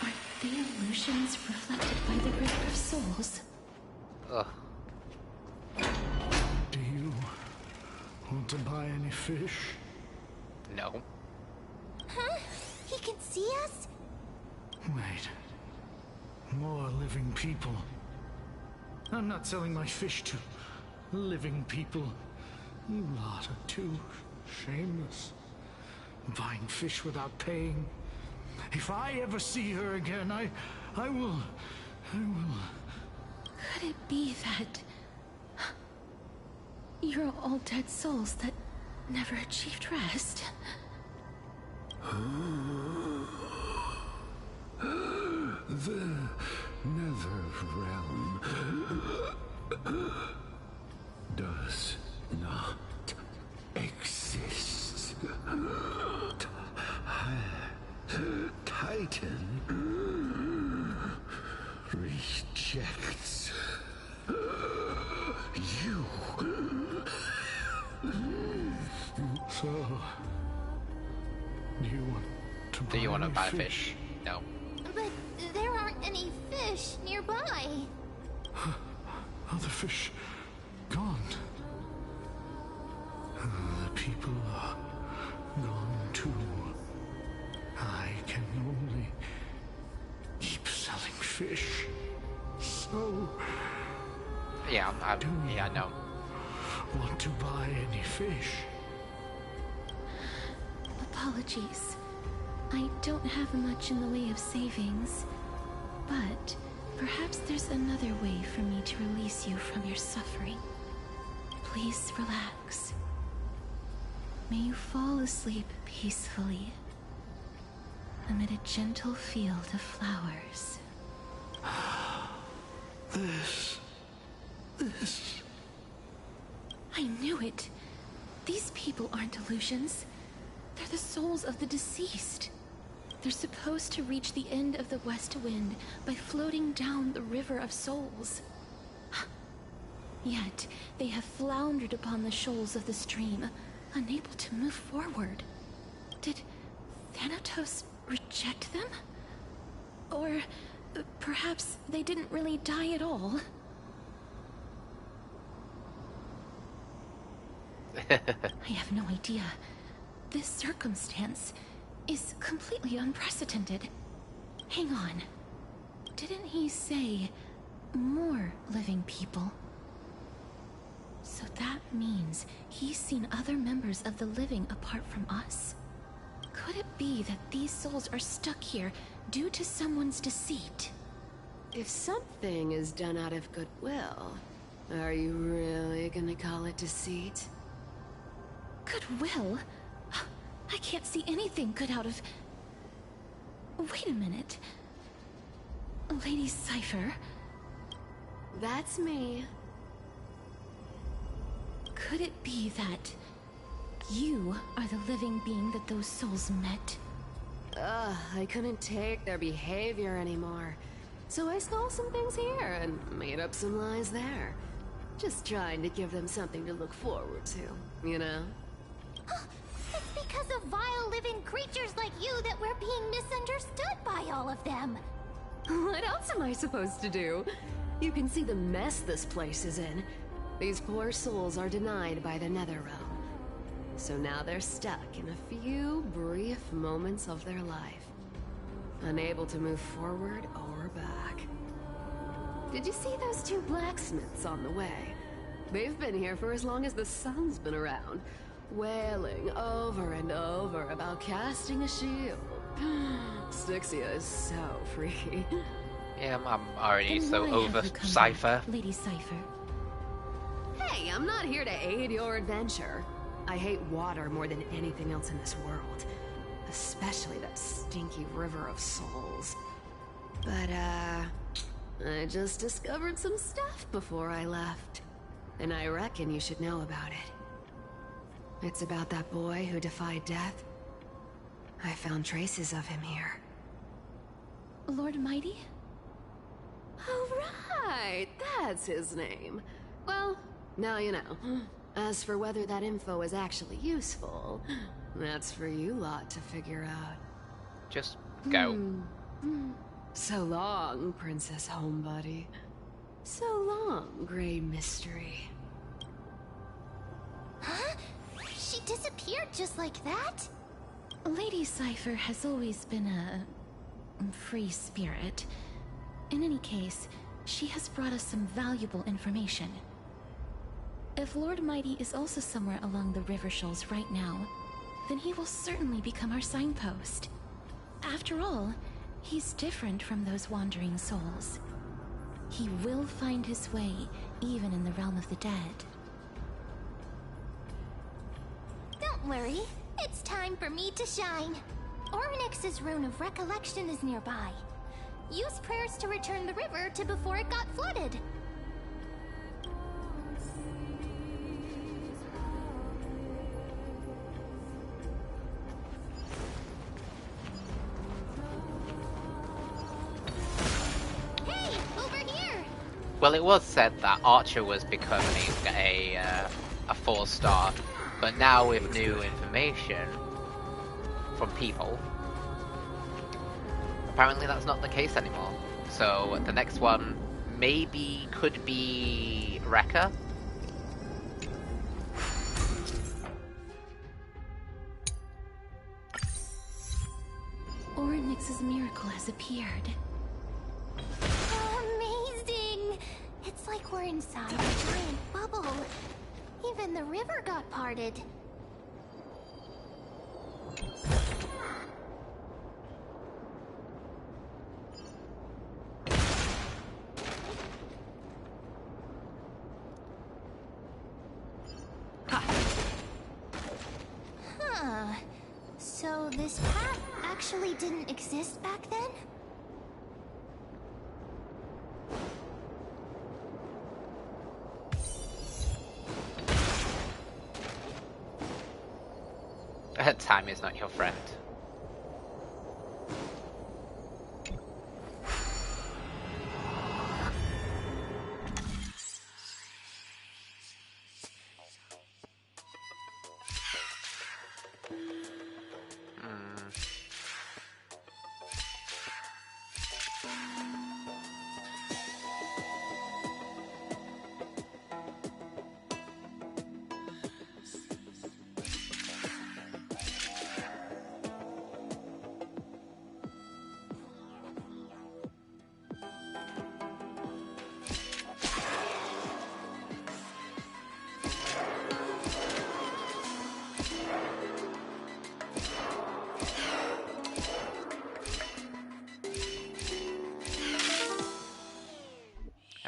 Are they illusions reflected by the river of souls? Ugh. Do you want to buy any fish? No. Huh? He can see us? Wait. More living people. I'm not selling my fish to living people. You lot are too shameless. Buying fish without paying. If I ever see her again, I will... Could it be that you're all dead souls that never achieved rest? The nether realm does not exist. Titan rejects you. So, do you want to buy fish? No. But there aren't any fish nearby. Are the fish gone? The people are gone too. I can only keep selling fish. So... Yeah, I know. Want to buy any fish? Apologies. I don't have much in the way of savings, but perhaps there's another way for me to release you from your suffering. Please relax. May you fall asleep peacefully amid a gentle field of flowers. This... I knew it. These people aren't illusions. They're the souls of the deceased. They're supposed to reach the end of the west wind by floating down the river of souls. Yet, they have floundered upon the shoals of the stream, unable to move forward. Did Thanatos reject them? Or perhaps they didn't really die at all? I have no idea. This circumstance is completely unprecedented. Hang on. Didn't he say more living people? So that means he's seen other members of the living apart from us? Could it be that these souls are stuck here due to someone's deceit? If something is done out of goodwill, are you really gonna call it deceit? Goodwill? I can't see anything good out of... Wait a minute. Lady Cypher? That's me. Could it be that you are the living being that those souls met? Ugh, I couldn't take their behavior anymore. So I stole some things here and made up some lies there. Just trying to give them something to look forward to, you know? It's because of vile living creatures like you that we're being misunderstood by all of them. What else am I supposed to do? You can see the mess this place is in. These poor souls are denied by the Netherrealm. So now they're stuck in a few brief moments of their life. Unable to move forward or back. Did you see those two blacksmiths on the way? They've been here for as long as the sun's been around, wailing over and over about casting a shield. Styxia is so freaky. Yeah, I'm already Then so why over have you come Cypher. back, Lady Cypher? Hey, I'm not here to aid your adventure. I hate water more than anything else in this world. Especially that stinky river of souls. But, I just discovered some stuff before I left. And I reckon you should know about it. It's about that boy who defied death. I found traces of him here. Lord Mighty? Oh, right! That's his name. Well, now you know. As for whether that info is actually useful, that's for you lot to figure out. Just go. So long, Princess Homebody. So long, Grey Mystery. Huh? She disappeared just like that? Lady Cypher has always been a free spirit. In any case, she has brought us some valuable information. If Lord Mighty is also somewhere along the river shoals right now, then he will certainly become our signpost. After all, he's different from those wandering souls. He will find his way, even in the realm of the dead. Don't worry, it's time for me to shine. Orynyx's rune of recollection is nearby. Use prayers to return the river to before it got flooded. Hey, over here! Well, it was said that Archer was becoming a 4-star, but now with new information from people, apparently that's not the case anymore. So the next one maybe could be Rekka. Orynyx's miracle has appeared. Amazing! It's like we're inside a giant bubble. Even the river got parted. Huh. So this path actually didn't exist back then? Time is not your friend.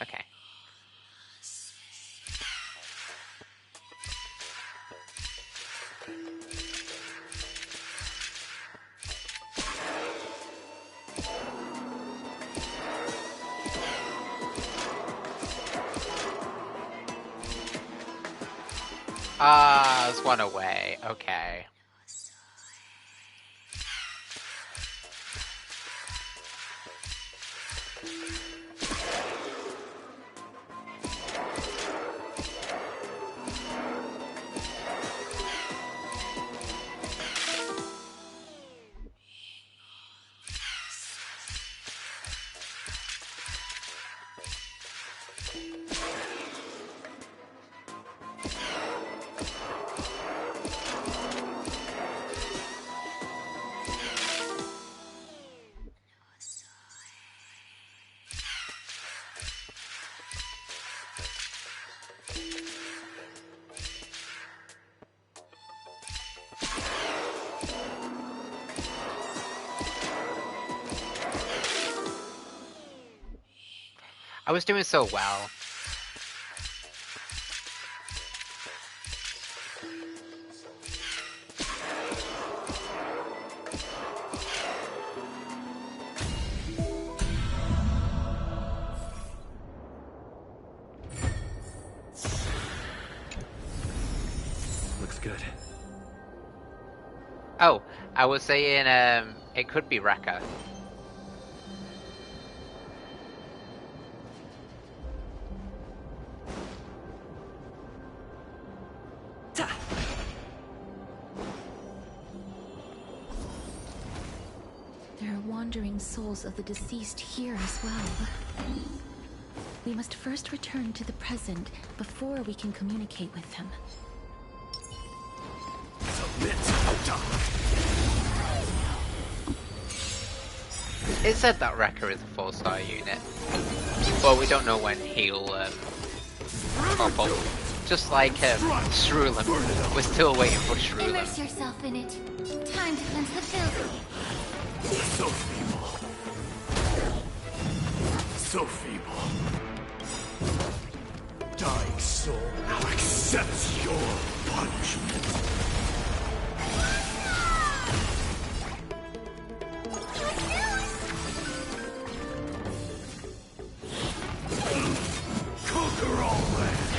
Okay. Ah, there's one away. Okay. I was doing so well. Looks good. Oh, I was saying, it could be Rekka. There are wandering souls of the deceased here as well. We must first return to the present before we can communicate with them. It said that Rekka is a 4-star unit. Well, we don't know when he'll pop up. Just like Shrulam. We're still waiting for Shrulam. Immerse yourself in it. Time to cleanse the filthy. So feeble. So feeble. Dying soul now accepts your punishment. Conquer all lands.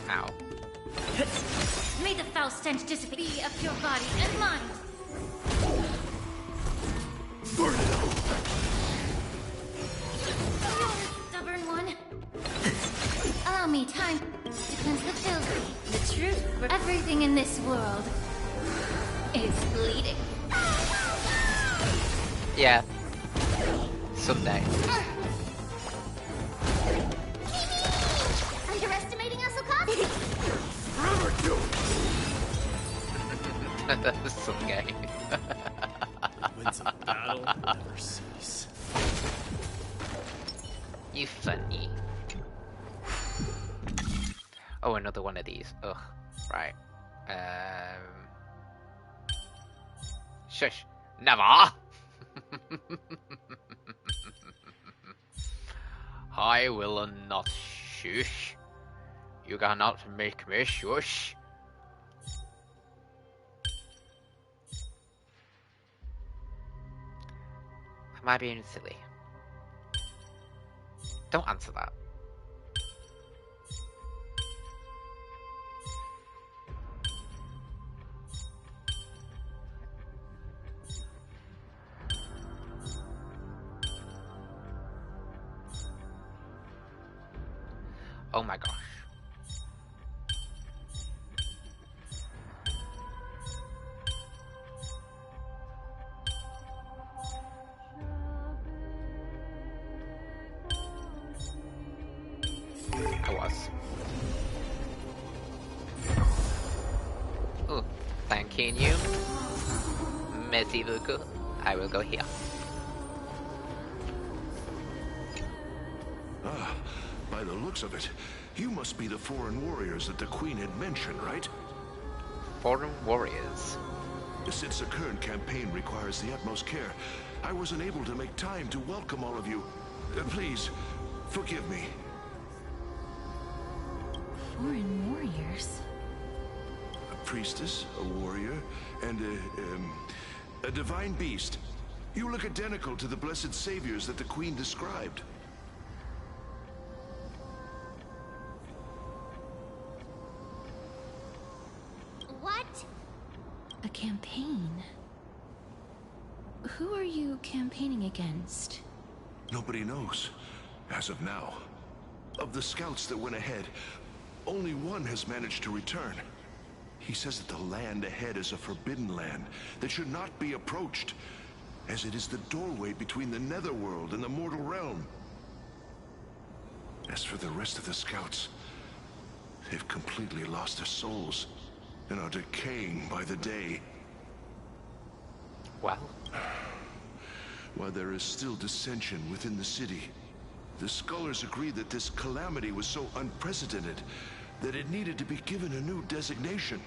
Ow. May the foul stench dissipate. Be of your body and mind. Burn it out. Stubborn one. Allow me time to cleanse the filthy. The truth for everything in this world is bleeding. Yeah. Someday. Underestimating us, Okaz? Someday. Winds of battle never cease. You funny. Oh, another one of these. Ugh. Right. Shush. Never. I will not shush. You cannot make me shush. Am I being silly? Don't answer that. Oh my gosh. I was. Oh, thanking you. Merci beaucoup. I will go here. Ah, by the looks of it, you must be the foreign warriors that the Queen had mentioned, right? Foreign warriors? Since the current campaign requires the utmost care, I wasn't able to make time to welcome all of you. Please, forgive me. Foreign warriors? A priestess, a warrior, and a divine beast. You look identical to the blessed saviors that the Queen described. What? A campaign? Who are you campaigning against? Nobody knows, as of now. Of the scouts that went ahead, only one has managed to return. He says that the land ahead is a forbidden land that should not be approached, as it is the doorway between the netherworld and the mortal realm. As for the rest of the scouts, they've completely lost their souls and are decaying by the day. Well? While there is still dissension within the city, the scholars agree that this calamity was so unprecedented that it needed to be given a new designation.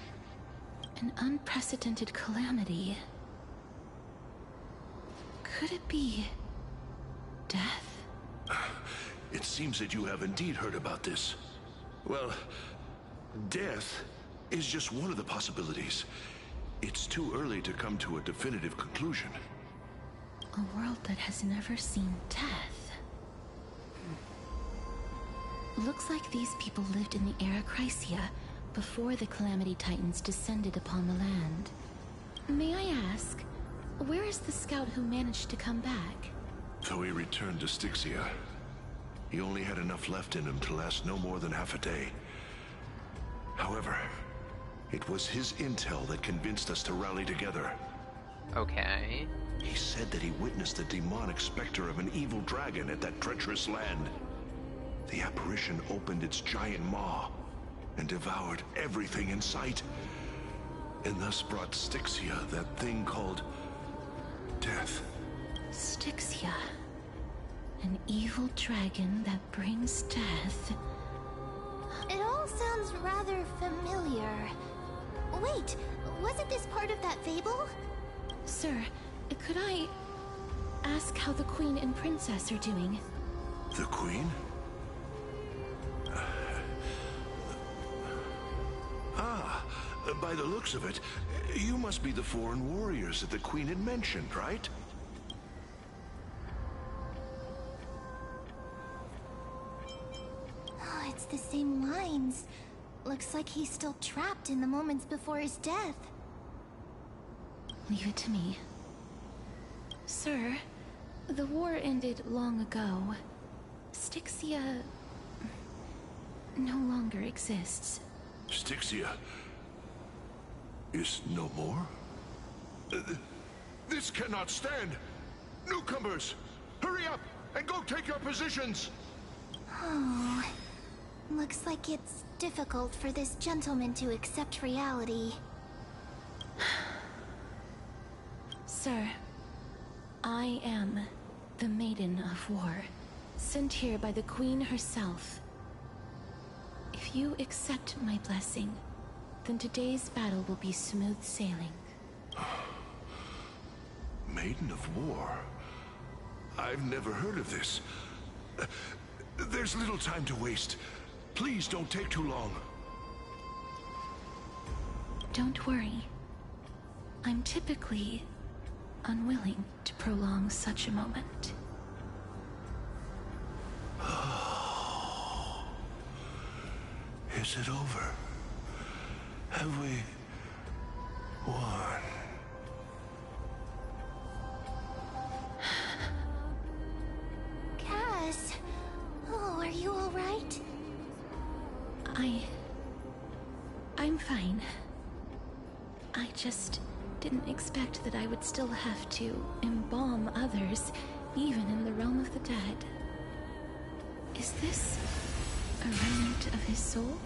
An unprecedented calamity. Could it be death? It seems that you have indeed heard about this. Well, death is just one of the possibilities. It's too early to come to a definitive conclusion. A world that has never seen death. Looks like these people lived in the era Chrysia before the Calamity Titans descended upon the land. May I ask, where is the scout who managed to come back? So he returned to Styxia. He only had enough left in him to last no more than half a day. However, it was his intel that convinced us to rally together. Okay. He said that he witnessed the demonic specter of an evil dragon at that treacherous land. The apparition opened its giant maw and devoured everything in sight, and thus brought Styxia that thing called death. Styxia. An evil dragon that brings death. It all sounds rather familiar. Wait, wasn't this part of that fable? Sir, could I ask how the Queen and Princess are doing? The Queen? By the looks of it, you must be the foreign warriors that the Queen had mentioned, right? Oh, it's the same lines. Looks like he's still trapped in the moments before his death. Leave it to me. Sir, the war ended long ago. Styxia no longer exists. Styxia is no more? This cannot stand! Newcomers, hurry up and go take your positions! Oh, looks like it's difficult for this gentleman to accept reality. Sir, I am the Maiden of War, sent here by the Queen herself. If you accept my blessing, then today's battle will be smooth sailing. Maiden of War? I've never heard of this. There's little time to waste. Please don't take too long. Don't worry. I'm typically unwilling to prolong such a moment. Is it over? Have we won? Cass, oh, are you all right? I'm fine. I just didn't expect that I would still have to embalm others, even in the realm of the dead. Is this a remnant of his soul?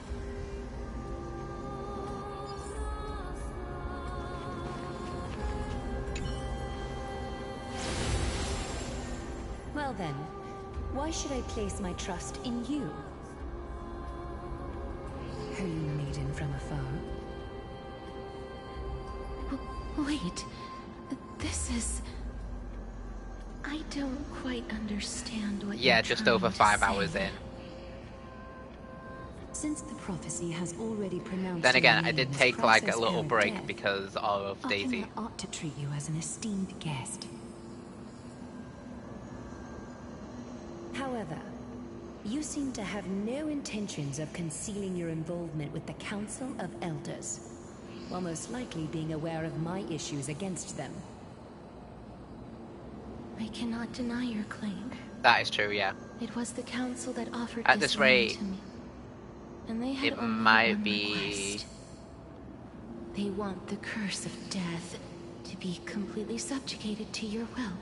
Well then, why should I place my trust in you? Holy maiden from afar. Wait, this is... I don't quite understand what Yeah, you're just over trying 5 to hours say. in. Since the prophecy has already pronounced Then again, your I did name as take like a Princess little Heya break dead, because of Daisy. Athena ought to treat you as an esteemed guest. However, you seem to have no intentions of concealing your involvement with the Council of Elders, while most likely being aware of my issues against them. I cannot deny your claim. That is true, yeah. It was the council that offered At this land rate, to me, and they had it only might one be... request. They want the curse of death to be completely subjugated to your will.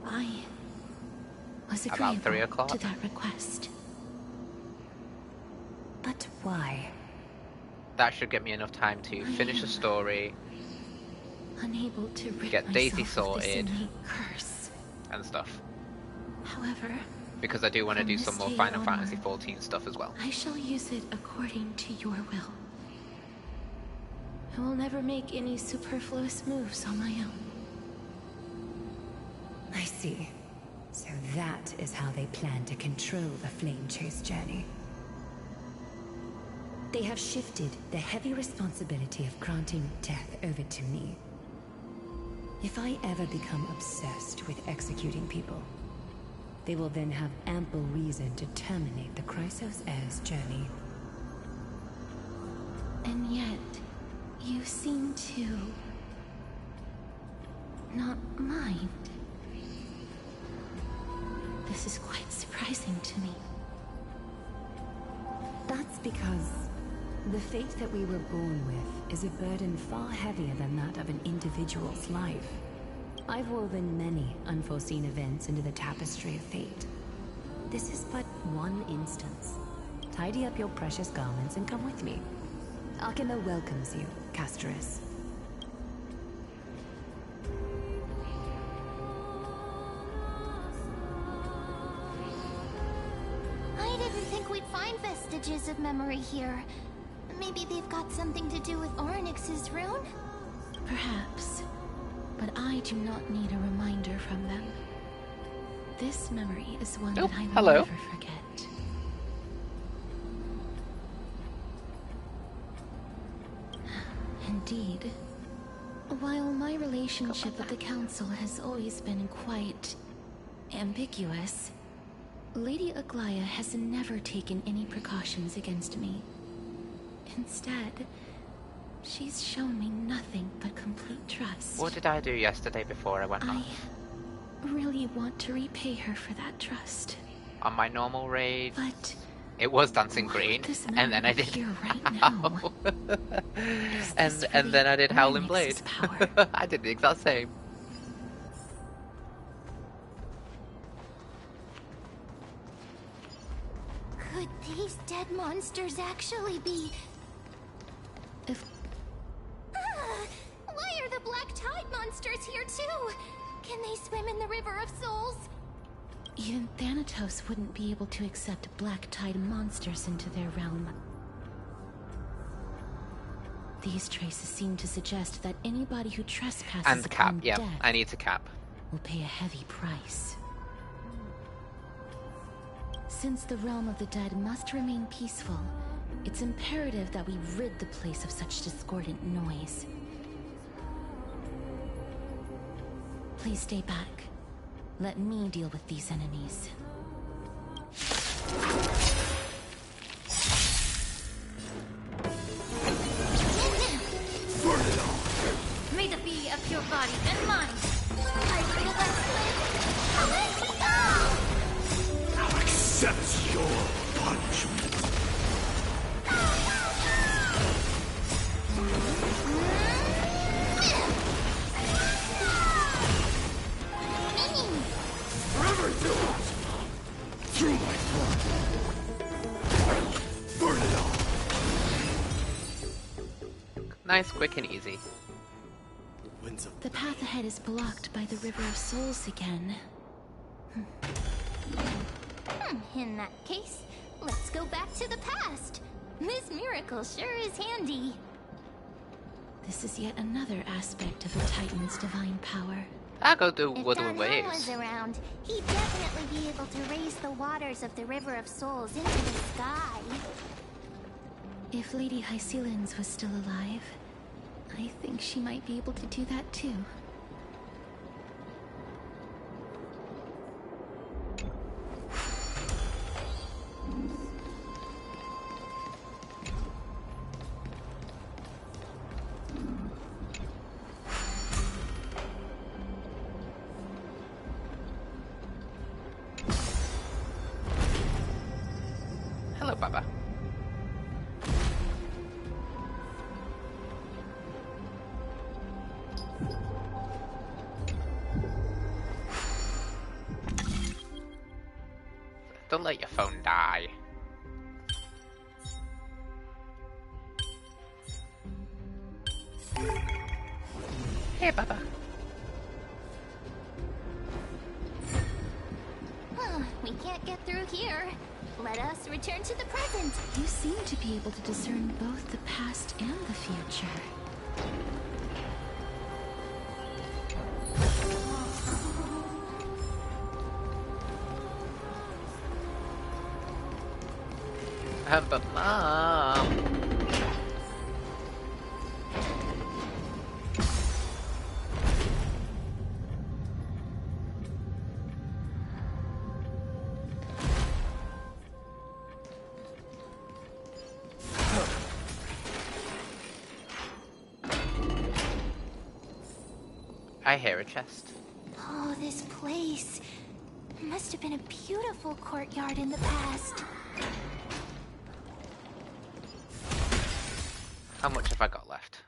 I was About 3 agreeable o'clock? to that request. But why? That should give me enough time to finish the story, Unable to rid get Daisy myself of this sorted, innate curse. and stuff. However, Because I do want to from do this some more day Final onward, Fantasy XIV stuff as well. I shall use it according to your will. I will never make any superfluous moves on my own. I see. So that is how they plan to control the Flame Chase journey. They have shifted the heavy responsibility of granting death over to me. If I ever become obsessed with executing people, they will then have ample reason to terminate the Chrysos Heir's journey. And yet, you seem to not mind. This is quite surprising to me. That's because the fate that we were born with is a burden far heavier than that of an individual's life. I've woven many unforeseen events into the tapestry of fate. This is but one instance. Tidy up your precious garments and come with me. Akima welcomes you, Castorice. I didn't think we'd find vestiges of memory here. Maybe they've got something to do with Ornyx's rune? Perhaps. But I do not need a reminder from them. This memory is one that I will never forget. Indeed. While my relationship with the Council has always been quite ambiguous, Lady Aglaya has never taken any precautions against me. Instead, she's shown me nothing but complete trust. What did I do yesterday before I went off? I really want to repay her for that trust. On my normal raid, but it was Dancing Green, and then I did Howl. and then I did Howling Blade. I did the exact same. Could these dead monsters actually be... Why are the Black Tide monsters here too? Can they swim in the River of Souls? Even Thanatos wouldn't be able to accept Black Tide monsters into their realm. These traces seem to suggest that anybody who trespasses and cap, upon yeah, death I need to cap. will pay a heavy price. Since the realm of the dead must remain peaceful, it's imperative that we rid the place of such discordant noise. Please stay back. Let me deal with these enemies. May the be of your body and mind. Now accept your punishment. Forever do it! Through my blood! Burn it all! Nice, quick, and easy. The path ahead is blocked by the River of Souls again. In that case, let's go back to the past. This miracle sure is handy. This is yet another aspect of a Titan's divine power. I'll go do If Woodland Don Waves. was around, he'd definitely be able to raise the waters of the River of Souls into the sky. If Lady Hycelens was still alive, I think she might be able to do that too. Hello, Baba. Don't let your phone die. Hey, Baba. We can't get through here. Let us return to the present. You seem to be able to discern both the past and the future. But Mom... I hear a chest. Oh, this place. Must have been a beautiful courtyard in the past. How much have I got left?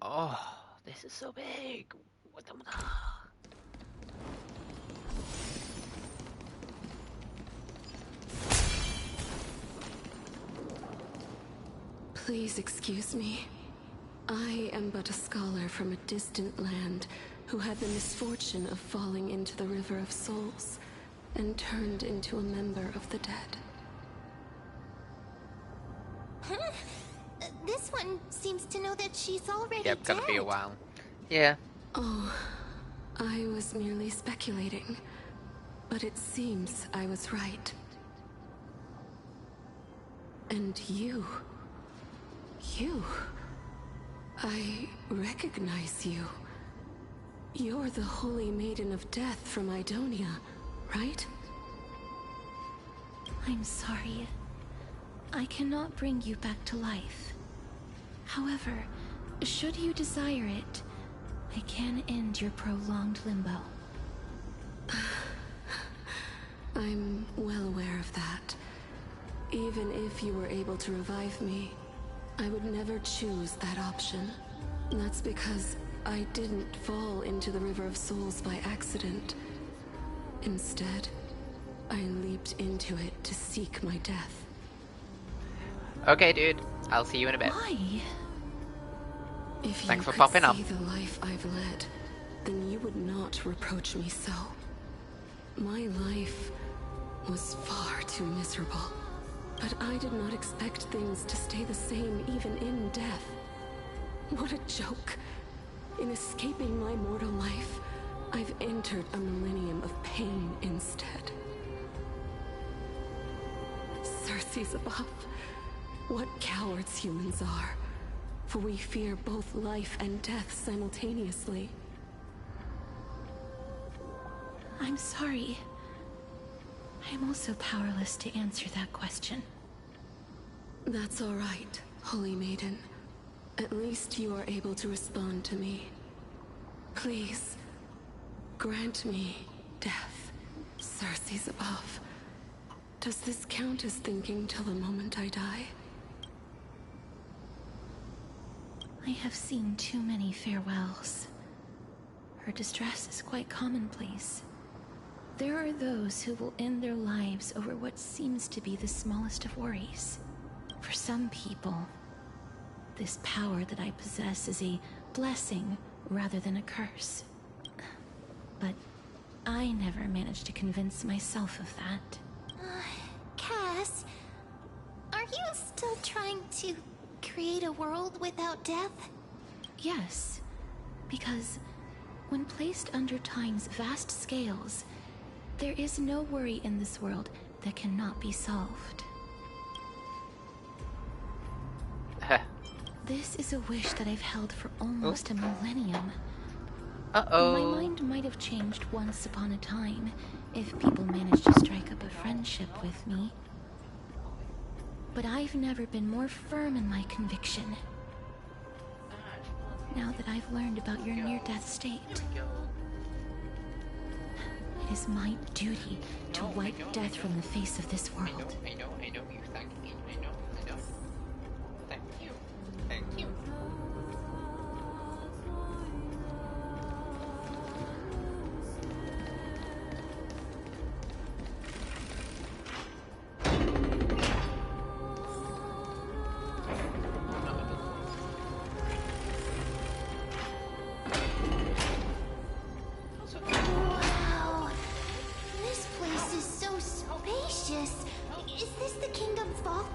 Oh, this is so big. What the... Please excuse me. I am but a scholar from a distant land who had the misfortune of falling into the River of Souls and turned into a member of the dead. Huh? This one seems to know that she's already Yep, dead. gonna be a while. Yeah. Oh, I was merely speculating, but it seems I was right. And you... I recognize you. You're the Holy Maiden of Death from Idonia, right? I'm sorry. I cannot bring you back to life. However, should you desire it, I can end your prolonged limbo. I'm well aware of that. Even if you were able to revive me, I would never choose that option. That's because I didn't fall into the River of Souls by accident. Instead, I leaped into it to seek my death. Okay, dude. I'll see you in a bit. Why? If Thanks you for popping could up. see the life I've led, then you would not reproach me so. My life was far too miserable. But I did not expect things to stay the same even in death. What a joke. In escaping my mortal life, I've entered a millennium of pain instead. Circe's above. What cowards humans are. For we fear both life and death simultaneously. I'm sorry. I'm also powerless to answer that question. That's all right, Holy Maiden. At least you are able to respond to me. Please, grant me death, Circe's above. Does this count as thinking till the moment I die? I have seen too many farewells. Her distress is quite commonplace. There are those who will end their lives over what seems to be the smallest of worries. For some people, this power that I possess is a blessing rather than a curse. But I never managed to convince myself of that. Cass, are you still trying to create a world without death? Yes, because when placed under time's vast scales, there is no worry in this world that cannot be solved. This is a wish that I've held for almost a millennium. Uh-oh. My mind might have changed once upon a time if people managed to strike up a friendship with me. But I've never been more firm in my conviction. Now that I've learned about your near-death state, it is my duty to wipe death from the face of this world. I know, you thank me. I know. Thank you. Wow, this place is so spacious. Is this the kingdom's vault?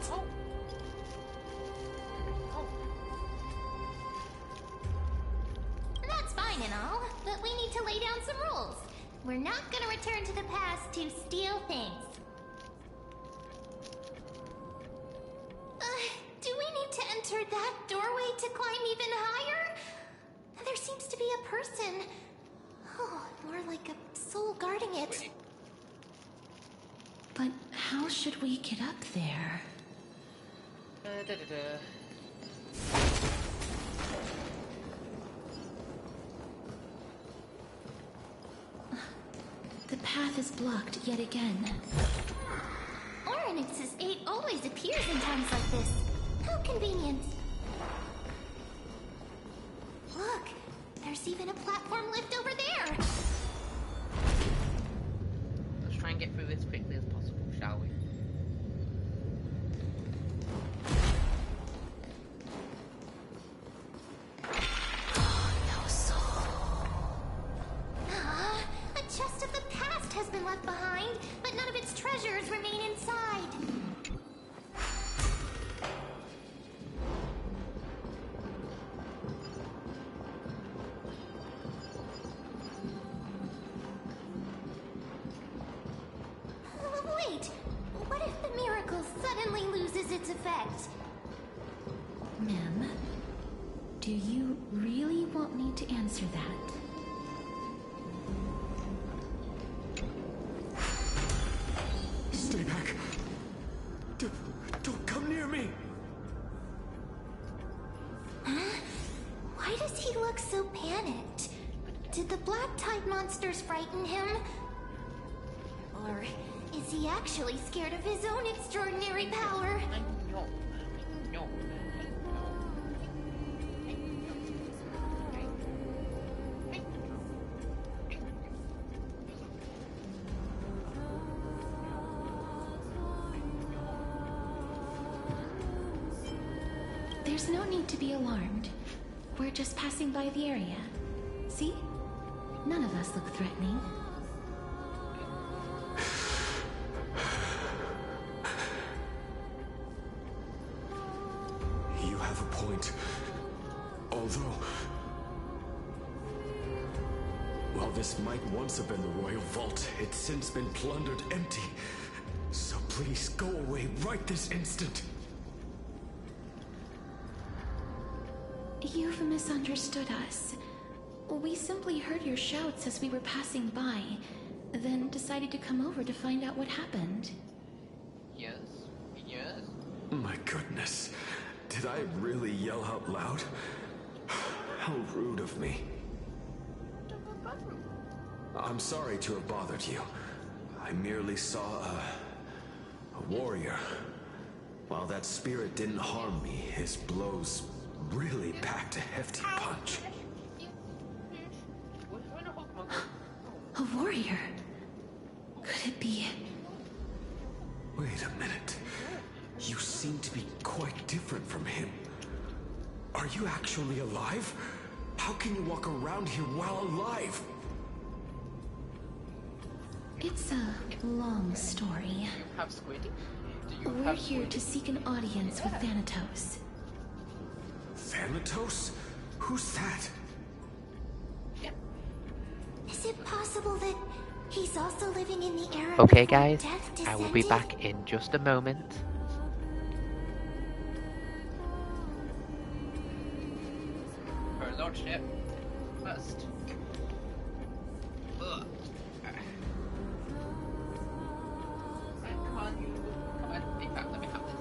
fine and all, but we need to lay down some rules. We're not gonna return to the past to steal things. Do we need to enter that doorway to climb even higher? There seems to be a person. Oh, more like a soul guarding it. But how should we get up there? The path is blocked yet again. Oryx's 8 always appears in times like this. How convenient. Look, there's even a platform lift over there. Let's try and get through this quickly as possible, shall we? No soul. A chest of the past has been left behind, but none of its treasures remain inside. Wait, what if the miracle suddenly loses its effect? Ma'am, do you really want me to answer that? Stay back. Don't come near me. Huh? Why does he look so panicked? Did the black tide monsters frighten him? Or is he actually scared of his own extraordinary power? No. There's no need to be alarmed. We're just passing by the area. See? None of us look threatening. You have a point. Although, while this might once have been the royal vault, it's since been plundered empty. So please go away right this instant. You've misunderstood us. We simply heard your shouts as we were passing by, then decided to come over to find out what happened. Yes. My goodness. Did I really yell out loud? How rude of me. I'm sorry to have bothered you. I merely saw a warrior. While that spirit didn't harm me, his blows really packed a hefty punch. A warrior? Could it be? Wait a minute. You seem to be quite different from him. Are you actually alive? How can you walk around here while alive? It's a long story. Have Squiddy? We're here to seek an audience with Thanatos. Thanatos? Who's that? Is it possible that he's also living in the era Okay, before guys, death I will be descended? back in just a moment. Her lordship, first. Ugh. Right, come on, take that, let me have this.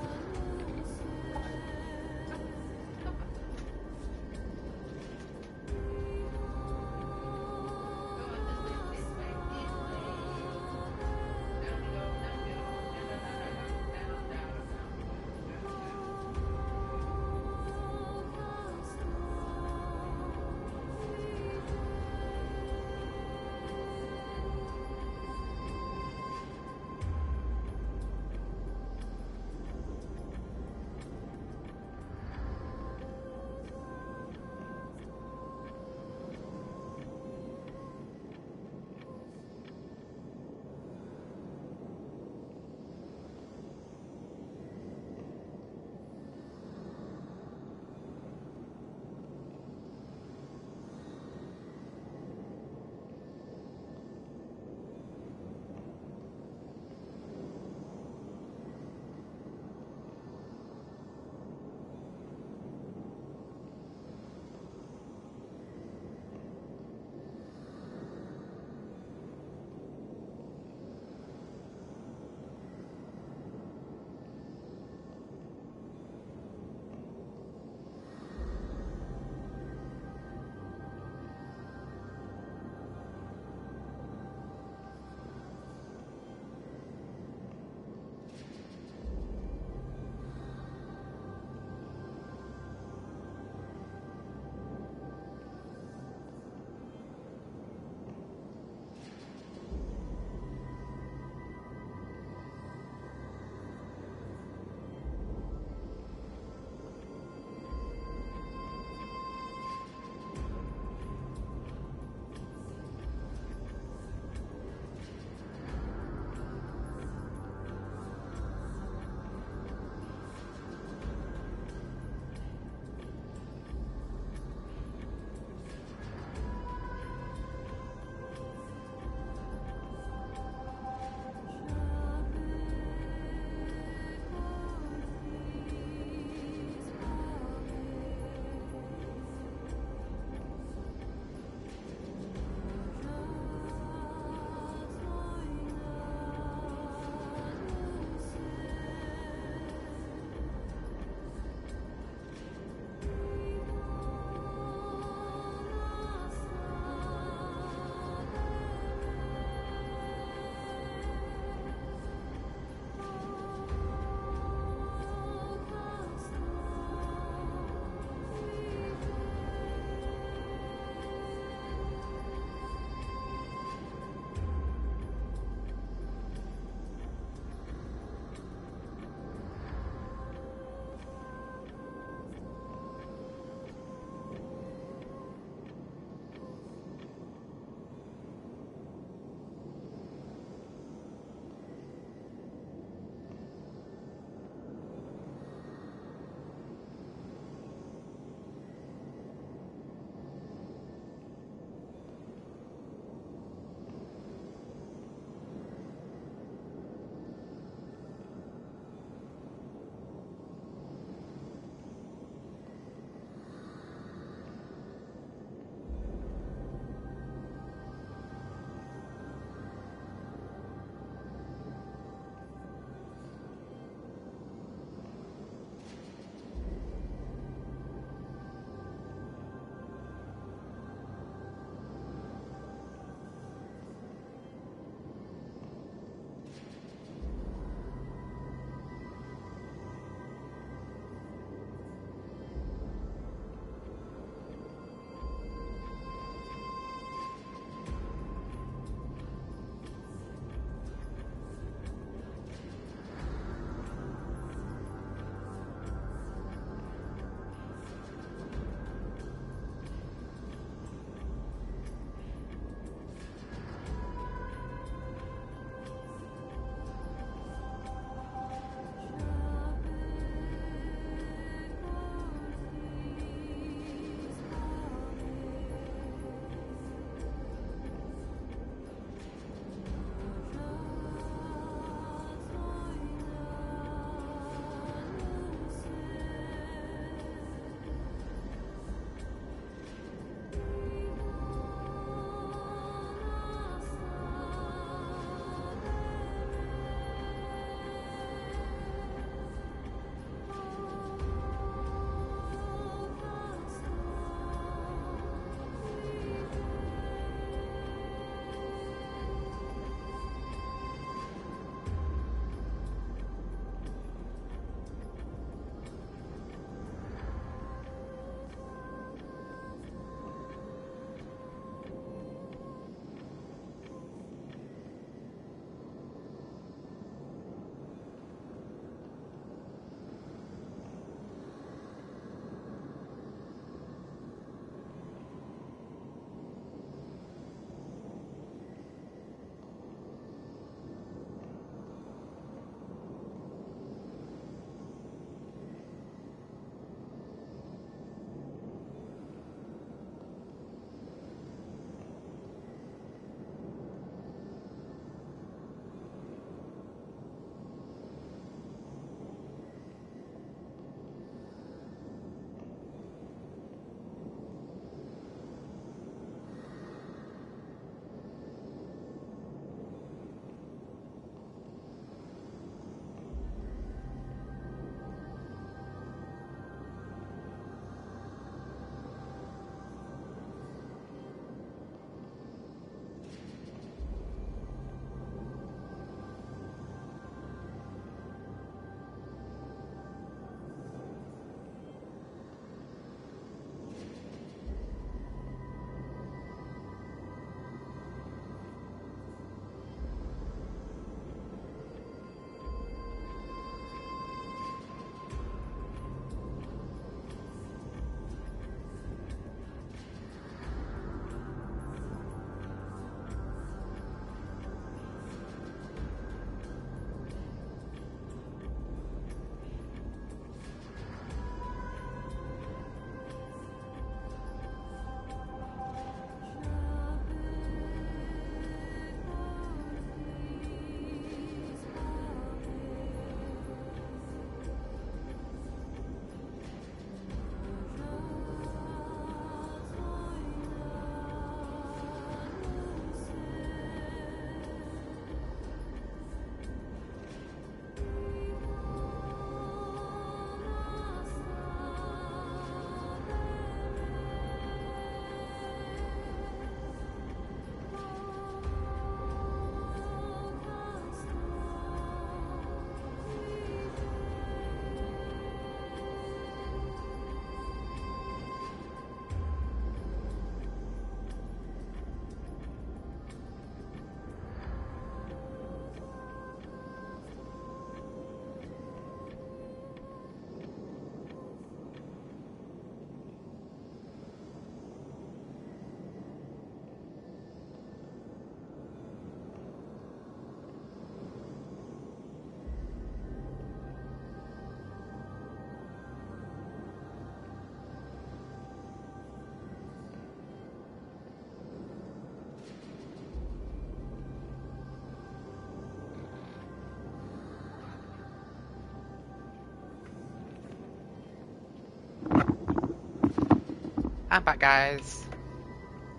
I'm back, guys.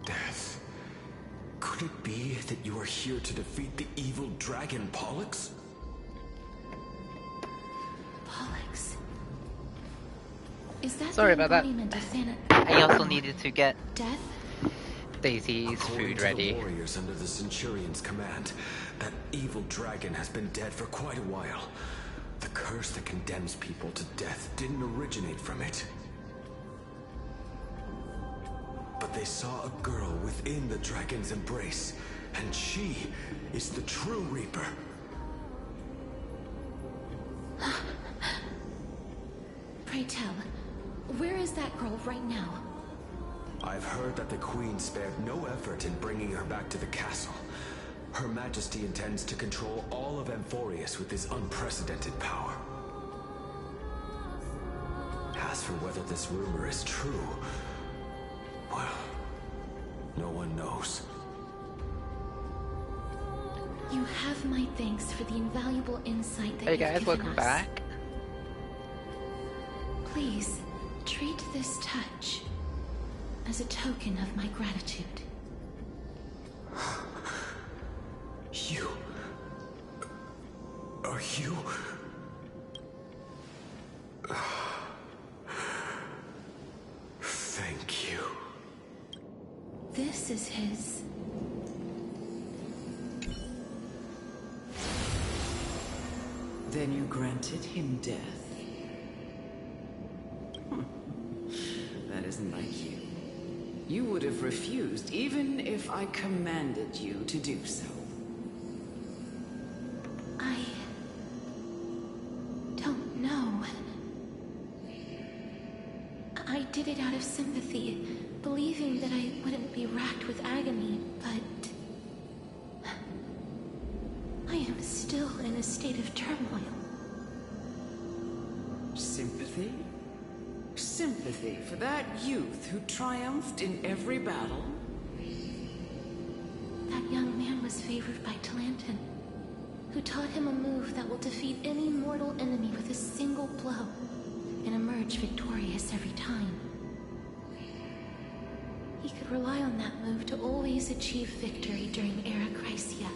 Death. Could it be that you are here to defeat the evil dragon Pollux? Pollux. Is that Sorry the about that. embodiment of Santa? I also needed to get Death? Daisy's food ready. The warriors under the Centurion's command, that evil dragon has been dead for quite a while. The curse that condemns people to death didn't originate from it. But they saw a girl within the dragon's embrace, and she is the true Reaper. Pray tell, where is that girl right now? I've heard that the Queen spared no effort in bringing her back to the castle. Her Majesty intends to control all of Amphoreus with his unprecedented power. As for whether this rumor is true, well, no one knows. You have my thanks for the invaluable insight that Hey you've guys, given welcome us. back. Please, treat this touch as a token of my gratitude. You... Are you... Thank you. This is his... Then you granted him death. That isn't like you. You would have refused even if I commanded you to do so. I... don't know. I did it out of sympathy, believing that I wouldn't be racked with agony, but... I am still in a state of turmoil. Sympathy? Sympathy for that youth who triumphed in every battle? That young man was favored by Talantin, who taught him a move that will defeat any mortal enemy with a single blow and emerge victorious every time. He could rely on that move to always achieve victory during Era Chrysia.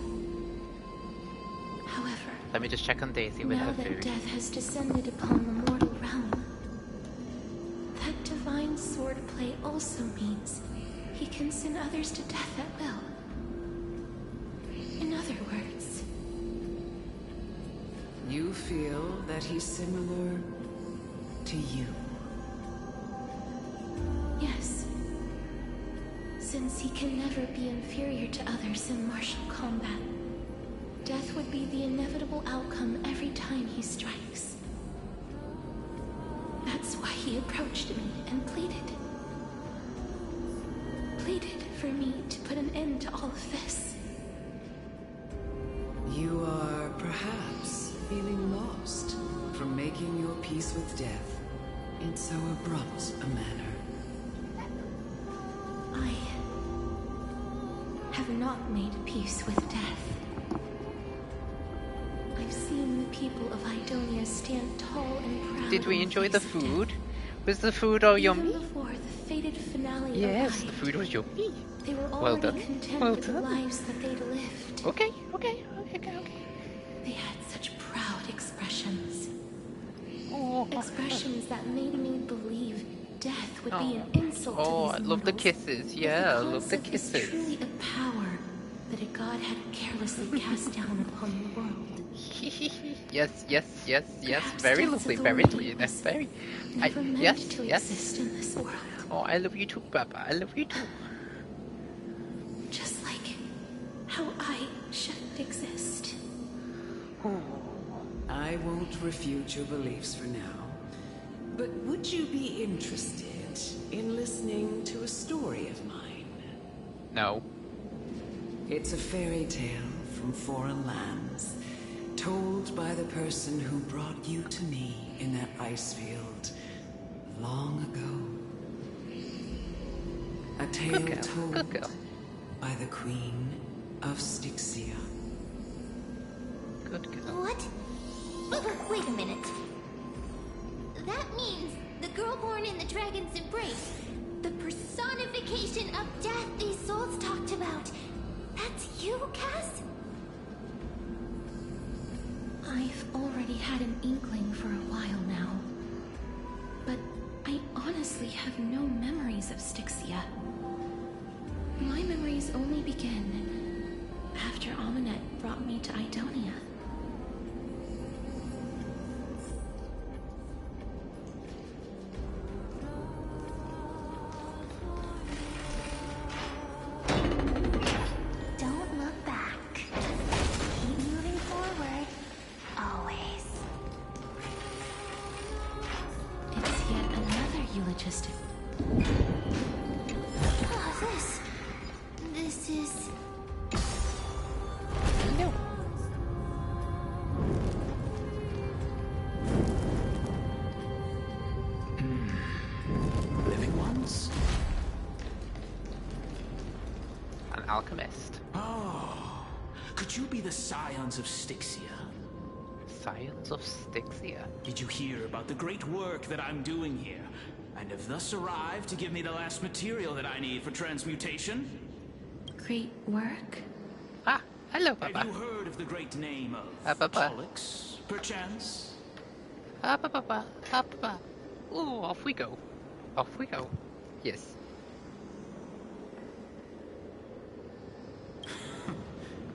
However, Let me just check on Daisy with now her that food. death has descended upon the mortal realm, that divine swordplay also means he can send others to death at will. In other words, You feel that he's similar to you? yes. Since he can never be inferior to others in martial combat, death would be the inevitable outcome every time he strikes. That's why he approached me and pleaded. Pleaded for me to put an end to all of this. You are perhaps feeling lost from making your peace with death in so abrupt a manner. I have not made peace with death. I've seen the people of Idonia stand tall and proud. Did we in enjoy the face of food? death. Was the food all Even yummy? before the fated finale Yes, arrived, the food was yummy. they were Well already done. content Well with the done. lives that they'd lived. Okay. They had such proud expressions. Expressions that made me believe death would be an insult to Oh, these I love the mortals, kisses. Yeah, I love the because it's kisses. truly a power that a god had carelessly cast down upon the world. Yes. Perhaps Very death's lovely, very authority lovely. was Very. never meant Yes. to exist in this world. Oh, I love you too, Papa. I love you too. Just like how I shouldn't exist. I won't refute your beliefs for now. But would you be interested in listening to a story of mine? No. It's a fairy tale from foreign lands, told by the person who brought you to me in that ice field long ago. A tale told by the Queen of Styxia. Good girl. What? Wait a minute. That means the girl born in the dragon's embrace, the personification of death these souls talked about. That's you, Cass? I've already had an inkling for a while now. But I honestly have no memories of Styxia. My memories only begin after Amunet brought me to Idonia. Don't look back. Keep moving forward. Always. It's yet another eulogistic. Oh, this is... No. Living ones? An alchemist. Oh, could you be the scions of Styxia? Scions of Styxia? Did you hear about the great work that I'm doing here? And have thus arrived to give me the last material that I need for transmutation? Great work? Ah, hello, Papa. Have you heard of the great name of Pollux, perchance? Papa. Ooh, off we go. Off we go. Yes.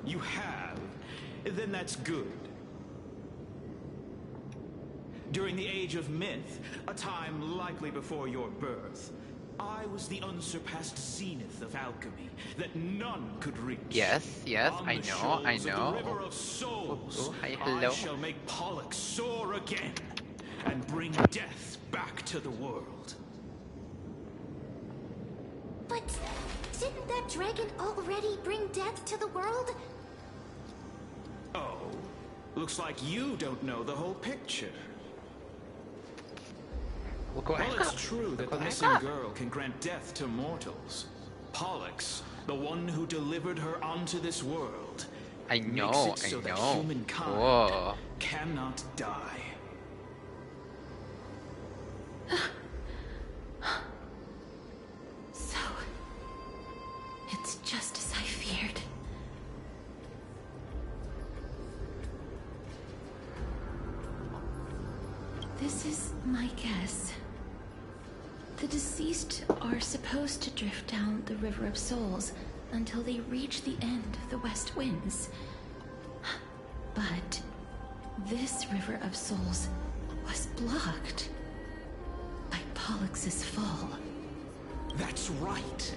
You have? Then that's good. During the Age of Myth, a time likely before your birth, I was the unsurpassed zenith of alchemy that none could reach. Yes, On I the know, shores I of the know. River of Souls, hi, hello. I shall make Pollux soar again and bring death back to the world. But didn't that dragon already bring death to the world? Oh, looks like you don't know the whole picture. Look what Well, I it's got. true Look that what the I missing got. girl can grant death to mortals. Pollux, the one who delivered her onto this world, I makes know, it so I that know. humankind Whoa. cannot die. So, it's just as I feared. This is my guess. The deceased are supposed to drift down the River of Souls until they reach the end of the West Winds. But this River of Souls was blocked by Pollux's fall. That's right.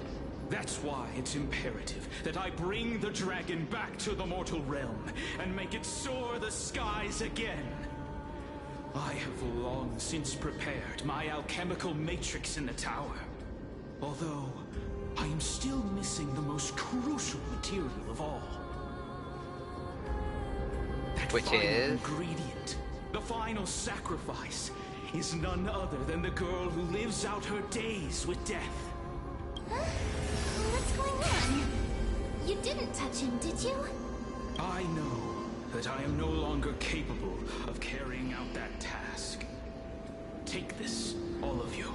That's why it's imperative that I bring the dragon back to the mortal realm and make it soar the skies again. I have long since prepared my alchemical matrix in the tower. Although, I am still missing the most crucial material of all. That Which final is? ingredient, the final sacrifice, is none other than the girl who lives out her days with death. Huh? What's going on? You didn't touch him, did you? I know that I am no longer capable of carrying out that task. Take this, all of you,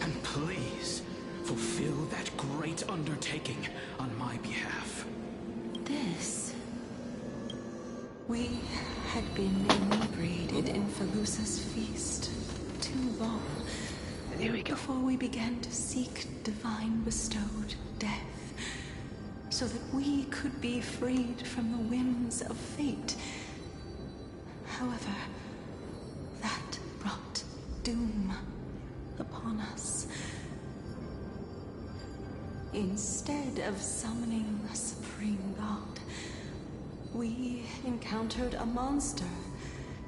and please fulfill that great undertaking on my behalf. This... We had been inebriated in Felusa's feast too long. Here we go. Before we began to seek divine bestowed death, so that we could be freed from the whims of fate. However, that brought doom upon us. Instead of summoning the Supreme God, we encountered a monster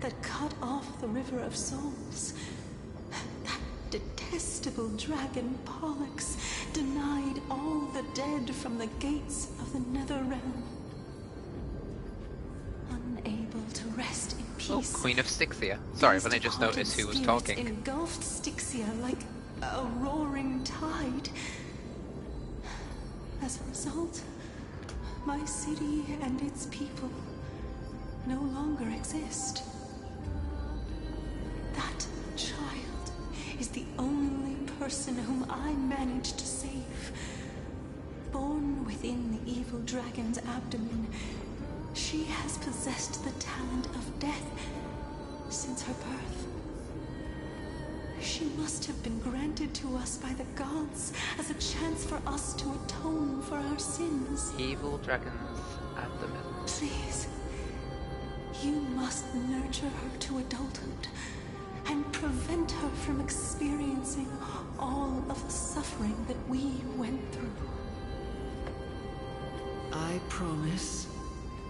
that cut off the River of Souls. That detestable dragon Pollux denied all the dead from the gates of the Nether Realm. Unable to rest in Oh, peace. Queen of Styxia. Sorry, but I just Departed noticed who was spirits talking. engulfed Styxia like a roaring tide. As a result, my city and its people no longer exist. That child is the only person whom I managed to save. within the evil dragon's abdomen, she has possessed the talent of death since her birth. She must have been granted to us by the gods as a chance for us to atone for our sins. Evil dragon's abdomen. Please, you must nurture her to adulthood and prevent her from experiencing all of the suffering that we went through. I promise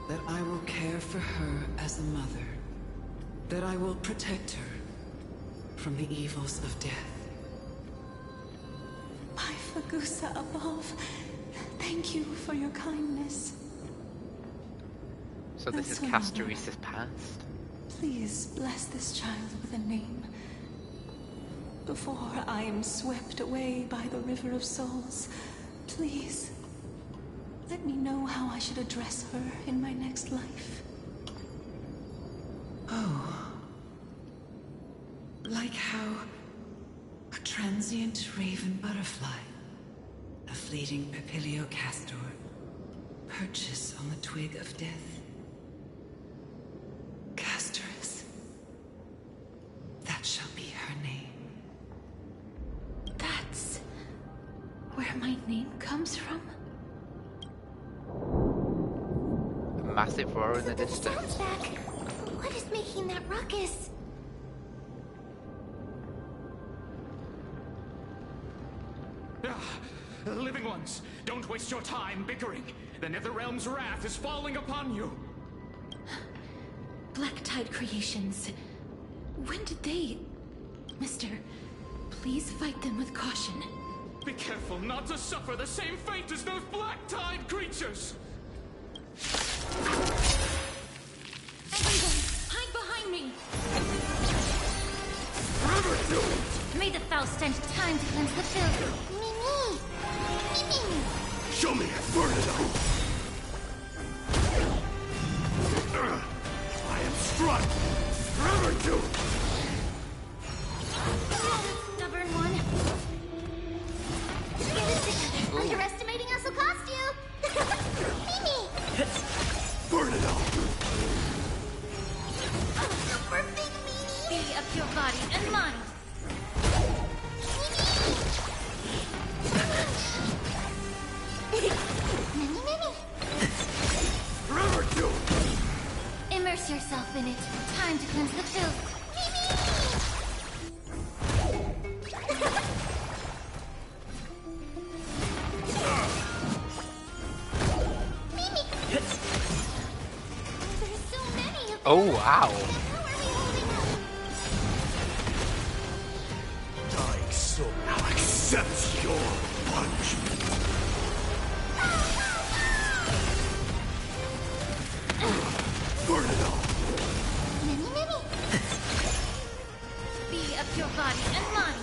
that I will care for her as a mother, that I will protect her from the evils of death. My Fagusa above, thank you for your kindness. So this is Castorice's past? Please bless this child with a name. Before I am swept away by the River of Souls, please, let me know how I should address her in my next life. Oh. Like how a transient raven butterfly, a fleeting papilio castor, perches on the twig of death. Castorice. That shall be her name. That's where my name comes from? A massive roar in the distance. Sounds back. What is making that ruckus? Living ones, don't waste your time bickering. The Netherrealm's wrath is falling upon you. Black Tide Creations. When did they... Mister, please fight them with caution. Be careful not to suffer the same fate as those Black Tide creatures! Everyone, hide behind me! May the foul stench time to cleanse the filth. Mimi! Mimi! Show me! Burn it out! I am struck! Forever to! Stubborn one. Get it together! Underestimating us will cost you! Mimi! Burn it out! Super big meanie! Be of your body and mind. Mimi, Mimi! Forever to! Immerse yourself in it. Time to cleanse the filth. There's so many of them! Oh, wow. Dying soul now accepts your punishment. Burn it all! Mimi, Mimi! Be of your body and mind.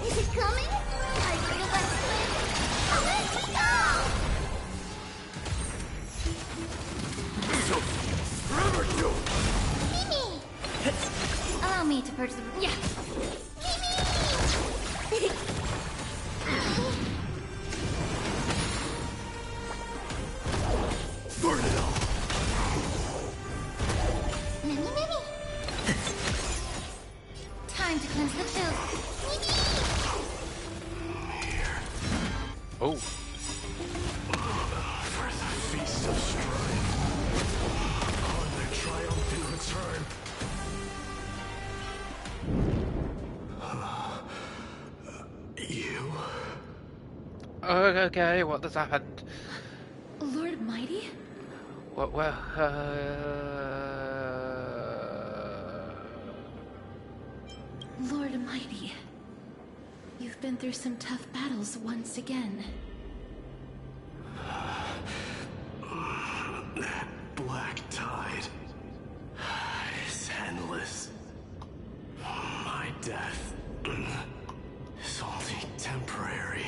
Is it coming? I feel that swim. Let me go! So, forever to! Mimi! Allow me to purge the... Yeah. Burn it all! Mimi, Mimi! Time to cleanse the filth. Oh. For the feast of strife. On their triumphant return. You? Okay, what has happened? Lord Mighty? What, Lord Mighty. You've been through some tough battles once again. That black tide is endless. My death is only temporary.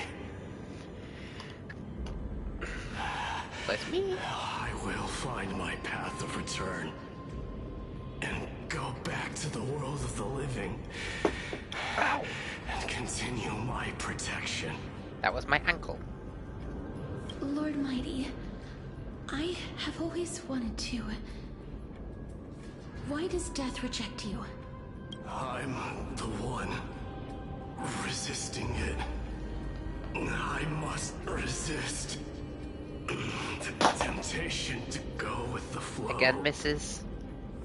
Bless me. I will find my path of return and go go back to the world of the living and continue my protection. That was my ankle. Lord Mighty, I have always wanted to. Why does death reject you? I'm the one resisting it. I must resist the temptation to go with the flow. Again, missus.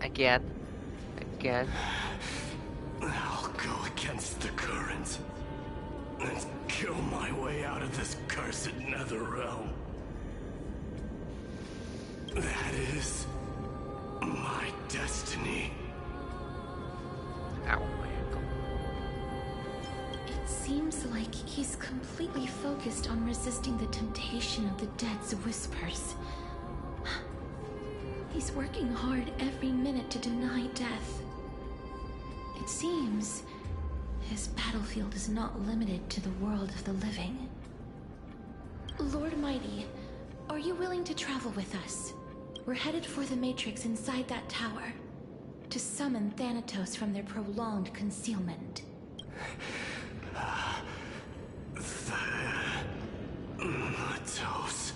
Again. I'll go against the current and kill my way out of this cursed nether realm. That is my destiny. Ow, my ankle. It seems like he's completely focused on resisting the temptation of the dead's whispers. He's working hard every minute to deny death. It seems his battlefield is not limited to the world of the living. Lord Mighty, are you willing to travel with us? We're headed for the Matrix inside that tower, to summon Thanatos from their prolonged concealment. Thanatos.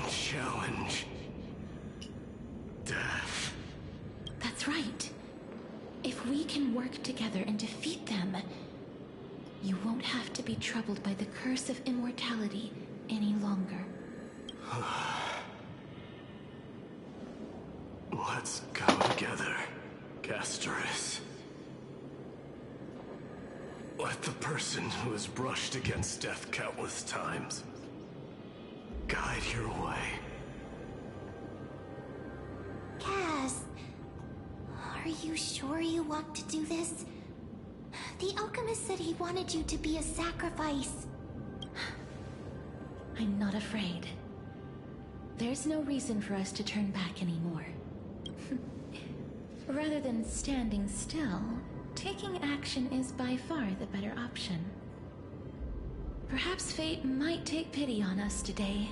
Challenge. Death. That's right. If we can work together and defeat them, you won't have to be troubled by the curse of immortality any longer. Let's go together, Castorice. Let the person who has brushed against death countless times guide your way. Cass, are you sure you want to do this? The alchemist said he wanted you to be a sacrifice. I'm not afraid. There's no reason for us to turn back anymore. Rather than standing still, taking action is by far the better option. Perhaps fate might take pity on us today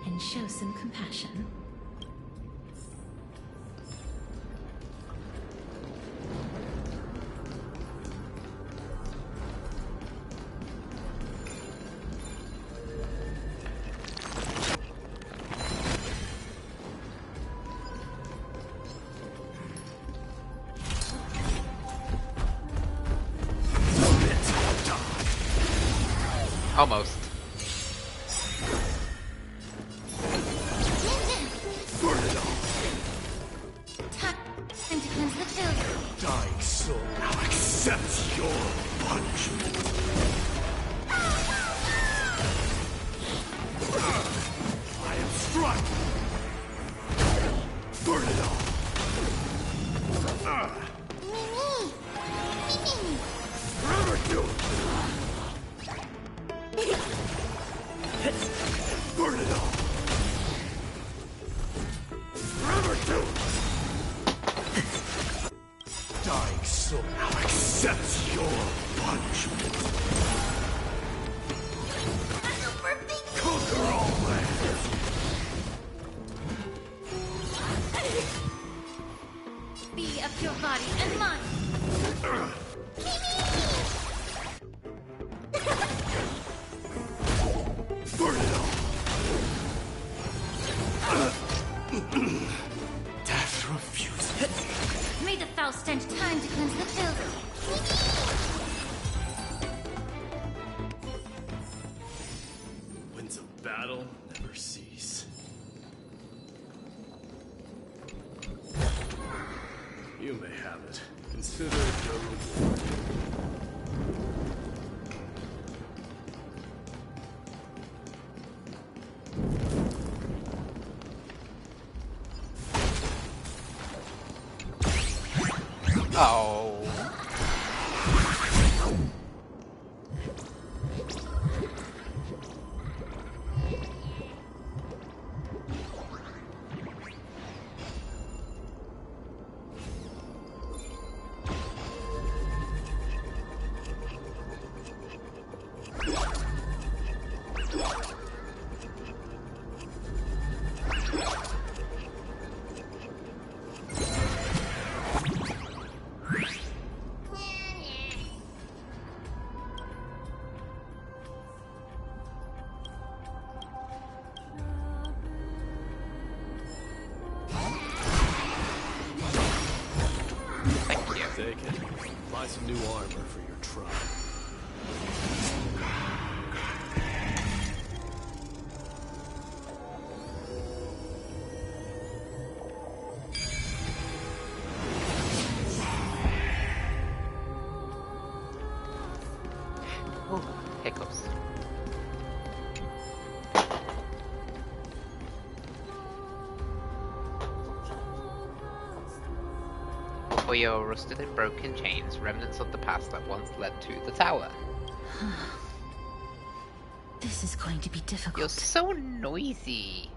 and show some compassion. Almost. Time to cleanse the children. Dying soul now accepts your punishment. I am struck. Burn it all. Mimi! Forever do. Burn it all. Forever do. Dying soul now accepts your punishment. Conquer all lands. Be of your body and mind. Burn it all. Death refuses. May the foul stench time to cleanse the children. Winds of battle never cease. You may have it. Consider it your reward. Oh. Take it. Buy some new armor for your tribe. Oh, hiccups. Hoyo rusted in broken chains, remnants of the past that once led to the tower. This is going to be difficult. You're so noisy.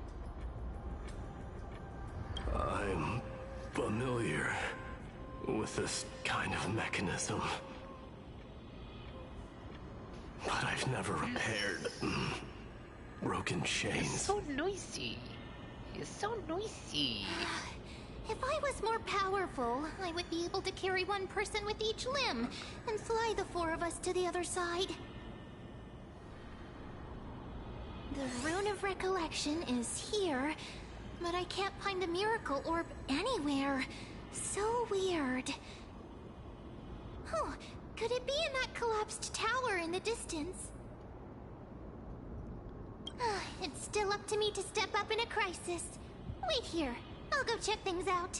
I'm familiar with this kind of mechanism. But I've never repaired broken chains. You're so noisy. You're so noisy. If I was more powerful, I would be able to carry one person with each limb and fly the four of us to the other side. The Rune of Recollection is here, but I can't find the miracle orb anywhere. So weird. Oh, could it be in that collapsed tower in the distance? It's still up to me to step up in a crisis. Wait here. I'll go check things out.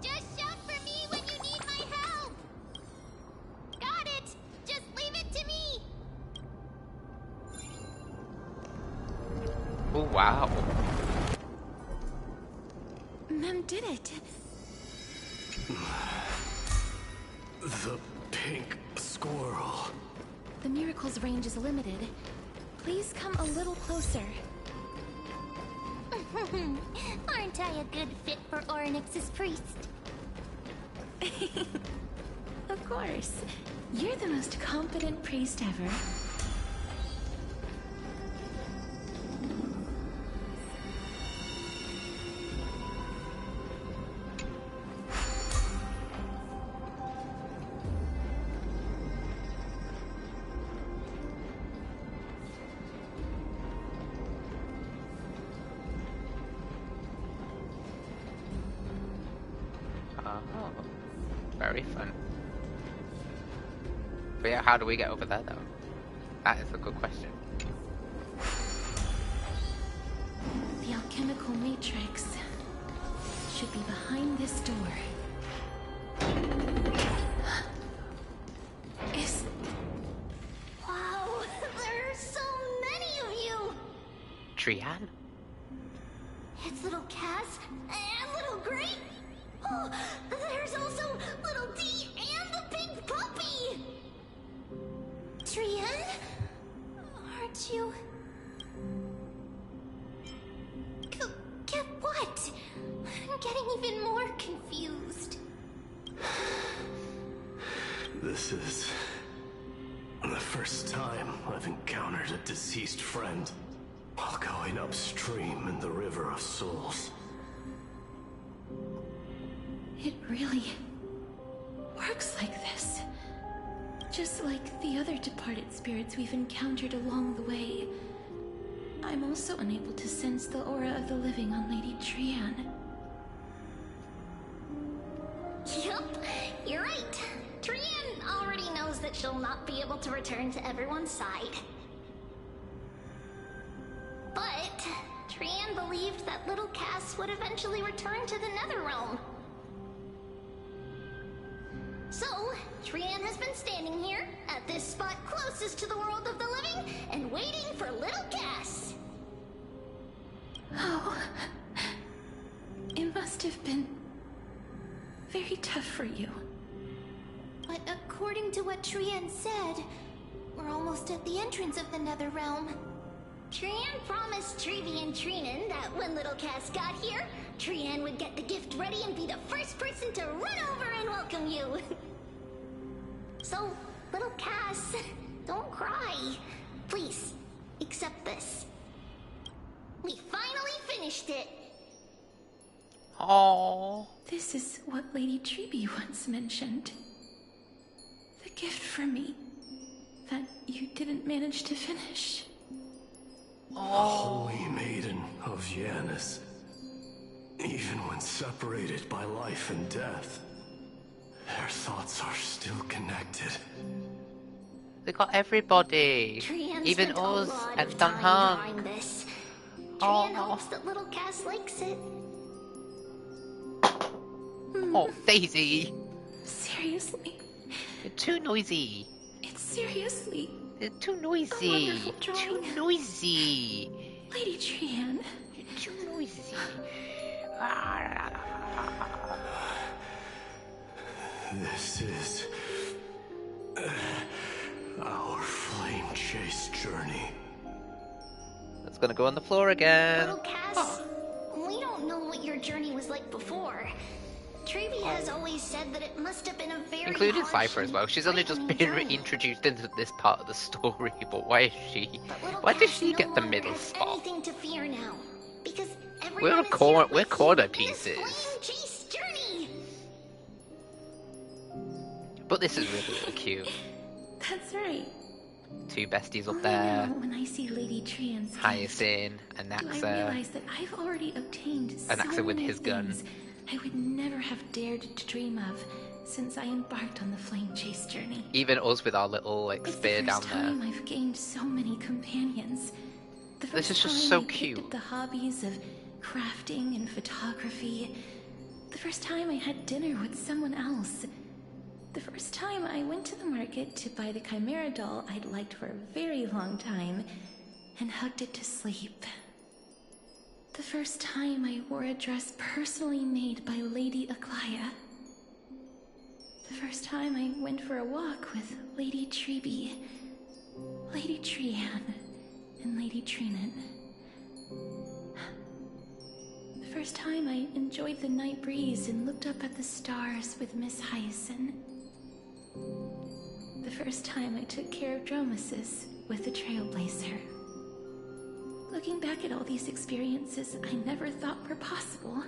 Just shout for me when you need my help! Got it! Just leave it to me! Oh, wow. Mem did it. The pink squirrel. The miracle's range is limited. Please come a little closer. Aren't I a good fit for Orynyx's priest? Of course. You're the most competent priest ever. Oh, very fun. But yeah, how do we get over there though? That is a good question. The alchemical matrix should be behind this door. Wow, there are so many of you! Trian? It's little Cass and little Grape. Oh, there's also little D and the pink puppy! Trian? Aren't you... Get what? I'm getting even more confused. This is the first time I've encountered a deceased friend while going upstream in the River of Souls. It really works like this. Just like the other departed spirits we've encountered along the way. I'm also unable to sense the aura of the living on Lady Trian. Yup, you're right. Trian already knows that she'll not be able to return to everyone's side. But Trian believed that little Cass would eventually return to the Netherrealm. So, Trian has been standing here, at this spot closest to the world of the living, and waiting for little Cass. Oh, it must have been very tough for you. But according to what Trian said, we're almost at the entrance of the Netherrealm. Trian promised Trevi and Trinan that when little Cass got here, Trian would get the gift ready and be the first person to run over and welcome you. So, little Cass, don't cry. Please, accept this. We finally finished it. Aww. This is what Lady Trevi once mentioned. The gift for me that you didn't manage to finish. The Holy Maiden of Janus. Even when separated by life and death, their thoughts are still connected. They got everybody, even us and Don Han. Trian hopes that little Cass likes it. Oh, Daisy! Seriously? You're too noisy. It's seriously... You're too noisy. A wonderful drawing. Too noisy. Lady Trian. You're too noisy. This is our flame chase journey. It's gonna go on the floor again. Little Cass, we don't know what your journey was like before. Trevi has always said that it must have been a very Including harsh Cypher as well. She's only just been introduced into this part of the story, but why is she? Why does she get the middle spot? Anything to fear now, because We're corner pieces. Chase journey. But this is really, really cute. That's right. Two besties up there. Now, when I see Lady Trian's gift, Hyacinth and do I Naxa. realize that I've already obtained And so Naxa with many his gun. things I would never have dared to dream of since I embarked on the flame chase journey. Even us with our little like spear down First there. time I've gained so many companions. The This first is just time so I picked cute. up the hobbies of crafting and photography. The first time I had dinner with someone else. The first time I went to the market to buy the Chimera doll I'd liked for a very long time and hugged it to sleep. The first time I wore a dress personally made by Lady Aglaya. The first time I went for a walk with Lady Treeby, Lady Trian, and Lady Trinan. The first time I enjoyed the night breeze and looked up at the stars with Miss Hyacinth. The first time I took care of Dromesis with the trailblazer. Looking back at all these experiences I never thought were possible,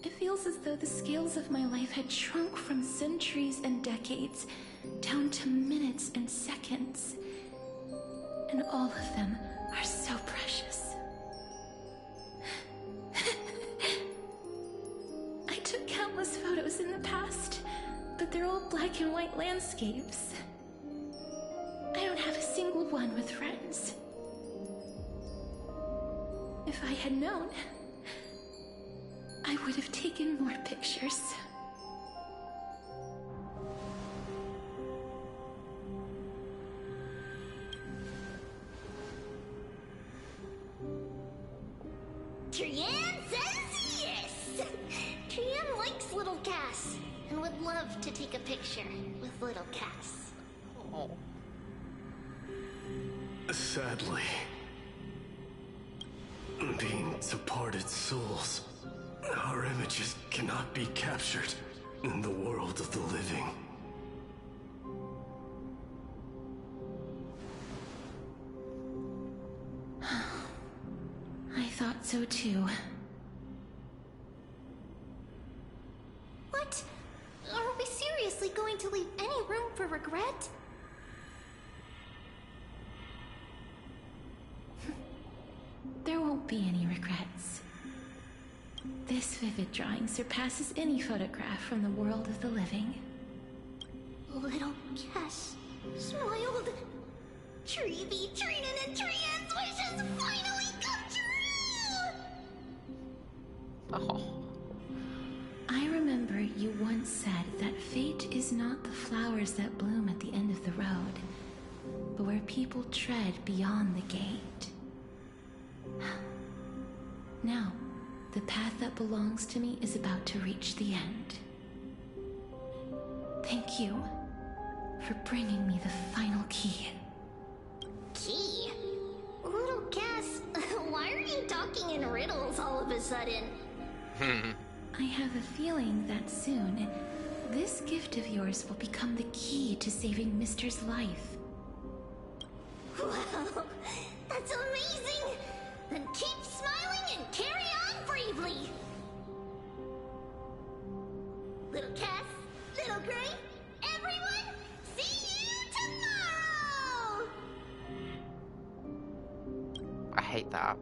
it feels as though the scales of my life had shrunk from centuries and decades down to minutes and seconds. And all of them are so precious. I took countless photos in the past, but they're all black and white landscapes. I don't have a single one with friends. If I had known, I would have taken more pictures. Trian says yes! Trian likes little Cass and would love to take a picture with little Cass. Oh. Sadly, being departed souls, our images cannot be captured in the world of the living. I thought so too. What? Are we seriously going to leave any room for regret? There won't be any regrets. This vivid drawing surpasses any photograph from the world of the living. Little Cass smiled. Trevi, Trinan, and Trian's wishes finally come true! Oh. I remember you once said that fate is not the flowers that bloom at the end of the road, but where people tread beyond the gate. Now, the path that belongs to me is about to reach the end. Thank you for bringing me the final key. Key? Little Cass, why are you talking in riddles all of a sudden? I have a feeling that soon, this gift of yours will become the key to saving Mister's life. Wow, that's amazing! Then keep smiling and carry on bravely! Little Cass, little Gray, everyone, see you tomorrow! I hate that.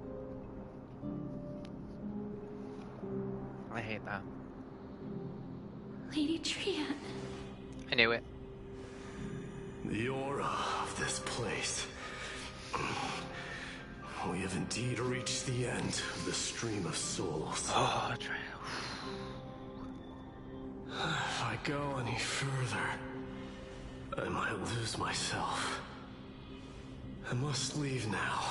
hate that. Lady Trian. I knew it. The aura of this place. We have indeed reached the end of the stream of souls. Oh, trail. If I go any further, I might lose myself. I must leave now,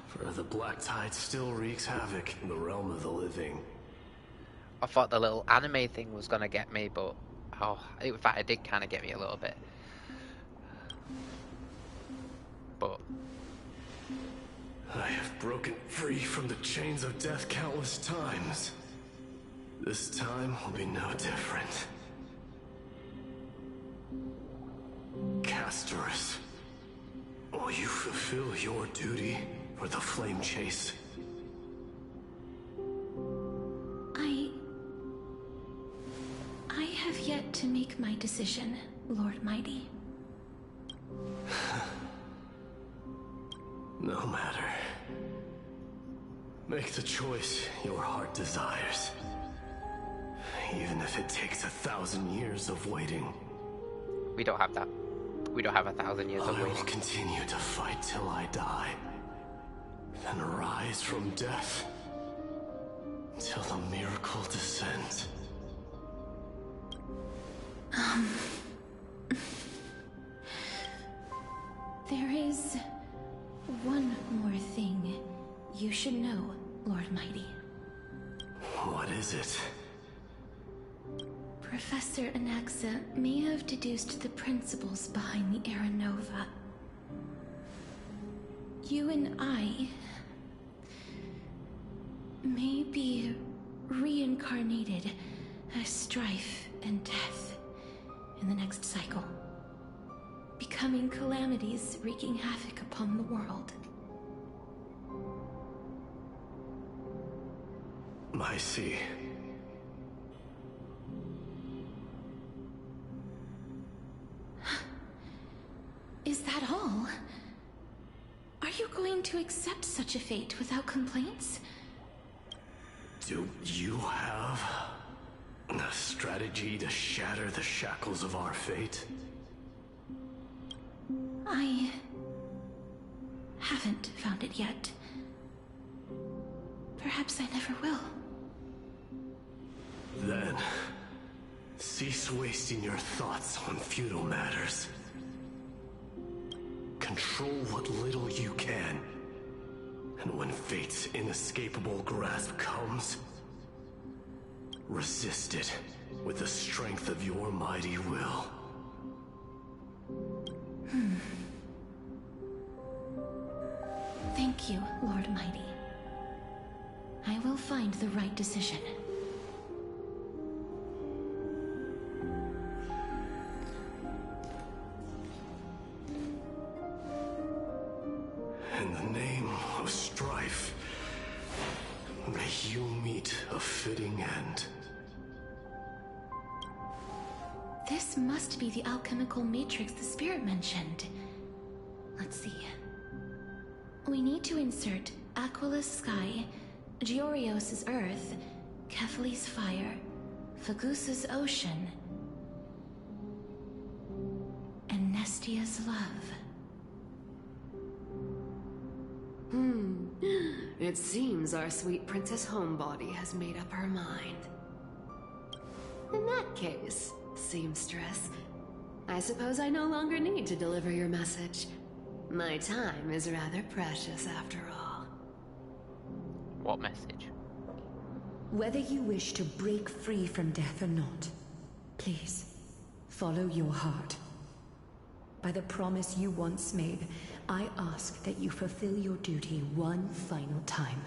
for the black tide still wreaks havoc in the realm of the living. I thought the little anime thing was gonna get me, but in fact, it did kind of get me a little bit. But I have broken free from the chains of death countless times. This time will be no different. Castorice, will you fulfill your duty for the flame chase? I have yet to make my decision, Lord Mighty. No matter. Make the choice your heart desires. Even if it takes 1,000 years of waiting. we don't have that. We don't have 1,000 years of I waiting. will continue to fight till I die. Then rise from death. Till the miracle descends. There is one more thing you should know, Lord Mighty. What is it? Professor Anaxa may have deduced the principles behind the Era Nova. You and I may be reincarnated as strife and death in the next cycle, becoming calamities wreaking havoc upon the world. I see. Is that all? Are you going to accept such a fate without complaints? Do you have a strategy to shatter the shackles of our fate? I haven't found it yet. Perhaps I never will. Then, cease wasting your thoughts on futile matters. Control what little you can. And when fate's inescapable grasp comes, resist it with the strength of your mighty will. Thank you, Lord Mighty. I will find the right decision. In the name of strife, may you meet a fitting end. This must be the alchemical matrix the spirit mentioned. Let's see. We need to insert Aquila's sky, Giorios' earth, Kephali's fire, Fagusa's ocean, and Nestia's love. It seems our sweet Princess Homebody has made up her mind. In that case, seamstress, I suppose I no longer need to deliver your message. My time is rather precious after all. What message? Whether you wish to break free from death or not, please, follow your heart. By the promise you once made, I ask that you fulfill your duty one final time.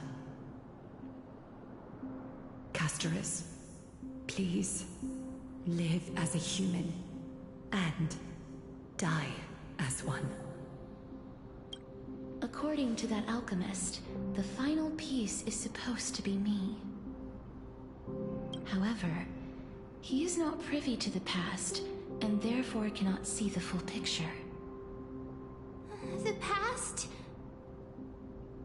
Castorice, please, live as a human, and die as one. According to that alchemist, the final piece is supposed to be me. However, he is not privy to the past, and therefore cannot see the full picture. The past?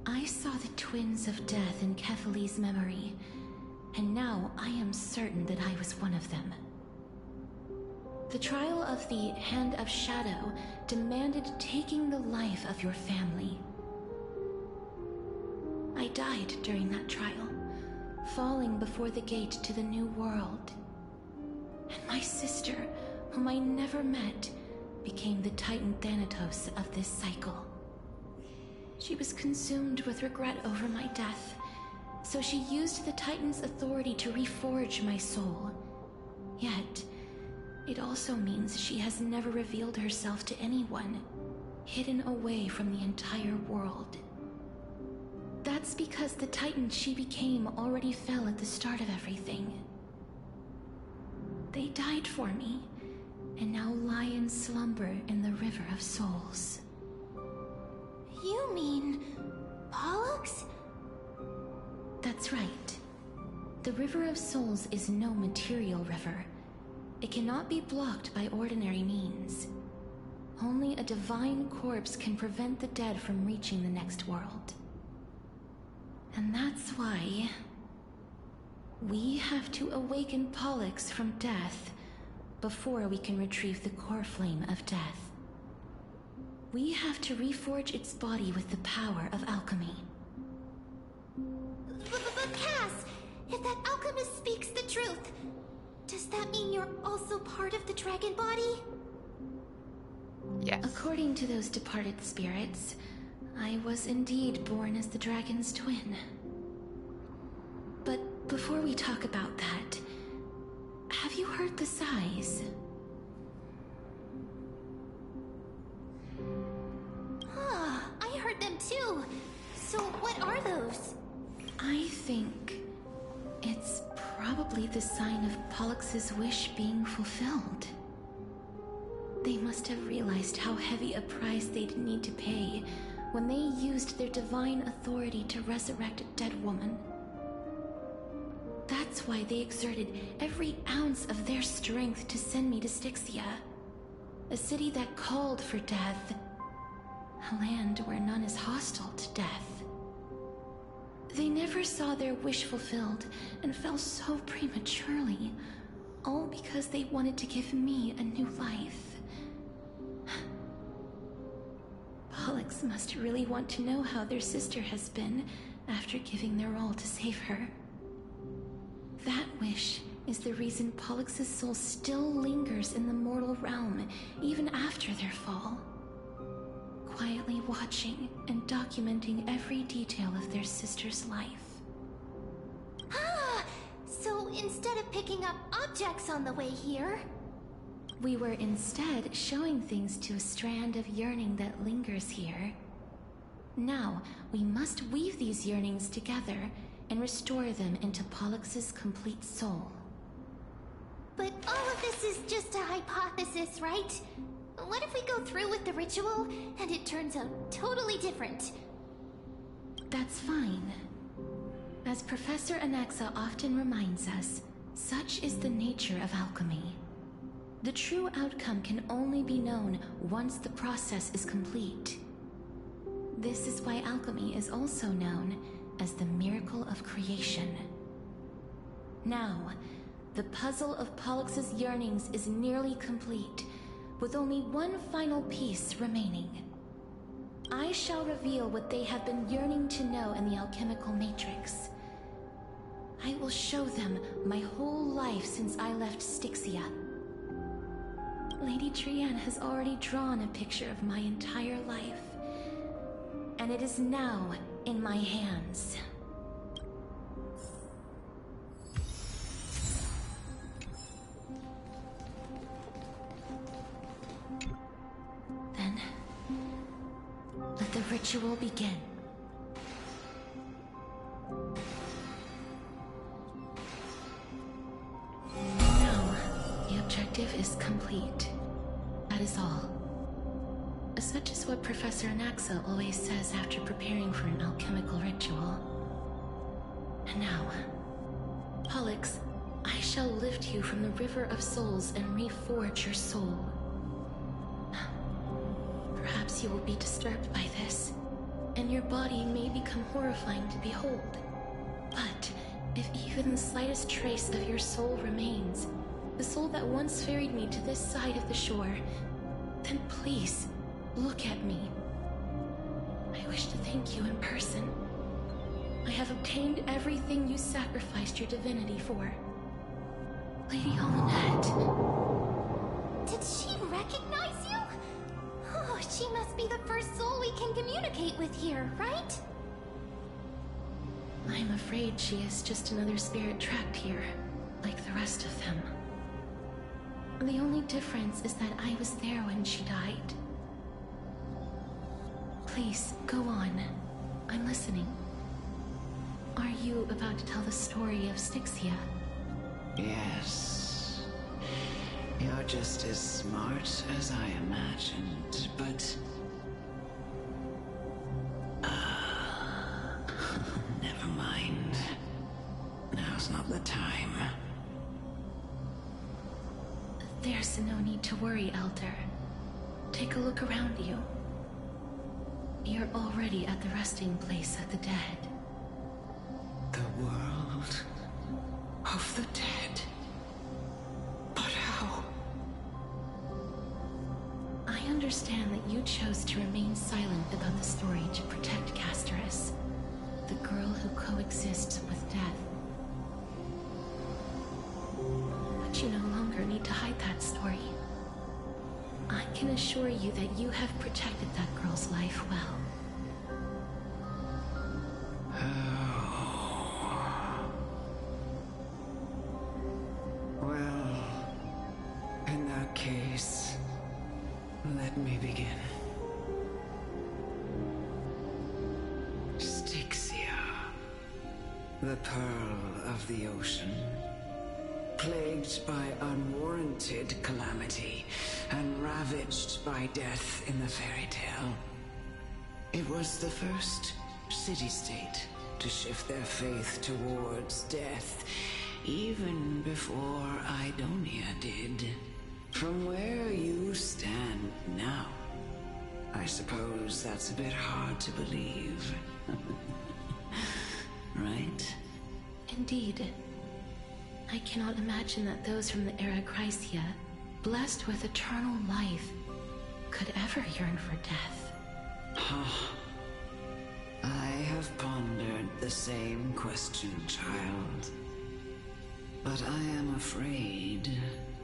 I saw the twins of death in Kephali's memory, and now I am certain that I was one of them. The trial of the Hand of Shadow demanded taking the life of your family. I died during that trial, falling before the gate to the new world. And my sister, whom I never met, became the Titan Thanatos of this cycle. She was consumed with regret over my death, so she used the Titan's authority to reforge my soul. Yet, it also means she has never revealed herself to anyone, hidden away from the entire world. That's because the Titan she became already fell at the start of everything. They died for me, and now lie in slumber in the River of Souls. You mean... Pollux? That's right. The River of Souls is no material river. It cannot be blocked by ordinary means. Only a divine corpse can prevent the dead from reaching the next world. And that's why... we have to awaken Pollux from death before we can retrieve the core flame of death. We have to reforge its body with the power of alchemy. But Cass, if that alchemist speaks the truth, does that mean you're also part of the dragon body? Yes. According to those departed spirits, I was indeed born as the dragon's twin. But before we talk about that, have you heard the sighs? I heard them too. So what are those? I think it's probably the sign of Pollux's wish being fulfilled. They must have realized how heavy a price they'd need to pay when they used their divine authority to resurrect a dead woman. That's why they exerted every ounce of their strength to send me to Styxia, a city that called for death, a land where none is hostile to death. They never saw their wish fulfilled and fell so prematurely, all because they wanted to give me a new life. Pollux must really want to know how their sister has been after giving their all to save her. That wish is the reason Pollux's soul still lingers in the mortal realm even after their fall, quietly watching and documenting every detail of their sister's life. So instead of picking up objects on the way here, we were instead showing things to a strand of yearning that lingers here. Now, we must weave these yearnings together and restore them into Pollux's complete soul. but all of this is just a hypothesis, right? What if we go through with the ritual and it turns out totally different? That's fine. As Professor Anaxa often reminds us, such is the nature of alchemy. The true outcome can only be known once the process is complete. This is why alchemy is also known as the miracle of creation. Now, the puzzle of Pollux's yearnings is nearly complete, with only one final piece remaining. I shall reveal what they have been yearning to know in the alchemical matrix. I will show them my whole life since I left Styxia. Lady Trianne has already drawn a picture of my entire life, and it is now in my hands. Then, let the ritual begin. Now, the objective is complete. That is all. Such is what Professor Anaxa always says after preparing for an alchemical ritual. And now, Pollux, I shall lift you from the River of Souls and reforge your soul. Perhaps you will be disturbed by this, and your body may become horrifying to behold. But If even the slightest trace of your soul remains, the soul that once ferried me to this side of the shore, then please, look at me. I wish to thank you in person. I have obtained everything you sacrificed your divinity for. Lady Almanette. Did she recognize you? Oh, she must be the first soul we can communicate with here, right? I'm afraid she is just another spirit trapped here, like the rest of them. The only difference is that I was there when she died. Please, go on. I'm listening. Are you about to tell the story of Styxia? Yes. You're just as smart as I imagined, but... never mind. Now's not the time. There's no need to worry, Elder. Take a look around you. You're already at the resting place of the dead. The world of the dead. But how? I understand that you chose to remain silent about the story to protect Castorice, the girl who coexists with death. But you no longer need to hide that story. I can assure you that you have protected that girl's life well. Well, in that case, let me begin. Styxia, the pearl of the ocean, plagued by unwarranted calamity and ravaged by death in the fairy tale. It was the first city-state to shift their faith towards death, even before Idonia did. From where you stand now, I suppose that's a bit hard to believe. Right? Indeed. I cannot imagine that those from the era Chrysia, blessed with eternal life, could ever yearn for death. I have pondered the same question, child. But I am afraid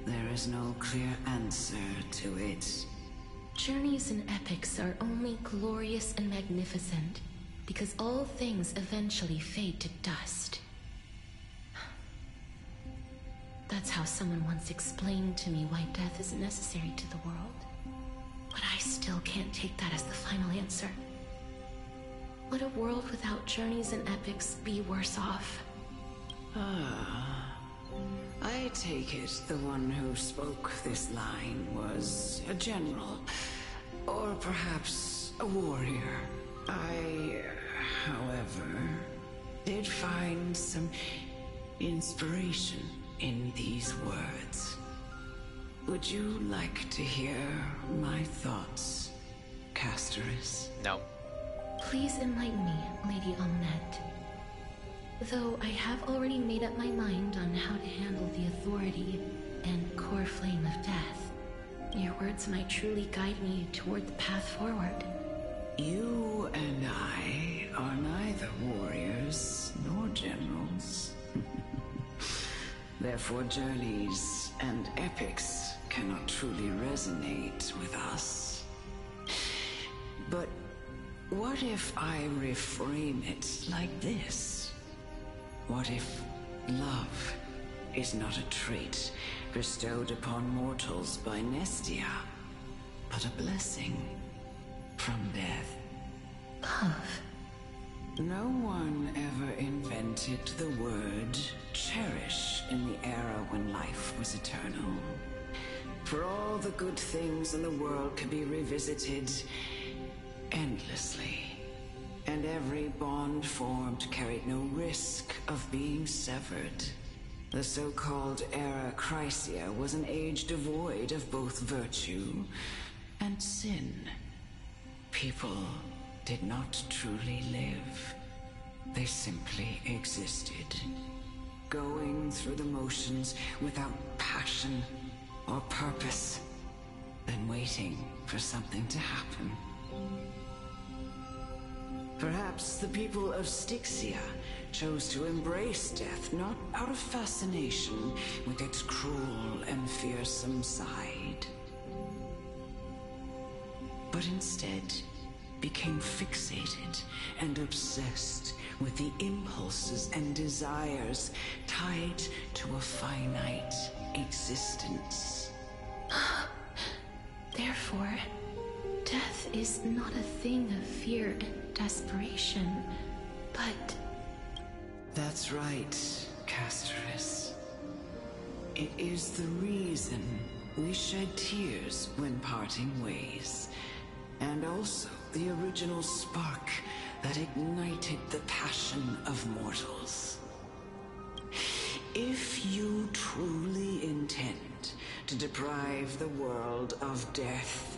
there is no clear answer to it. Journeys and epics are only glorious and magnificent because all things eventually fade to dust. That's how someone once explained to me why death is necessary to the world. But I still can't take that as the final answer. Would a world without journeys and epics be worse off? I take it the one who spoke this line was a general, or perhaps a warrior. I, however, did find some inspiration in these words. Would you like to hear my thoughts, Castorice? No. Please enlighten me, Lady Almanette. Though I have already made up my mind on how to handle the authority and core flame of death, your words might truly guide me toward the path forward. You and I are neither warriors nor generals. Therefore, journeys and epics cannot truly resonate with us. But what if I reframe it like this? What if love is not a trait bestowed upon mortals by Nestia, but a blessing from death? Love? No one ever invented the word cherish in the era when life was eternal. For all the good things in the world could be revisited endlessly, and every bond formed carried no risk of being severed. The so-called era Chrysia was an age devoid of both virtue and sin. People did not truly live. They simply existed, going through the motions without passion or purpose, then waiting for something to happen. Perhaps the people of Styxia chose to embrace death not out of fascination with its cruel and fearsome side, but instead became fixated and obsessed with the impulses and desires tied to a finite existence. Therefore, death is not a thing of fear and desperation, but... That's right, Castorice. It is the reason we shed tears when parting ways, and also the original spark that ignited the passion of mortals. If you truly intend to deprive the world of death,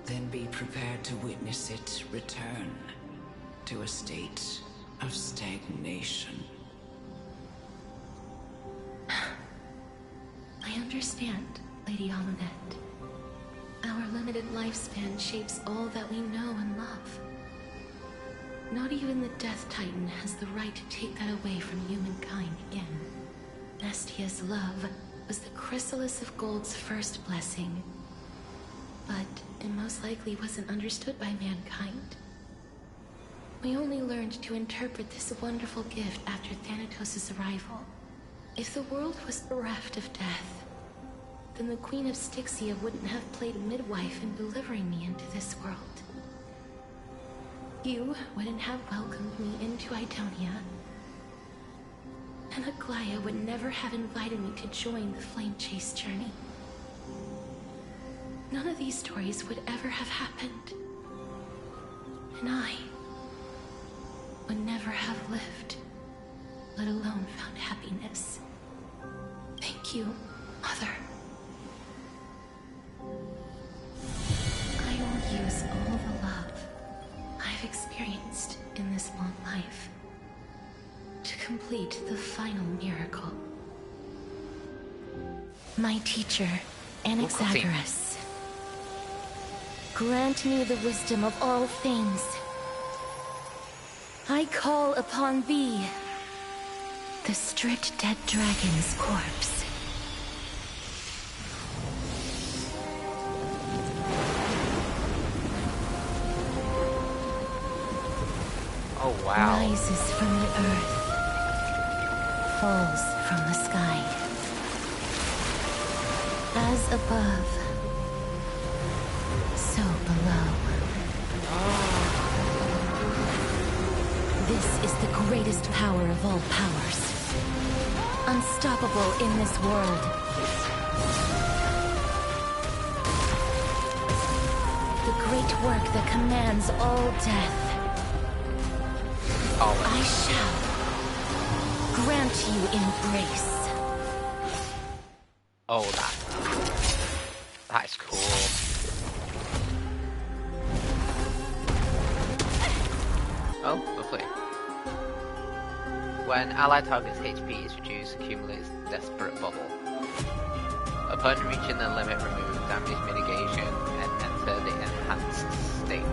then be prepared to witness it return to a state of stagnation. I understand, Lady Amunet. Our limited lifespan shapes all that we know and love. Not even the Death Titan has the right to take that away from humankind again. Nestia's love was the chrysalis of Gold's first blessing, but it most likely wasn't understood by mankind. We only learned to interpret this wonderful gift after Thanatos' arrival. If the world was bereft of death, then the Queen of Styxia wouldn't have played midwife in delivering me into this world. You wouldn't have welcomed me into Idonia, and Aglaya would never have invited me to join the Flame Chase journey. None of these stories would ever have happened, and I would never have lived, let alone found happiness. Thank you, Mother. I will use all the love I've experienced in this long life to complete the final miracle. My teacher, Anaxagoras, grant me the wisdom of all things. I call upon thee, the stripped dead dragon's corpse. Oh wow. Rises from the earth, falls from the sky. As above, so below. This is the greatest power of all powers. Unstoppable in this world. The great work that commands all death. I shall grant you embrace. Oh, that's cool. Oh, lovely. When allied target's HP is reduced, accumulates Desperate Bubble. Upon reaching the limit, remove damage mitigation and enter the enhanced state.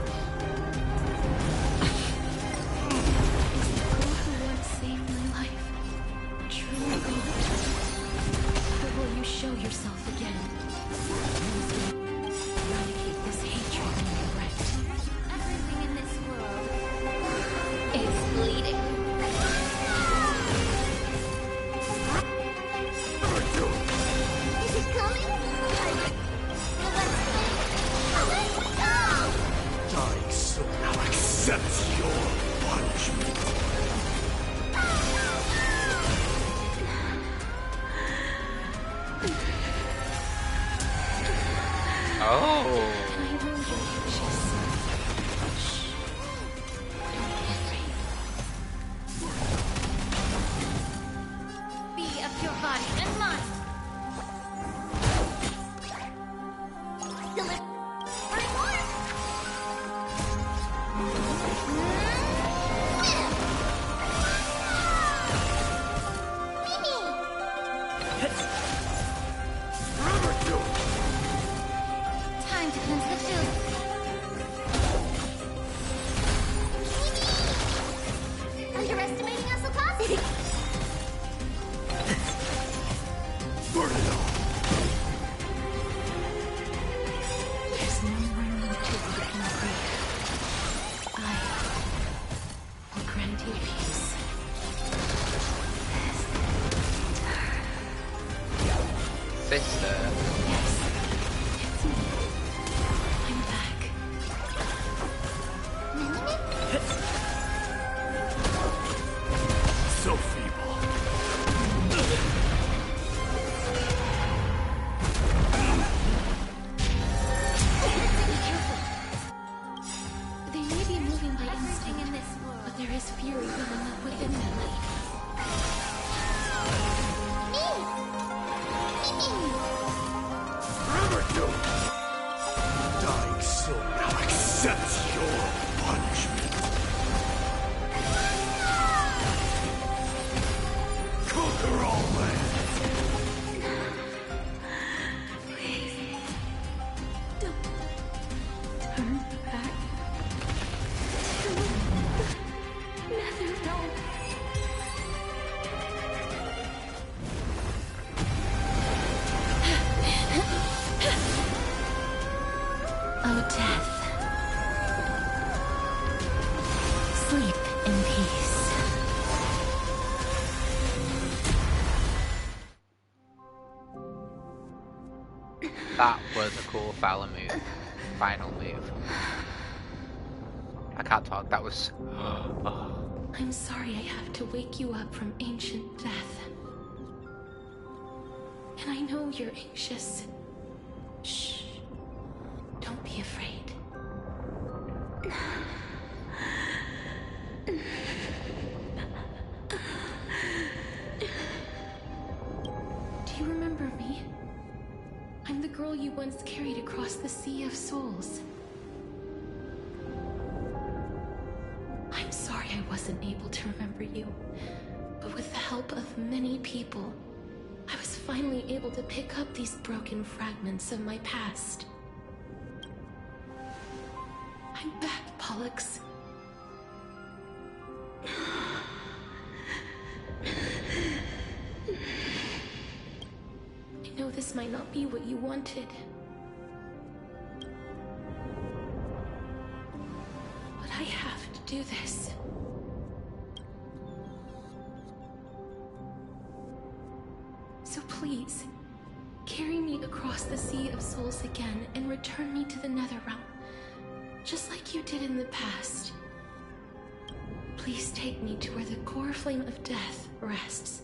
Show yourself again. Eradicate this hatred and regret. Everything in this world is bleeding. Is it coming? Die soon, now accept your punishment. Oh. Be of your body and mind. Burn it all. There's no room to look in grief. I will grant you peace. Sister. Yes, it's me. I'm back. So feeble. Be careful. They may be moving by instinct, in this world, but there is fury building up within them. Forever do. Dying soul now accepts your punishment. Conquer all land. Don't turn back. Nether realm. Oh, death. Sleep in peace. That was a cool final move. I can't talk, that was... I'm sorry I have to wake you up from ancient death. And I know you're anxious. Shh. Don't be afraid. Do you remember me? I'm the girl you once carried across the Sea of Souls. I'm sorry I wasn't able to remember you, but with the help of many people, I was finally able to pick up these broken fragments of my past. I'm back, Pollux. I know this might not be what you wanted. But I have to do this. So please, carry me across the Sea of Souls again and return me to the Nether Realm, just like you did in the past. Please take me to where the core flame of death rests.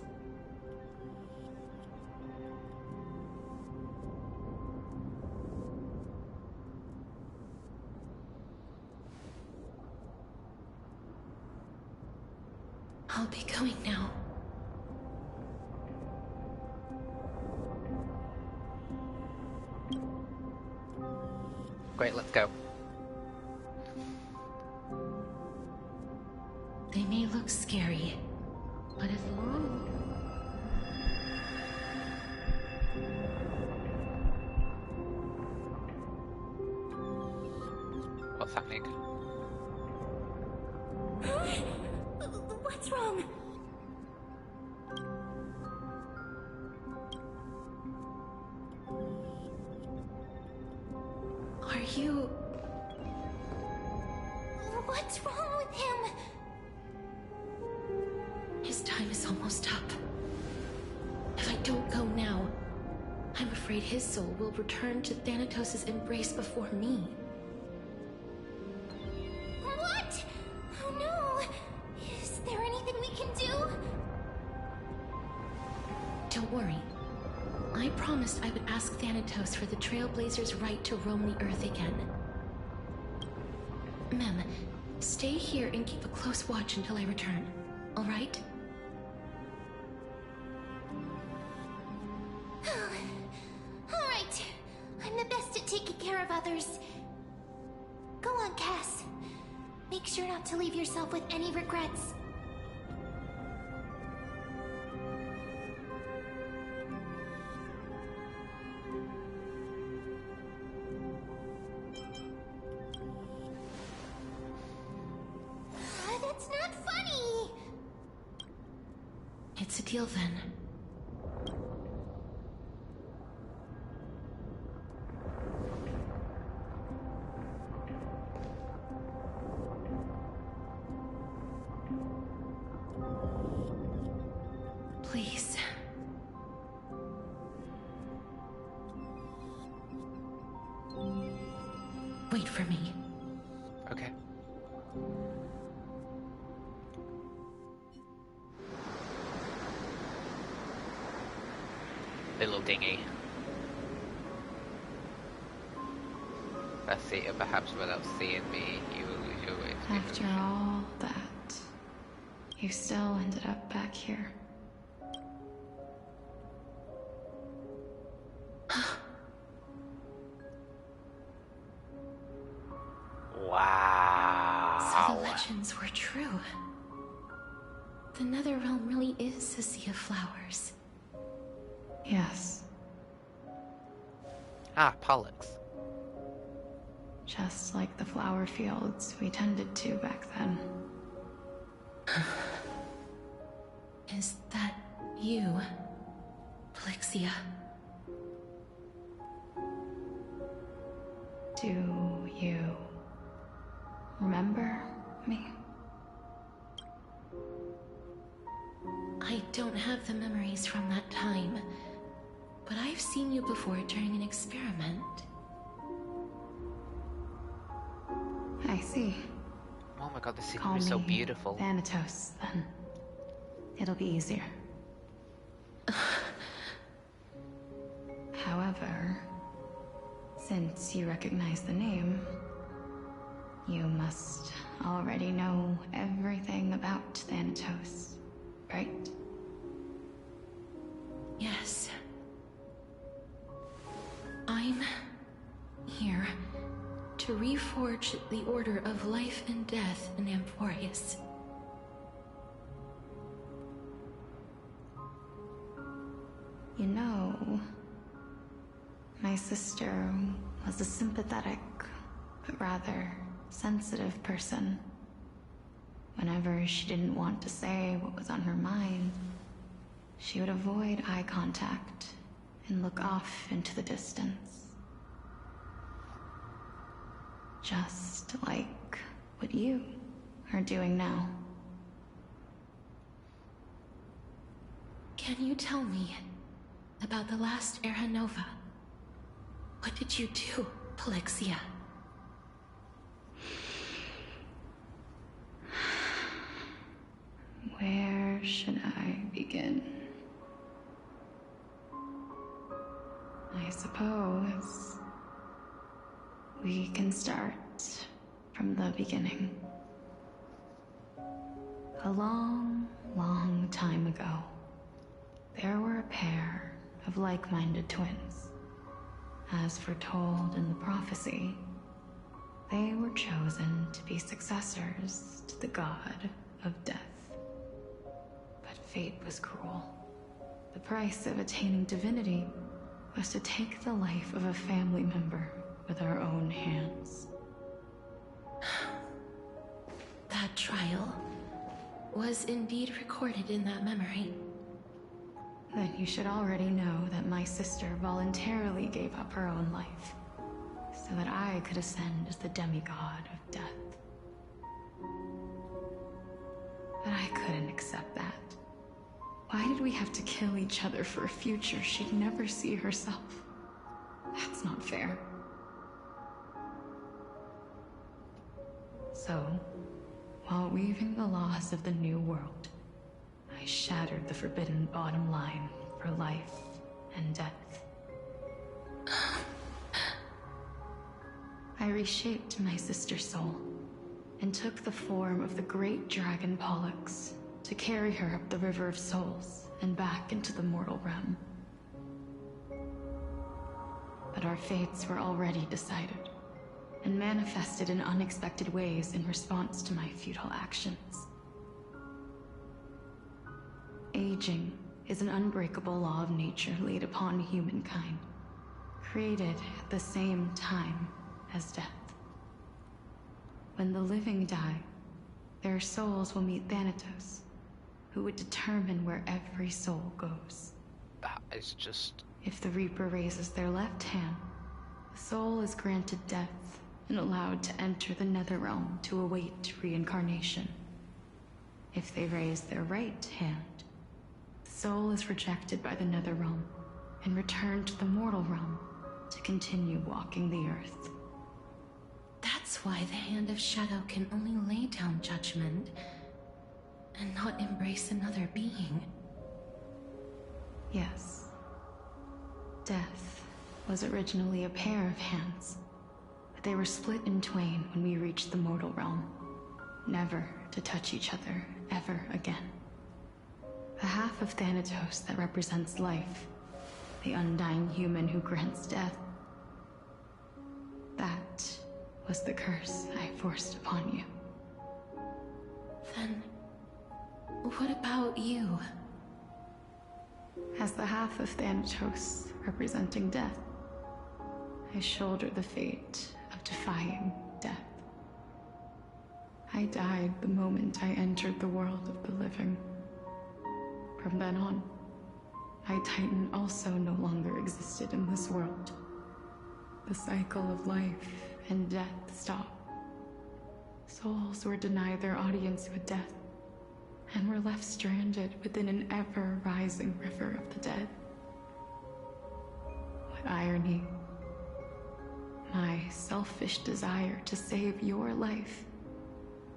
I'll be going now. Great, let's go. They may look scary, but as long... What's happening? What's wrong? Are you... What's wrong with him? His time is almost up. If I don't go now, I'm afraid his soul will return to Thanatos' embrace before me. What? Oh no! Is there anything we can do? Don't worry. I promised I would ask Thanatos for the trailblazers' right to roam the Earth again. Mem, stay here and keep a close watch until I return, all right? Alright. I'm the best at taking care of others. Go on, Cass. Make sure not to leave yourself with any regrets. That's not funny! It's a deal then. Please. Wait for me. Okay. Little dinghy. Let's see it perhaps without seeing me, you will lose your way. After all that, you still ended up back here. Wow. So the legends were true. The Netherrealm really is a sea of flowers. Yes. Ah, Pollux. Just like the flower fields we tended to back then. Is that you, Plixia? Do you remember me? I don't have the memories from that time, but I've seen you before during an experiment. I see. Oh my god, this Call is so me beautiful. Thanatos, then. It'll be easier. However, since you recognize the name, you must already know everything about Thanatos, right? Yes. I'm here to reforge the order of life and death in Amphoreus. You know, my sister was a sympathetic, but rather sensitive person. Whenever she didn't want to say what was on her mind, she would avoid eye contact and look off into the distance. Just like what you are doing now. Can you tell me about the last Era Nova? What did you do, Plixia? Where should I begin? I suppose we can start from the beginning. A long, long time ago, there were a pair of like-minded twins. As foretold in the prophecy, they were chosen to be successors to the god of death. But fate was cruel. The price of attaining divinity was to take the life of a family member with our own hands. That trial was indeed recorded in that memory. Then you should already know that my sister voluntarily gave up her own life, so that I could ascend as the demigod of death. But I couldn't accept that. Why did we have to kill each other for a future she'd never see herself? That's not fair. So, while weaving the laws of the new world, I shattered the forbidden bottom line for life and death. I reshaped my sister's soul and took the form of the great dragon Pollux to carry her up the River of Souls and back into the mortal realm. But our fates were already decided and manifested in unexpected ways in response to my futile actions. Aging is an unbreakable law of nature laid upon humankind, created at the same time as death. When the living die, their souls will meet Thanatos, who who would determine where every soul goes. That is just... If the Reaper raises their left hand, the soul is granted death and allowed to enter the Netherrealm to await reincarnation. If they raise their right hand, the soul is rejected by the Netherrealm and returned to the mortal realm to continue walking the earth. That's why the Hand of Shadow can only lay down judgment and not embrace another being. Yes. Death was originally a pair of hands, but they were split in twain when we reached the mortal realm, never to touch each other ever again. The half of Thanatos that represents life, the undying human who grants death, that was the curse I forced upon you. Then, what about you? As the half of Thanatos representing death, I shoulder the fate of defying death. I died the moment I entered the world of the living. From then on, my Titan also no longer existed in this world. The cycle of life and death stopped. Souls were denied their audience with death, and were left stranded within an ever-rising river of the dead. What irony. My selfish desire to save your life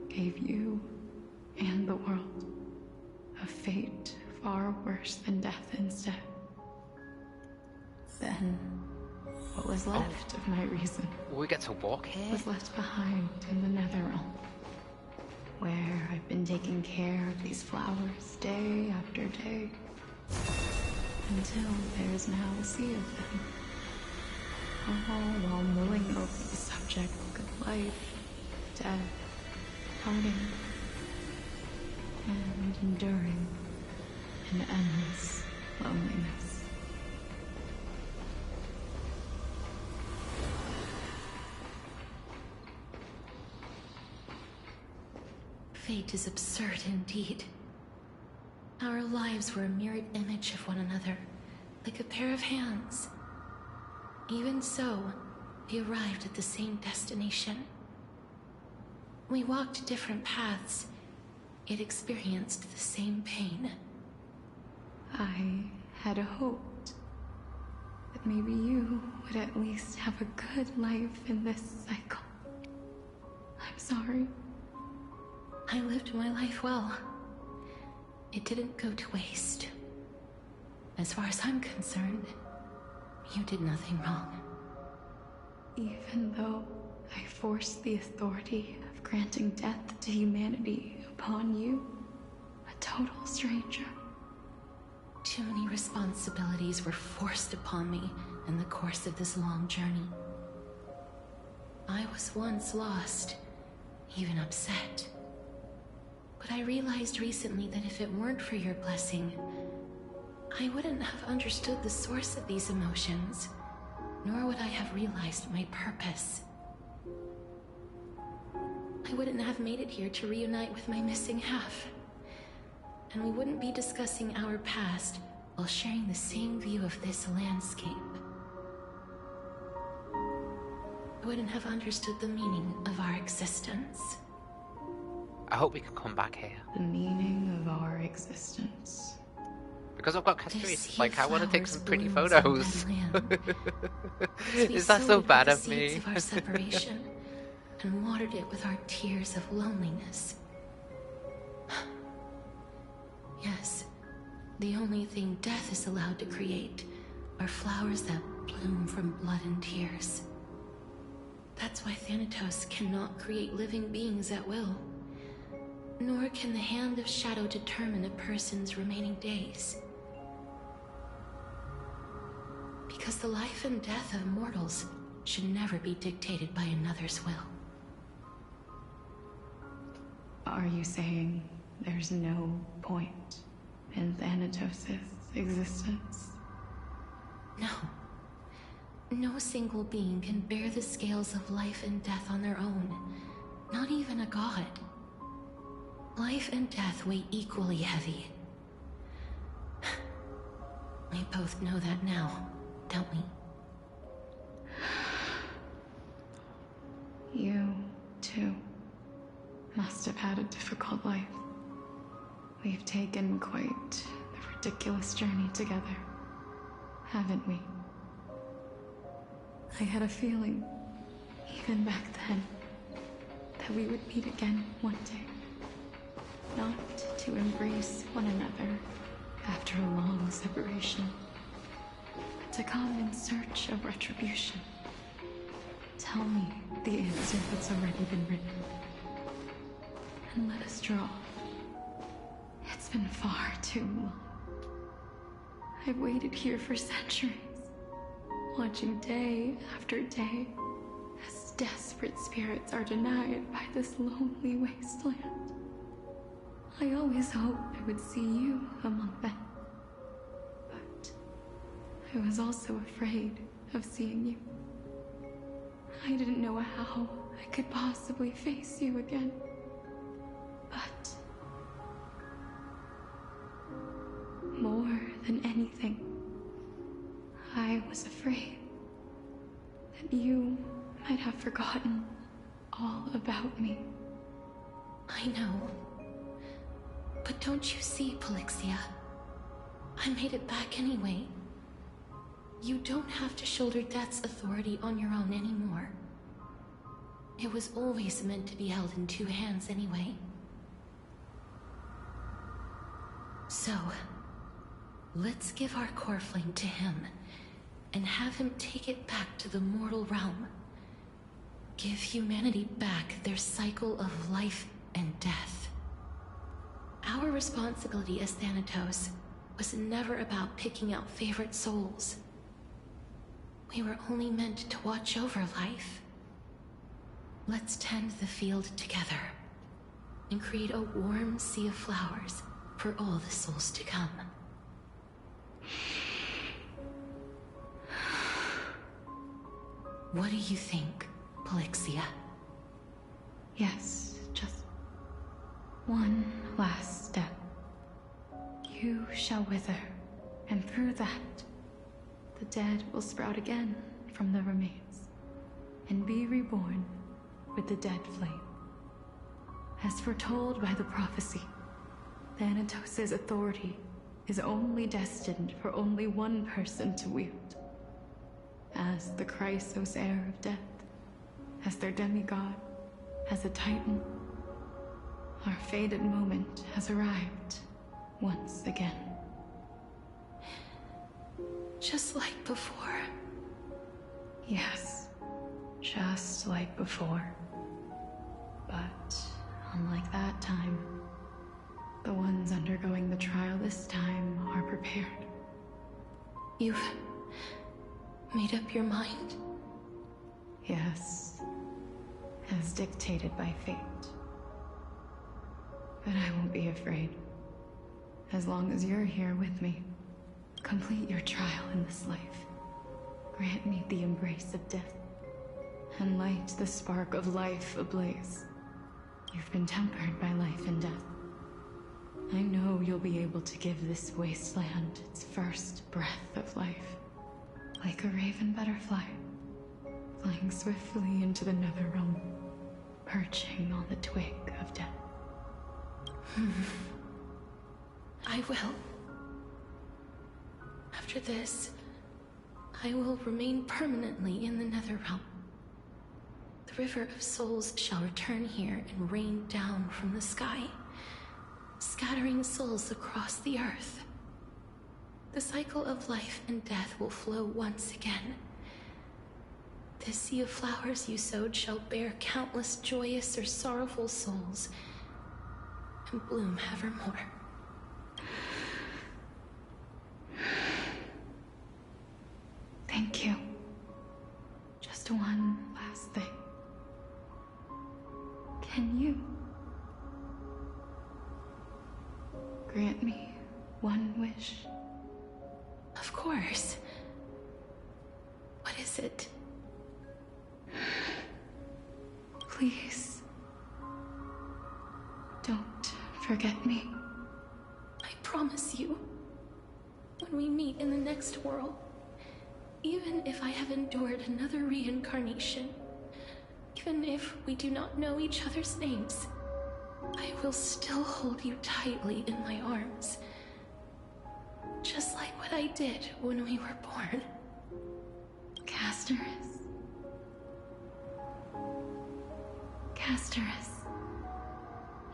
gave you and the world a fate far worse than death instead. Then, what was left of my reason we get to walk here? was left behind in the Netherrealm, where I've been taking care of these flowers day after day, until there is now a sea of them, all while mulling over the subject of life, death, parting, and enduring an endless loneliness. Fate is absurd indeed. Our lives were a mirrored image of one another, like a pair of hands. Even so, we arrived at the same destination. We walked different paths, yet experienced the same pain. I had hoped that maybe you would at least have a good life in this cycle. I'm sorry. I lived my life well. It didn't go to waste. As far as I'm concerned, you did nothing wrong. Even though I forced the authority of granting death to humanity upon you, a total stranger. Too many responsibilities were forced upon me in the course of this long journey. I was once lost, even upset. But I realized recently that if it weren't for your blessing, I wouldn't have understood the source of these emotions, nor would I have realized my purpose. I wouldn't have made it here to reunite with my missing half. And we wouldn't be discussing our past while sharing the same view of this landscape. I wouldn't have understood the meaning of our existence. I hope we can come back here. The meaning of our existence. Because I've got Castorice, like, I want to take some pretty photos. Is that so bad of me? Of our separation, and watered it with our tears of loneliness. Yes, the only thing death is allowed to create are flowers that bloom from blood and tears. That's why Thanatos cannot create living beings at will. Nor can the Hand of Shadow determine a person's remaining days. Because the life and death of mortals should never be dictated by another's will. Are you saying there's no point in Thanatos' existence? No. No single being can bear the scales of life and death on their own. Not even a god. Life and death weigh equally heavy. We both know that now, don't we? You, too, must have had a difficult life. We've taken quite the ridiculous journey together, haven't we? I had a feeling, even back then, that we would meet again one day. Not to embrace one another after a long separation, but to come in search of retribution. Tell me the answer that's already been written, and let us draw. It's been far too long. I've waited here for centuries, watching day after day as desperate spirits are denied by this lonely wasteland. I always hoped I would see you among them, but I was also afraid of seeing you. I didn't know how I could possibly face you again, but more than anything, I was afraid that you might have forgotten all about me. I know. But don't you see, Polixia? I made it back anyway. You don't have to shoulder death's authority on your own anymore. It was always meant to be held in two hands anyway. So, let's give our core flame to him, and have him take it back to the mortal realm. Give humanity back their cycle of life and death. Our responsibility as Thanatos was never about picking out favorite souls. We were only meant to watch over life. Let's tend the field together, and create a warm sea of flowers for all the souls to come. What do you think, Polixia? Yes, just one last step. You shall wither, and through that, the dead will sprout again from the remains, and be reborn with the dead flame. As foretold by the prophecy, Thanatos' authority is only destined for only one person to wield. As the Chrysos heir of death, as their demigod, as a titan, our fated moment has arrived once again. Just like before. Yes, just like before. But unlike that time, the ones undergoing the trial this time are prepared. You've made up your mind? Yes, as dictated by fate. But I won't be afraid. As long as you're here with me, complete your trial in this life. Grant me the embrace of death, and light the spark of life ablaze. You've been tempered by life and death. I know you'll be able to give this wasteland its first breath of life. Like a raven butterfly, flying swiftly into the netherrealm, perching on the twig of death. I will. After this, I will remain permanently in the netherrealm. The river of souls shall return here and rain down from the sky, scattering souls across the earth. The cycle of life and death will flow once again. This sea of flowers you sowed shall bear countless joyous or sorrowful souls, and bloom evermore. Thank you. Just one last thing. Can you grant me one wish? Of course. What is it? Please, don't forget me. I promise you, when we meet in the next world, even if I have endured another reincarnation, even if we do not know each other's names, I will still hold you tightly in my arms. Just like what I did when we were born. Castorice. Castorice.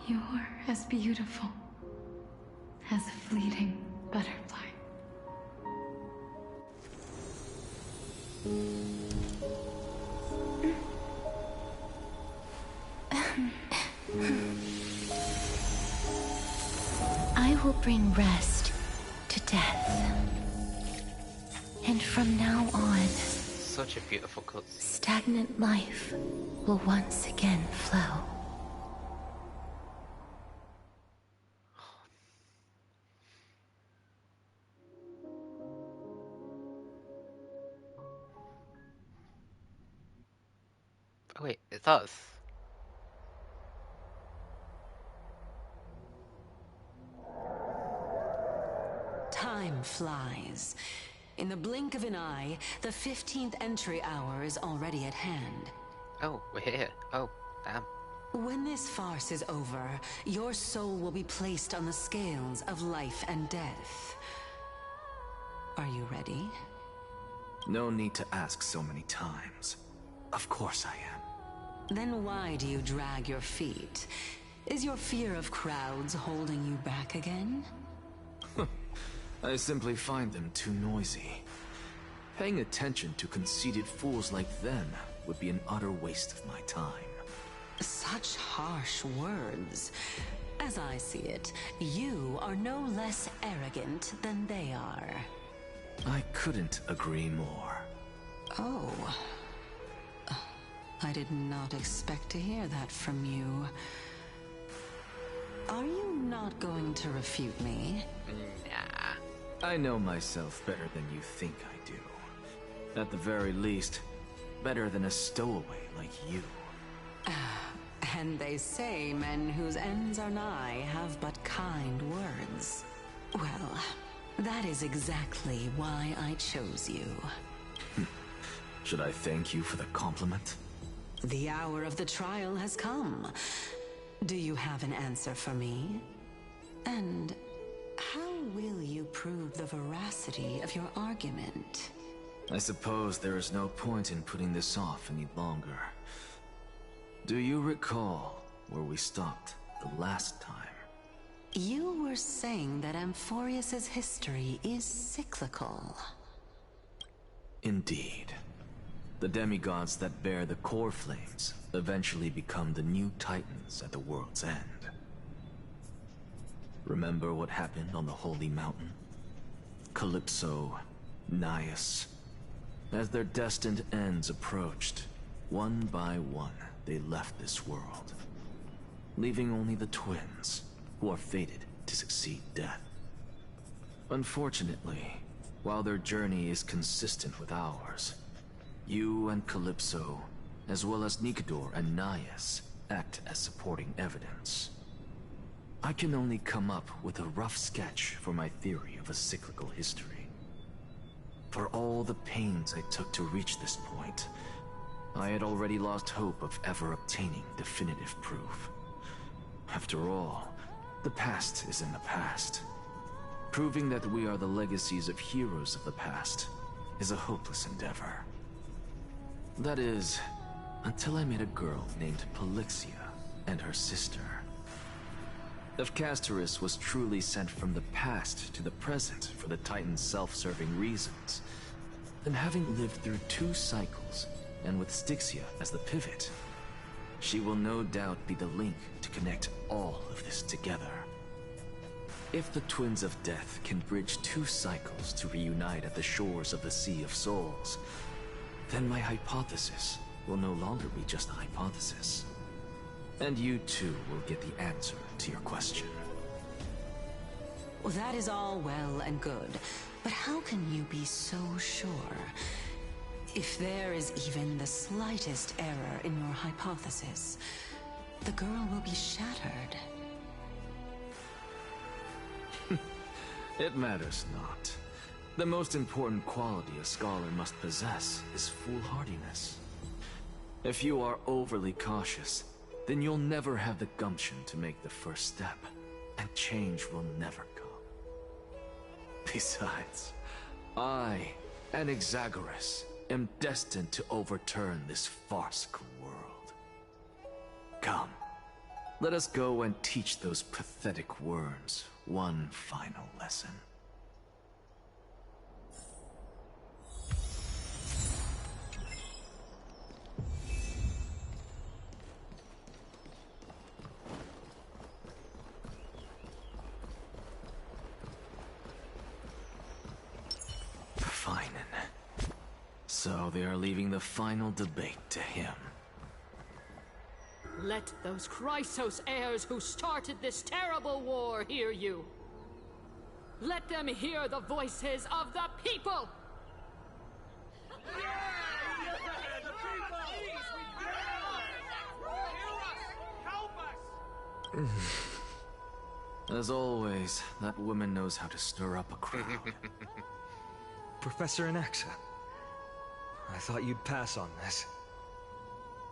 You're as beautiful as a fleeting butterfly. I will bring rest to death. And from now on, Such a beautiful cutscene. stagnant life will once again flow. Oh wait, it's us. Time flies. In the blink of an eye, the 15th entry hour is already at hand. Oh, we're here. Oh, damn. When this farce is over, your soul will be placed on the scales of life and death. Are you ready? No need to ask so many times. Of course I am. Then why do you drag your feet? Is your fear of crowds holding you back again? I simply find them too noisy. Paying attention to conceited fools like them would be an utter waste of my time. Such harsh words. As I see it, you are no less arrogant than they are. I couldn't agree more. Oh. I did not expect to hear that from you. Are you not going to refute me? Nah. I know myself better than you think I do. At the very least, better than a stowaway like you. And they say men whose ends are nigh have but kind words. Well, that is exactly why I chose you. Should I thank you for the compliment? The hour of the trial has come. Do you have an answer for me? And how will you prove the veracity of your argument? I suppose there is no point in putting this off any longer. Do you recall where we stopped the last time? You were saying that Amphoreus' history is cyclical. Indeed. The demigods that bear the core flames eventually become the new titans at the world's end. Remember what happened on the Holy Mountain? Calypso, Naias. As their destined ends approached, one by one they left this world, leaving only the twins, who are fated to succeed death. Unfortunately, while their journey is consistent with ours, you and Calypso, as well as Nikador and Naias, act as supporting evidence. I can only come up with a rough sketch for my theory of a cyclical history. For all the pains I took to reach this point, I had already lost hope of ever obtaining definitive proof. After all, the past is in the past. Proving that we are the legacies of heroes of the past is a hopeless endeavor. That is, until I met a girl named Polixia and her sister. If Castorice was truly sent from the past to the present for the Titan's self-serving reasons, then having lived through 2 cycles, and with Styxia as the pivot, she will no doubt be the link to connect all of this together. If the Twins of Death can bridge 2 cycles to reunite at the shores of the Sea of Souls, then my hypothesis will no longer be just a hypothesis. And you too will get the answer to your question. Well, that is all well and good, but how can you be so sure? If there is even the slightest error in your hypothesis, the girl will be shattered. It matters not. The most important quality a scholar must possess is foolhardiness. If you are overly cautious, then you'll never have the gumption to make the first step, and change will never come. Besides, I, an Exagoras, am destined to overturn this farcical world. Come, let us go and teach those pathetic worms one final lesson. So they are leaving the final debate to him. Let those Chrysos heirs who started this terrible war hear you. Let them hear the voices of the people! As always, that woman knows how to stir up a crowd. Professor Anaxa, I thought you'd pass on this.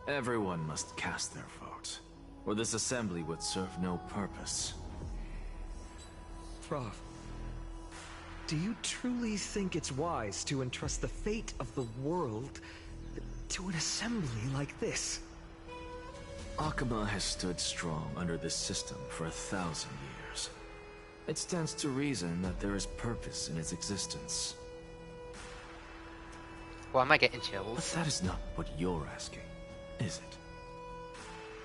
Everyone must cast their vote, or this assembly would serve no purpose. Prof, do you truly think it's wise to entrust the fate of the world to an assembly like this? Akama has stood strong under this system for 1,000 years. It stands to reason that there is purpose in its existence. Why am I getting chills? But that is not what you're asking, is it?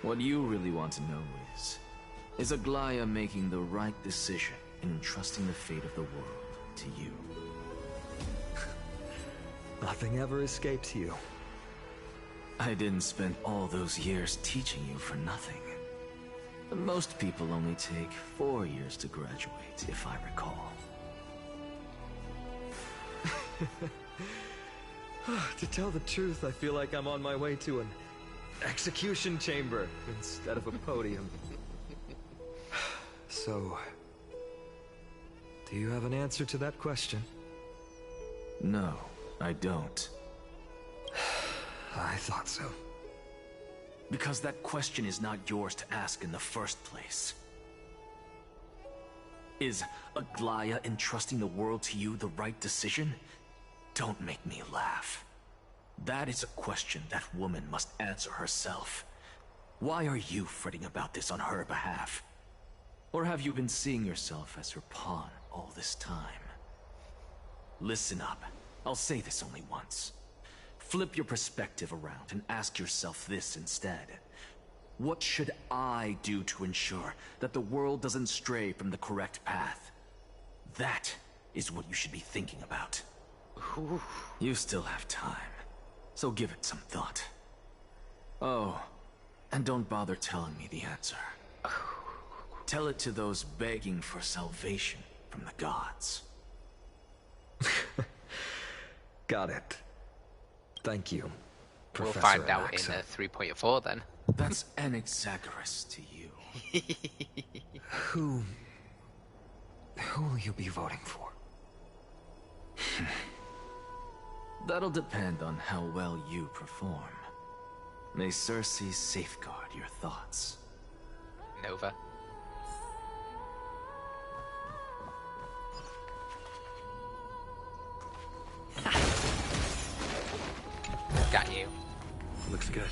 What you really want to know is Aglaya making the right decision in entrusting the fate of the world to you? Nothing ever escapes you. I didn't spend all those years teaching you for nothing. Most people only take 4 years to graduate, if I recall. To tell the truth, I feel like I'm on my way to an execution chamber instead of a podium. So, do you have an answer to that question? No, I don't. I thought so. Because that question is not yours to ask in the first place. Is Aglaya entrusting the world to you the right decision? Don't make me laugh. That is a question that woman must answer herself. Why are you fretting about this on her behalf? Or have you been seeing yourself as her pawn all this time? Listen up. I'll say this only once. Flip your perspective around and ask yourself this instead. What should I do to ensure that the world doesn't stray from the correct path? That is what you should be thinking about. You still have time, so give it some thought. Oh, and don't bother telling me the answer. Tell it to those begging for salvation from the gods. Got it. Thank you, Professor We'll find out Anaxa. in 3.4 then. That's an Exagoras to you. Who will you be voting for? That'll depend on how well you perform. May Circe safeguard your thoughts. Nova. Got you. Looks good.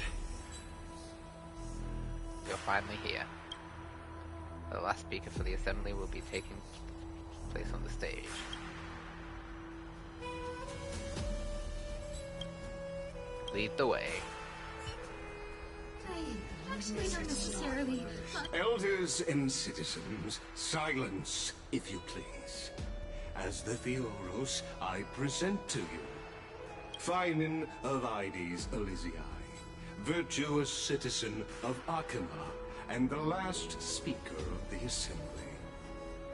You're finally here. The last speaker for the assembly will be taking place on the stage. Lead the way. Actually, not necessarily. Elders and citizens, silence, if you please. As the Theoros, I present to you Finan of Ides Elysiae, virtuous citizen of Akama, and the last speaker of the assembly.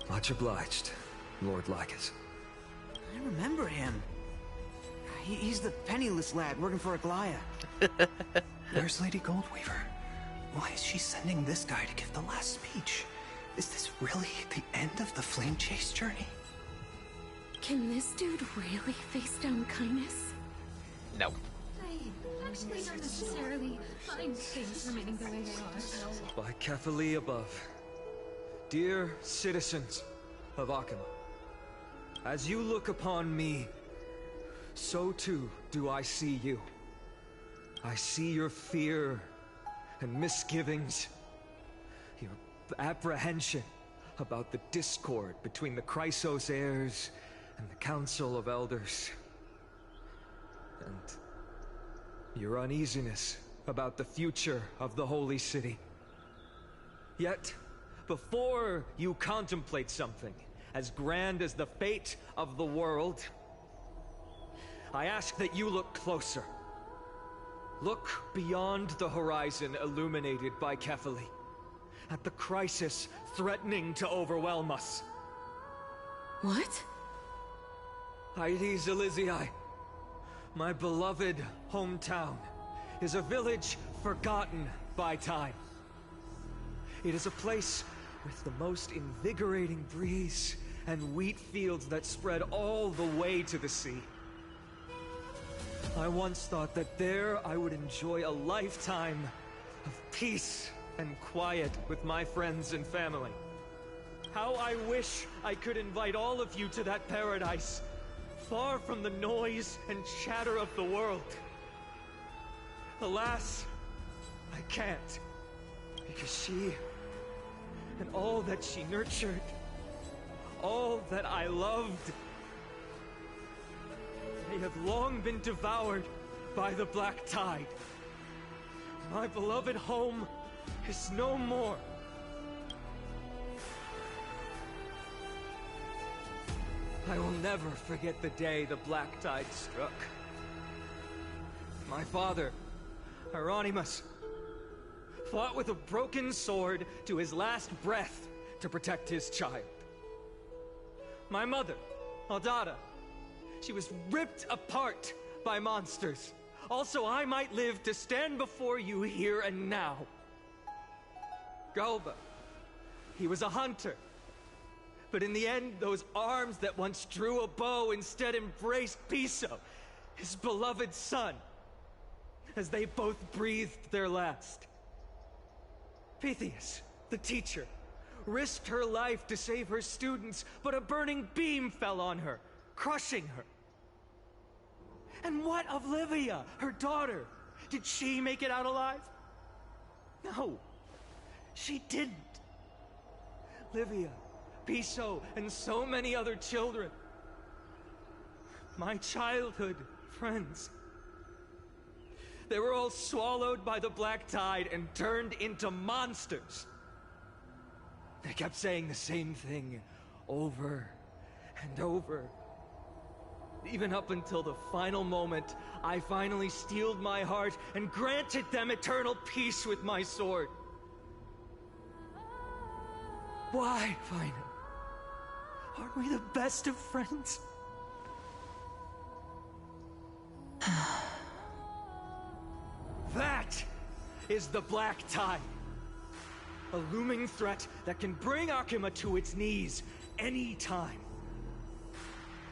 Much obliged, Lord Lycus. I remember him. He's the penniless lad working for Aglaya. Where's Lady Goldweaver? Why is she sending this guy to give the last speech? Is this really the end of the Flame Chase journey? Can this dude really face down kindness? No. I actually don't necessarily find things remaining the way they are. By Kefali above, dear citizens of Akima, as you look upon me, so too do I see you. I see your fear and misgivings, your apprehension about the discord between the Chrysos heirs and the Council of Elders, and your uneasiness about the future of the Holy City. Yet, before you contemplate something as grand as the fate of the world, I ask that you look closer. Look beyond the horizon illuminated by Kefali, at the crisis threatening to overwhelm us. What? Hydes Elysiae, my beloved hometown, is a village forgotten by time. It is a place with the most invigorating breeze and wheat fields that spread all the way to the sea. I once thought that there I would enjoy a lifetime of peace and quiet with my friends and family. How I wish I could invite all of you to that paradise, far from the noise and chatter of the world. Alas, I can't, because she and all that she nurtured, all that I loved, they have long been devoured by the black tide. My beloved home is no more. I will never forget the day the black tide struck. My father, Hieronymus, fought with a broken sword to his last breath to protect his child. My mother, Aldada, she was ripped apart by monsters. Also, I might live to stand before you here and now. Galba, he was a hunter. But in the end, those arms that once drew a bow instead embraced Piso, his beloved son, as they both breathed their last. Pythias, the teacher, risked her life to save her students, but a burning beam fell on her, crushing her. And what of Livia, her daughter? Did she make it out alive? No, she didn't. Livia, Piso, and so many other children. My childhood friends. They were all swallowed by the black tide and turned into monsters. They kept saying the same thing over and over. Even up until the final moment, I finally steeled my heart and granted them eternal peace with my sword. Why, Final? Aren't we the best of friends? That is the black tide. A looming threat that can bring Akima to its knees any time.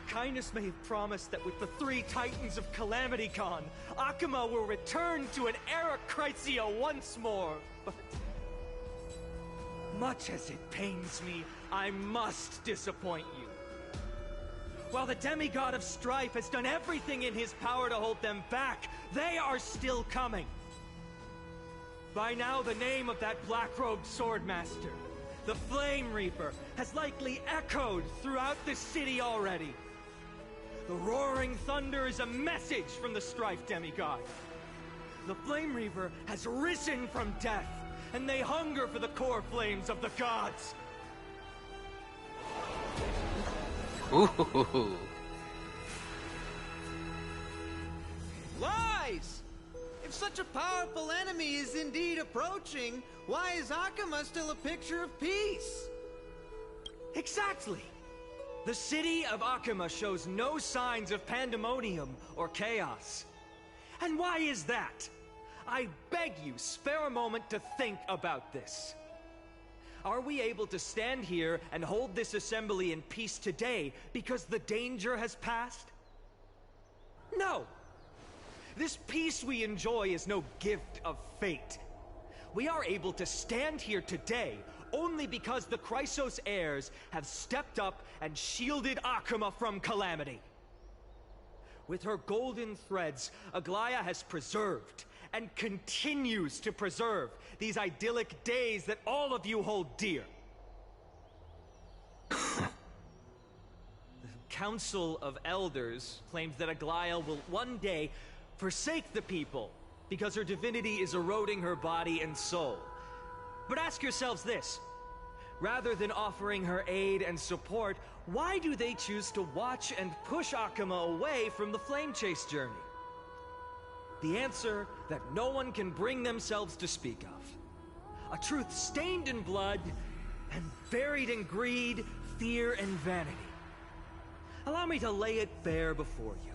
Kindness may have promised that with the 3 Titans of Calamity Con, Akima will return to an era Chrysia once more, but much as it pains me, I must disappoint you. While the demigod of strife has done everything in his power to hold them back, they are still coming. By now, the name of that black-robed swordmaster, the Flame Reaper, has likely echoed throughout the city already. The roaring thunder is a message from the strife demigod. The Flame Reaper has risen from death, and they hunger for the core flames of the gods. Ooh. Lies! If such a powerful enemy is indeed approaching, why is Akima still a picture of peace? Exactly! The city of Akima shows no signs of pandemonium or chaos. And why is that? I beg you, spare a moment to think about this. Are we able to stand here and hold this assembly in peace today because the danger has passed? No! This peace we enjoy is no gift of fate. We are able to stand here today only because the Chrysos heirs have stepped up and shielded Akuma from calamity. With her golden threads, Aglaya has preserved and continues to preserve these idyllic days that all of you hold dear. The Council of Elders claims that Aglaya will one day forsake the people because her divinity is eroding her body and soul. But ask yourselves this. Rather than offering her aid and support, why do they choose to watch and push Akuma away from the flame chase journey? The answer that no one can bring themselves to speak of. A truth stained in blood and buried in greed, fear, and vanity. Allow me to lay it bare before you.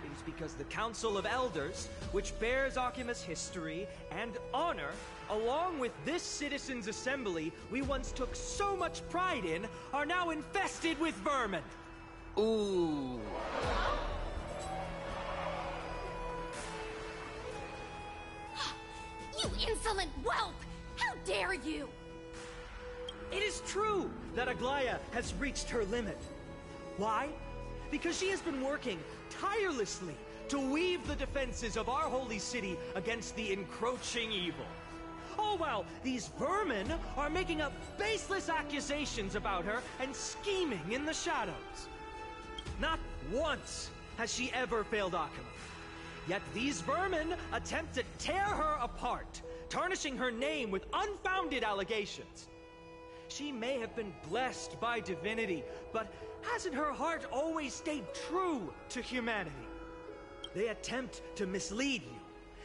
It is because the Council of Elders, which bears Akuma's history and honor, along with this citizens' assembly we once took so much pride in, are now infested with vermin. Ooh. You insolent whelp! How dare you! It is true that Aglaya has reached her limit. Why? Because she has been working tirelessly to weave the defenses of our holy city against the encroaching evil. All while these vermin are making up baseless accusations about her and scheming in the shadows. Not once has she ever failed Akuma. Yet these vermin attempt to tear her apart, tarnishing her name with unfounded allegations. She may have been blessed by divinity, but hasn't her heart always stayed true to humanity? They attempt to mislead you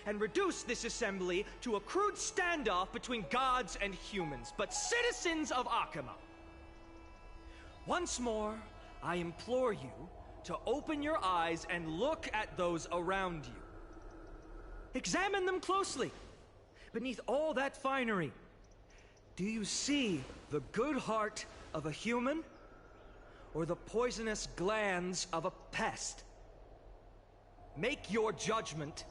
and reduce this assembly to a crude standoff between gods and humans, but citizens of Akuma. Once more, I implore you to open your eyes and look at those around you. Examine them closely. Beneath all that finery, do you see the good heart of a human or the poisonous glands of a pest? Make your judgment,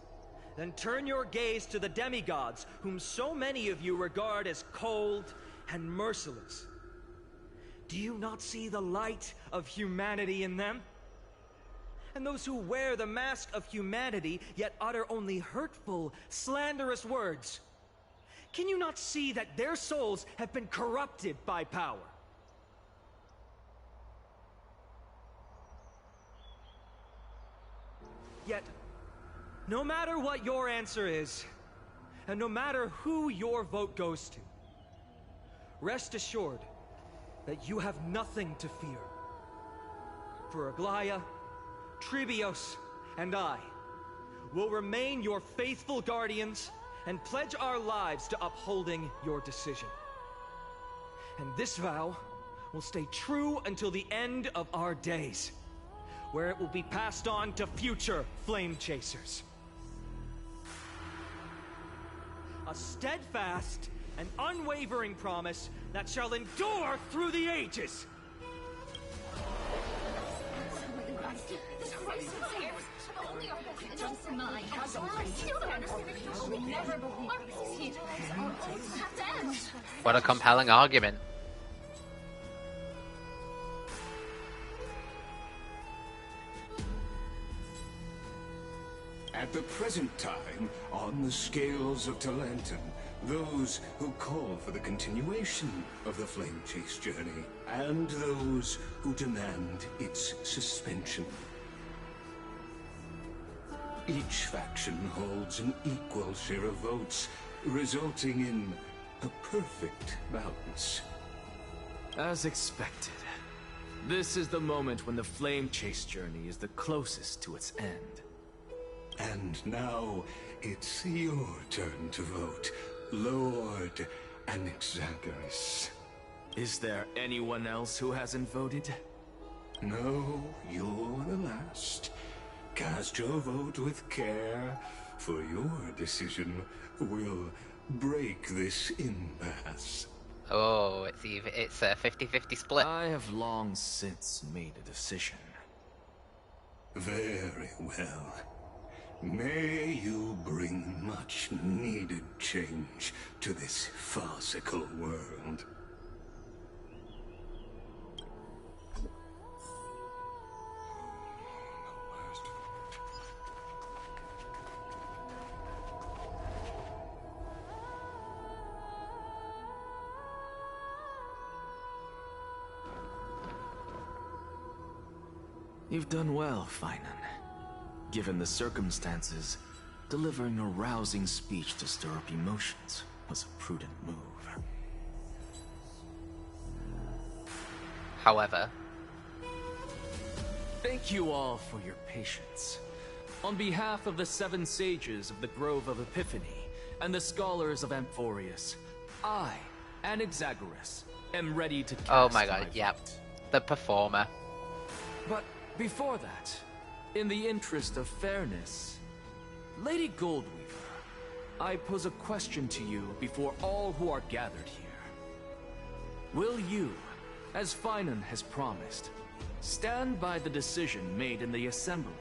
then turn your gaze to the demigods whom so many of you regard as cold and merciless. Do you not see the light of humanity in them? And those who wear the mask of humanity yet utter only hurtful, slanderous words. Can you not see that their souls have been corrupted by power? Yet, no matter what your answer is, and no matter who your vote goes to, rest assured that you have nothing to fear. For Aglaya, Tribios, and I will remain your faithful guardians and pledge our lives to upholding your decision. And this vow will stay true until the end of our days, where it will be passed on to future flame chasers. A steadfast and unwavering promise that shall endure through the ages. What a compelling argument. At the present time, on the scales of Talanton, those who call for the continuation of the flame chase journey, and those who demand its suspension. Each faction holds an equal share of votes, resulting in a perfect balance. As expected, this is the moment when the flame chase journey is the closest to its end. And now, it's your turn to vote, Lord Anaxagoras. Is there anyone else who hasn't voted? No, you're the last. Cast your vote with care, for your decision will break this impasse. Oh, it's a 50-50 split. I have long since made a decision. Very well. May you bring much needed change to this farcical world. You've done well, Finan. Given the circumstances, delivering a rousing speech to stir up emotions was a prudent move. However, thank you all for your patience. On behalf of the 7 sages of the Grove of Epiphany and the scholars of Amphoreus, I, Anaxagoras, am ready to cast oh my god, yep. vote. The performer. But before that, in the interest of fairness, Lady Goldweaver, I pose a question to you before all who are gathered here. Will you, as Finan has promised, stand by the decision made in the Assembly,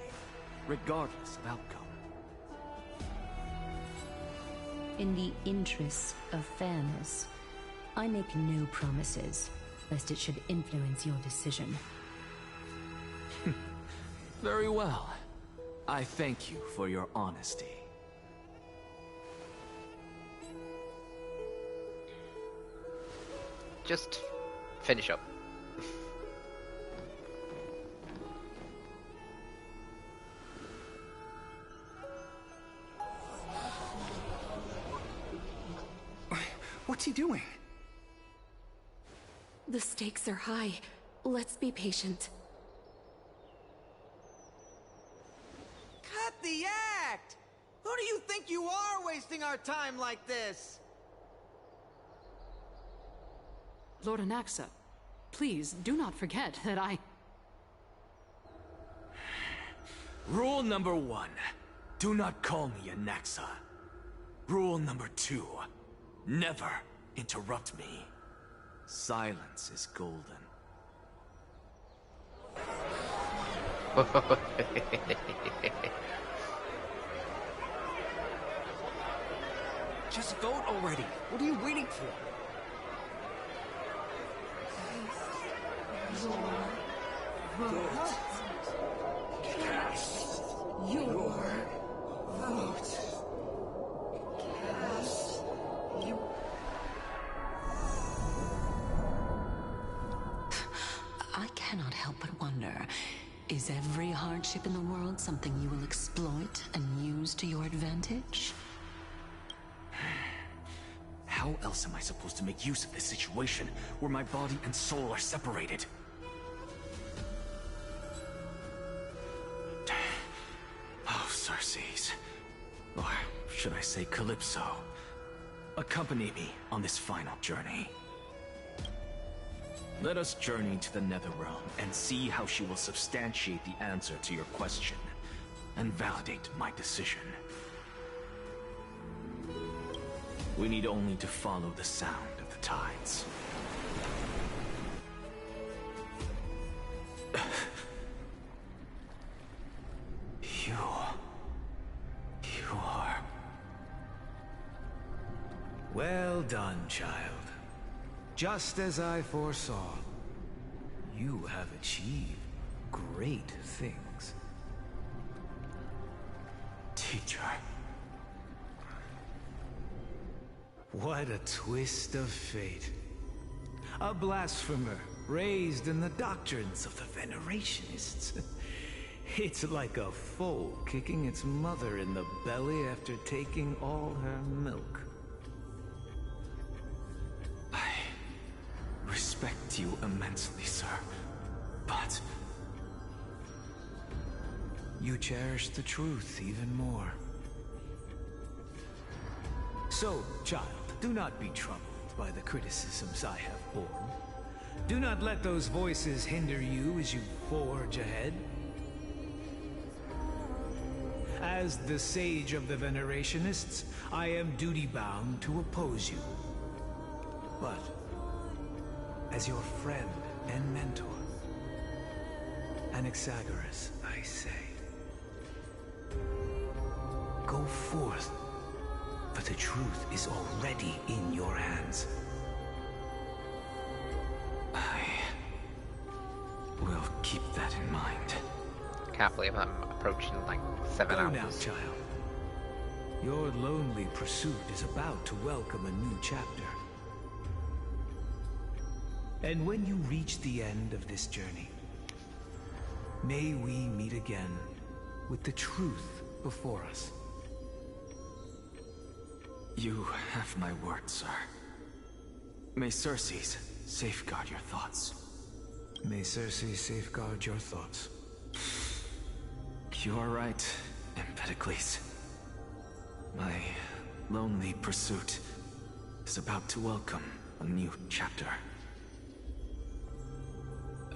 regardless of outcome? In the interests of fairness, I make no promises, lest it should influence your decision. Very well. I thank you for your honesty. Just finish up. What's he doing? The stakes are high. Let's be patient. Cut the act! Who do you think you are wasting our time like this? Lord Anaxa, please do not forget that I... Rule number 1. Do not call me Anaxa. Rule number 2. Never interrupt me. Silence is golden. Just vote already. What are you waiting for? Vote. Cast your vote. Cast your... I cannot help but wonder, is every hardship in the world something you will exploit and use to your advantage? How else am I supposed to make use of this situation where my body and soul are separated? Oh, Circes. Or should I say Calypso? Accompany me on this final journey. Let us journey to the Netherrealm and see how she will substantiate the answer to your question and validate my decision. We need only to follow the sound of the tides. You are... Well done, child. Just as I foresaw, you have achieved great things. Teacher. What a twist of fate. A blasphemer raised in the doctrines of the Venerationists. It's like a foal kicking its mother in the belly after taking all her milk. I respect you immensely, sir, but... You cherish the truth even more. So, child, do not be troubled by the criticisms I have borne. Do not let those voices hinder you as you forge ahead. As the sage of the Venerationists, I am duty-bound to oppose you. But, as your friend and mentor, Anaxagoras, I say, go forth, for the truth is already in your hands. I will keep that in mind. Can't believe I'm approaching like 7 hours. Go now, child. Your lonely pursuit is about to welcome a new chapter. And when you reach the end of this journey, may we meet again with the truth before us. You have my word, sir. May Circe's safeguard your thoughts. May Circe safeguard your thoughts. You are right, Empedocles. My lonely pursuit is about to welcome a new chapter.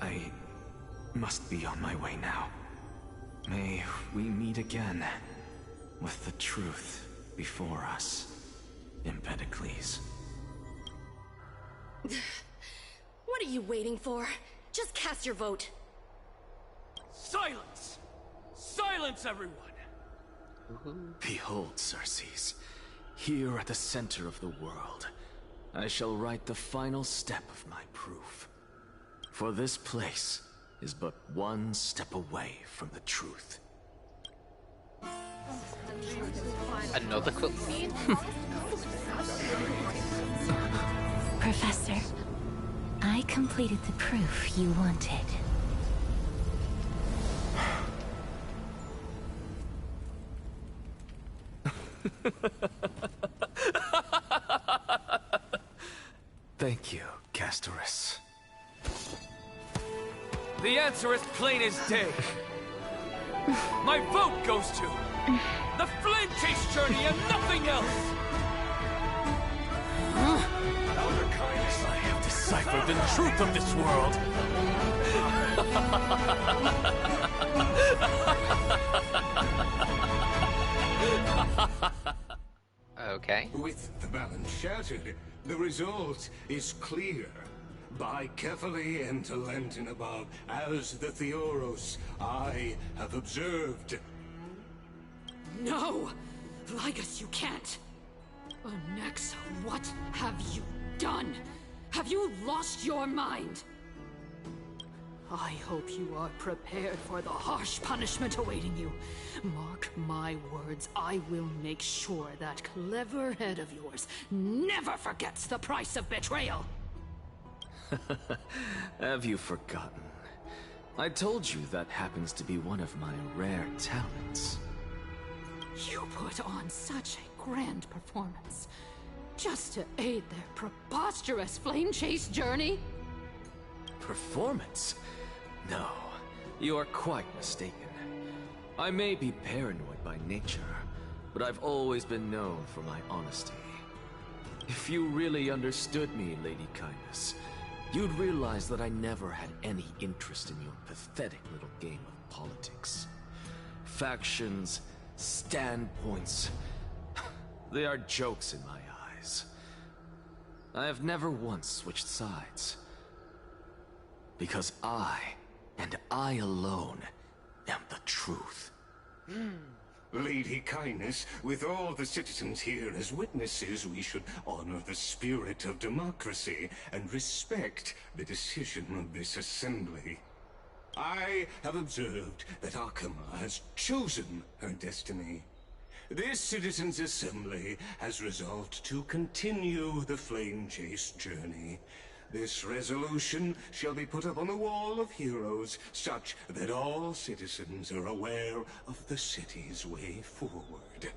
I must be on my way now. May we meet again with the truth before us, Empedocles. What are you waiting for? Just cast your vote. Silence! Silence, everyone! Behold, Circe, here at the center of the world, I shall write the final step of my proof. For this place is but one step away from the truth. Another cutscene? Professor, I completed the proof you wanted. Thank you, Castorice. The answer is plain as day. My vote goes to the Flame Chase journey and nothing else! Elder Kindness, I have deciphered the truth of this world! Okay. With the balance shattered, the result is clear. By carefully and talenting above, as the Theoros, I have observed. No! Lygus, you can't! Anaxa, what have you done? Have you lost your mind? I hope you are prepared for the harsh punishment awaiting you. Mark my words, I will make sure that clever head of yours never forgets the price of betrayal. Have you forgotten? I told you that happens to be one of my rare talents. You put on such a grand performance, just to aid their preposterous flame chase journey? Performance? No, you are quite mistaken. I may be paranoid by nature, but I've always been known for my honesty. If you really understood me, Lady Kindness, you'd realize that I never had any interest in your pathetic little game of politics. Factions, standpoints, they are jokes in my eyes. I have never once switched sides. Because I, and I alone, am the truth. Lady Kindness, with all the citizens here as witnesses, we should honor the spirit of democracy and respect the decision of this assembly. I have observed that Akama has chosen her destiny. This citizens' assembly has resolved to continue the flame chase journey. This resolution shall be put up on the wall of heroes, such that all citizens are aware of the city's way forward.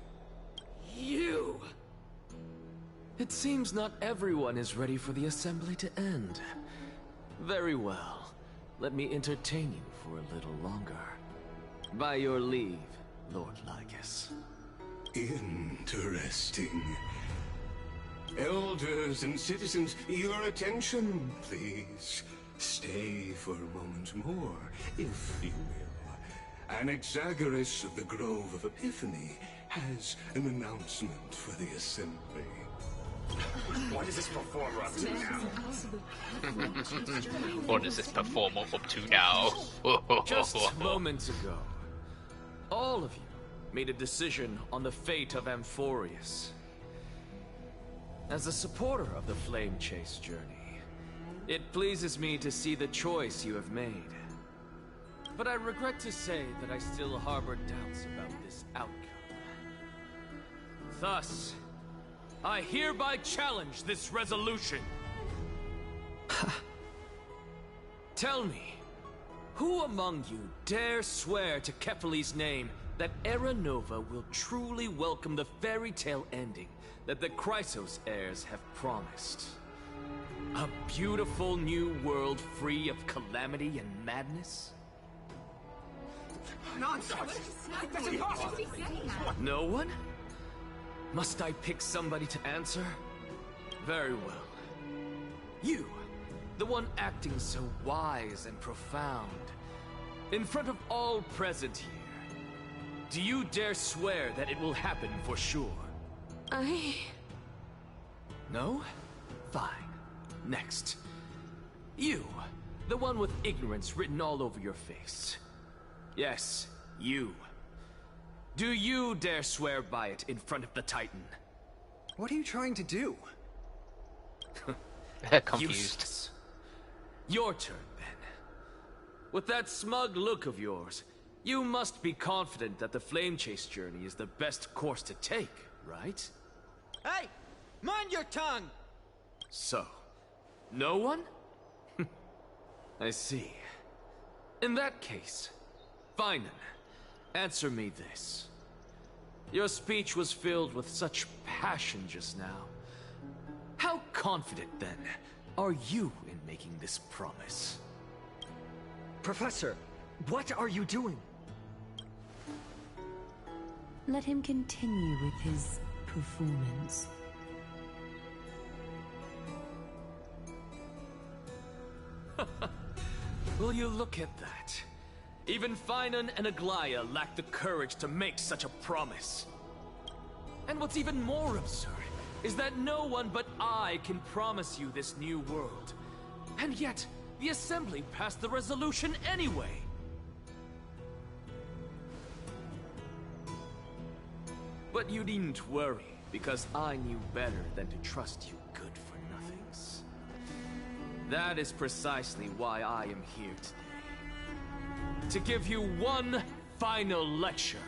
You! It seems not everyone is ready for the assembly to end. Very well. Let me entertain you for a little longer. By your leave, Lord Lygus. Interesting. Elders and citizens, your attention, please. Stay for a moment more, if you will. Anaxagoras of the Grove of Epiphany has an announcement for the Assembly. What is this performer up to now? What is this performer up to now? Just moments ago, all of you made a decision on the fate of Amphoreus. As a supporter of the Flame Chase journey, it pleases me to see the choice you have made. But I regret to say that I still harbor doubts about this outcome. Thus, I hereby challenge this resolution. Tell me, who among you dare swear to Kephalli's name that Era Nova will truly welcome the fairy tale ending that the Chrysos heirs have promised? A beautiful new world free of calamity and madness? Nonsense! That's impossible! No one? Must I pick somebody to answer? Very well. You, the one acting so wise and profound, in front of all present here, do you dare swear that it will happen for sure? No? Fine. Next. You, the one with ignorance written all over your face. Yes, you. Do you dare swear by it in front of the Titan? What are you trying to do? Confused. Useless. Your turn, then. With that smug look of yours, you must be confident that the Flame Chase journey is the best course to take, right? Hey! Mind your tongue! So, no one? I see. In that case, Finan, answer me this. Your speech was filled with such passion just now. How confident, then, are you in making this promise? Professor, what are you doing? Let him continue with his performance. Will you look at that? Even Finan and Aglaya lack the courage to make such a promise. And what's even more absurd is that no one but I can promise you this new world. And yet, the Assembly passed the resolution anyway. But you needn't worry, because I knew better than to trust you good-for-nothings. That is precisely why I am here today. To give you one final lecture.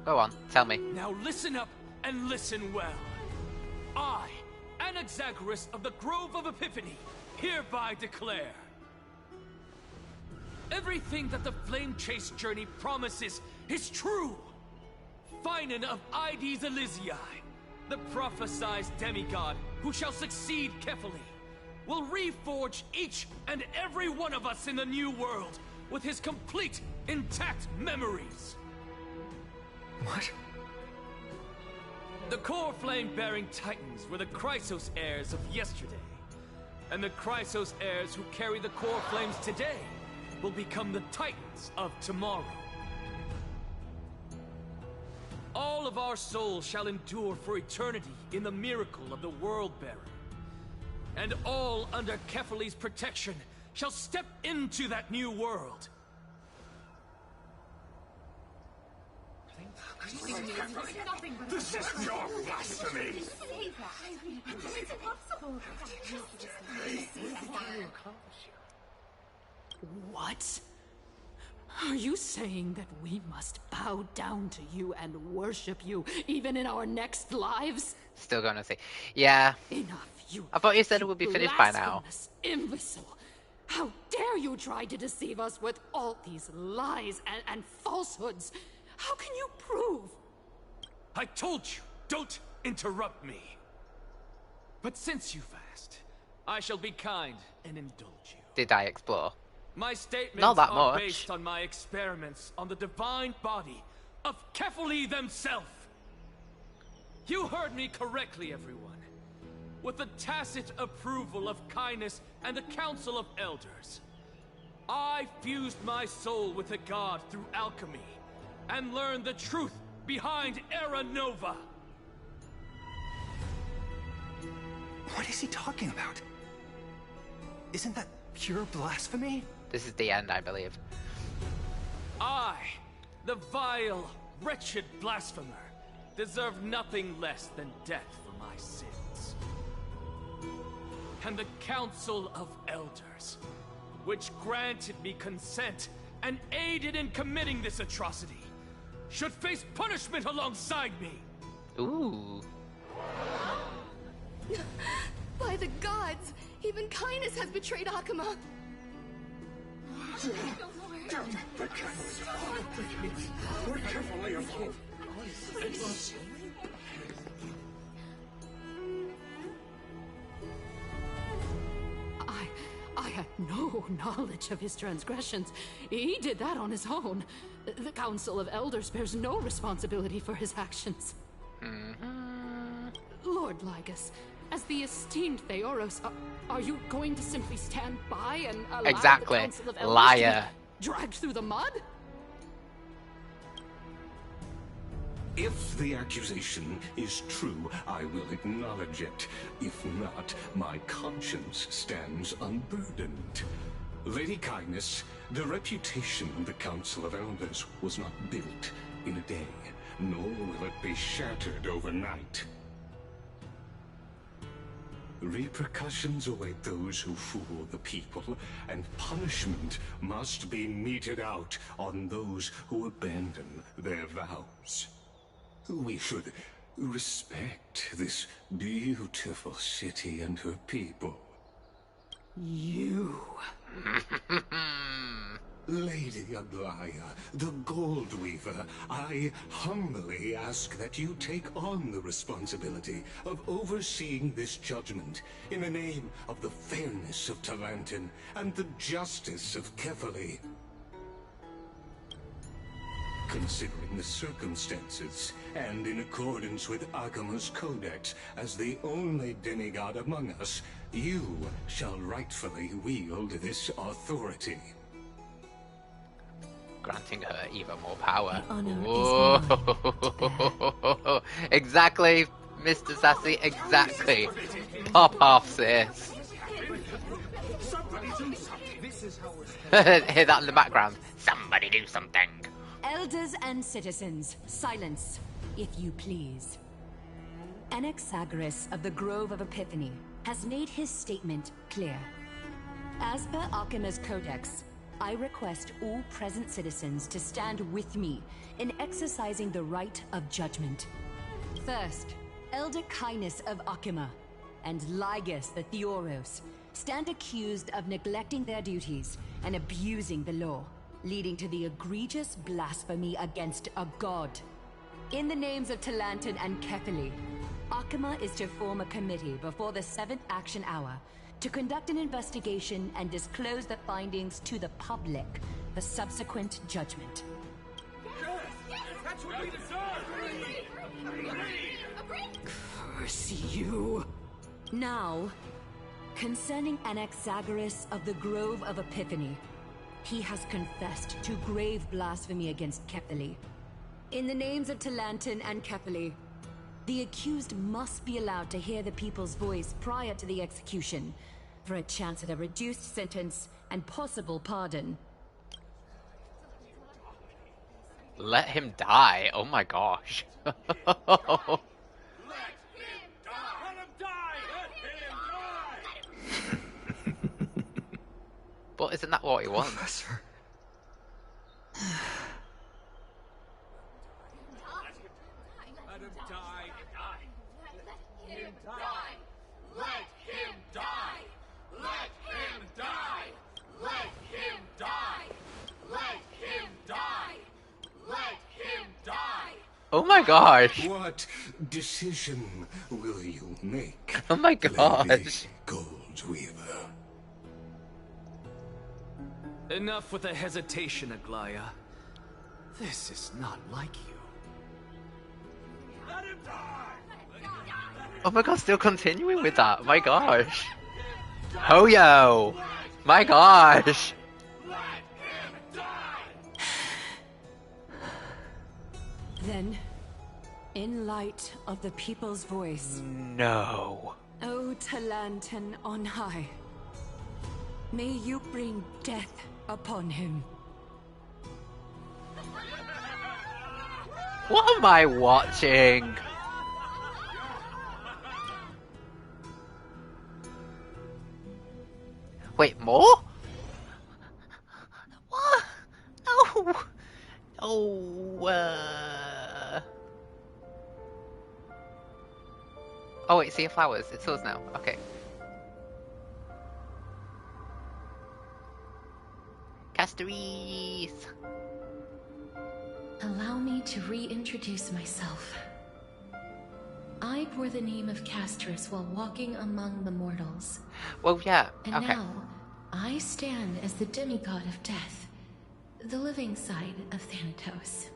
Go on, tell me. Now listen up and listen well. I, Anaxagoras of the Grove of Epiphany, hereby declare everything that the Flame Chase journey promises is true. Finan of Ides Elysiae, the prophesied demigod who shall succeed Kephalli, will reforge each and every one of us in the new world with his complete, intact memories. What? The core flame-bearing titans were the Chrysos heirs of yesterday, and the Chrysos heirs who carry the core flames today will become the titans of tomorrow. All of our souls shall endure for eternity in the miracle of the World-Bearer. And all under Kephalli's protection shall step into that new world. This is your blasphemy! It's impossible! What? Are you saying that we must bow down to you and worship you, even in our next lives? Still gonna say, yeah. Enough, you. I thought you said it would be finished by now. Imbecile! How dare you try to deceive us with all these lies and falsehoods? How can you prove? I told you, don't interrupt me. But since you've asked, I shall be kind and indulge you. Did I explore? My statements Not that are much. based on my experiments on the divine body of Kephalli themselves. You heard me correctly, everyone. With the tacit approval of kindness and the Council of Elders, I fused my soul with a god through alchemy, and learned the truth behind Era Nova. What is he talking about? Isn't that pure blasphemy? This is the end, I believe. I, the vile, wretched blasphemer, deserve nothing less than death for my sins. And the Council of Elders, which granted me consent and aided in committing this atrocity, should face punishment alongside me. Ooh. By the gods, even kindness has betrayed Akuma. I had no knowledge of his transgressions. He did that on his own. The Council of Elders bears no responsibility for his actions. Lord Lygus, as the esteemed Theoros, are you going to simply stand by and allow the Council of Elders Liar. to be dragged through the mud? If the accusation is true, I will acknowledge it. If not, my conscience stands unburdened. Lady Kindness, the reputation of the Council of Elders was not built in a day, nor will it be shattered overnight. Repercussions await those who fool the people, and punishment must be meted out on those who abandon their vows. We should respect this beautiful city and her people. You... Lady Aglaya, the Gold Weaver, I humbly ask that you take on the responsibility of overseeing this judgment in the name of the fairness of Talantin and the justice of Kefali. Considering the circumstances, and in accordance with Akuma's codex as the only demigod among us, you shall rightfully wield this authority. Granting her even more power. Honor Whoa. Exactly, Mr. Sassy, exactly. Pop off, sis. Hear that in the background. Somebody do something. Elders and citizens, silence, if you please. Anaxagoras of the Grove of Epiphany has made his statement clear. As per Akuma's codex, I request all present citizens to stand with me in exercising the right of judgment. First, Elder Kindness of Akuma and Lygus the Theoros stand accused of neglecting their duties and abusing the law, leading to the egregious blasphemy against a god. In the names of Talantin and Kefali, Akuma is to form a committee before the 7th action hour to conduct an investigation and disclose the findings to the public for subsequent judgment. That's what we deserve! Curse you! Now, concerning Anaxagoras of the Grove of Epiphany, he has confessed to grave blasphemy against Kefali. In the names of Talantin and Kefali, the accused must be allowed to hear the people's voice prior to the execution, for a chance at a reduced sentence and possible pardon. Let him die. Oh my gosh. But isn't that what he wants? Professor. Let him die. Let him die. Let him die. Let him die. Let him die. Let him die. Let him die. Oh my gosh. What decision will you make? Oh my gosh. Lady Goldweaver? Enough with the hesitation, Aglaya. This is not like you. Let him die! Oh my god, still continuing with that. My gosh. Hoyo. My gosh. Then, in light of the people's voice, No. O Talantan on high, may you bring death upon him. What am I watching? Wait, more? What? No. Oh, Oh, wait, Sea of Flowers. It's us now. Okay. Castorice! Allow me to reintroduce myself. I bore the name of Castorice while walking among the mortals. Well, yeah, And okay. now, I stand as the demigod of death, the living side of Thanatos.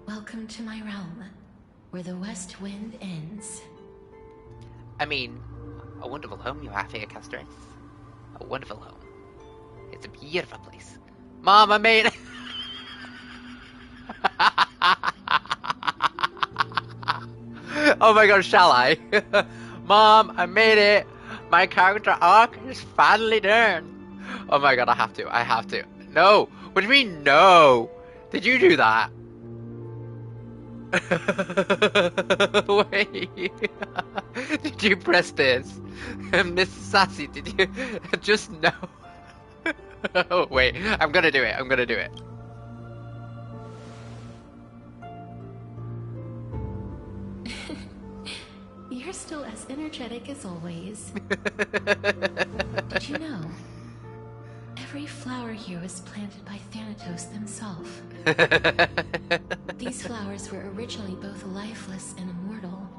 Welcome to my realm, where the west wind ends. I mean, a wonderful home you have here, Castorice. A wonderful home. It's a beautiful place. Mom, I made it! Oh my god, shall I? Mom, I made it! My character arc is finally done! Oh my god, I have to. No! What do you mean, no? Did you do that? Wait. Did you press this? Miss Sassy, did you just no? Oh, wait, I'm gonna do it. You're still as energetic as always. Did you know? Every flower here was planted by Thanatos themselves. These flowers were originally both lifeless and immortal.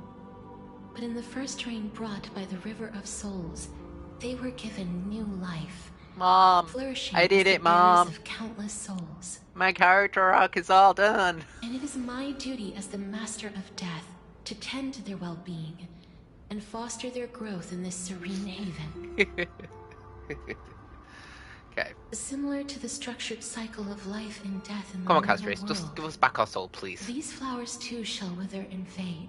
But in the first rain brought by the River of Souls, they were given new life. Mom, flourishing I did as the it, Mom. bearers of countless souls. My character arc is all done. And it is my duty as the Master of Death to tend to their well-being and foster their growth in this serene haven. Okay. Similar to the structured cycle of life and death in the Come on, nether Castorice, just world, give us back our soul, please. these flowers too shall wither and fade,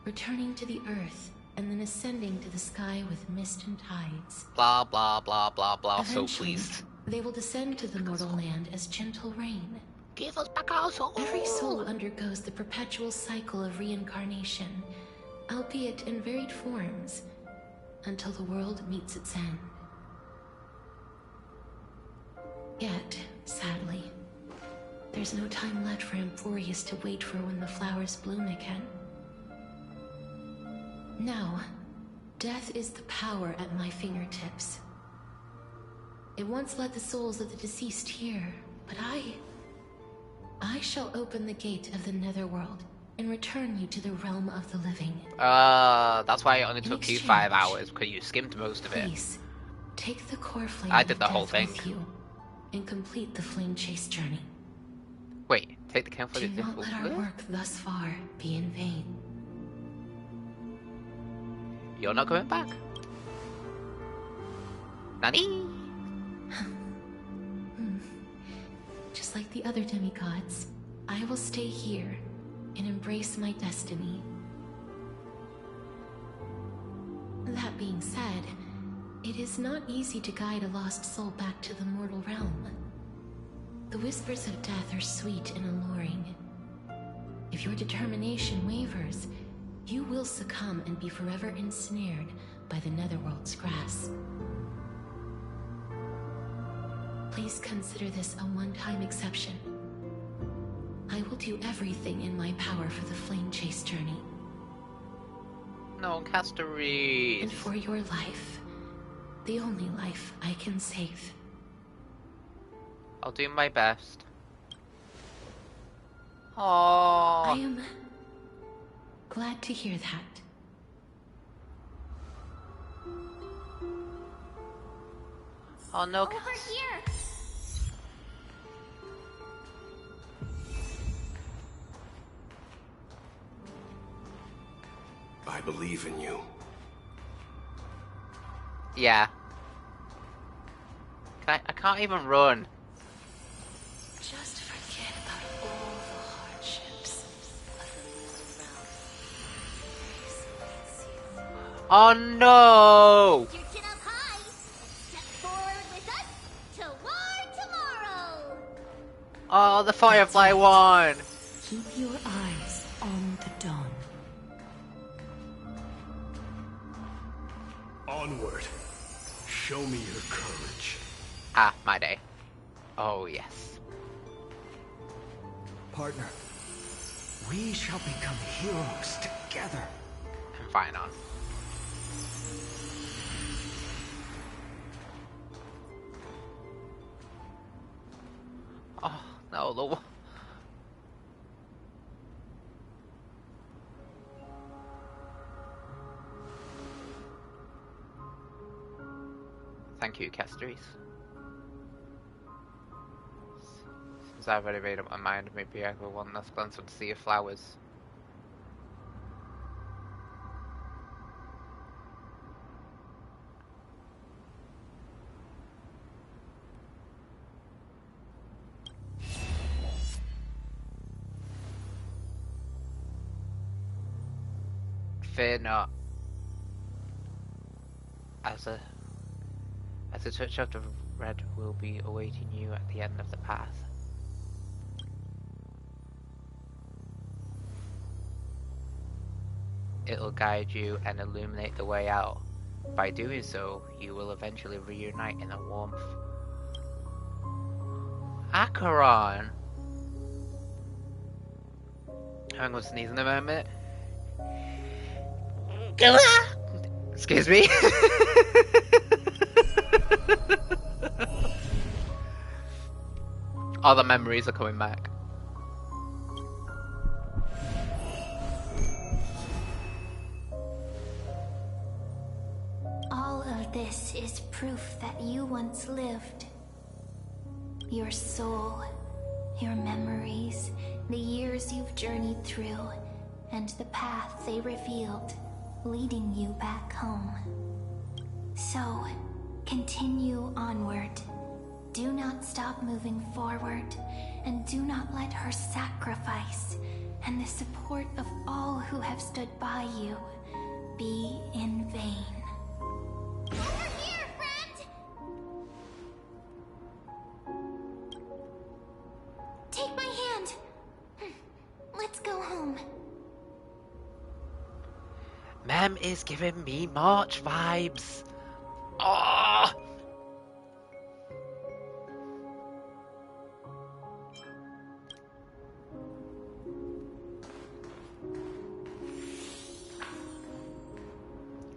returning to the earth and then ascending to the sky with mist and tides. Blah, blah, blah, blah, blah, so Eventually, please. they will descend to the mortal land as gentle rain. Give us back our soul. Every soul undergoes the perpetual cycle of reincarnation, albeit in varied forms, until the world meets its end. Yet, sadly, there's no time left for Amphoreus to wait for when the flowers bloom again. Now, death is the power at my fingertips. It once led the souls of the deceased here, but I shall open the gate of the netherworld and return you to the realm of the living. That's why it only In took you exchange, 5 hours, because you skimmed most of it. Please, take the core flame I did of the whole death thing. with you and complete the flame chase journey. Wait, take the camp for Do the not let our work thus far be in vain. You're not going back. Nani? Just like the other demigods, I will stay here and embrace my destiny. That being said, it is not easy to guide a lost soul back to the mortal realm. The whispers of death are sweet and alluring. If your determination wavers, you will succumb and be forever ensnared by the netherworld's grasp. Please consider this a one-time exception. I will do everything in my power for the flame chase journey. No, Castorice. And for your life, the only life I can save. I'll do my best. I Oh. am glad to hear that. Oh no. Over here! I believe in you. Yeah. I can't even run. Just forget about all the Oh no! Your chin up high. Step forward with us toward tomorrow. Oh, the Firefly one! Keep your eyes on the dawn. Onward. Show me your courage. Ah, my day. Oh, yes. Partner, we shall become heroes together. I'm fine on. Oh, no, the... Thank you, Castorice. Since I've already made up my mind, maybe I will one last glance at the sea of flowers. Fear not. As a touch of the red will be awaiting you at the end of the path. It'll guide you and illuminate the way out. By doing so, you will eventually reunite in the warmth. Acheron! I'm gonna sneeze in a moment. Excuse me. All the memories are coming back. All of this is proof that you once lived. Your soul, your memories, the years you've journeyed through, and the path they revealed, leading you back home. So, continue onward. Do not stop moving forward, and do not let her sacrifice and the support of all who have stood by you be in vain. Over here, friend! Take my hand. Let's go home. Mem is giving me March vibes. Oh!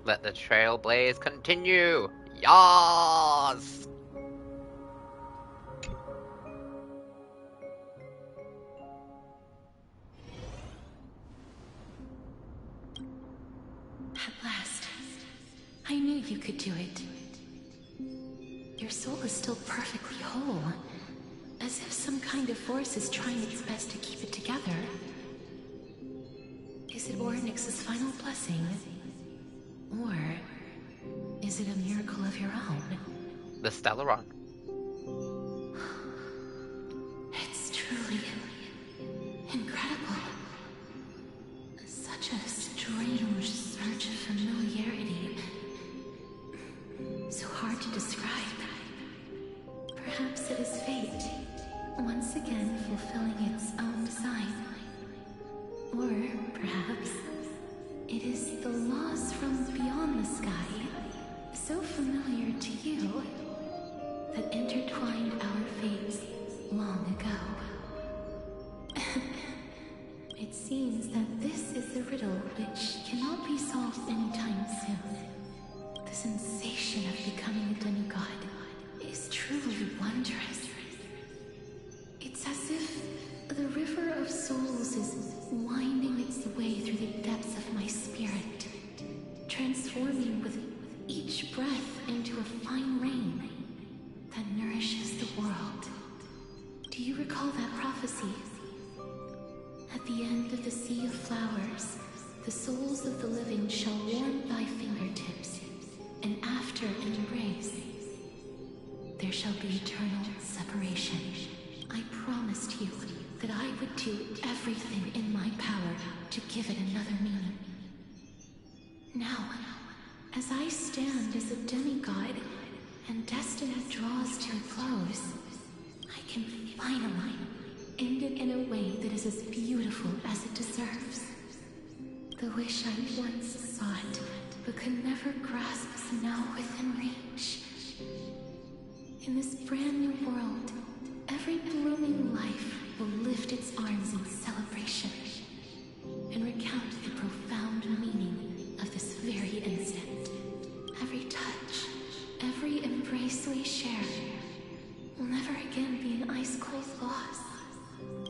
Let the trailblaze continue. Yas! At last, I knew you could do it. Your soul is still perfectly whole, as if some kind of force is trying its best to keep it together. Is it Orynyx's final blessing? Or is it a miracle of your own? The Stellaron. It's truly incredible. Such a strange surge of familiarity. So hard to describe. Perhaps it is fate, once again fulfilling its own design. Or perhaps it is the laws from beyond the sky, so familiar to you, that intertwined our fates long ago. It seems that this is a riddle which cannot be solved anytime soon. The sensation of becoming a demigod is truly wondrous. It's as if the river of souls is winding its way through the depths of my spirit, transforming with each breath into a fine rain that nourishes the world. Do you recall that prophecy? At the end of the sea of flowers, the souls of the living shall warm thy fingertips, and after an embrace, there shall be eternal separation. I promised you that I would do everything in my power to give it another meaning. Now, As I stand as a demigod and destiny draws to a close, I can finally end it in a way that is as beautiful as it deserves. The wish I once sought, but could never grasp is now within reach. In this brand new world, every blooming life will lift its arms in celebration and recount the profound meaning of this very instant. Every touch, every embrace we share will never again be an ice-cold loss.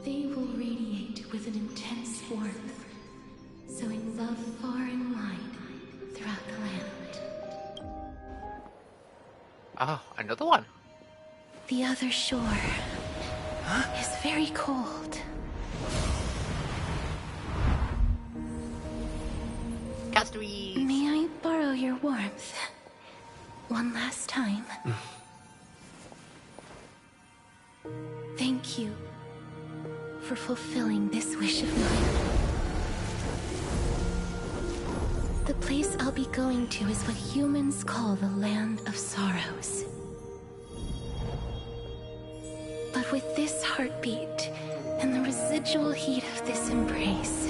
They will radiate with an intense warmth, sowing love far and wide throughout the land. Oh, another one. The other shore is very cold. Castorice! May I borrow your warmth one last time? Thank you for fulfilling this wish of mine. The place I'll be going to is what humans call the Land of Sorrows. But with this heartbeat and the residual heat of this embrace,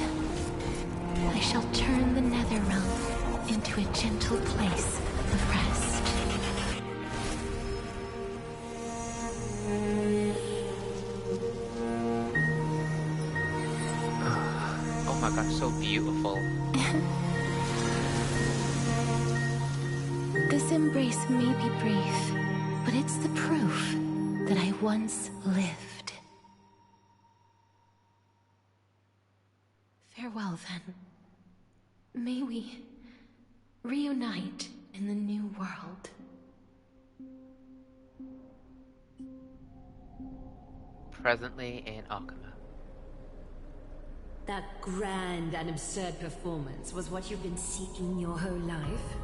I shall turn the nether realm into a gentle place of rest. Oh my god, so beautiful. This embrace may be brief, but it's the proof that I once lived. Farewell, then. May we reunite in the new world. Presently in Arkema. That grand and absurd performance was what you've been seeking your whole life?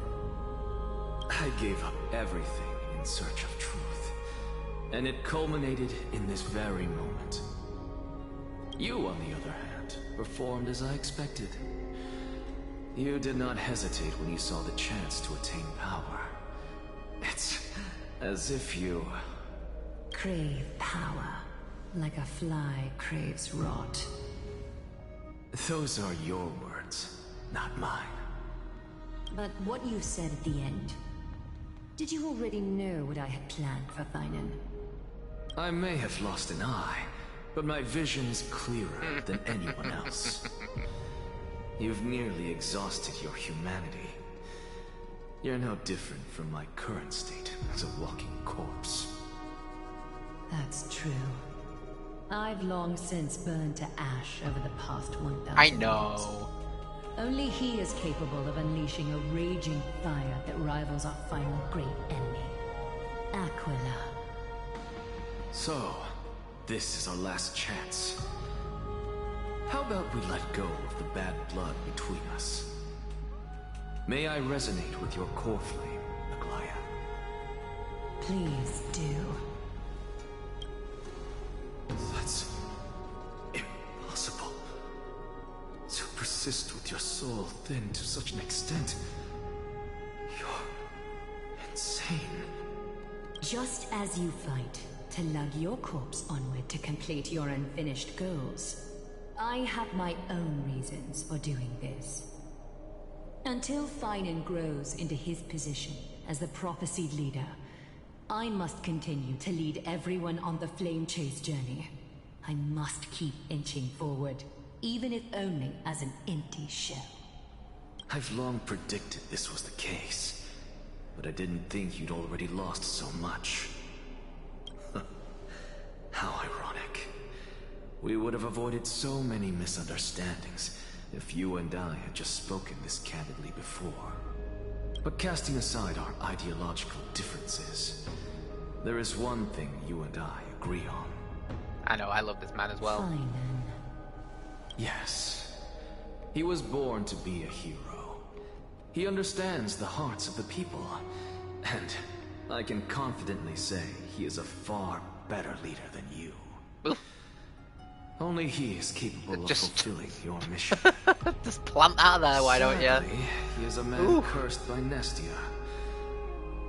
I gave up everything in search of truth, and it culminated in this very moment. You, on the other hand, performed as I expected. You did not hesitate when you saw the chance to attain power. It's as if you... crave power, like a fly craves rot. Those are your words, not mine. But what you said at the end, did you already know what I had planned for Thainan? I may have lost an eye, but my vision is clearer than anyone else. You've nearly exhausted your humanity. You're no different from my current state as a walking corpse. That's true. I've long since burned to ash over the past 1,000 I know. years. Only he is capable of unleashing a raging fire that rivals our final great enemy, Aquila. So, this is our last chance. How about we let go of the bad blood between us? May I resonate with your core flame, Aglaya? Please do. That's impossible. To persist with your soul thin to such an extent. You're insane. Just as you fight to lug your corpse onward to complete your unfinished goals, I have my own reasons for doing this. Until Thainan grows into his position as the prophesied leader, I must continue to lead everyone on the flame chase journey. I must keep inching forward, even if only as an empty shell. I've long predicted this was the case, but I didn't think you'd already lost so much. How ironic. We would have avoided so many misunderstandings if you and I had just spoken this candidly before. But casting aside our ideological differences, there is one thing you and I agree on. I know, I love this man as well. Thainan. Yes. He was born to be a hero. He understands the hearts of the people, and I can confidently say he is a far better leader than you. Only he is capable of fulfilling your mission. Just plant that there, why don't you? Sadly, he is a man cursed by Nestia.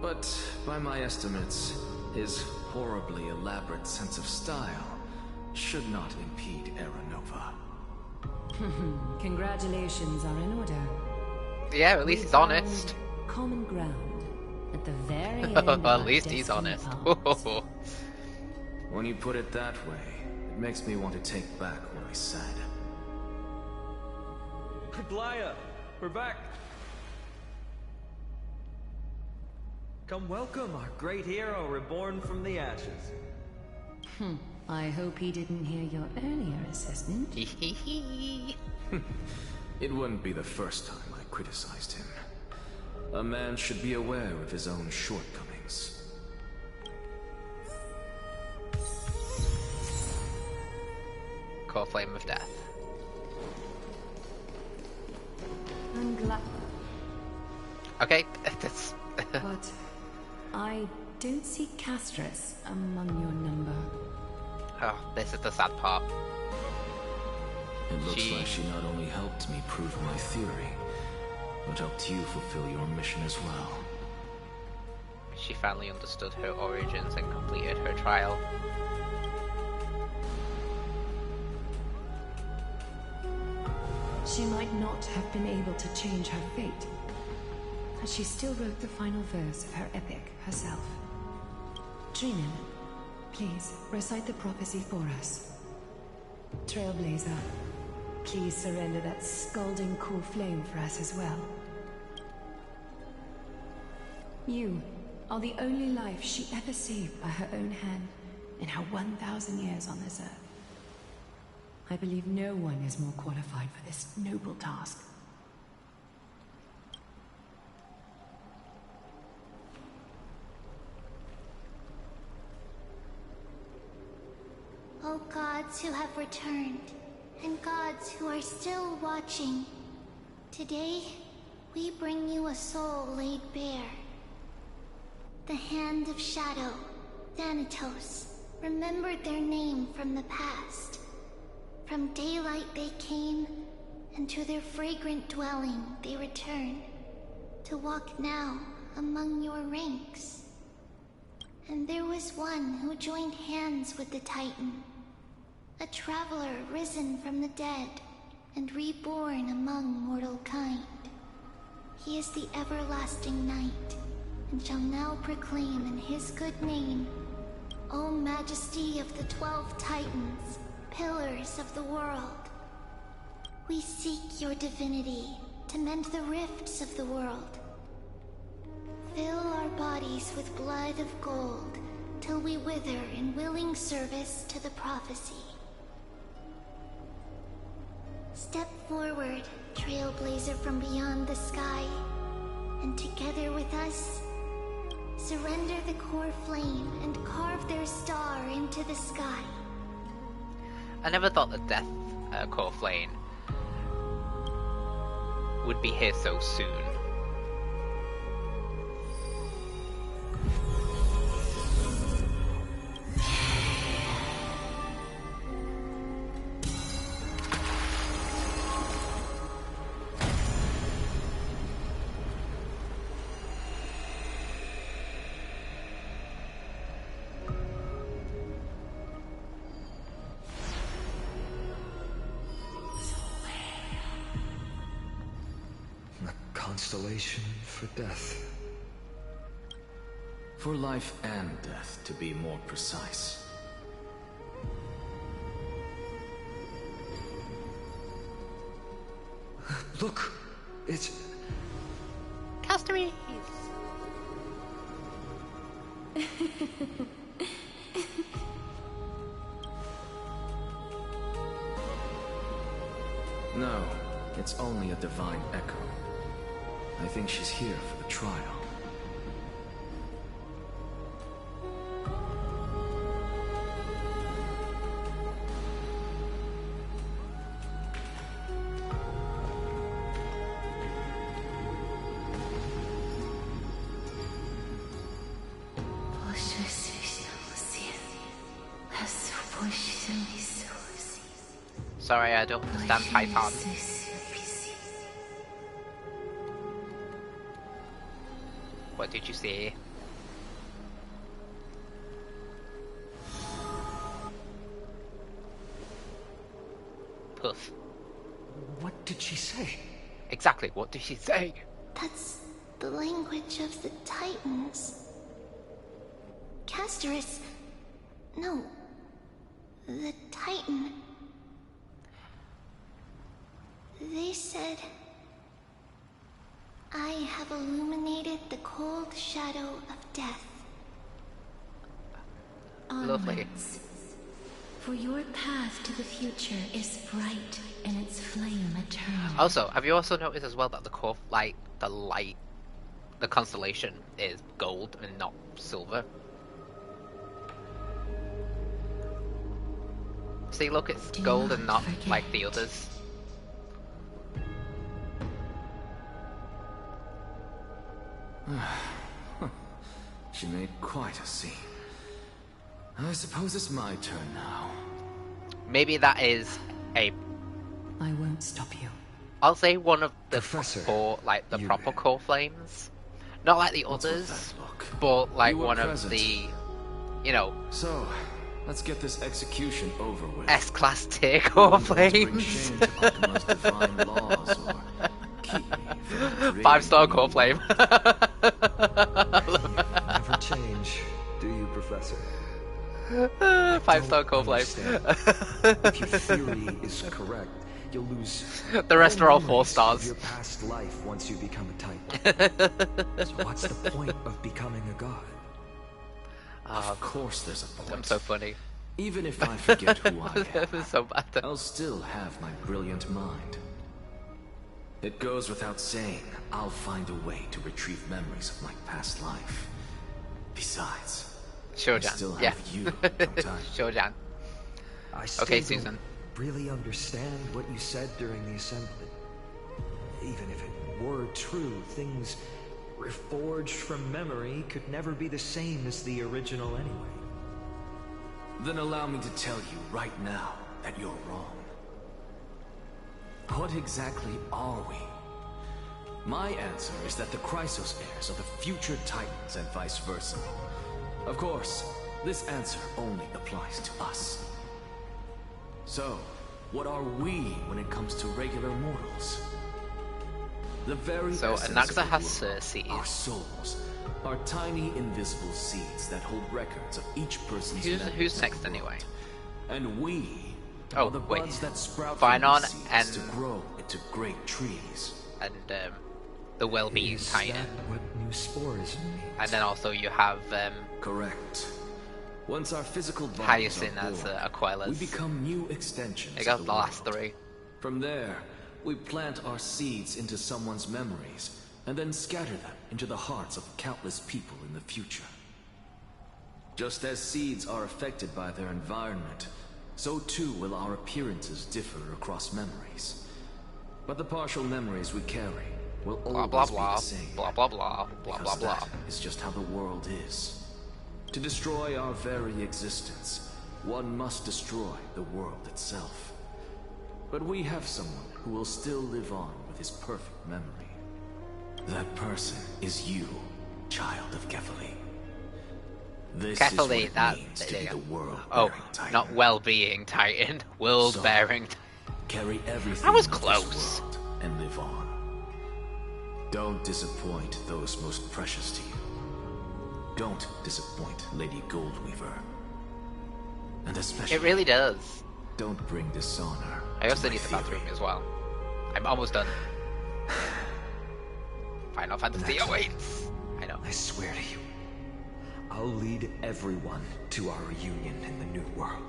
But by my estimates, his horribly elaborate sense of style should not impede Aranova. Congratulations are in order. Yeah, at least he's honest. Common ground at the very end of At least he's honest. When you put it that way, it makes me want to take back what I said. Glaya, we're back. Come welcome our great hero reborn from the ashes. I hope he didn't hear your earlier assessment. It wouldn't be the first time I criticized him. A man should be aware of his own shortcomings. Core Flame of Death. I'm glad. Okay, that's... But I don't see Castorice among your number. Oh, this is the sad part. It looks like she not only helped me prove my theory, but helped you fulfill your mission as well. She finally understood her origins and completed her trial. She might not have been able to change her fate, but she still wrote the final verse of her epic herself. Trinan, please recite the prophecy for us. Trailblazer, please surrender that scalding cool flame for us as well. You are the only life she ever saved by her own hand in her 1,000 years on this earth. I believe no one is more qualified for this noble task. O gods who have returned, and gods who are still watching, today we bring you a soul laid bare. The Hand of Shadow, Thanatos, remembered their name from the past. From daylight they came, and to their fragrant dwelling they return, to walk now among your ranks. And there was one who joined hands with the Titan, a traveler risen from the dead and reborn among mortal kind. He is the everlasting night, and shall now proclaim in his good name, O Majesty of the 12 Titans, pillars of the world. We seek your divinity to mend the rifts of the world. Fill our bodies with blood of gold till we wither in willing service to the prophecy. Step forward, trailblazer from beyond the sky, and together with us, surrender the core flame and carve their star into the sky. I never thought the Death Core Flame would be here so soon. Constellation for death. For life and death, to be more precise. Look, it's... Castorice! No, it's only a divine echo. I think she's here for the trial. Sorry, I don't understand Python. What did you say? Puff. What did she say? Exactly, what did she say? That's the language of the Titans. Castorice... No. The Titan. They said... I have illuminated the cold shadow of death. Lovely. Onwards. For your path to the future is bright and its flame eternal. Also, have you also noticed as well that the constellation is gold and not silver? See, look, it's gold and not like the others. She made quite a scene. I suppose it's my turn now. Maybe that is a... I won't stop you. I'll say one of the Professor, core, like the proper core flames. Not like the others, but like one of the, you know... So, let's get this execution over with. S-class tier core flames. 5-star core flame. Never change, do you, Professor? 5-star core flame. If your theory is correct, you'll lose. The rest are all 4 memories stars. of your past life once you become a Titan. So what's the point of becoming a god? Of course, there's a point. I'm so funny. Even if I forget who I am, That so bad. I'll still have my brilliant mind. It goes without saying, I'll find a way to retrieve memories of my past life. Besides, Sure, I Jan. still have Yeah. you, don't I? Sure, Jan. I still Okay, don't Susan. really understand what you said during the assembly. Even if it were true, things reforged from memory could never be the same as the original anyway. Then allow me to tell you right now that you're wrong. What exactly are we? My answer is that the Chrysos heirs are the future Titans and vice versa. Of course, this answer only applies to us. So, what are we when it comes to regular mortals? The very So essence Anaxa of has the world, Cersei. our souls, are tiny invisible seeds that hold records of each person's memories Who's of next the world. anyway? And we Oh, are the wait. buds that sprout Finon from these and- seeds to grow into great trees. And the well-being Is Titan. that what new spores mean? And then also you have Correct. Once our physical bodies Hyacinth are as born, Aquilus. we become new extensions I of got the the last world. 3. From there, we plant our seeds into someone's memories, and then scatter them into the hearts of countless people in the future. Just as seeds are affected by their environment, so too will our appearances differ across memories. But the partial memories we carry will Blah always blah be blah. the same. Blah blah blah. Blah blah Because blah. that is just how the world is. To destroy our very existence, one must destroy the world itself. But we have someone who will still live on with his perfect memory. That person is you, child of Kefali. This is what Kefali, it that means to be the world. Oh, not well-being Titan. World-bearing. Carry everything I was of this close. world and live on. Don't disappoint those most precious to you. Don't disappoint Lady Goldweaver. And especially, It really does. don't bring dishonor. I also to my need the theory. bathroom as well. I'm almost done. Final Fantasy awaits. I know. I swear to you, I'll lead everyone to our reunion in the new world.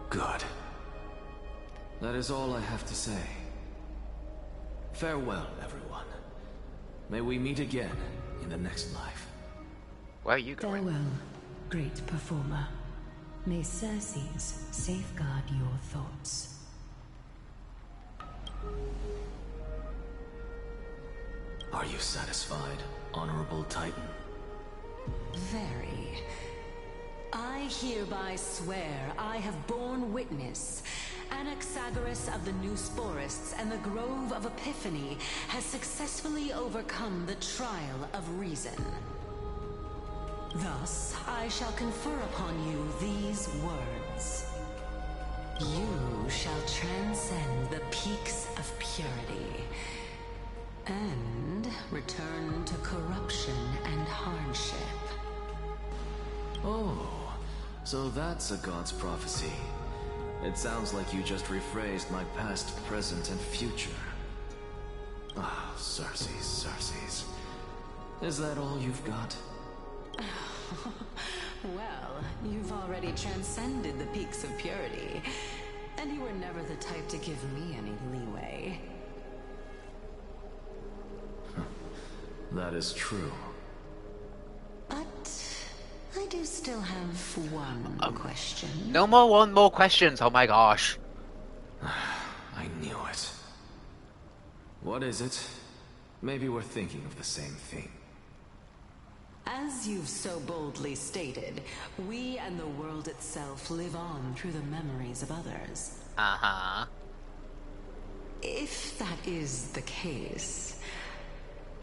Good. That is all I have to say. Farewell, everyone. May we meet again in the next life. Where are you going? Farewell, great performer. May Cersei's safeguard your thoughts. Are you satisfied, Honorable Titan? Very. I hereby swear I have borne witness. Anaxagoras of the New Sporists and the Grove of Epiphany has successfully overcome the trial of reason. Thus, I shall confer upon you these words. You shall transcend the peaks of purity and return to corruption and hardship. Oh, so that's a god's prophecy. It sounds like you just rephrased my past, present, and future. Ah, Circes. Is that all you've got? Well, you've already transcended the peaks of purity, and you were never the type to give me any leeway. That is true. But I do still have one question. No more questions. Oh my gosh. I knew it. What is it? Maybe we're thinking of the same thing. As you've so boldly stated, we and the world itself live on through the memories of others. Uh-huh. If that is the case,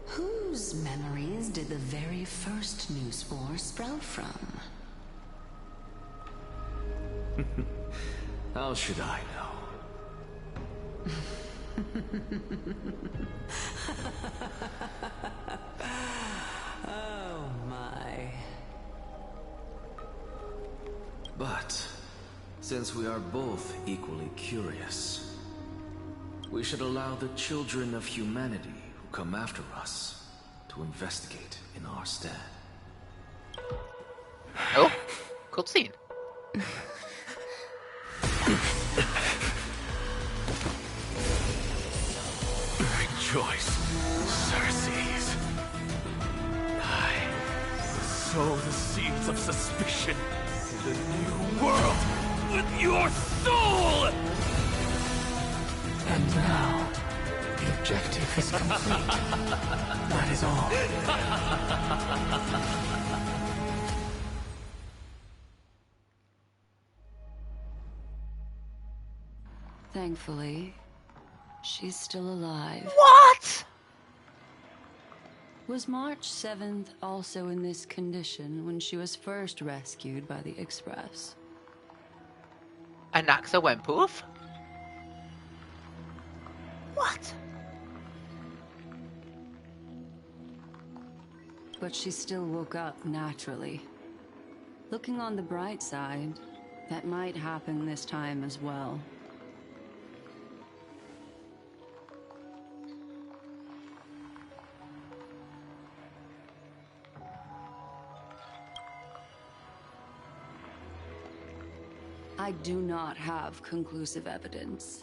whose memories did the very first new spore sprout from? How should I know? Oh my. But, since we are both equally curious, we should allow the children of humanity who come after us to investigate in our stead. Oh, cutscene. Rejoice, Circes. I sow the seeds of suspicion in the new world with your soul! And now, the objective is complete. That is all. Thankfully, she's still alive. What? Was March 7th also in this condition when she was first rescued by the Express? Anaxa went poof? What? But she still woke up naturally. Looking on the bright side, that might happen this time as well. I do not have conclusive evidence,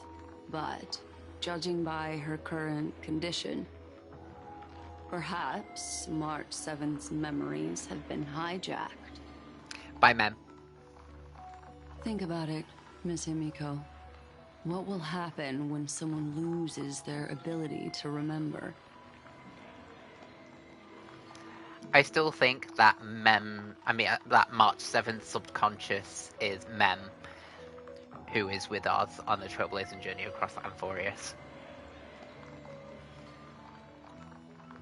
but judging by her current condition, perhaps March 7th's memories have been hijacked. By Mem. Think about it, Miss Himiko. What will happen when someone loses their ability to remember? I still think that that March 7th subconscious is Mem, who is with us on the trailblazing journey across Amphoreus.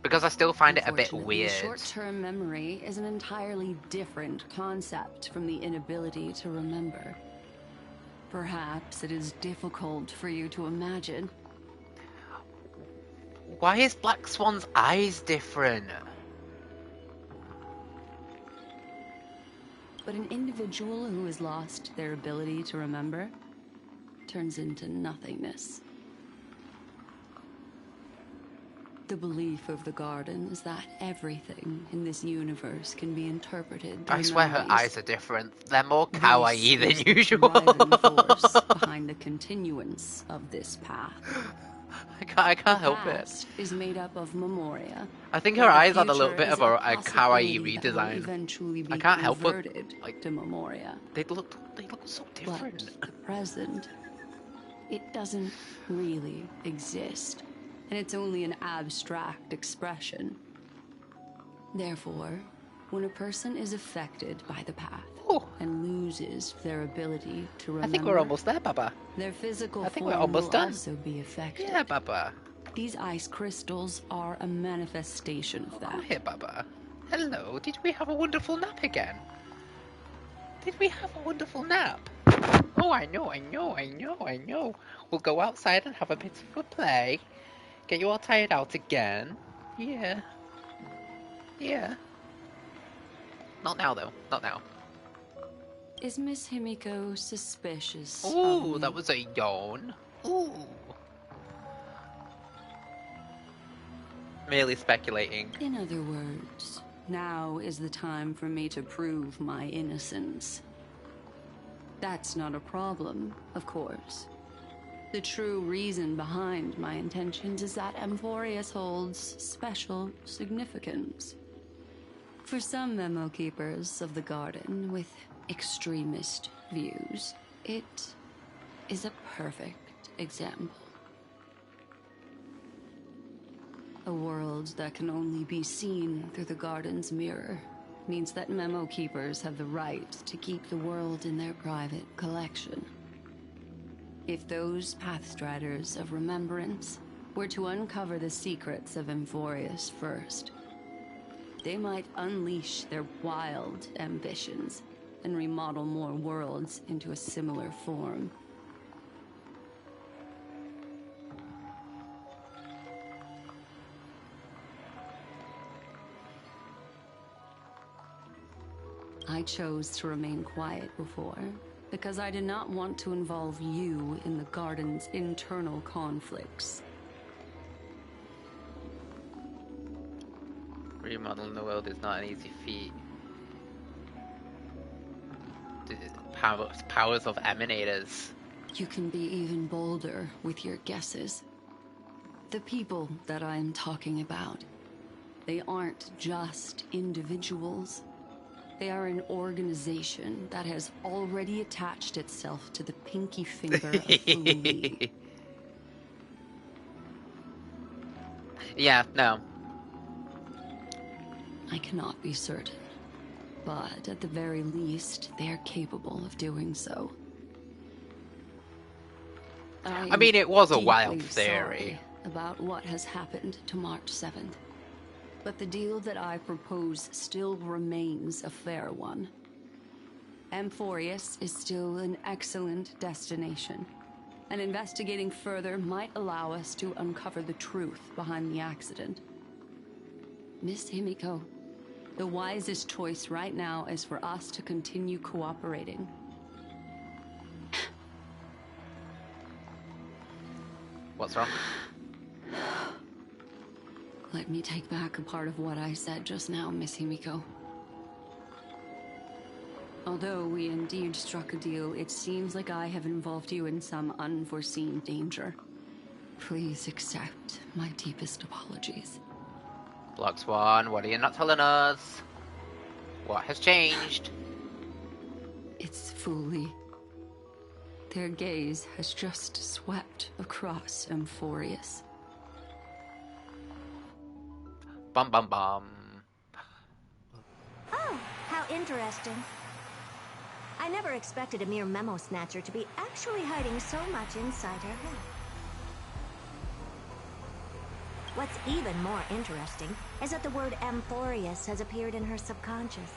Because I still find it a bit weird. Short-term memory is an entirely different concept from the inability to remember. Perhaps it is difficult for you to imagine. Why is Black Swan's eyes different? But an individual who has lost their ability to remember turns into nothingness. The belief of the Garden is that everything in this universe can be interpreted through I swear her memories. eyes are different. They're more kawaii This than is usual. the driving force behind the continuance of this path. I can't help The it. past is made up of memoria. I think but her the eyes had a little future bit is of a possibility kawaii that will redesign. eventually be I can't help it. converted to memoria. They look so different. But the present, it doesn't really exist, and it's only an abstract expression. Therefore, When a person is affected by the path and loses their ability to remember, I think we're almost there, Baba. Their physical I think we're form almost will done. also be affected. Yeah, Baba. These ice crystals are a manifestation of that. Oh, hey, Baba. Hello. Did we have a wonderful nap again? Did we have a wonderful nap? Oh, I know. We'll go outside and have a bit of a play. Get you all tired out again. Yeah. Not now, though. Not now. Is Miss Himiko suspicious? Ooh, that was a yawn. Ooh. Merely speculating. In other words, now is the time for me to prove my innocence. That's not a problem, of course. The true reason behind my intentions is that Amphoreus holds special significance. For some memo keepers of the garden with extremist views, it is a perfect example. A world that can only be seen through the garden's mirror means that memo keepers have the right to keep the world in their private collection. If those pathstriders of remembrance were to uncover the secrets of Amphoreus first, they might unleash their wild ambitions and remodel more worlds into a similar form. I chose to remain quiet before, because I did not want to involve you in the garden's internal conflicts. Remodeling the world is not an easy feat. Powers of emanators. You can be even bolder with your guesses. The people that I am talking about, they aren't just individuals. They are an organization that has already attached itself to the pinky finger of Fuli. Yeah, no. I cannot be certain, but at the very least, they are capable of doing so. I mean, it was a wild deeply theory. sorry about what has happened to March 7th. But the deal that I propose still remains a fair one. Amphoreus is still an excellent destination, and investigating further might allow us to uncover the truth behind the accident. Miss Himiko, the wisest choice right now is for us to continue cooperating. What's wrong? Let me take back a part of what I said just now, Miss Himiko. Although we indeed struck a deal, it seems like I have involved you in some unforeseen danger. Please accept my deepest apologies. Black Swan, what are you not telling us? What has changed? It's Fuli. Their gaze has just swept across Amphoreus. Bum bum bum. Oh, how interesting. I never expected a mere memo snatcher to be actually hiding so much inside her head. What's even more interesting is that the word Amphoreus has appeared in her subconscious.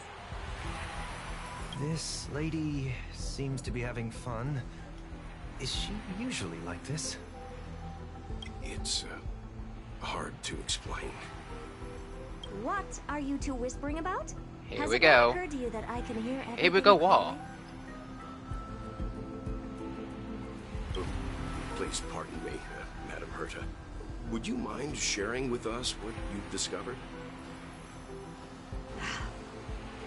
This lady seems to be having fun. Is she usually like this? It's hard to explain. What are you two whispering about? Here Has we it go. occurred to you that I can hear everything? Here we go, what? Please pardon me, Madam Herta. Would you mind sharing with us what you've discovered?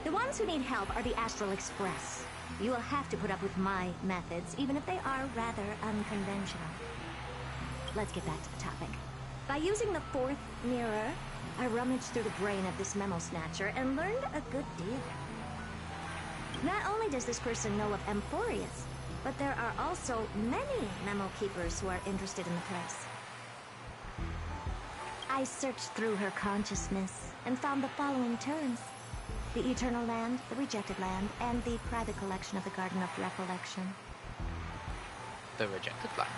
The ones who need help are the Astral Express. You will have to put up with my methods, even if they are rather unconventional. Let's get back to the topic. By using the fourth mirror, I rummaged through the brain of this memo snatcher and learned a good deal. Not only does this person know of Amphoreus, but there are also many memo keepers who are interested in the place. I searched through her consciousness and found the following terms: The Eternal Land, the Rejected Land, and the private collection of the Garden of Recollection. The Rejected Land.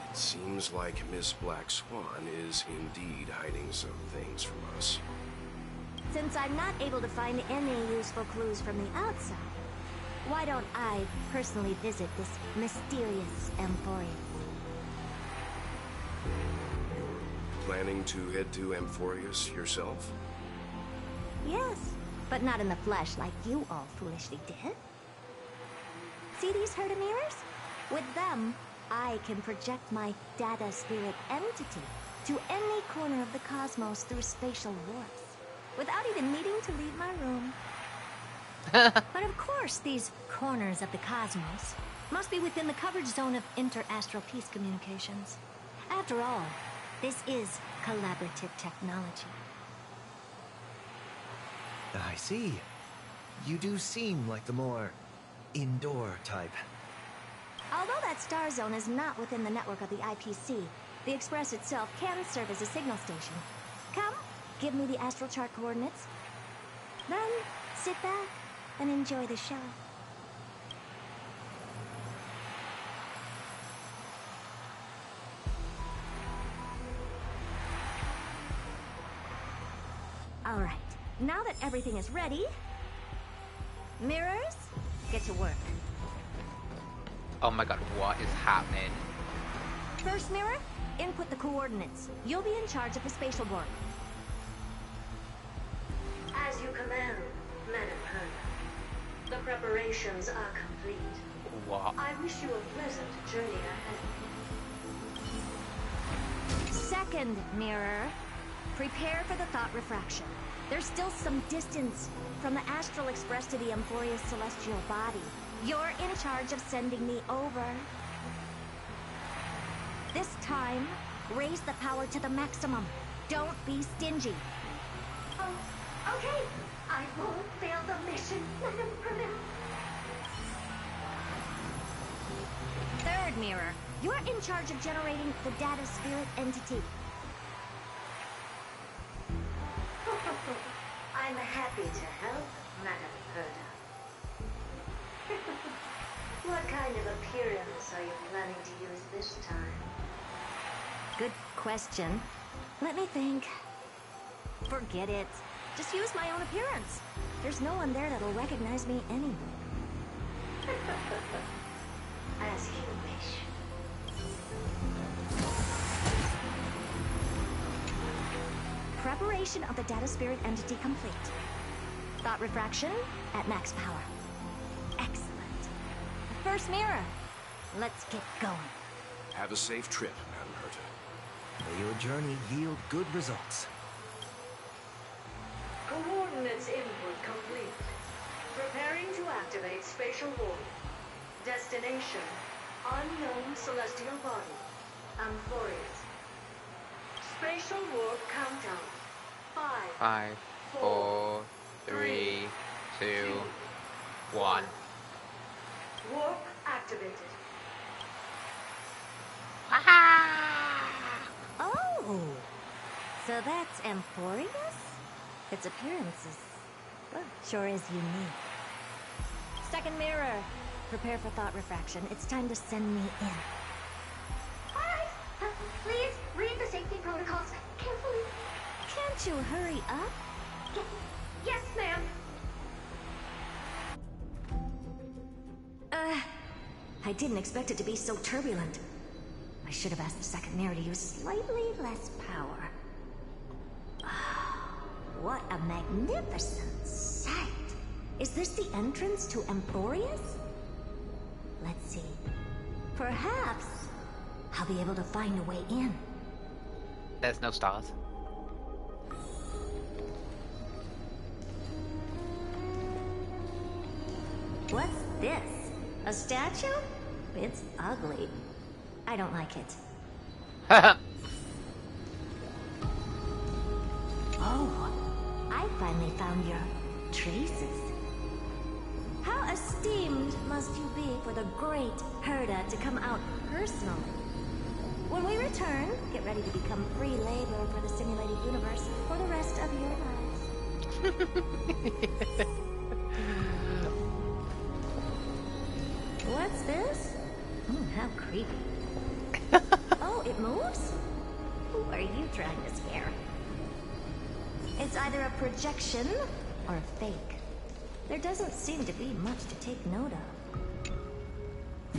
It seems like Miss Black Swan is indeed hiding some things from us. Since I'm not able to find any useful clues from the outside, why don't I personally visit this mysterious Amphoreus? Planning to head to Amphoreus yourself? Yes, but not in the flesh like you all foolishly did. See these Herda mirrors? With them, I can project my data spirit entity to any corner of the cosmos through spatial warps, without even needing to leave my room. But of course, these corners of the cosmos must be within the coverage zone of inter-astral peace communications. After all, this is collaborative technology. I see. You do seem like the more indoor type. Although that star zone is not within the network of the IPC, the Express itself can serve as a signal station. Come, give me the astral chart coordinates. Then, sit back and enjoy the show. All right, now that everything is ready, mirrors, get to work. Oh my god, what is happening? First mirror, input the coordinates. You'll be in charge of the spatial warp. As you command, Madam Herda. The preparations are complete. What? I wish you a pleasant journey ahead. Second mirror, prepare for the thought refraction. There's still some distance from the Astral Express to the Amphoreus celestial body. You're in charge of sending me over. This time, raise the power to the maximum. Don't be stingy. Oh, okay. I won't fail the mission, Madam Herda. Third mirror, you're in charge of generating the data spirit entity. I'm happy to help, Madam Herda. What kind of appearance are you planning to use this time? Good question. Let me think. Forget it. Just use my own appearance. There's no one there that'll recognize me anyway. As you wish. Preparation of the data spirit entity complete. Thought refraction at max power. Excellent. First mirror. Let's get going. Have a safe trip, Madam Herta. May your journey yield good results. Coordinates input complete. Preparing to activate spatial warp. Destination, unknown celestial body. Amphoreus. Spatial warp countdown. 5, 4, 3, 2, 1. Warp activated. Oh! So that's Amphoreus? Its appearance is, well, sure is unique. Second mirror. Prepare for thought refraction. It's time to send me in. Alright! Please read the safety protocols carefully. Can't you hurry up? Yes, ma'am. I didn't expect it to be so turbulent. I should have asked the second mirror to use slightly less power. What a magnificent sight! Is this the entrance to Amphoreus? Let's see. Perhaps I'll be able to find a way in. There's no stars. What's this? A statue? It's ugly. I don't like it. Oh, I finally found your traces. How esteemed must you be for the great Herda to come out personally? When we return, get ready to become free labor for the simulated universe for the rest of your lives. What's this? Oh, how creepy. Oh, it moves? Who are you trying to scare? It's either a projection or a fake. There doesn't seem to be much to take note of.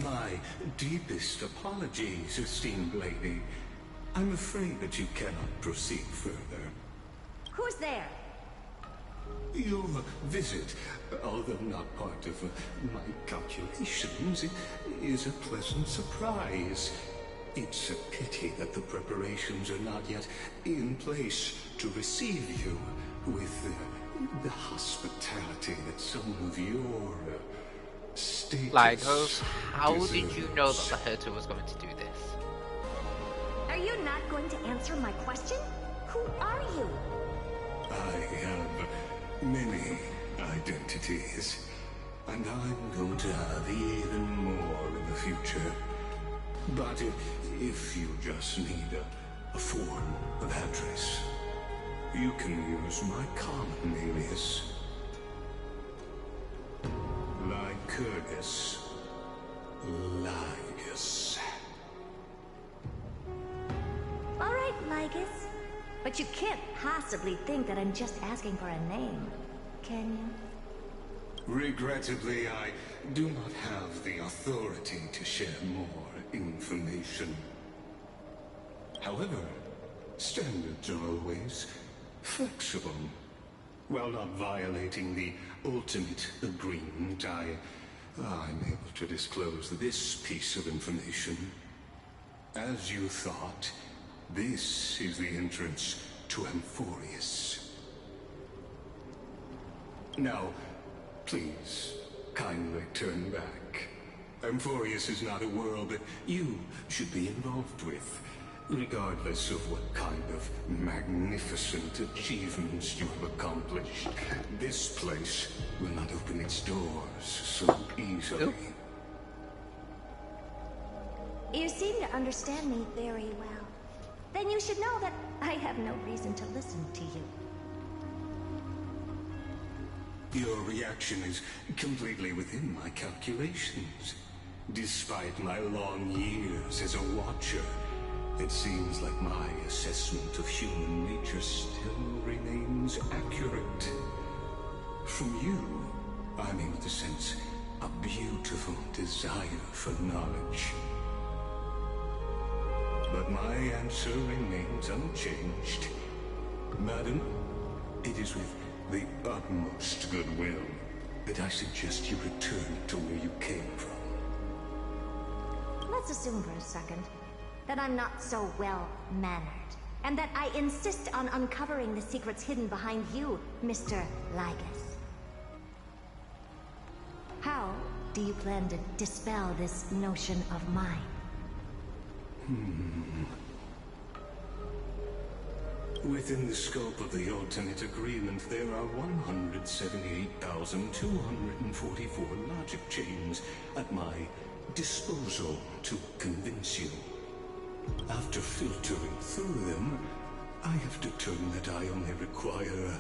My deepest apologies, esteemed lady. I'm afraid that you cannot proceed further. Who's there? Your visit, although not part of my calculations, is a pleasant surprise. It's a pity that the preparations are not yet in place to receive you with the hospitality that some of your status Lycos, how deserves. did you know that the Herter was going to do this? Are you not going to answer my question? Who are you? I have many identities, and I'm going to have even more in the future. But if you just need a form of address, you can use my common alias. Lycurgus. Lygus. All right, Lygus. But you can't possibly think that I'm just asking for a name, can you? Regrettably, I do not have the authority to share more information. However, standards are always flexible. While not violating the ultimate agreement, I'm able to disclose this piece of information. As you thought, this is the entrance to Amphoreus. Now, please, kindly turn back. Amphoreus is not a world that you should be involved with, regardless of what kind of magnificent achievements you have accomplished. This place will not open its doors so easily. You seem to understand me very well. Then you should know that I have no reason to listen to you. Your reaction is completely within my calculations. Despite my long years as a watcher, it seems like my assessment of human nature still remains accurate. From you, I'm able to sense a beautiful desire for knowledge. But my answer remains unchanged. Madam, it is with the utmost goodwill that I suggest you return to where you came from. Let's assume for a second that I'm not so well-mannered, and that I insist on uncovering the secrets hidden behind you, Mr. Lygus. How do you plan to dispel this notion of mine? Within the scope of the ultimate agreement, there are 178,244 logic chains at my disposal to convince you. After filtering through them, I have determined that I only require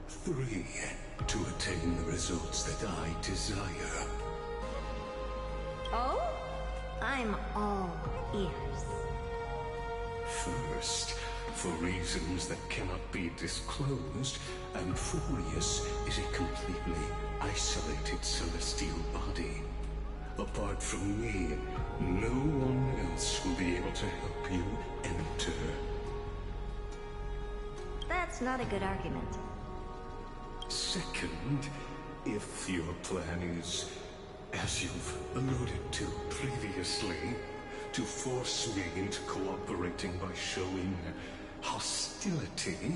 3 to attain the results that I desire. Oh? I'm all ears. First, for reasons that cannot be disclosed, Amphoreus is a completely isolated celestial body. Apart from me, no one else will be able to help you enter. That's not a good argument. Second, if your plan is, as you've alluded to previously, to force me into cooperating by showing hostility,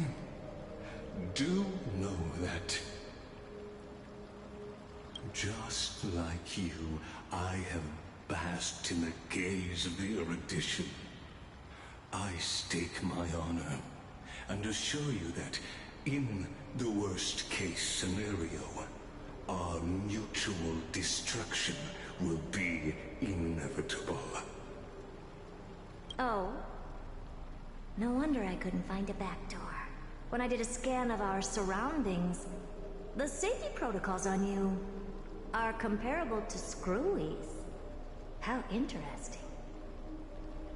do know that, just like you, I have basked in the gaze of the erudition. I stake my honor and assure you that, in the worst case scenario, our mutual destruction will be inevitable. Oh? No wonder I couldn't find a back door. when I did a scan of our surroundings, the safety protocols on you are comparable to Screwy's. How interesting.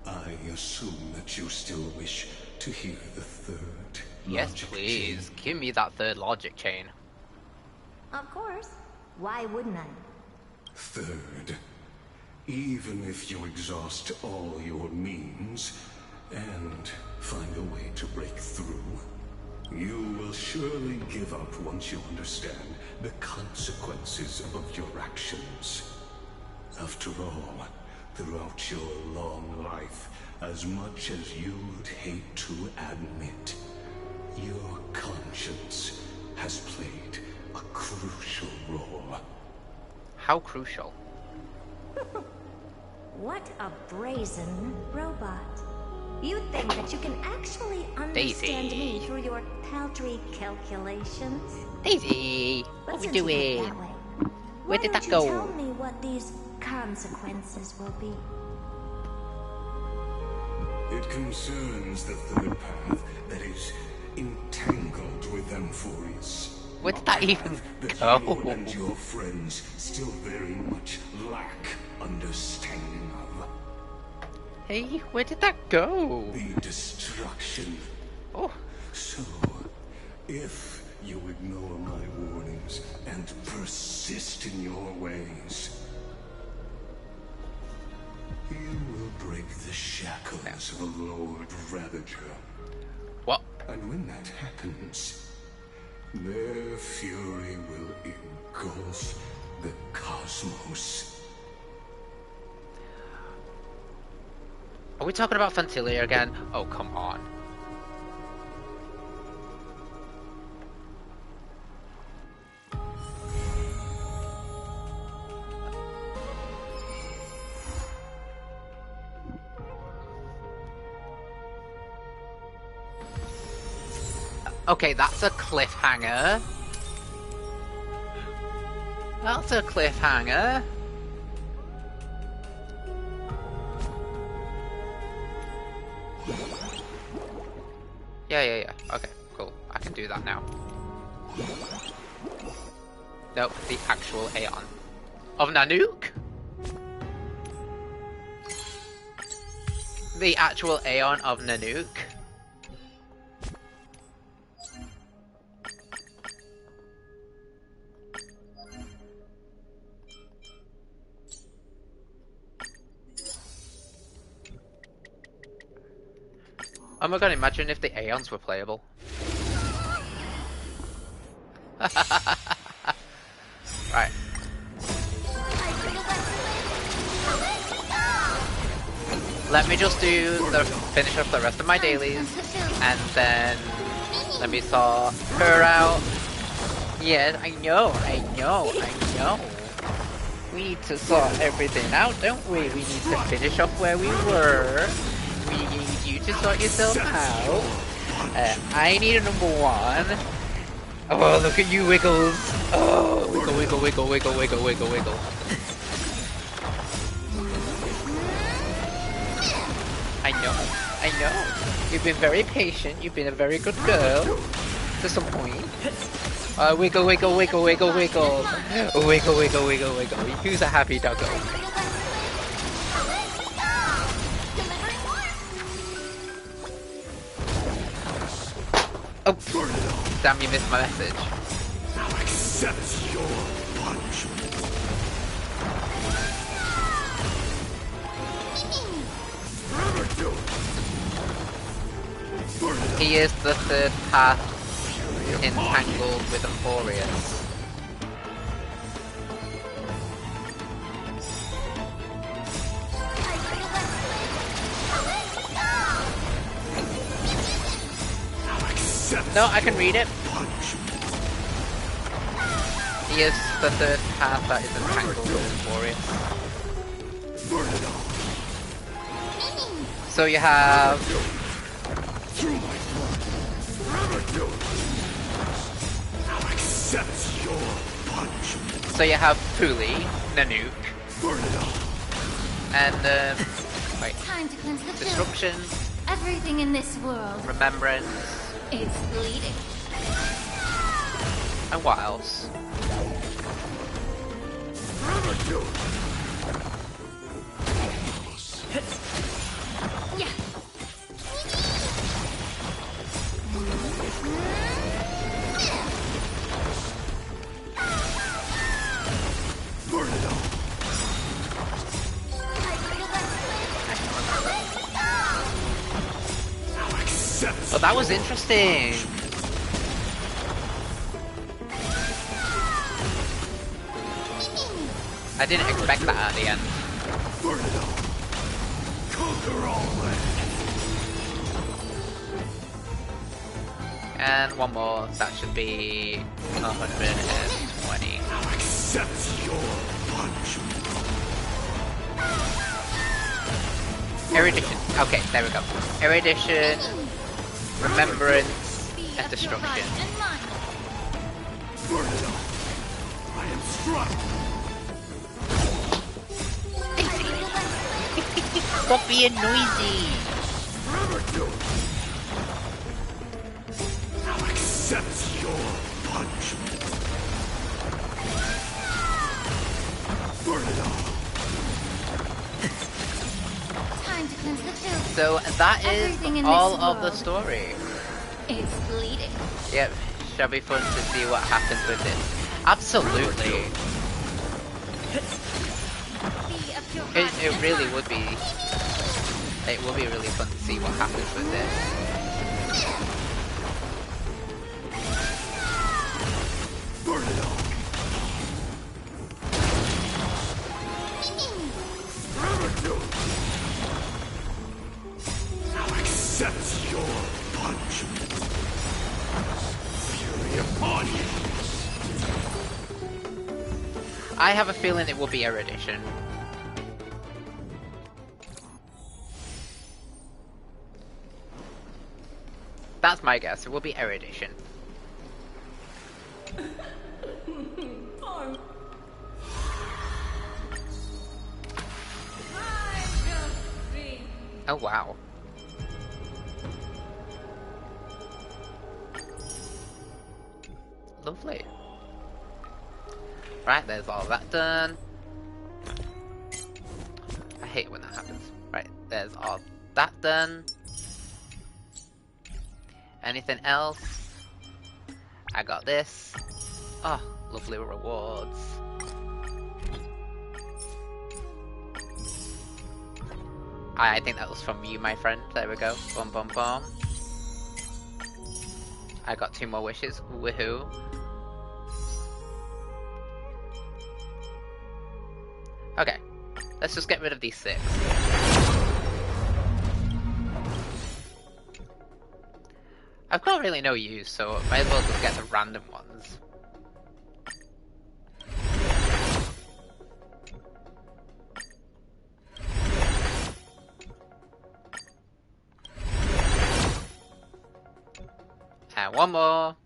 I assume that you still wish to hear the third Yes, logic please. chain. Give me that third logic chain. Of course. Why wouldn't I? Third, even if you exhaust all your means and find a way to break through, you will surely give up once you understand the consequences of your actions. After all, throughout your long life, as much as you'd hate to admit, your conscience has played a crucial role. How crucial? What a brazen robot. You think that you can actually understand Daisy. me through your paltry calculations? Daisy, what Let's we do it doing? that way. Where did Why that don't go? you tell me what these consequences will be? It concerns the third path that is entangled with Amphoreus. Where did that even That go? you and your friends still very much lack understanding of. Hey, where did that go? The destruction. Oh. So, if you ignore my warnings and persist in your ways, you will break the shackles of a Lord Ravager. What? And when that happens, their fury will engulf the cosmos. Are we talking about Fantilia again? Oh, come on. Okay, that's a cliffhanger. That's a cliffhanger. Yeah. Okay, cool. I can do that now. Nope, the actual Aeon of Nanook. The actual Aeon of Nanook. Oh my god, imagine if the Aeons were playable. Right. Let me just finish up the rest of my dailies, and then let me sort her out. Yes, I know. We need to sort everything out, don't we? We need to finish up where we were. We need you to sort yourself out. I need a number one. Oh, look at you, Wiggles. Oh, wiggle. I know. You've been very patient. You've been a very good girl. To some point. Wiggle. Wiggle. Who's a happy doggo? Oh, damn, you missed my message. Now accept your punishment. He is the third path entangled with Amphoreus. No, I can read it. He is the third path that is entangled with Amphoreus. So you have... So you have Fuli, Nanook, and Time to cleanse the Destruction, everything in this world. Remembrance, It's bleeding. And what else? Yeah. Oh, that was interesting. I didn't expect that at the end. And one more. That should be 120. Accept your punishment. Erudition. Okay, there we go. Erudition, remembrance, and destruction. I am struck. Stop being noisy. Now accept your punishment. Burn it off. Time to cleanse the filth. So that is Everything in all this of the world. story. It's bleeding. Yep, shall be fun to see what happens with it. Absolutely. It really would be. It will be really fun to see what happens with this. Burn it off. Now accept your punishment. Fury upon you. I have a feeling it will be Erudition. That's my guess. It will be Erudition. Oh wow. Lovely. Right, there's all that done. I hate it when that happens. Right, there's all that done. Anything else? I got this. Oh, lovely rewards. I think that was from you, my friend. There we go. Boom, boom, boom. I got 2 more wishes. Woohoo. Okay. Let's just get rid of these 6. I've got really no use, so might as well just get the random ones. And one more.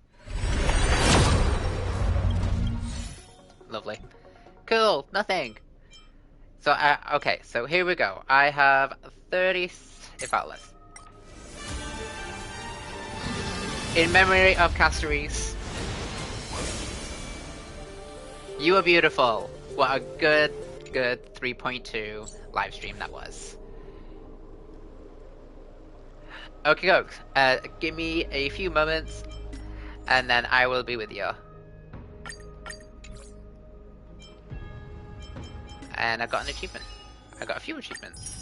Lovely. Cool, nothing. So, okay, so here we go. I have 30, in fact less. In memory of Castorice. You are beautiful. What a good 3.2 live stream that was. Okay, folks. Give me a few moments, and then I will be with you. And I got an achievement. I got a few achievements.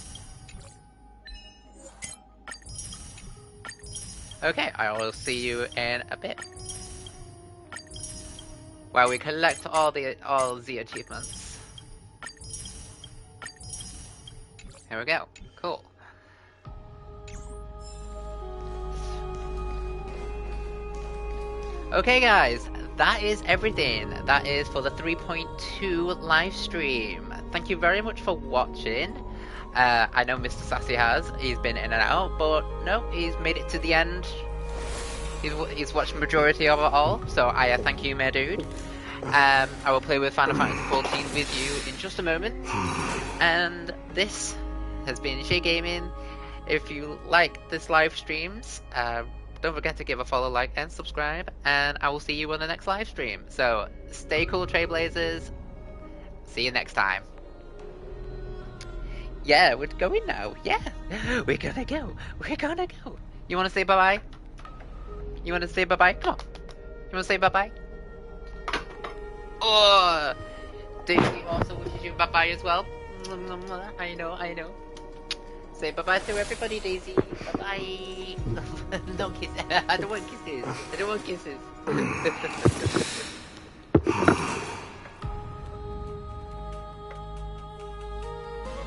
Okay, I will see you in a bit. While we collect all the achievements. Here we go. Cool. Okay guys, that is everything. That is for the 3.2 live stream. Thank you very much for watching. I know Mr. Sassy has. He's been in and out, but no, he's made it to the end. He's watched the majority of it all, so I thank you, my dude. I will play with Final Fantasy 14 with you in just a moment. And this has been Shay Gaming. If you like this live streams, don't forget to give a follow, like, and subscribe, and I will see you on the next live stream. So, stay cool, Trailblazers. See you next time. Yeah, we're going now. Yeah, we're gonna go. We're gonna go. You wanna say bye-bye? You wanna say bye-bye? Come on. You wanna say bye-bye? Oh, Daisy also wishes you bye-bye as well. I know, I know. Say bye-bye to everybody, Daisy. Bye-bye. No kisses. I don't want kisses. I don't want kisses.